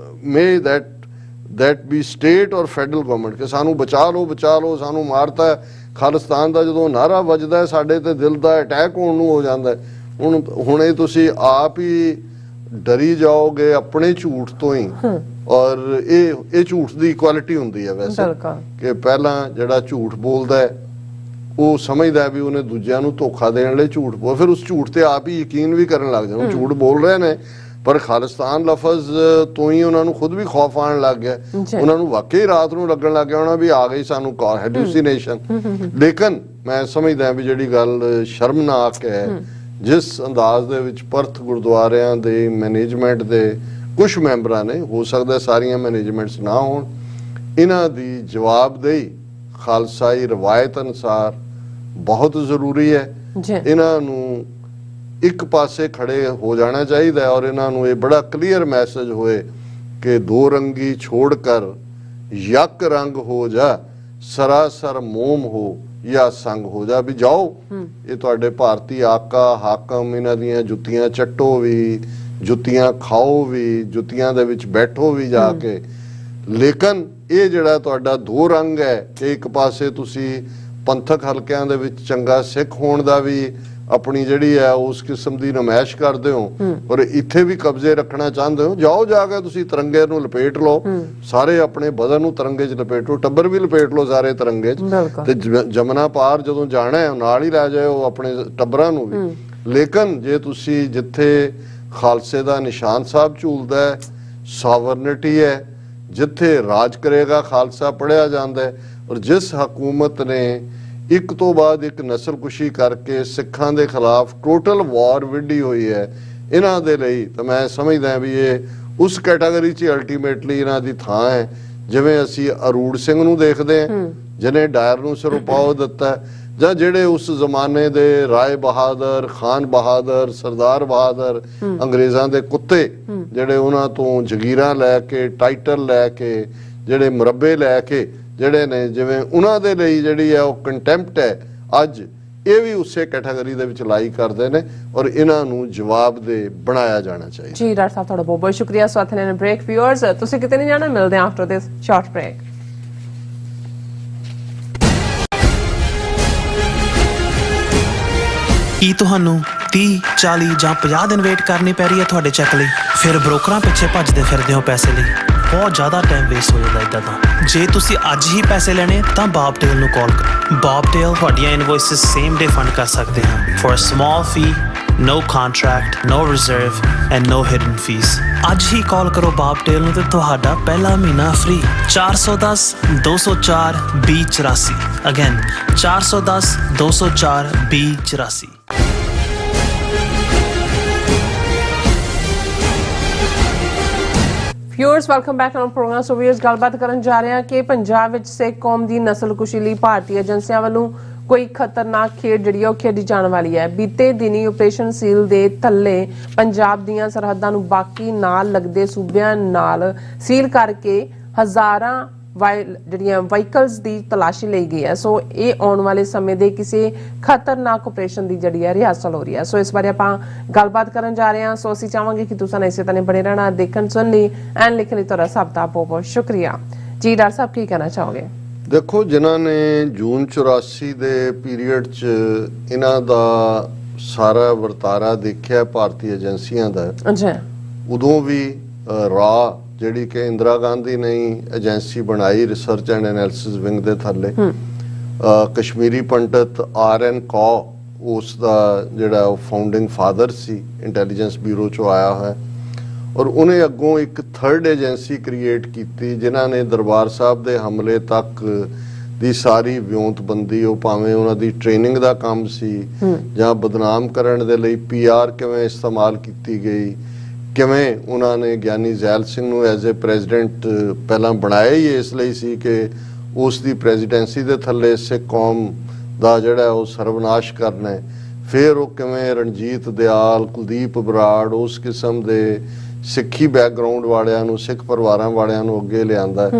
may that be state or federal government ਕਿ ਸਾਨੂੰ ਬਚਾ ਲਓ ਸਾਨੂੰ ਮਾਰਤਾ ਖਾਲਿਸਤਾਨ ਦਾ ਜਦੋਂ ਨਾਰਾ ਵੱਜਦਾ ਹੈ ਸਾਡੇ ਤੇ ਦਿਲ ਦਾ ਅਟੈਕ ਹੋਣ ਨੂੰ ਹੋ ਜਾਂਦਾ ਹੈ ਹੁਣ ਇਹ ਤੁਸੀਂ ਆਪ ਹੀ ਡਰੀ ਜਾਓਗੇ ਆਪਣੇ ਝੂਠ ਤੋਂ ਹੀ ਔਰ ਇਹ ਝੂਠ ਦੀ ਕੁਆਲਿਟੀ ਹੁੰਦੀ ਹੈ ਵੈਸੇ ਕਿ ਪਹਿਲਾਂ ਜਿਹੜਾ ਝੂਠ ਬੋਲਦਾ ਹੈ ਉਹ ਸਮਝਦਾ ਵੀ ਉਹਨੇ ਦੂਜਿਆਂ ਨੂੰ ਧੋਖਾ ਦੇਣ ਲਈ ਝੂਠ ਬੋਲ ਫਿਰ ਉਸ ਝੂਠ ਤੇ ਆਪ ਹੀ ਯਕੀਨ ਵੀ ਕਰਨ ਲੱਗ ਜਾਂਦੇ ਝੂਠ ਬੋਲ ਰਹੇ ਨੇ ਪਰ ਖਾਲਿਸਤਾਨ ਲਫ਼ਜ਼ ਤੋਂ ਹੀ ਉਹਨਾਂ ਨੂੰ ਖੁਦ ਵੀ ਖੌਫ ਆਉਣ ਲੱਗ ਗਿਆ ਉਹਨਾਂ ਨੂੰ ਵਾਕਈ ਰਾਤ ਨੂੰ ਲੱਗਣ ਲੱਗ ਗਿਆ ਉਹਨਾਂ ਵੀ ਆ ਗਈ ਸਾਨੂੰ ਹੈਲੂਸੀਨੇਸ਼ਨ ਲੇਕਿਨ ਮੈਂ ਸਮਝਦਾ ਵੀ ਜਿਹੜੀ ਗੱਲ ਸ਼ਰਮਨਾਕ ਹੈ ਜਿਸ ਅੰਦਾਜ਼ ਦੇ ਵਿੱਚ ਪਰਥ ਗੁਰਦੁਆਰਿਆਂ ਦੇ ਮੈਨੇਜਮੈਂਟ ਦੇ ਕੁਝ ਮੈਂਬਰਾਂ ਨੇ ਹੋ ਸਕਦਾ ਸਾਰੀਆਂ ਮੈਨੇਜਮੈਂਟਸ ਨਾ ਹੋਣ ਇਹਨਾਂ ਦੀ ਜਵਾਬਦੇਹੀ ਖਾਲਸਾਈ ਰਵਾਇਤ ਅਨੁਸਾਰ ਬਹੁਤ ਜ਼ਰੂਰੀ ਹੈ ਇਹਨਾਂ ਨੂੰ ਇੱਕ ਪਾਸੇ ਖੜੇ ਹੋ ਜਾਣਾ ਚਾਹੀਦਾ ਹੈ ਔਰ ਇਹਨਾਂ ਨੂੰ ਇਹ ਬੜਾ ਕਲੀਅਰ ਮੈਸੇਜ ਹੋਏ ਕਿ ਦੋ ਰੰਗੀ ਛੋੜ ਕਰ ਯਕ ਰੰਗ ਹੋ ਜਾ ਸਰਾਸਰ ਮੋਮ ਹੋ ਜਾਂ ਸੰਗ ਹੋ ਜਾ ਵੀ ਜਾਓ ਇਹ ਤੁਹਾਡੇ ਭਾਰਤੀ ਆਕਾ ਹਾਕਮ ਇਹਨਾਂ ਦੀਆਂ ਜੁੱਤੀਆਂ ਚੱਟੋ ਵੀ ਜੁੱਤੀਆਂ ਖਾਓ ਵੀ ਜੁੱਤੀਆਂ ਦੇ ਵਿੱਚ ਬੈਠੋ ਵੀ ਜਾ ਕੇ ਲੇਕਿਨ ਇਹ ਜਿਹੜਾ ਤੁਹਾਡਾ ਦੋ ਰੰਗ ਹੈ ਕਿ ਇੱਕ ਪਾਸੇ ਤੁਸੀਂ ਪੰਥਕ ਹਲਕਿਆਂ ਦੇ ਵਿੱਚ ਚੰਗਾ ਸਿੱਖ ਹੋਣ ਦਾ ਵੀ ਆਪਣੀ ਜਿਹੜੀ ਹੈ ਉਸ ਕਿਸਮ ਦੀ ਨਮਾਇਸ਼ ਕਰਦੇ ਹੋ ਔਰ ਇੱਥੇ ਵੀ ਕਬਜ਼ੇ ਰੱਖਣਾ ਚਾਹੁੰਦੇ ਹੋ ਜਾਓ ਜਾ ਕੇ ਤੁਸੀਂ ਤਿਰੰਗੇ ਨੂੰ ਲਪੇਟ ਲਓ ਸਾਰੇ ਆਪਣੇ ਬਦਨ ਨੂੰ ਤਿਰੰਗੇ 'ਚ ਲਪੇਟੋ ਟੱਬਰ ਵੀ ਲਪੇਟ ਲਓ ਸਾਰੇ ਤਿਰੰਗੇ 'ਚ ਤੇ ਜਮਨਾ ਪਾਰ ਜਦੋਂ ਜਾਣਾ ਹੈ ਨਾਲ ਹੀ ਲੈ ਜਾਓ ਆਪਣੇ ਟੱਬਰਾਂ ਨੂੰ ਵੀ ਲੇਕਿਨ ਜੇ ਤੁਸੀਂ ਜਿੱਥੇ ਖਾਲਸੇ ਦਾ ਨਿਸ਼ਾਨ ਸਾਹਿਬ ਝੂਲਦਾ ਹੈ ਸੋਵਰਨਿਟੀ ਹੈ ਜਿੱਥੇ ਰਾਜ ਕਰੇਗਾ ਖਾਲਸਾ ਪੜ੍ਹਿਆ ਜਾਂਦਾ ਹੈ ਔਰ ਜਿਸ ਹਕੂਮਤ ਨੇ ਇੱਕ ਤੋਂ ਬਾਅਦ ਇੱਕ ਨਸਲਕੁਸ਼ੀ ਕਰਕੇ ਸਿੱਖਾਂ ਦੇ ਖਿਲਾਫ ਟੋਟਲ ਵਾਰ ਵਿੱਢੀ ਹੋਈ ਹੈ ਇਹਨਾਂ ਦੇ ਲਈ ਤਾਂ ਮੈਂ ਸਮਝਦਾ ਵੀ ਇਹ ਉਸ ਕੈਟਾਗਰੀ 'ਚ ਅਲਟੀਮੇਟਲੀ ਇਹਨਾਂ ਦੀ ਥਾਂ ਹੈ ਜਿਵੇਂ ਅਸੀਂ ਅਰੂੜ ਸਿੰਘ ਨੂੰ ਦੇਖਦੇ ਹਾਂ ਜਿਹਨੇ ਡਾਇਰ ਨੂੰ ਸਿਰੋਪਾਓ ਦਿੱਤਾ ਜਾਂ ਜਿਹੜੇ ਉਸ ਜ਼ਮਾਨੇ ਦੇ ਰਾਏ ਬਹਾਦਰ ਖਾਨ ਬਹਾਦਰ ਸਰਦਾਰ ਬਹਾਦਰ ਅੰਗਰੇਜ਼ਾਂ ਦੇ ਕੁੱਤੇ ਜਿਹੜੇ ਉਹਨਾਂ ਤੋਂ ਜਗੀਰਾਂ ਲੈ ਕੇ ਟਾਈਟਲ ਲੈ ਕੇ ਜਿਹੜੇ ਮੁਰੱਬੇ ਲੈ ਕੇ ਜਿਹੜੇ ਨੇ ਜਿਵੇਂ ਉਹਨਾਂ ਦੇ ਲਈ ਜਿਹੜੀ ਹੈ ਉਹ ਕੰਟੈਂਪਟ ਹੈ ਅੱਜ ਇਹ ਵੀ ਉਸੇ ਕੈਟਾਗਰੀ ਦੇ ਵਿੱਚ ਲਾਈ ਕਰਦੇ ਨੇ ਔਰ ਇਹਨਾਂ ਨੂੰ ਜਵਾਬਦੇਹ ਬਣਾਇਆ ਜਾਣਾ ਚਾਹੀਦਾ ਜੀ ਡਾਕਟਰ ਸਾਹਿਬ ਤੁਹਾਡਾ ਬਹੁਤ ਬਹੁਤ ਸ਼ੁਕਰੀਆ ਸਾਥ ਲੈਣ ਬ੍ਰੇਕ ਵਿਊਅਰਸ ਤੁਸੀਂ ਕਿਤੇ ਨਹੀਂ ਜਾਣਾ ਮਿਲਦੇ ਹਾਂ ਆਫਟਰ ਦਿਸ ਸ਼ਾਰਟ ਬ੍ਰੇਕ ਕੀ ਤੁਹਾਨੂੰ 30, 40 ਜਾਂ 50 ਦਿਨ ਵੇਟ ਕਰਨੀ ਪੈ ਰਹੀ ਹੈ ਤੁਹਾਡੇ ਚੈੱਕ ਲਈ ਫਿਰ ਬ੍ਰੋਕਰਾਂ ਪਿੱਛੇ ਭੱਜਦੇ ਫਿਰਦੇ ਹੋ ਪੈਸੇ ਲਈ ਬਹੁਤ ਜ਼ਿਆਦਾ ਟਾਈਮ ਵੇਸਟ ਹੋ ਜਾਂਦਾ ਇੱਦਾਂ ਤਾਂ ਜੇ ਤੁਸੀਂ ਅੱਜ ਹੀ ਪੈਸੇ ਲੈਣੇ ਤਾਂ ਬੌਬਟੇਲ ਨੂੰ ਕਾਲ ਕਰੋ ਬੌਬਟੇਲ ਤੁਹਾਡੀਆਂ ਇਨਵੋਇਸਿਸ ਸੇਮ ਡੇ ਫੰਡ ਕਰ ਸਕਦੇ ਹਨ for a small fee no contract no reserve and no hidden fees ਅੱਜ ਹੀ ਕਾਲ ਕਰੋ ਬੌਬਟੇਲ ਨੂੰ ਤੇ ਤੁਹਾਡਾ ਪਹਿਲਾ ਮਹੀਨਾ free 410 204 2084 again 410 204 2084 viewers welcome back on programme so viewers ਗੱਲਬਾਤ ਕਰਨ ਜਾ ਰਹੇ ਹਾਂ ਕਿ ਪੰਜਾਬ ਵਿੱਚ ਸਿੱਖ ਕੌਮ ਦੀ ਨਸਲਕੁਸ਼ੀ ਲਈ ਭਾਰਤੀ ਏਜੰਸੀਆਂ ਵੱਲੋਂ ਕੋਈ ਖਤਰਨਾਕ ਖੇਡ ਜਿਹੜੀ ਉਹ ਖੇਡੀ ਜਾਣ ਵਾਲੀ ਹੈ ਬੀਤੇ ਦਿਨੀ ਆਪਰੇਸ਼ਨ ਸੀਲ ਦੇ ਥੱਲੇ ਪੰਜਾਬ ਦੀਆਂ ਸਰਹੱਦਾਂ ਨੂੰ ਬਾਕੀ ਨਾਲ ਲੱਗਦੇ ਸੂਬਿਆਂ ਨਾਲ ਸੀਲ ਕਰਕੇ ਹਜ਼ਾਰਾਂ ਜਿਹੜੀਆਂ ਵਹੀਕਲਸ ਦੀ ਤਲਾਸ਼ੀ ਲਈ ਗਈ ਹੈ ਸੋ ਇਹ ਆਉਣ ਵਾਲੇ ਸਮੇਂ ਦੇ ਕਿਸੇ ਖਤਰਨਾਕ ਆਪਰੇਸ਼ਨ ਦੀ ਜਿਹੜੀ ਹੈ ਰਿਹਰਸਲ ਹੋ ਰਹੀ ਹੈ ਸੋ ਇਸ ਬਾਰੇ ਆਪਾਂ ਗੱਲਬਾਤ ਕਰਨ ਜਾ ਰਹੇ ਹਾਂ ਸੋ ਅਸੀਂ ਚਾਹਾਂਗੇ ਕਿ ਤੁਸੀਂ ਇਸੇ ਤਰ੍ਹਾਂ ਬਣੇ ਰਹਿਣਾ ਦੇਖਣ ਸੁਣ ਲਈ ਐਂਡ ਲਿਖਣ ਲਈ ਤੁਹਾਡਾ ਸਭ ਦਾ ਬਹੁਤ ਬਹੁਤ ਸ਼ੁਕਰੀਆ ਜੀ ਡਾਕਟਰ ਸਾਹਿਬ ਕੀ ਕਹਿਣਾ ਚਾਹੋਗੇ ਦੇਖੋ ਜਿਨ੍ਹਾਂ ਨੇ ਜੂਨ 84 ਦੇ ਪੀਰੀਅਡ 'ਚ ਇਹਨਾਂ ਦਾ ਸਾਰਾ ਵਰਤਾਰਾ ਦੇਖਿਆ ਭਾਰਤੀ ਏਜੰਸੀਆਂ ਦਾ, ਅੱਛਾ ਉਦੋਂ ਵੀ ਰਾ ਜਿਹੜੀ ਕਿ ਇੰਦਰਾ ਗਾਂਧੀ ਨੇ ਏਜੰਸੀ ਬਣਾਈ ਰਿਸਰਚ ਐਂਡ ਐਨਾਲਿਸਿਸ ਵਿੰਗ ਦੇ ਥੱਲੇ, ਕਸ਼ਮੀਰੀ ਪੰਡਤ RN ਕੌ ਉਸ ਦਾ ਜਿਹੜਾ ਉਹ ਫਾਊਂਡਿੰਗ ਫਾਦਰ ਸੀ, ਇੰਟੈਲੀਜੈਂਸ ਬਿਊਰੋ ਚੋਂ ਆਇਆ ਹੋਇਆ, ਔਰ ਉਹਨੇ ਅੱਗੋਂ ਇੱਕ ਥਰਡ ਏਜੰਸੀ ਕ੍ਰੀਏਟ ਕੀਤੀ ਜਿਨ੍ਹਾਂ ਨੇ ਦਰਬਾਰ ਸਾਹਿਬ ਦੇ ਹਮਲੇ ਤੱਕ ਦੀ ਸਾਰੀ ਵਿਉਂਤਬੰਦੀ, ਉਹ ਭਾਵੇਂ ਉਹਨਾਂ ਦੀ ਟ੍ਰੇਨਿੰਗ ਦਾ ਕੰਮ ਸੀ ਜਾਂ ਬਦਨਾਮ ਕਰਨ ਦੇ ਲਈ PR ਕਿਵੇਂ ਇਸਤੇਮਾਲ ਕੀਤੀ ਗਈ, ਕਿਵੇਂ ਉਹਨਾਂ ਨੇ ਗਿਆਨੀ ਜ਼ੈਲ ਸਿੰਘ ਨੂੰ ਐਜ਼ ਏ ਪ੍ਰੈਜ਼ੀਡੈਂਟ ਪਹਿਲਾਂ ਬਣਾਇਆ ਹੀ ਇਸ ਲਈ ਸੀ ਕਿ ਉਸ ਦੀ ਪ੍ਰੈਜ਼ੀਡੈਂਸੀ ਦੇ ਥੱਲੇ ਸਿੱਖ ਕੌਮ ਦਾ ਜਿਹੜਾ ਉਹ ਸਰਵਨਾਸ਼ ਕਰਨਾ ਹੈ। ਫਿਰ ਉਹ ਕਿਵੇਂ ਰਣਜੀਤ ਦਿਆਲ, ਕੁਲਦੀਪ ਬਰਾੜ, ਉਸ ਕਿਸਮ ਦੇ ਸਿੱਖੀ ਬੈਕਗਰਾਊਂਡ ਵਾਲਿਆਂ ਨੂੰ, ਸਿੱਖ ਪਰਿਵਾਰਾਂ ਵਾਲਿਆਂ ਨੂੰ ਅੱਗੇ ਲਿਆਂਦਾ,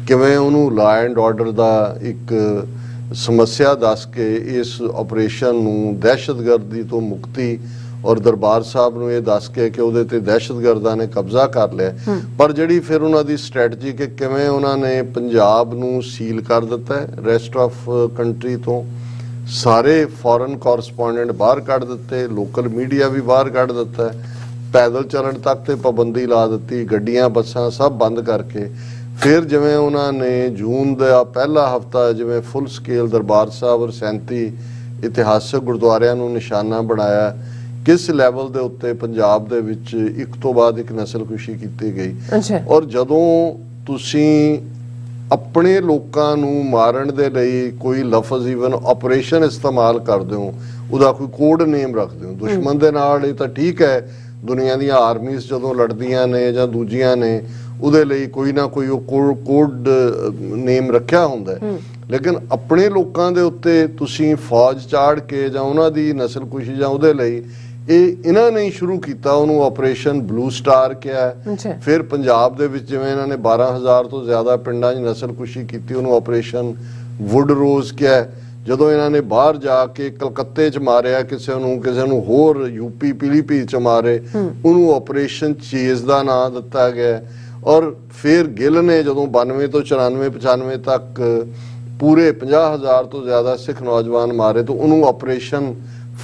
ਕਿਵੇਂ ਉਹਨੂੰ ਲਾ ਐਂਡ ਆਰਡਰ ਦਾ ਇੱਕ ਸਮੱਸਿਆ ਦੱਸ ਕੇ ਇਸ ਆਪਰੇਸ਼ਨ ਨੂੰ ਦਹਿਸ਼ਤਗਰਦੀ ਤੋਂ ਮੁਕਤੀ ਔਰ ਦਰਬਾਰ ਸਾਹਿਬ ਨੂੰ ਇਹ ਦੱਸ ਕੇ ਕਿ ਉਹਦੇ ਤੇ ਦਹਿਸ਼ਤਗਰਦਾਂ ਨੇ ਕਬਜ਼ਾ ਕਰ ਲਿਆ। ਪਰ ਜਿਹੜੀ ਫਿਰ ਉਹਨਾਂ ਦੀ ਸਟ੍ਰੈਟਜੀ ਕਿ ਕਿਵੇਂ ਉਹਨਾਂ ਨੇ ਪੰਜਾਬ ਨੂੰ ਸੀਲ ਕਰ ਦਿੱਤਾ ਰੈਸਟ ਆਫ ਕੰਟਰੀ ਤੋਂ, ਸਾਰੇ ਫੋਰਨ ਕੋਰਸਪੋਂਡੈਂਟ ਬਾਹਰ ਕੱਢ ਦਿੱਤੇ, ਲੋਕਲ ਮੀਡੀਆ ਵੀ ਬਾਹਰ ਕੱਢ ਦਿੱਤਾ, ਪੈਦਲ ਚੱਲਣ ਤੱਕ ਤੇ ਪਾਬੰਦੀ ਲਾ ਦਿੱਤੀ, ਗੱਡੀਆਂ ਬੱਸਾਂ ਸਭ ਬੰਦ ਕਰਕੇ ਫਿਰ ਜਿਵੇਂ ਉਹਨਾਂ ਨੇ ਜੂਨ ਦਾ ਪਹਿਲਾ ਹਫਤਾ ਜਿਵੇਂ ਫੁੱਲ ਸਕੇਲ ਦਰਬਾਰ ਸਾਹਿਬ ਔਰ 37 ਇਤਿਹਾਸਕ ਗੁਰਦੁਆਰਿਆਂ ਨੂੰ ਨਿਸ਼ਾਨਾ ਬਣਾਇਆ, ਕਿਸ ਲੈਵਲ ਦੇ ਉੱਤੇ ਪੰਜਾਬ ਦੇ ਵਿੱਚ ਇੱਕ ਤੋਂ ਬਾਅਦ ਇੱਕ ਨਸਲਕੁਸ਼ੀ ਕੀਤੀ ਗਈ। ਔਰ ਜਦੋਂ ਤੁਸੀਂ ਆਪਣੇ ਲੋਕਾਂ ਨੂੰ ਮਾਰਨ ਦੇ ਲਈ ਕੋਈ ਲਫ਼ਜ਼ ਈਵਨ ਆਪਰੇਸ਼ਨ ਇਸਤੇਮਾਲ ਕਰਦੇ ਹੋ, ਉਹਦਾ ਕੋਈ ਕੋਡ ਨੇਮ ਰੱਖਦੇ ਹੋ ਦੁਸ਼ਮਣ ਦੇ ਨਾਲ, ਇਹ ਤਾਂ ਠੀਕ ਹੈ, ਦੁਨੀਆ ਦੀਆਂ ਆਰਮੀਜ਼ ਜਦੋਂ ਲੜਦੀਆਂ ਨੇ ਜਾਂ ਦੂਜੀਆਂ ਨੇ ਉਹਦੇ ਲਈ ਕੋਈ ਨਾ ਕੋਈ ਉਹ ਕੋਡ ਨੇਮ ਰੱਖਿਆ ਹੁੰਦਾ, ਲੇਕਿਨ ਆਪਣੇ ਲੋਕਾਂ ਦੇ ਉੱਤੇ ਤੁਸੀਂ ਫੌਜ ਚਾੜ ਕੇ ਜਾਂ ਉਹਨਾਂ ਦੀ ਨਸਲਕੁਸ਼ੀ ਜਾਂ ਉਹਦੇ ਲਈ ਇਹਨਾਂ ਨੇ ਸ਼ੁਰੂ ਕੀਤਾ, ਉਹਨੂੰ ਆਪਰੇਸ਼ਨ ਬਲੂ ਸਟਾਰ ਕਿਹਾ। ਫਿਰ ਪੰਜਾਬ ਦੇ ਵਿੱਚ ਜਿਵੇਂ ਇਹਨਾਂ ਨੇ 12,000 ਤੋਂ ਜ਼ਿਆਦਾ ਪਿੰਡਾਂ 'ਚ ਨਸਲਕੁਸ਼ੀ ਕੀਤੀ, ਉਹਨੂੰ ਆਪਰੇਸ਼ਨ ਵੁੱਡ ਰੋਜ਼ ਕਿਹਾ। ਜਦੋਂ ਇਹਨਾਂ ਨੇ ਬਾਹਰ ਜਾ ਕੇ ਕਲਕੱਤੇ 'ਚ ਮਾਰਿਆ ਕਿਸੇ ਨੂੰ ਹੋਰ UP ਪੀਲੀਭੀਤ 'ਚ ਮਾਰੇ, ਉਹਨੂੰ ਆਪਰੇਸ਼ਨ ਚੇਜ਼ ਦਾ ਨਾਂ ਦਿੱਤਾ ਗਿਆ। ਔਰ ਫਿਰ ਗਿੱਲ ਨੇ ਜਦੋਂ 92 ਤੋਂ 94 95 ਤੱਕ ਪੂਰੇ 50,000 ਤੋਂ ਜ਼ਿਆਦਾ ਸਿੱਖ ਨੌਜਵਾਨ ਮਾਰੇ ਤਾਂ ਉਹਨੂੰ ਆਪਰੇਸ਼ਨ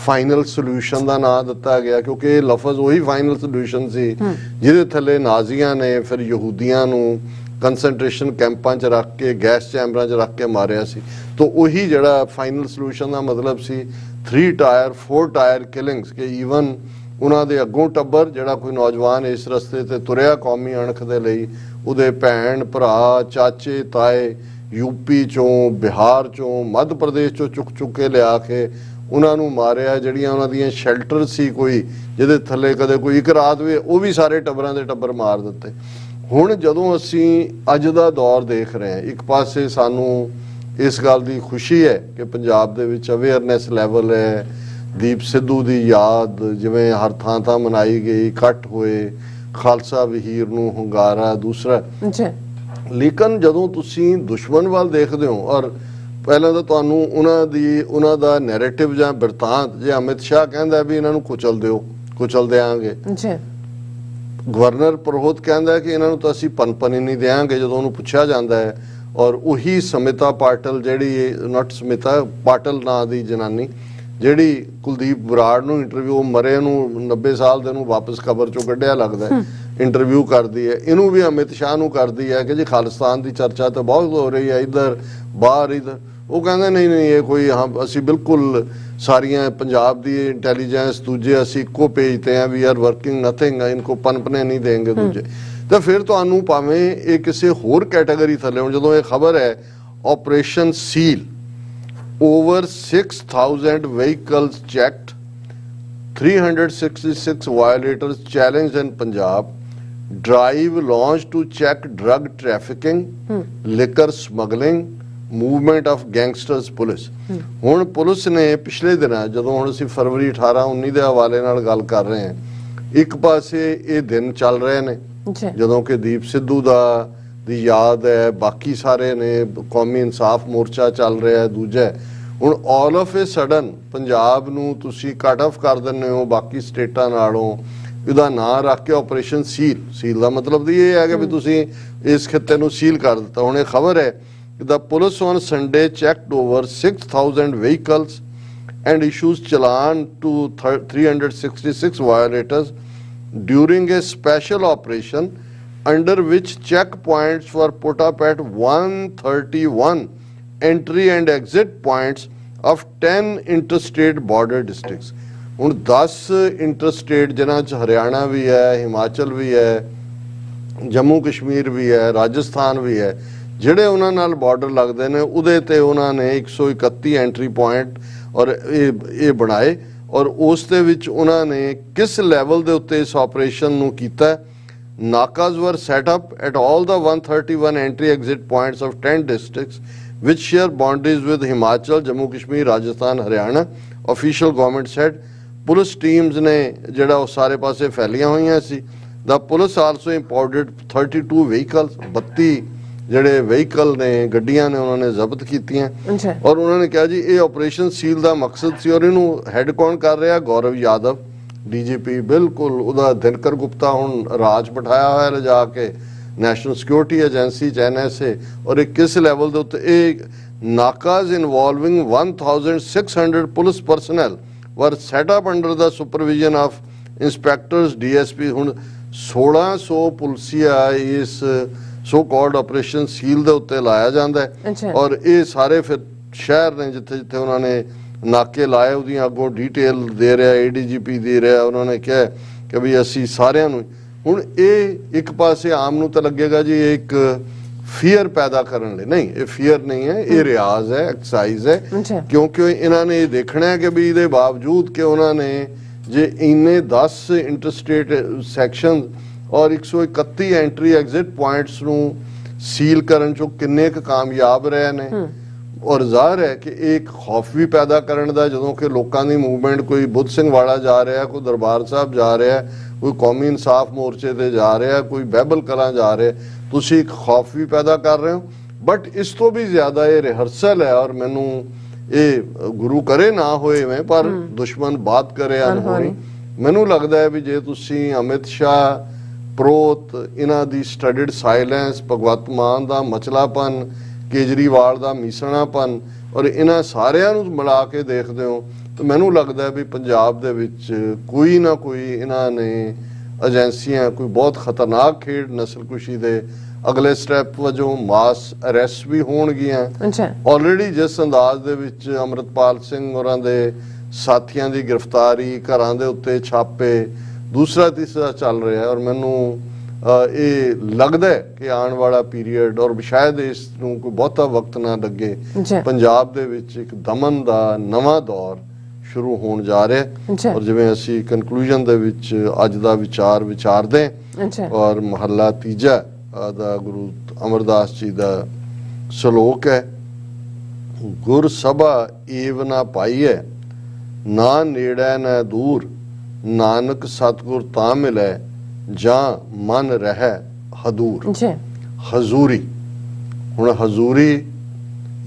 ਫਾਈਨਲ ਸੋਲੂਸ਼ਨ ਦਾ ਨਾਂ ਦਿੱਤਾ ਗਿਆ, ਕਿਉਂਕਿ ਇਹ ਲਫ਼ਜ਼ ਉਹੀ ਫਾਈਨਲ ਸੋਲੂਸ਼ਨ ਸੀ ਜਿਹਦੇ ਥੱਲੇ ਨਾਜ਼ੀਆਂ ਨੇ ਫਿਰ ਯਹੂਦੀਆਂ ਨੂੰ ਕੰਸੈਂਟਰੇਸ਼ਨ ਕੈਂਪਾਂ 'ਚ ਰੱਖ ਕੇ, ਗੈਸ ਚੈਂਬਰਾਂ 'ਚ ਰੱਖ ਕੇ ਮਾਰਿਆ ਸੀ। ਤਾਂ ਉਹੀ ਜਿਹੜਾ ਫਾਈਨਲ ਸੋਲੂਸ਼ਨ ਦਾ ਮਤਲਬ ਸੀ 3 ਟਾਇਰ 4 ਟਾਇਰ ਕਿਲਿੰਗਸ, ਕਿ ਈਵਨ ਉਹਨਾਂ ਦੇ ਅੱਗੋਂ ਟੱਬਰ ਜਿਹੜਾ ਕੋਈ ਨੌਜਵਾਨ ਇਸ ਰਸਤੇ ਤੇ ਤੁਰਿਆ ਕੌਮੀ ਅਣਖ ਦੇ ਲਈ, ਉਹਦੇ ਭੈਣ ਭਰਾ, ਚਾਚੇ ਤਾਏ UP ਚੋਂ, ਬਿਹਾਰ ਚੋਂ, ਮੱਧ ਪ੍ਰਦੇਸ਼ ਚੋਂ ਚੁੱਕ ਕੇ ਲਿਆ ਕੇ ਉਹਨਾਂ ਨੂੰ ਮਾਰਿਆ। ਜਿਹੜੀਆਂ ਉਹਨਾਂ ਦੀਆਂ ਸ਼ੈਲਟਰ ਸੀ ਕੋਈ ਜਿਹਦੇ ਥੱਲੇ ਕਦੇ ਕੋਈ ਇੱਕ ਰਾਤ ਵੀ, ਉਹ ਵੀ ਸਾਰੇ ਟੱਬਰਾਂ ਦੇ ਟੱਬਰ ਮਾਰ ਦਿੱਤੇ। ਹੁਣ ਜਦੋਂ ਅਸੀਂ ਅੱਜ ਦਾ ਦੌਰ ਦੇਖ ਰਹੇ ਹਾਂ, ਇੱਕ ਪਾਸੇ ਸਾਨੂੰ ਇਸ ਗੱਲ ਦੀ ਖੁਸ਼ੀ ਹੈ ਕਿ ਪੰਜਾਬ ਦੇ ਵਿੱਚ ਅਵੇਅਰਨੈਸ ਲੈਵਲ ਹੈ, ਦੀਪ ਸਿੱਧੂ ਦੀ ਯਾਦ ਜਿਵੇਂ ਹਰ ਥਾਂ ਮਨਾਈ ਗਈ, ਇਕੱਠ ਹੋਏ, ਖਾਲਸਾ ਵਹੀਰ ਨੂੰ ਹੁੰਗਾਰਾ, ਦੂਸਰਾ। ਲੇਕਿਨ ਜਦੋਂ ਤੁਸੀਂ ਦੁਸ਼ਮਣ ਵੱਲ ਦੇਖਦੇ ਹੋ, ਔਰ ਪਹਿਲਾਂ ਤਾਂ ਤੁਹਾਨੂੰ ਉਹਨਾਂ ਦਾ ਨੈਰੇਟਿਵ ਜਾਂ ਬਿਰਤਾਂਤ, ਜੇ ਅਮਿਤ ਸ਼ਾਹ ਕਹਿੰਦਾ ਵੀ ਇਹਨਾਂ ਨੂੰ ਕੁਚਲ ਦਿਆਂਗੇ, ਗਵਰਨਰ ਪ੍ਰੋਹਤ ਕਹਿੰਦਾ ਕਿ ਇਹਨਾਂ ਨੂੰ ਤਾਂ ਅਸੀਂ ਪਨਪਨ ਹੀ ਨਹੀਂ ਦਿਆਂਗੇ ਜਦੋਂ ਉਹਨੂੰ ਪੁੱਛਿਆ ਜਾਂਦਾ ਹੈ, ਔਰ ਉਹੀ ਸਮਿਤਾ ਪਾਟਲ, ਜਿਹੜੀ ਨਾਟ ਸਮਿਤਾ ਪਾਟਲ ਨਾਂ ਦੀ ਜਨਾਨੀ, ਜਿਹੜੀ ਕੁਲਦੀਪ ਬਰਾੜ ਨੂੰ ਇੰਟਰਵਿਊ, ਮਰੇ ਨੂੰ 90 ਸਾਲ ਦੇ ਨੂੰ ਵਾਪਸ ਕਬਰ ਚੋਂ ਕੱਢਿਆ ਲੱਗਦਾ, ਇੰਟਰਵਿਊ ਕਰਦੀ ਹੈ, ਇਹਨੂੰ ਵੀ ਅਮਿਤ ਸ਼ਾਹ ਨੂੰ ਕਰਦੀ ਹੈ ਕਿ ਜੀ ਖਾਲਿਸਤਾਨ ਦੀ ਚਰਚਾ ਤਾਂ ਬਹੁਤ ਹੋ ਰਹੀ ਹੈ ਇੱਧਰ ਬਾਹਰ ਇੱਧਰ। ਉਹ ਕਹਿੰਦੇ ਨਹੀਂ ਇਹ ਕੋਈ, ਅਸੀਂ ਬਿਲਕੁਲ ਸਾਰੀਆਂ ਪੰਜਾਬ ਦੀ ਇੰਟੈਲੀਜੈਂਸ ਦੂਜੇ ਅਸੀਂ ਇੱਕੋ ਪੇਜ ਤੇ ਆ, ਵੀ ਆਰ ਵਰਕਿੰਗ ਨਥਿੰਗ, ਇਨਕੋ ਪਨਪਨੇ ਨਹੀਂ ਦੇਂਗੇ ਦੂਜੇ। ਤਾਂ ਫਿਰ ਤੁਹਾਨੂੰ ਭਾਵੇਂ ਇਹ ਕਿਸੇ ਹੋਰ ਕੈਟਾਗਰੀ ਥੱਲੇ ਹੁਣ, ਜਦੋਂ ਇਹ ਖਬਰ ਹੈ operation seal, over 6,000 vehicles checked, 366 violators challenged in Punjab, drive launched to check drug trafficking, liquor smuggling, movement of gangsters police। ਹੁਣ ਪੁਲਿਸ ਨੇ ਪਿਛਲੇ ਦਿਨਾਂ, ਜਦੋਂ ਹੁਣ ਅਸੀਂ ਫਰਵਰੀ 18-19 ਦੇ ਹਵਾਲੇ ਨਾਲ ਗੱਲ ਕਰ ਰਹੇ ਹਾਂ, ਇੱਕ ਪਾਸੇ ਇਹ ਦਿਨ ਚੱਲ ਰਹੇ ਨੇ ਜਦੋਂ ਕਿ ਦੀਪ ਸਿੱਧੂ ਦੀ ਯਾਦ ਹੈ, ਬਾਕੀ ਸਾਰੇ ਨੇ, ਕੌਮੀ ਇਨਸਾਫ ਮੋਰਚਾ ਚੱਲ ਰਿਹਾ ਹੈ, ਦੂਜਾ ਹੁਣ all of A sudden Punjab ਨੂੰ ਤੁਸੀਂ ਕੱਟ ਆਫ ਕਰ ਦਿੰਦੇ ਹੋ ਬਾਕੀ ਸਟੇਟਾਂ ਨਾਲੋਂ, ਇਹਦਾ ਨਾਂ ਰੱਖ ਕੇ ਆਪਰੇਸ਼ਨ ਸੀਲ ਦਾ ਮਤਲਬ ਇਹ ਹੈ ਕਿ ਵੀ ਤੁਸੀਂ ਇਸ ਖਿੱਤੇ ਨੂੰ ਸੀਲ ਕਰ ਦਿੱਤਾ। ਹੁਣ ਇਹ ਖਬਰ ਹੈ The police on Sunday checked over 6,000 vehicles and issues challan to 366 violators during a special operation under which checkpoints were put up at 131 entry and exit points of 10 interstate border districts. ਹੁਣ 10 ਇੰਟਰਸਟੇਟ ਜਿਨ੍ਹਾਂ 'ਚ ਹਰਿਆਣਾ ਵੀ ਹੈ, ਹਿਮਾਚਲ ਵੀ ਹੈ, ਜੰਮੂ ਕਸ਼ਮੀਰ ਵੀ ਹੈ, ਰਾਜਸਥਾਨ ਵੀ ਹੈ, ਜਿਹੜੇ ਉਹਨਾਂ ਨਾਲ ਬਾਰਡਰ ਲੱਗਦੇ ਨੇ ਉਹਦੇ ਤੇ ਉਹਨਾਂ ਨੇ 131 ਐਂਟਰੀ ਪੁਆਇੰਟ ਔਰ ਇਹ ਬਣਾਏ ਔਰ ਉਸ ਦੇ ਵਿੱਚ ਉਹਨਾਂ ਨੇ ਕਿਸ ਲੈਵਲ ਦੇ ਉੱਤੇ ਇਸ ਆਪਰੇਸ਼ਨ ਨੂੰ ਕੀਤਾ। ਨਾਕਾਜ਼ were set up at all the 131 entry exit points of 10 districts which share boundaries with Himachal, Jammu Kashmir, Rajasthan, Haryana, official government said। Police teams ਨੇ ਜਿਹੜਾ ਉਹ ਸਾਰੇ ਪਾਸੇ ਫੈਲੀਆਂ ਹੋਈਆਂ ਸੀ। ਦਾ ਪੁਲਿਸ ਆਲਸੋ ਇੰਪੋਰਟਡ 32 ਵਹੀਕਲਸ 32 ਜਿਹੜੇ ਵਹੀਕਲ ਨੇ ਗੱਡੀਆਂ ਨੇ ਉਹਨਾਂ ਨੇ ਜ਼ਬਤ ਕੀਤੀਆਂ ਔਰ ਉਹਨਾਂ ਨੇ ਕਿਹਾ ਜੀ ਇਹ ਆਪਰੇਸ਼ਨ ਸੀਲ ਦਾ ਮਕਸਦ ਸੀ ਔਰ ਇਹਨੂੰ ਹੈਡ ਕੌਣ ਕਰ ਰਿਹਾ? ਗੌਰਵ ਯਾਦਵ ਡੀਜੀਪੀ। ਬਿਲਕੁਲ ਉਹਦਾ ਦਿਨਕਰ ਗੁਪਤਾ ਹੁਣ ਰਾਜ ਬਿਠਾਇਆ ਹੋਇਆ ਲਿਜਾ ਕੇ ਨੈਸ਼ਨਲ ਸਿਕਿਉਰਿਟੀ ਏਜੰਸੀ ਚ NSA ਔਰ ਇਹ ਕਿਸ ਲੈਵਲ ਦੇ ਉੱਤੇ ਇਹ nakas involving 1600 police personnel were set up under the supervision of inspectors DSP। ਹੁਣ 1600 ਪੁਲਸੀਆ ਇਸ ਸੋ ਕਾਲਡ ਆਪਰੇਸ਼ਨ ਸੀਲ ਦੇ ਉੱਤੇ ਲਾਇਆ ਜਾਂਦਾ ਹੈ ਔਰ ਇਹ ਸਾਰੇ ਫਿਰ ਸ਼ਹਿਰ ਨੇ ਜਿੱਥੇ ਜਿੱਥੇ ਉਹਨਾਂ ਨੇ ਨਾਕੇ ਲਾਏ ਉਹਦੀਆਂ ਅੱਗੋਂ ਡੀਟੇਲ ਦੇ ਰਿਹਾ ADGP ਦੇ ਰਿਹਾ। ਉਹਨਾਂ ਨੇ ਕਿਹਾ ਕਿ ਵੀ ਅਸੀਂ ਸਾਰਿਆਂ ਨੂੰ ਹੁਣ ਇਹ ਇੱਕ ਪਾਸੇ ਆਮ ਨੂੰ ਤਾਂ ਲੱਗੇਗਾ ਜੀ ਇਹ ਇੱਕ ਫੀਅਰ ਪੈਦਾ ਕਰਨ ਲਈ, ਨਹੀਂ ਇਹ ਫੀਅਰ ਨਹੀਂ ਹੈ, ਇਹ ਰਿਆਜ਼ ਹੈ, ਐਕਸਰਸਾਈਜ਼ ਹੈ ਕਿਉਂਕਿ ਇਹਨਾਂ ਨੇ ਇਹ ਦੇਖਣਾ ਹੈ ਕਿ ਵੀ ਇਹਦੇ ਬਾਵਜੂਦ ਕਿ ਉਹਨਾਂ ਨੇ ਜੇ ਇੰਨੇ 10 ਇੰਟਰਸਟੇਟ ਸੈਕਸ਼ਨ ਔਰ 131 ਐਂਟਰੀ ਐਗਜ਼ਿਟ ਪੁਆਇੰਟਸ ਨੂੰ ਸੀਲ ਕਰਨ ਚੋਂ ਕਿੰਨੇ ਕੁ ਕਾਮਯਾਬ ਰਹੇ ਨੇ ਔਰ ਜ਼ਾਹਰ ਹੈ ਕਿ ਇਹ ਇੱਕ ਖੌਫ ਵੀ ਪੈਦਾ ਕਰਨ ਦਾ ਜਦੋਂ ਕਿ ਲੋਕਾਂ ਦੀ ਮੂਵਮੈਂਟ ਕੋਈ ਬੁੱਧ ਸਿੰਘ ਵਾਲਾ ਜਾ ਰਿਹਾ, ਕੋਈ ਦਰਬਾਰ ਸਾਹਿਬ ਜਾ ਰਿਹਾ, ਕੋਈ ਕੌਮੀ ਇਨਸਾਫ ਮੋਰਚੇ ਤੇ ਜਾ ਰਿਹਾ, ਕੋਈ ਬਹਿਬਲ ਕਲਾਂ ਜਾ ਰਿਹਾ, ਤੁਸੀਂ ਇੱਕ ਖੌਫ ਵੀ ਪੈਦਾ ਕਰ ਰਹੇ ਹੋ। ਬਟ ਇਸ ਤੋਂ ਵੀ ਜ਼ਿਆਦਾ ਇਹ ਰਿਹਰਸਲ ਹੈ ਔਰ ਮੈਨੂੰ ਇਹ ਗੁਰੂ ਕਰੇ ਨਾ ਹੋਏ ਮੈਂ ਪਰ ਦੁਸ਼ਮਣ ਬਾਤ ਕਰੇ ਅਨਹੋਣੀ। ਮੈਨੂੰ ਲੱਗਦਾ ਹੈ ਵੀ ਜੇ ਤੁਸੀਂ ਅਮਿਤ ਸ਼ਾਹ, ਪ੍ਰੋਤ, ਇਹਨਾਂ ਦੀ ਸਟੱਡੀਡ ਸਾਇਲੈਂਸ, ਭਗਵੰਤ ਮਾਨ ਦਾ ਮਚਲਾਪਨ, ਕੇਜਰੀਵਾਲ ਦਾ ਮੀਸਣਾਪਨ ਔਰ ਇਹਨਾਂ ਸਾਰਿਆਂ ਨੂੰ ਮਿਲਾ ਕੇ ਦੇਖਦੇ ਹੋ ਤਾਂ ਮੈਨੂੰ ਲੱਗਦਾ ਵੀ ਪੰਜਾਬ ਦੇ ਵਿੱਚ ਕੋਈ ਨਾ ਕੋਈ ਇਹਨਾਂ ਨੇ ਏਜੰਸੀਆਂ ਕੋਈ ਬਹੁਤ ਖਤਰਨਾਕ ਖੇਡ ਨਸਲਕੁਸ਼ੀ ਦੇ ਅਗਲੇ ਸਟੈਪ ਵਜੋਂ ਮਾਸ ਅਰੈਸਟ ਵੀ ਹੋਣਗੀਆਂ। ਆਲਰੇਡੀ ਜਿਸ ਅੰਦਾਜ਼ ਦੇ ਵਿੱਚ ਅੰਮ੍ਰਿਤਪਾਲ ਸਿੰਘ ਹੋਰਾਂ ਦੇ ਸਾਥੀਆਂ ਦੀ ਗ੍ਰਿਫਤਾਰੀ, ਘਰਾਂ ਦੇ ਉੱਤੇ ਛਾਪੇ, ਦੂਸਰਾ ਤੀਸਰਾ ਚੱਲ ਰਿਹਾ ਔਰ ਮੈਨੂੰ ਇਹ ਲੱਗਦਾ ਹੈ ਕਿ ਆਉਣ ਵਾਲਾ ਪੀਰੀਅਡ ਔਰ ਸ਼ਾਇਦ ਇਸ ਨੂੰ ਕੋਈ ਬਹੁਤਾ ਵਕਤ ਨਾ ਲੱਗੇ ਪੰਜਾਬ ਦੇ ਵਿੱਚ ਇੱਕ ਦਮਨ ਦਾ ਨਵਾਂ ਦੌਰ ਸ਼ੁਰੂ ਹੋਣ ਜਾ ਰਿਹਾ ਔਰ ਜਿਵੇਂ ਅਸੀਂ ਕਨਕਲੂਜਨ ਦੇ ਵਿੱਚ ਅੱਜ ਦਾ ਵਿਚਾਰ ਵਿਚਾਰਦੇ ਔਰ ਮਹੱਲਾ ਤੀਜਾ ਦਾ ਗੁਰੂ ਅਮਰਦਾਸ ਜੀ ਦਾ ਸ਼ਲੋਕ ਹੈ, ਗੁਰ ਸਭਾ ਏਵ ਨਾ ਪਾਈਐ ਨਾ ਨੇੜੇ ਨਾ ਦੂਰ, ਨਾਨਕ ਸਤਿਗੁਰ ਤਾਂ ਮਿਲੈ ਜਾਂ ਮਨ ਰਹਿ ਹਦੂਰ। ਹਜ਼ੂਰੀ, ਹੁਣ ਹਜ਼ੂਰੀ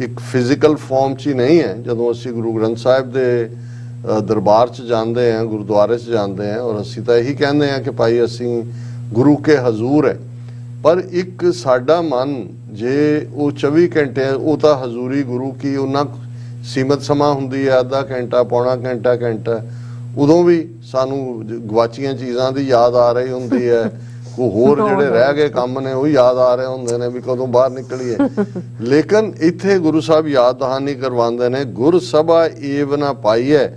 ਇੱਕ ਫਿਜ਼ੀਕਲ ਫਾਰਮ 'ਚ ਹੀ ਨਹੀਂ ਹੈ। ਜਦੋਂ ਅਸੀਂ ਗੁਰੂ ਗ੍ਰੰਥ ਸਾਹਿਬ ਦੇ ਦਰਬਾਰ 'ਚ ਜਾਂਦੇ ਹਾਂ, ਗੁਰਦੁਆਰੇ 'ਚ ਜਾਂਦੇ ਹਾਂ ਔਰ ਅਸੀਂ ਤਾਂ ਇਹੀ ਕਹਿੰਦੇ ਹਾਂ ਕਿ ਭਾਈ ਅਸੀਂ ਗੁਰੂ ਕੇ ਹਜ਼ੂਰ ਹੈ, ਪਰ ਇੱਕ ਸਾਡਾ ਮਨ ਜੇ ਉਹ 24 ਘੰਟੇ ਉਹ ਤਾਂ ਹਜ਼ੂਰੀ ਗੁਰੂ ਕੀ ਉਹਨਾਂ ਸੀਮਤ ਸਮਾਂ ਹੁੰਦੀ ਹੈ, ਅੱਧਾ ਘੰਟਾ, ਪੌਣਾ ਘੰਟਾ, ਘੰਟਾ, ਉਦੋਂ ਵੀ ਸਾਨੂੰ ਗਵਾਚੀਆਂ ਚੀਜ਼ਾਂ ਦੀ ਯਾਦ ਆ ਰਹੀ ਹੁੰਦੀ ਹੈ, ਕੋਈ ਹੋਰ ਜਿਹੜੇ ਰਹਿ ਗਏ ਕੰਮ ਨੇ ਉਹ ਯਾਦ ਆ ਰਹੇ ਹੁੰਦੇ ਨੇ ਵੀ ਕਦੋਂ ਬਾਹਰ ਨਿਕਲੀਏ। ਲੇਕਿਨ ਇੱਥੇ ਗੁਰੂ ਸਾਹਿਬ ਯਾਦ ਦਹਾਨੀ ਕਰਵਾਉਂਦੇ ਨੇ, ਗੁਰ ਸਭਾ ਏਵ ਨਾ ਪਾਈਐ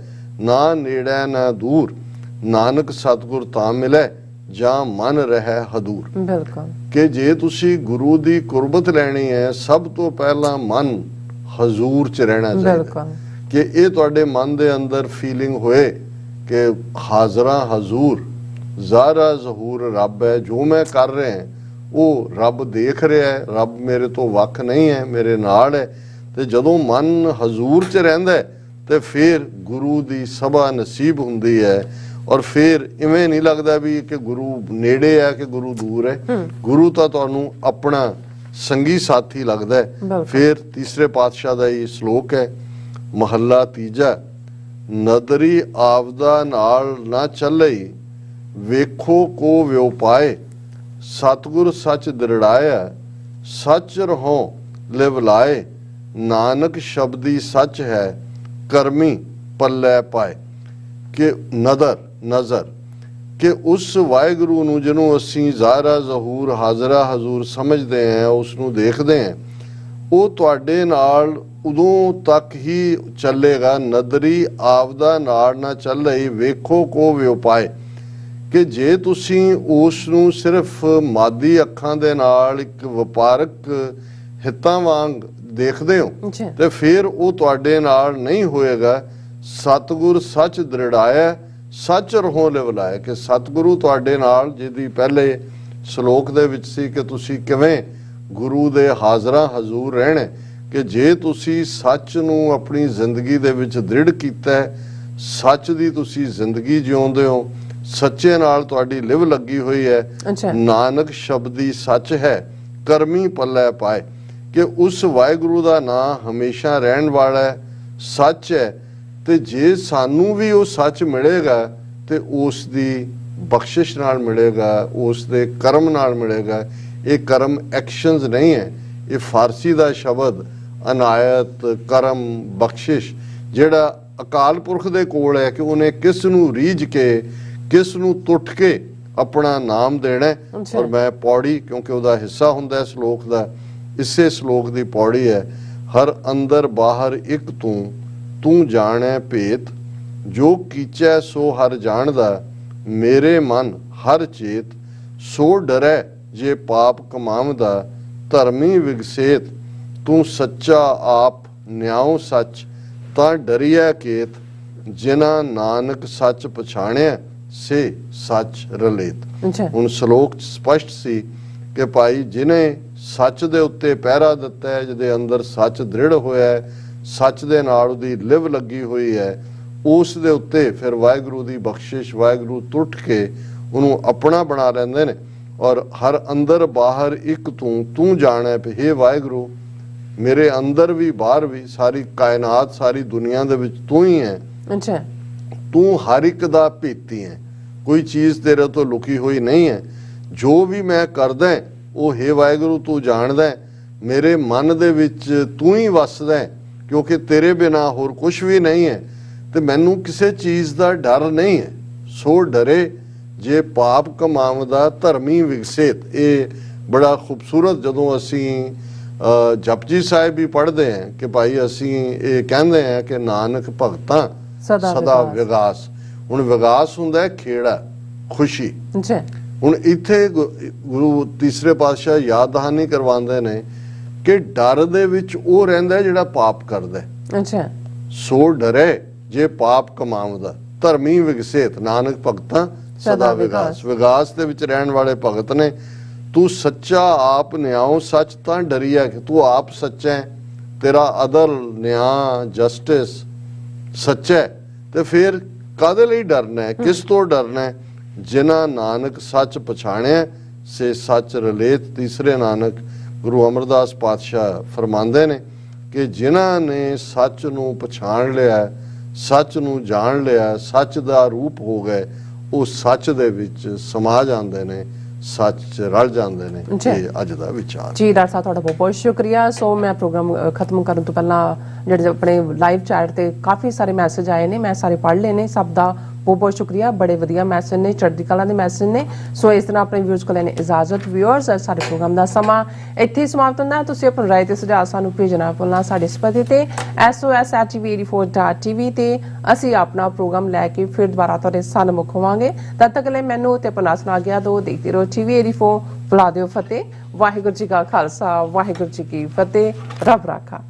ਨਾ ਨੇੜੇ ਨਾ ਦੂਰ, ਨਾਨਕ ਸਤਿਗੁਰ ਤਾਂ ਮਿਲੈ ਜਾਂ ਮਨ ਰਹਿ ਹਦੂਰ। ਬਿਲਕੁਲ ਕਿ ਜੇ ਤੁਸੀਂ ਗੁਰੂ ਦੀ ਕੁਰਬਤ ਲੈਣੀ ਹੈ ਸਭ ਤੋਂ ਪਹਿਲਾਂ ਮਨ ਹਜ਼ੂਰ 'ਚ ਰਹਿਣਾ ਚਾਹੀਦਾ ਕਿ ਇਹ ਤੁਹਾਡੇ ਮਨ ਦੇ ਅੰਦਰ ਫੀਲਿੰਗ ਹੋਏ ਕਿ ਹਾਜ਼ਰਾ ਹਜ਼ੂਰ, ਜ਼ਾਰਾ ਜ਼ਹੂਰ ਰੱਬ ਹੈ, ਜੋ ਮੈਂ ਕਰ ਰਿਹਾ ਉਹ ਰੱਬ ਦੇਖ ਰਿਹਾ ਹੈ, ਰੱਬ ਮੇਰੇ ਤੋਂ ਵੱਖ ਨਹੀਂ ਹੈ, ਮੇਰੇ ਨਾਲ ਹੈ। ਤੇ ਜਦੋਂ ਮਨ ਹਜ਼ੂਰ 'ਚ ਰਹਿੰਦਾ ਤੇ ਫਿਰ ਗੁਰੂ ਦੀ ਸਭਾ ਨਸੀਬ ਹੁੰਦੀ ਹੈ ਔਰ ਫਿਰ ਇਵੇਂ ਨਹੀਂ ਲੱਗਦਾ ਵੀ ਕਿ ਗੁਰੂ ਨੇੜੇ ਹੈ ਕਿ ਗੁਰੂ ਦੂਰ ਹੈ। ਗੁਰੂ ਤਾਂ ਤੁਹਾਨੂੰ ਆਪਣਾ ਸੰਗੀ ਸਾਥੀ ਲੱਗਦਾ ਹੈ। ਫਿਰ ਤੀਸਰੇ ਪਾਤਸ਼ਾਹ ਦਾ ਇਹ ਸ਼ਲੋਕ ਹੈ, ਮਹੱਲਾ ਤੀਜਾ, ਨਦਰੀ ਆਪਦਾ ਨਾਲ ਨਾ ਚੱਲਈ, ਵੇਖੋ ਕੋ ਵਿਉ ਪਾਏ, ਸਤਿਗੁਰ ਸੱਚ ਦ੍ਰਿੜਾਇਆ, ਸੱਚ ਰਹੋ ਲਿਵ ਲਾਏ, ਨਾਨਕ ਸ਼ਬਦੀ ਸੱਚ ਹੈ, ਕਰਮੀ ਪੱਲੇ ਪਾਏ ਕਿ ਨਜ਼ਰ ਕਿ ਉਸ ਵਾਹਿਗੁਰੂ ਨੂੰ ਜਿਹਨੂੰ ਅਸੀਂ ਜ਼ਾਹਰਾ ਜ਼ਹੂਰ ਹਾਜ਼ਰਾ ਹਜ਼ੂਰ ਸਮਝਦੇ ਹਾਂ, ਉਸ ਨੂੰ ਦੇਖਦੇ ਹਾਂ, ਉਹ ਤੁਹਾਡੇ ਨਾਲ ਉਦੋਂ ਤੱਕ ਹੀ ਚੱਲੇਗਾ ਨਦਰੀ ਆਪਦਾ ਨਾਲ ਨਾ ਚੱਲੇ ਵੇਖੋ ਕੋ ਵਿਉਪਾਏ ਕਿ ਜੇ ਤੁਸੀਂ ਉਸ ਨੂੰ ਸਿਰਫ ਮਾਦੀ ਅੱਖਾਂ ਦੇ ਨਾਲ ਇੱਕ ਵਪਾਰਕ ਹਿੱਤਾਂ ਵਾਂਗ ਦੇਖਦੇ ਹੋ ਜੀ। ਤੇ ਫਿਰ ਉਹ ਤੁਹਾਡੇ ਨਾਲ ਨਹੀਂ ਹੋਏਗਾ। ਸਤਿਗੁਰ ਸੱਚ ਦ੍ਰਿੜਾਇਆ ਸੱਚ ਰਹੋ ਲਿਵਲਾਇਆ ਕਿ ਸਤਿਗੁਰੂ ਤੁਹਾਡੇ ਨਾਲ, ਜਿਹਦੀ ਪਹਿਲੇ ਸ਼ਲੋਕ ਦੇ ਵਿੱਚ ਸੀ ਕਿ ਤੁਸੀਂ ਕਿਵੇਂ ਗੁਰੂ ਦੇ ਹਾਜ਼ਰਾ ਹਜ਼ੂਰ ਰਹਿਣਾ, ਕਿ ਜੇ ਤੁਸੀਂ ਸੱਚ ਨੂੰ ਆਪਣੀ ਜ਼ਿੰਦਗੀ ਦੇ ਵਿੱਚ ਦ੍ਰਿੜ ਕੀਤਾ ਹੈ, ਸੱਚ ਦੀ ਤੁਸੀਂ ਜ਼ਿੰਦਗੀ ਜਿਉਂਦੇ ਹੋ, ਸੱਚੇ ਨਾਲ ਤੁਹਾਡੀ ਲਿਵ ਲੱਗੀ ਹੋਈ ਹੈ, ਅੱਛਾ। ਨਾਨਕ ਸ਼ਬਦੀ ਸੱਚ ਹੈ ਕਰਮੀ ਪੱਲੇ ਪਾਏ ਕਿ ਉਸ ਵਾਹਿਗੁਰੂ ਦਾ ਨਾਮ ਹਮੇਸ਼ਾ ਰਹਿਣ ਵਾਲਾ ਹੈ, ਸੱਚ ਹੈ। ਤੇ ਜੇ ਸਾਨੂੰ ਵੀ ਉਹ ਸੱਚ ਮਿਲੇਗਾ ਤੇ ਉਸ ਦੀ ਬਖਸ਼ਿਸ਼ ਨਾਲ ਮਿਲੇਗਾ, ਉਸ ਦੇ ਕਰਮ ਨਾਲ ਮਿਲੇਗਾ। ਇਹ ਕਰਮ ਐਕਸ਼ਨਸ ਨਹੀਂ ਹੈ, ਇਹ ਫਾਰਸੀ ਦਾ ਸ਼ਬਦ ਅਨਾਇਤ ਕਰਮ ਬਖਸ਼ਿਸ਼ ਜਿਹੜਾ ਅਕਾਲ ਪੁਰਖ ਦੇ ਕੋਲ ਹੈ ਕਿ ਉਹਨੇ ਕਿਸ ਨੂੰ ਰੀਝ ਕੇ ਕਿਸ ਨੂੰ ਟੁੱਟ ਕੇ ਆਪਣਾ ਨਾਮ ਦੇਣਾ ਹੈ। ਔਰ ਮੈਂ ਪੌੜੀ ਕਿਉਂਕਿ ਉਹਦਾ ਹਿੱਸਾ ਹੁੰਦਾ ਹੈ ਸ਼ਲੋਕ ਦਾ, ਇਸੇ ਸ਼ਲੋਕ ਦੀ ਪੌੜੀ ਹੈ, ਹਰ ਅੰਦਰ ਬਾਹਰ ਇੱਕ ਤੂੰ ਜਾਣੈ ਭੇਤ, ਜੋ ਕੀਚੈ ਸੋ ਹਰ ਜਾਣਦਾ, ਮੇਰੇ ਮਨ ਹਰ ਚੇਤ, ਸੋ ਡਰੈ ਜੇ ਪਾਪ ਕਮਾਵਦਾ, ਧਰਮੀ ਵਿਗਸੇਤ, ਤੂੰ ਸੱਚਾ ਆਪ ਨਿਆਉ ਸੱਚ, ਤਾਂ ਡਰੀਐ ਕੇਤ, ਜਿਨਾ ਨਾਨਕ ਸੱਚ ਪਛਾਣਿਆ ਸੇ ਸੱਚ ਰਲੇਤ। ਹੁਣ ਸ਼ਲੋਕ ਸਪਸ਼ਟ ਸੀ ਕਿ ਭਾਈ ਜਿਹਨੇ ਸੱਚ ਦੇ ਉੱਤੇ ਪਹਿਰਾ ਦਿੱਤਾ ਹੈ, ਜਿਹਦੇ ਅੰਦਰ ਸੱਚ ਦ੍ਰਿੜ ਹੋਇਆ ਹੈ, ਸੱਚ ਦੇ ਨਾਲ ਉਹਦੀ ਲਿਵ ਲੱਗੀ ਹੋਈ ਹੈ, ਉਸ ਦੇ ਉੱਤੇ ਫਿਰ ਵਾਹਿਗੁਰੂ ਦੀ ਬਖਸ਼ਿਸ਼, ਵਾਹਿਗੁਰੂ ਟੁੱਟ ਕੇ ਉਹਨੂੰ ਆਪਣਾ ਬਣਾ ਲੈਂਦੇ ਨੇ। ਔਰ ਹਰ ਅੰਦਰ ਬਾਹਰ ਇੱਕ ਤੂੰ ਜਾਣੈ ਹੇ ਵਾਹਿਗੁਰੂ, ਮੇਰੇ ਅੰਦਰ ਵੀ ਬਾਹਰ ਵੀ, ਸਾਰੀ ਕਾਇਨਾਤ ਸਾਰੀ ਦੁਨੀਆ ਦੇ ਵਿੱਚ ਤੂੰ ਹੀ ਹੈ। ਅੱਛਾ। ਤੂੰ ਹਰ ਇੱਕ ਦਾ ਭੇਤੀ ਹੈ, ਕੋਈ ਚੀਜ਼ ਤੇਰੇ ਤੋਂ ਲੁਕੀ ਹੋਈ ਨਹੀਂ ਹੈ। ਜੋ ਵੀ ਮੈਂ ਕਰਦਾ ਉਹ ਹੇ ਵਾਹਿਗੁਰੂ ਤੂੰ ਜਾਣਦਾ ਹੈ, ਮੇਰੇ ਮਨ ਦੇ ਵਿੱਚ ਤੂੰ ਹੀ ਵਸਦਾ ਹੈ, ਕਿਉਂਕਿ ਤੇਰੇ ਬਿਨਾ ਹੋਰ ਕੁਝ ਵੀ ਨਹੀਂ ਹੈ ਤੇ ਮੈਨੂੰ ਕਿਸੇ ਚੀਜ਼ ਦਾ ਡਰ ਨਹੀਂ ਹੈ। ਸੋ ਡਰੇ ਜੇ ਪਾਪ ਕਮਾਵਦਾ, ਧਰਮੀ ਵਿਗਸੇਤ। ਇਹ ਬੜਾ ਖੂਬਸੂਰਤ ਜਦੋਂ ਅਸੀਂ ਜਪਜੀ ਸਾਹਿਬ ਵੀ ਪੜ੍ਹਦੇ ਹਾਂ ਕਿ ਭਾਈ ਅਸੀਂ ਇਹ ਕਹਿੰਦੇ ਹਾਂ ਕਿ ਨਾਨਕ ਭਗਤਾਂ ਸਦਾ ਵਿਗਾਸ। ਹੁਣ ਵਿਗਾਸ ਹੁੰਦਾ ਹੈ ਖੇੜਾ, ਖੁਸ਼ੀ। ਹੁਣ ਇੱਥੇ ਗੁਰੂ ਤੀਸਰੇ ਪਾਤਸ਼ਾਹ ਯਾਦ ਦਹਾਨੀ ਕਰਵਾਉਂਦੇ ਨੇ ਕਿ ਡਰ ਦੇ ਵਿੱਚ ਉਹ ਰਹਿੰਦਾ ਜਿਹੜਾ ਪਾਪ ਕਰਦਾ। ਅੱਛਾ। ਸੋ ਡਰੇ ਜੇ ਪਾਪ ਕਮਾਵਦਾ, ਧਰਮੀ ਵਿਗਸੇਤ, ਨਾਨਕ ਭਗਤਾਂ ਸਦਾ ਵਿਗਾਸ। ਵਿਗਾਸ ਦੇ ਵਿੱਚ ਰਹਿਣ ਵਾਲੇ ਭਗਤ ਨੇ। ਤੂੰ ਸੱਚਾ ਆਪ ਨਿਆਉ ਸੱਚ, ਤਾਂ ਡਰੀਆ ਕਿ ਤੂੰ ਆਪ ਸੱਚਾ ਹੈ, ਤੇਰਾ ਅਦਲ ਨਿਆਂ ਜਸਟਿਸ ਸੱਚਾ ਹੈ, ਤੇ ਫਿਰ ਕਾਹਦੇ ਲਈ ਡਰਨਾ ਹੈ, ਕਿਸ ਤੋਂ ਡਰਨਾ ਹੈ? ਜਿਨ੍ਹਾਂ ਨਾਨਕ ਸੱਚ ਪਛਾਣਿਆ ਸੇ ਸੱਚ ਰਲੇਤ। ਤੀਸਰੇ ਨਾਨਕ ਗੁਰੂ ਅਮਰਦਾਸ ਪਾਤਸ਼ਾਹ ਫਰਮਾਉਂਦੇ ਨੇ ਕਿ ਜਿਨ੍ਹਾਂ ਨੇ ਸੱਚ ਨੂੰ ਪਛਾਣ ਲਿਆ, ਸੱਚ ਨੂੰ ਜਾਣ ਲਿਆ, ਸੱਚ ਦਾ ਰੂਪ ਹੋ ਗਏ, ਉਹ ਸੱਚ ਦੇ ਵਿੱਚ ਸਮਾ ਜਾਂਦੇ ਨੇ, ਸੱਚ ਚ ਰਲ ਜਾਂਦੇ ਨੇ। ਇਹ ਅੱਜ ਦਾ ਵਿਚਾਰ ਜੀ। ਡਾਕਟਰ ਸਾਹਿਬ ਤੁਹਾਡਾ ਬਹੁਤ ਬਹੁਤ ਸ਼ੁਕਰੀਆ। ਸੋ ਮੈਂ ਪ੍ਰੋਗਰਾਮ ਖਤਮ ਕਰਨ ਤੋਂ ਪਹਿਲਾਂ ਜਿਹੜੇ ਆਪਣੇ ਲਾਈਵ ਚੈਟ ਤੇ ਕਾਫੀ ਸਾਰੇ ਮੈਸੇਜ ਆਏ ਨੇ, ਮੈਂ ਸਾਰੇ ਪੜ੍ਹ ਲਏ ਨੇ। ਸਭ ਦਾ ਬਹੁਤ ਬਹੁਤ ਸ਼ੁਕਰੀਆ, ਬੜੇ ਵਧੀਆ ਮੈਸੇਜ ਨੇ, ਚੜ੍ਹਦੀ ਕਲਾ ਦੇ ਮੈਸੇਜ ਨੇ। ਸੋ ਇਸ ਤਰ੍ਹਾਂ ਆਪਣੇ ਵਿਊਅਰਸ ਕੋਲ ਲੈਣੇ ਇਜਾਜ਼ਤ। ਵਿਊਅਰਸ, ਸਾਡੇ ਪ੍ਰੋਗਰਾਮ ਦਾ ਸਮਾਂ ਇੱਥੇ ਹੀ ਸਮਾਪਤ ਹੁੰਦਾ ਹੈ। ਤੁਸੀਂ ਆਪਣੀ ਰਾਏ ਤੇ ਸੁਝਾਅ ਸਾਨੂੰ ਭੇਜਣਾ ਭੁੱਲਣਾ ਸਾਡੇ ਇਸ ਪਤੇ ਤੇ sos@tv84.tv ਤੇ ਅਸੀਂ ਆਪਣਾ ਪ੍ਰੋਗਰਾਮ ਲੈ ਕੇ ਫਿਰ ਦੁਬਾਰਾ ਤੁਹਾਡੇ ਸਨਮੁਖ ਹੋਵਾਂਗੇ। ਤਦ ਤੱਕ ਲਈ ਮੈਨੂੰ ਤੇ ਆਪਣਾ ਸੁਣਾ ਗਿਆ ਦੋ ਦੇਖਦੇ ਰਹੋ TV84। ਬੁਲਾ ਦਿਓ ਫਤਿਹ। ਵਾਹਿਗੁਰੂ ਜੀ ਕਾ ਖਾਲਸਾ, ਵਾਹਿਗੁਰੂ ਜੀ ਕੀ ਫਤਿਹ। ਰੱਬ ਰਾਖਾ।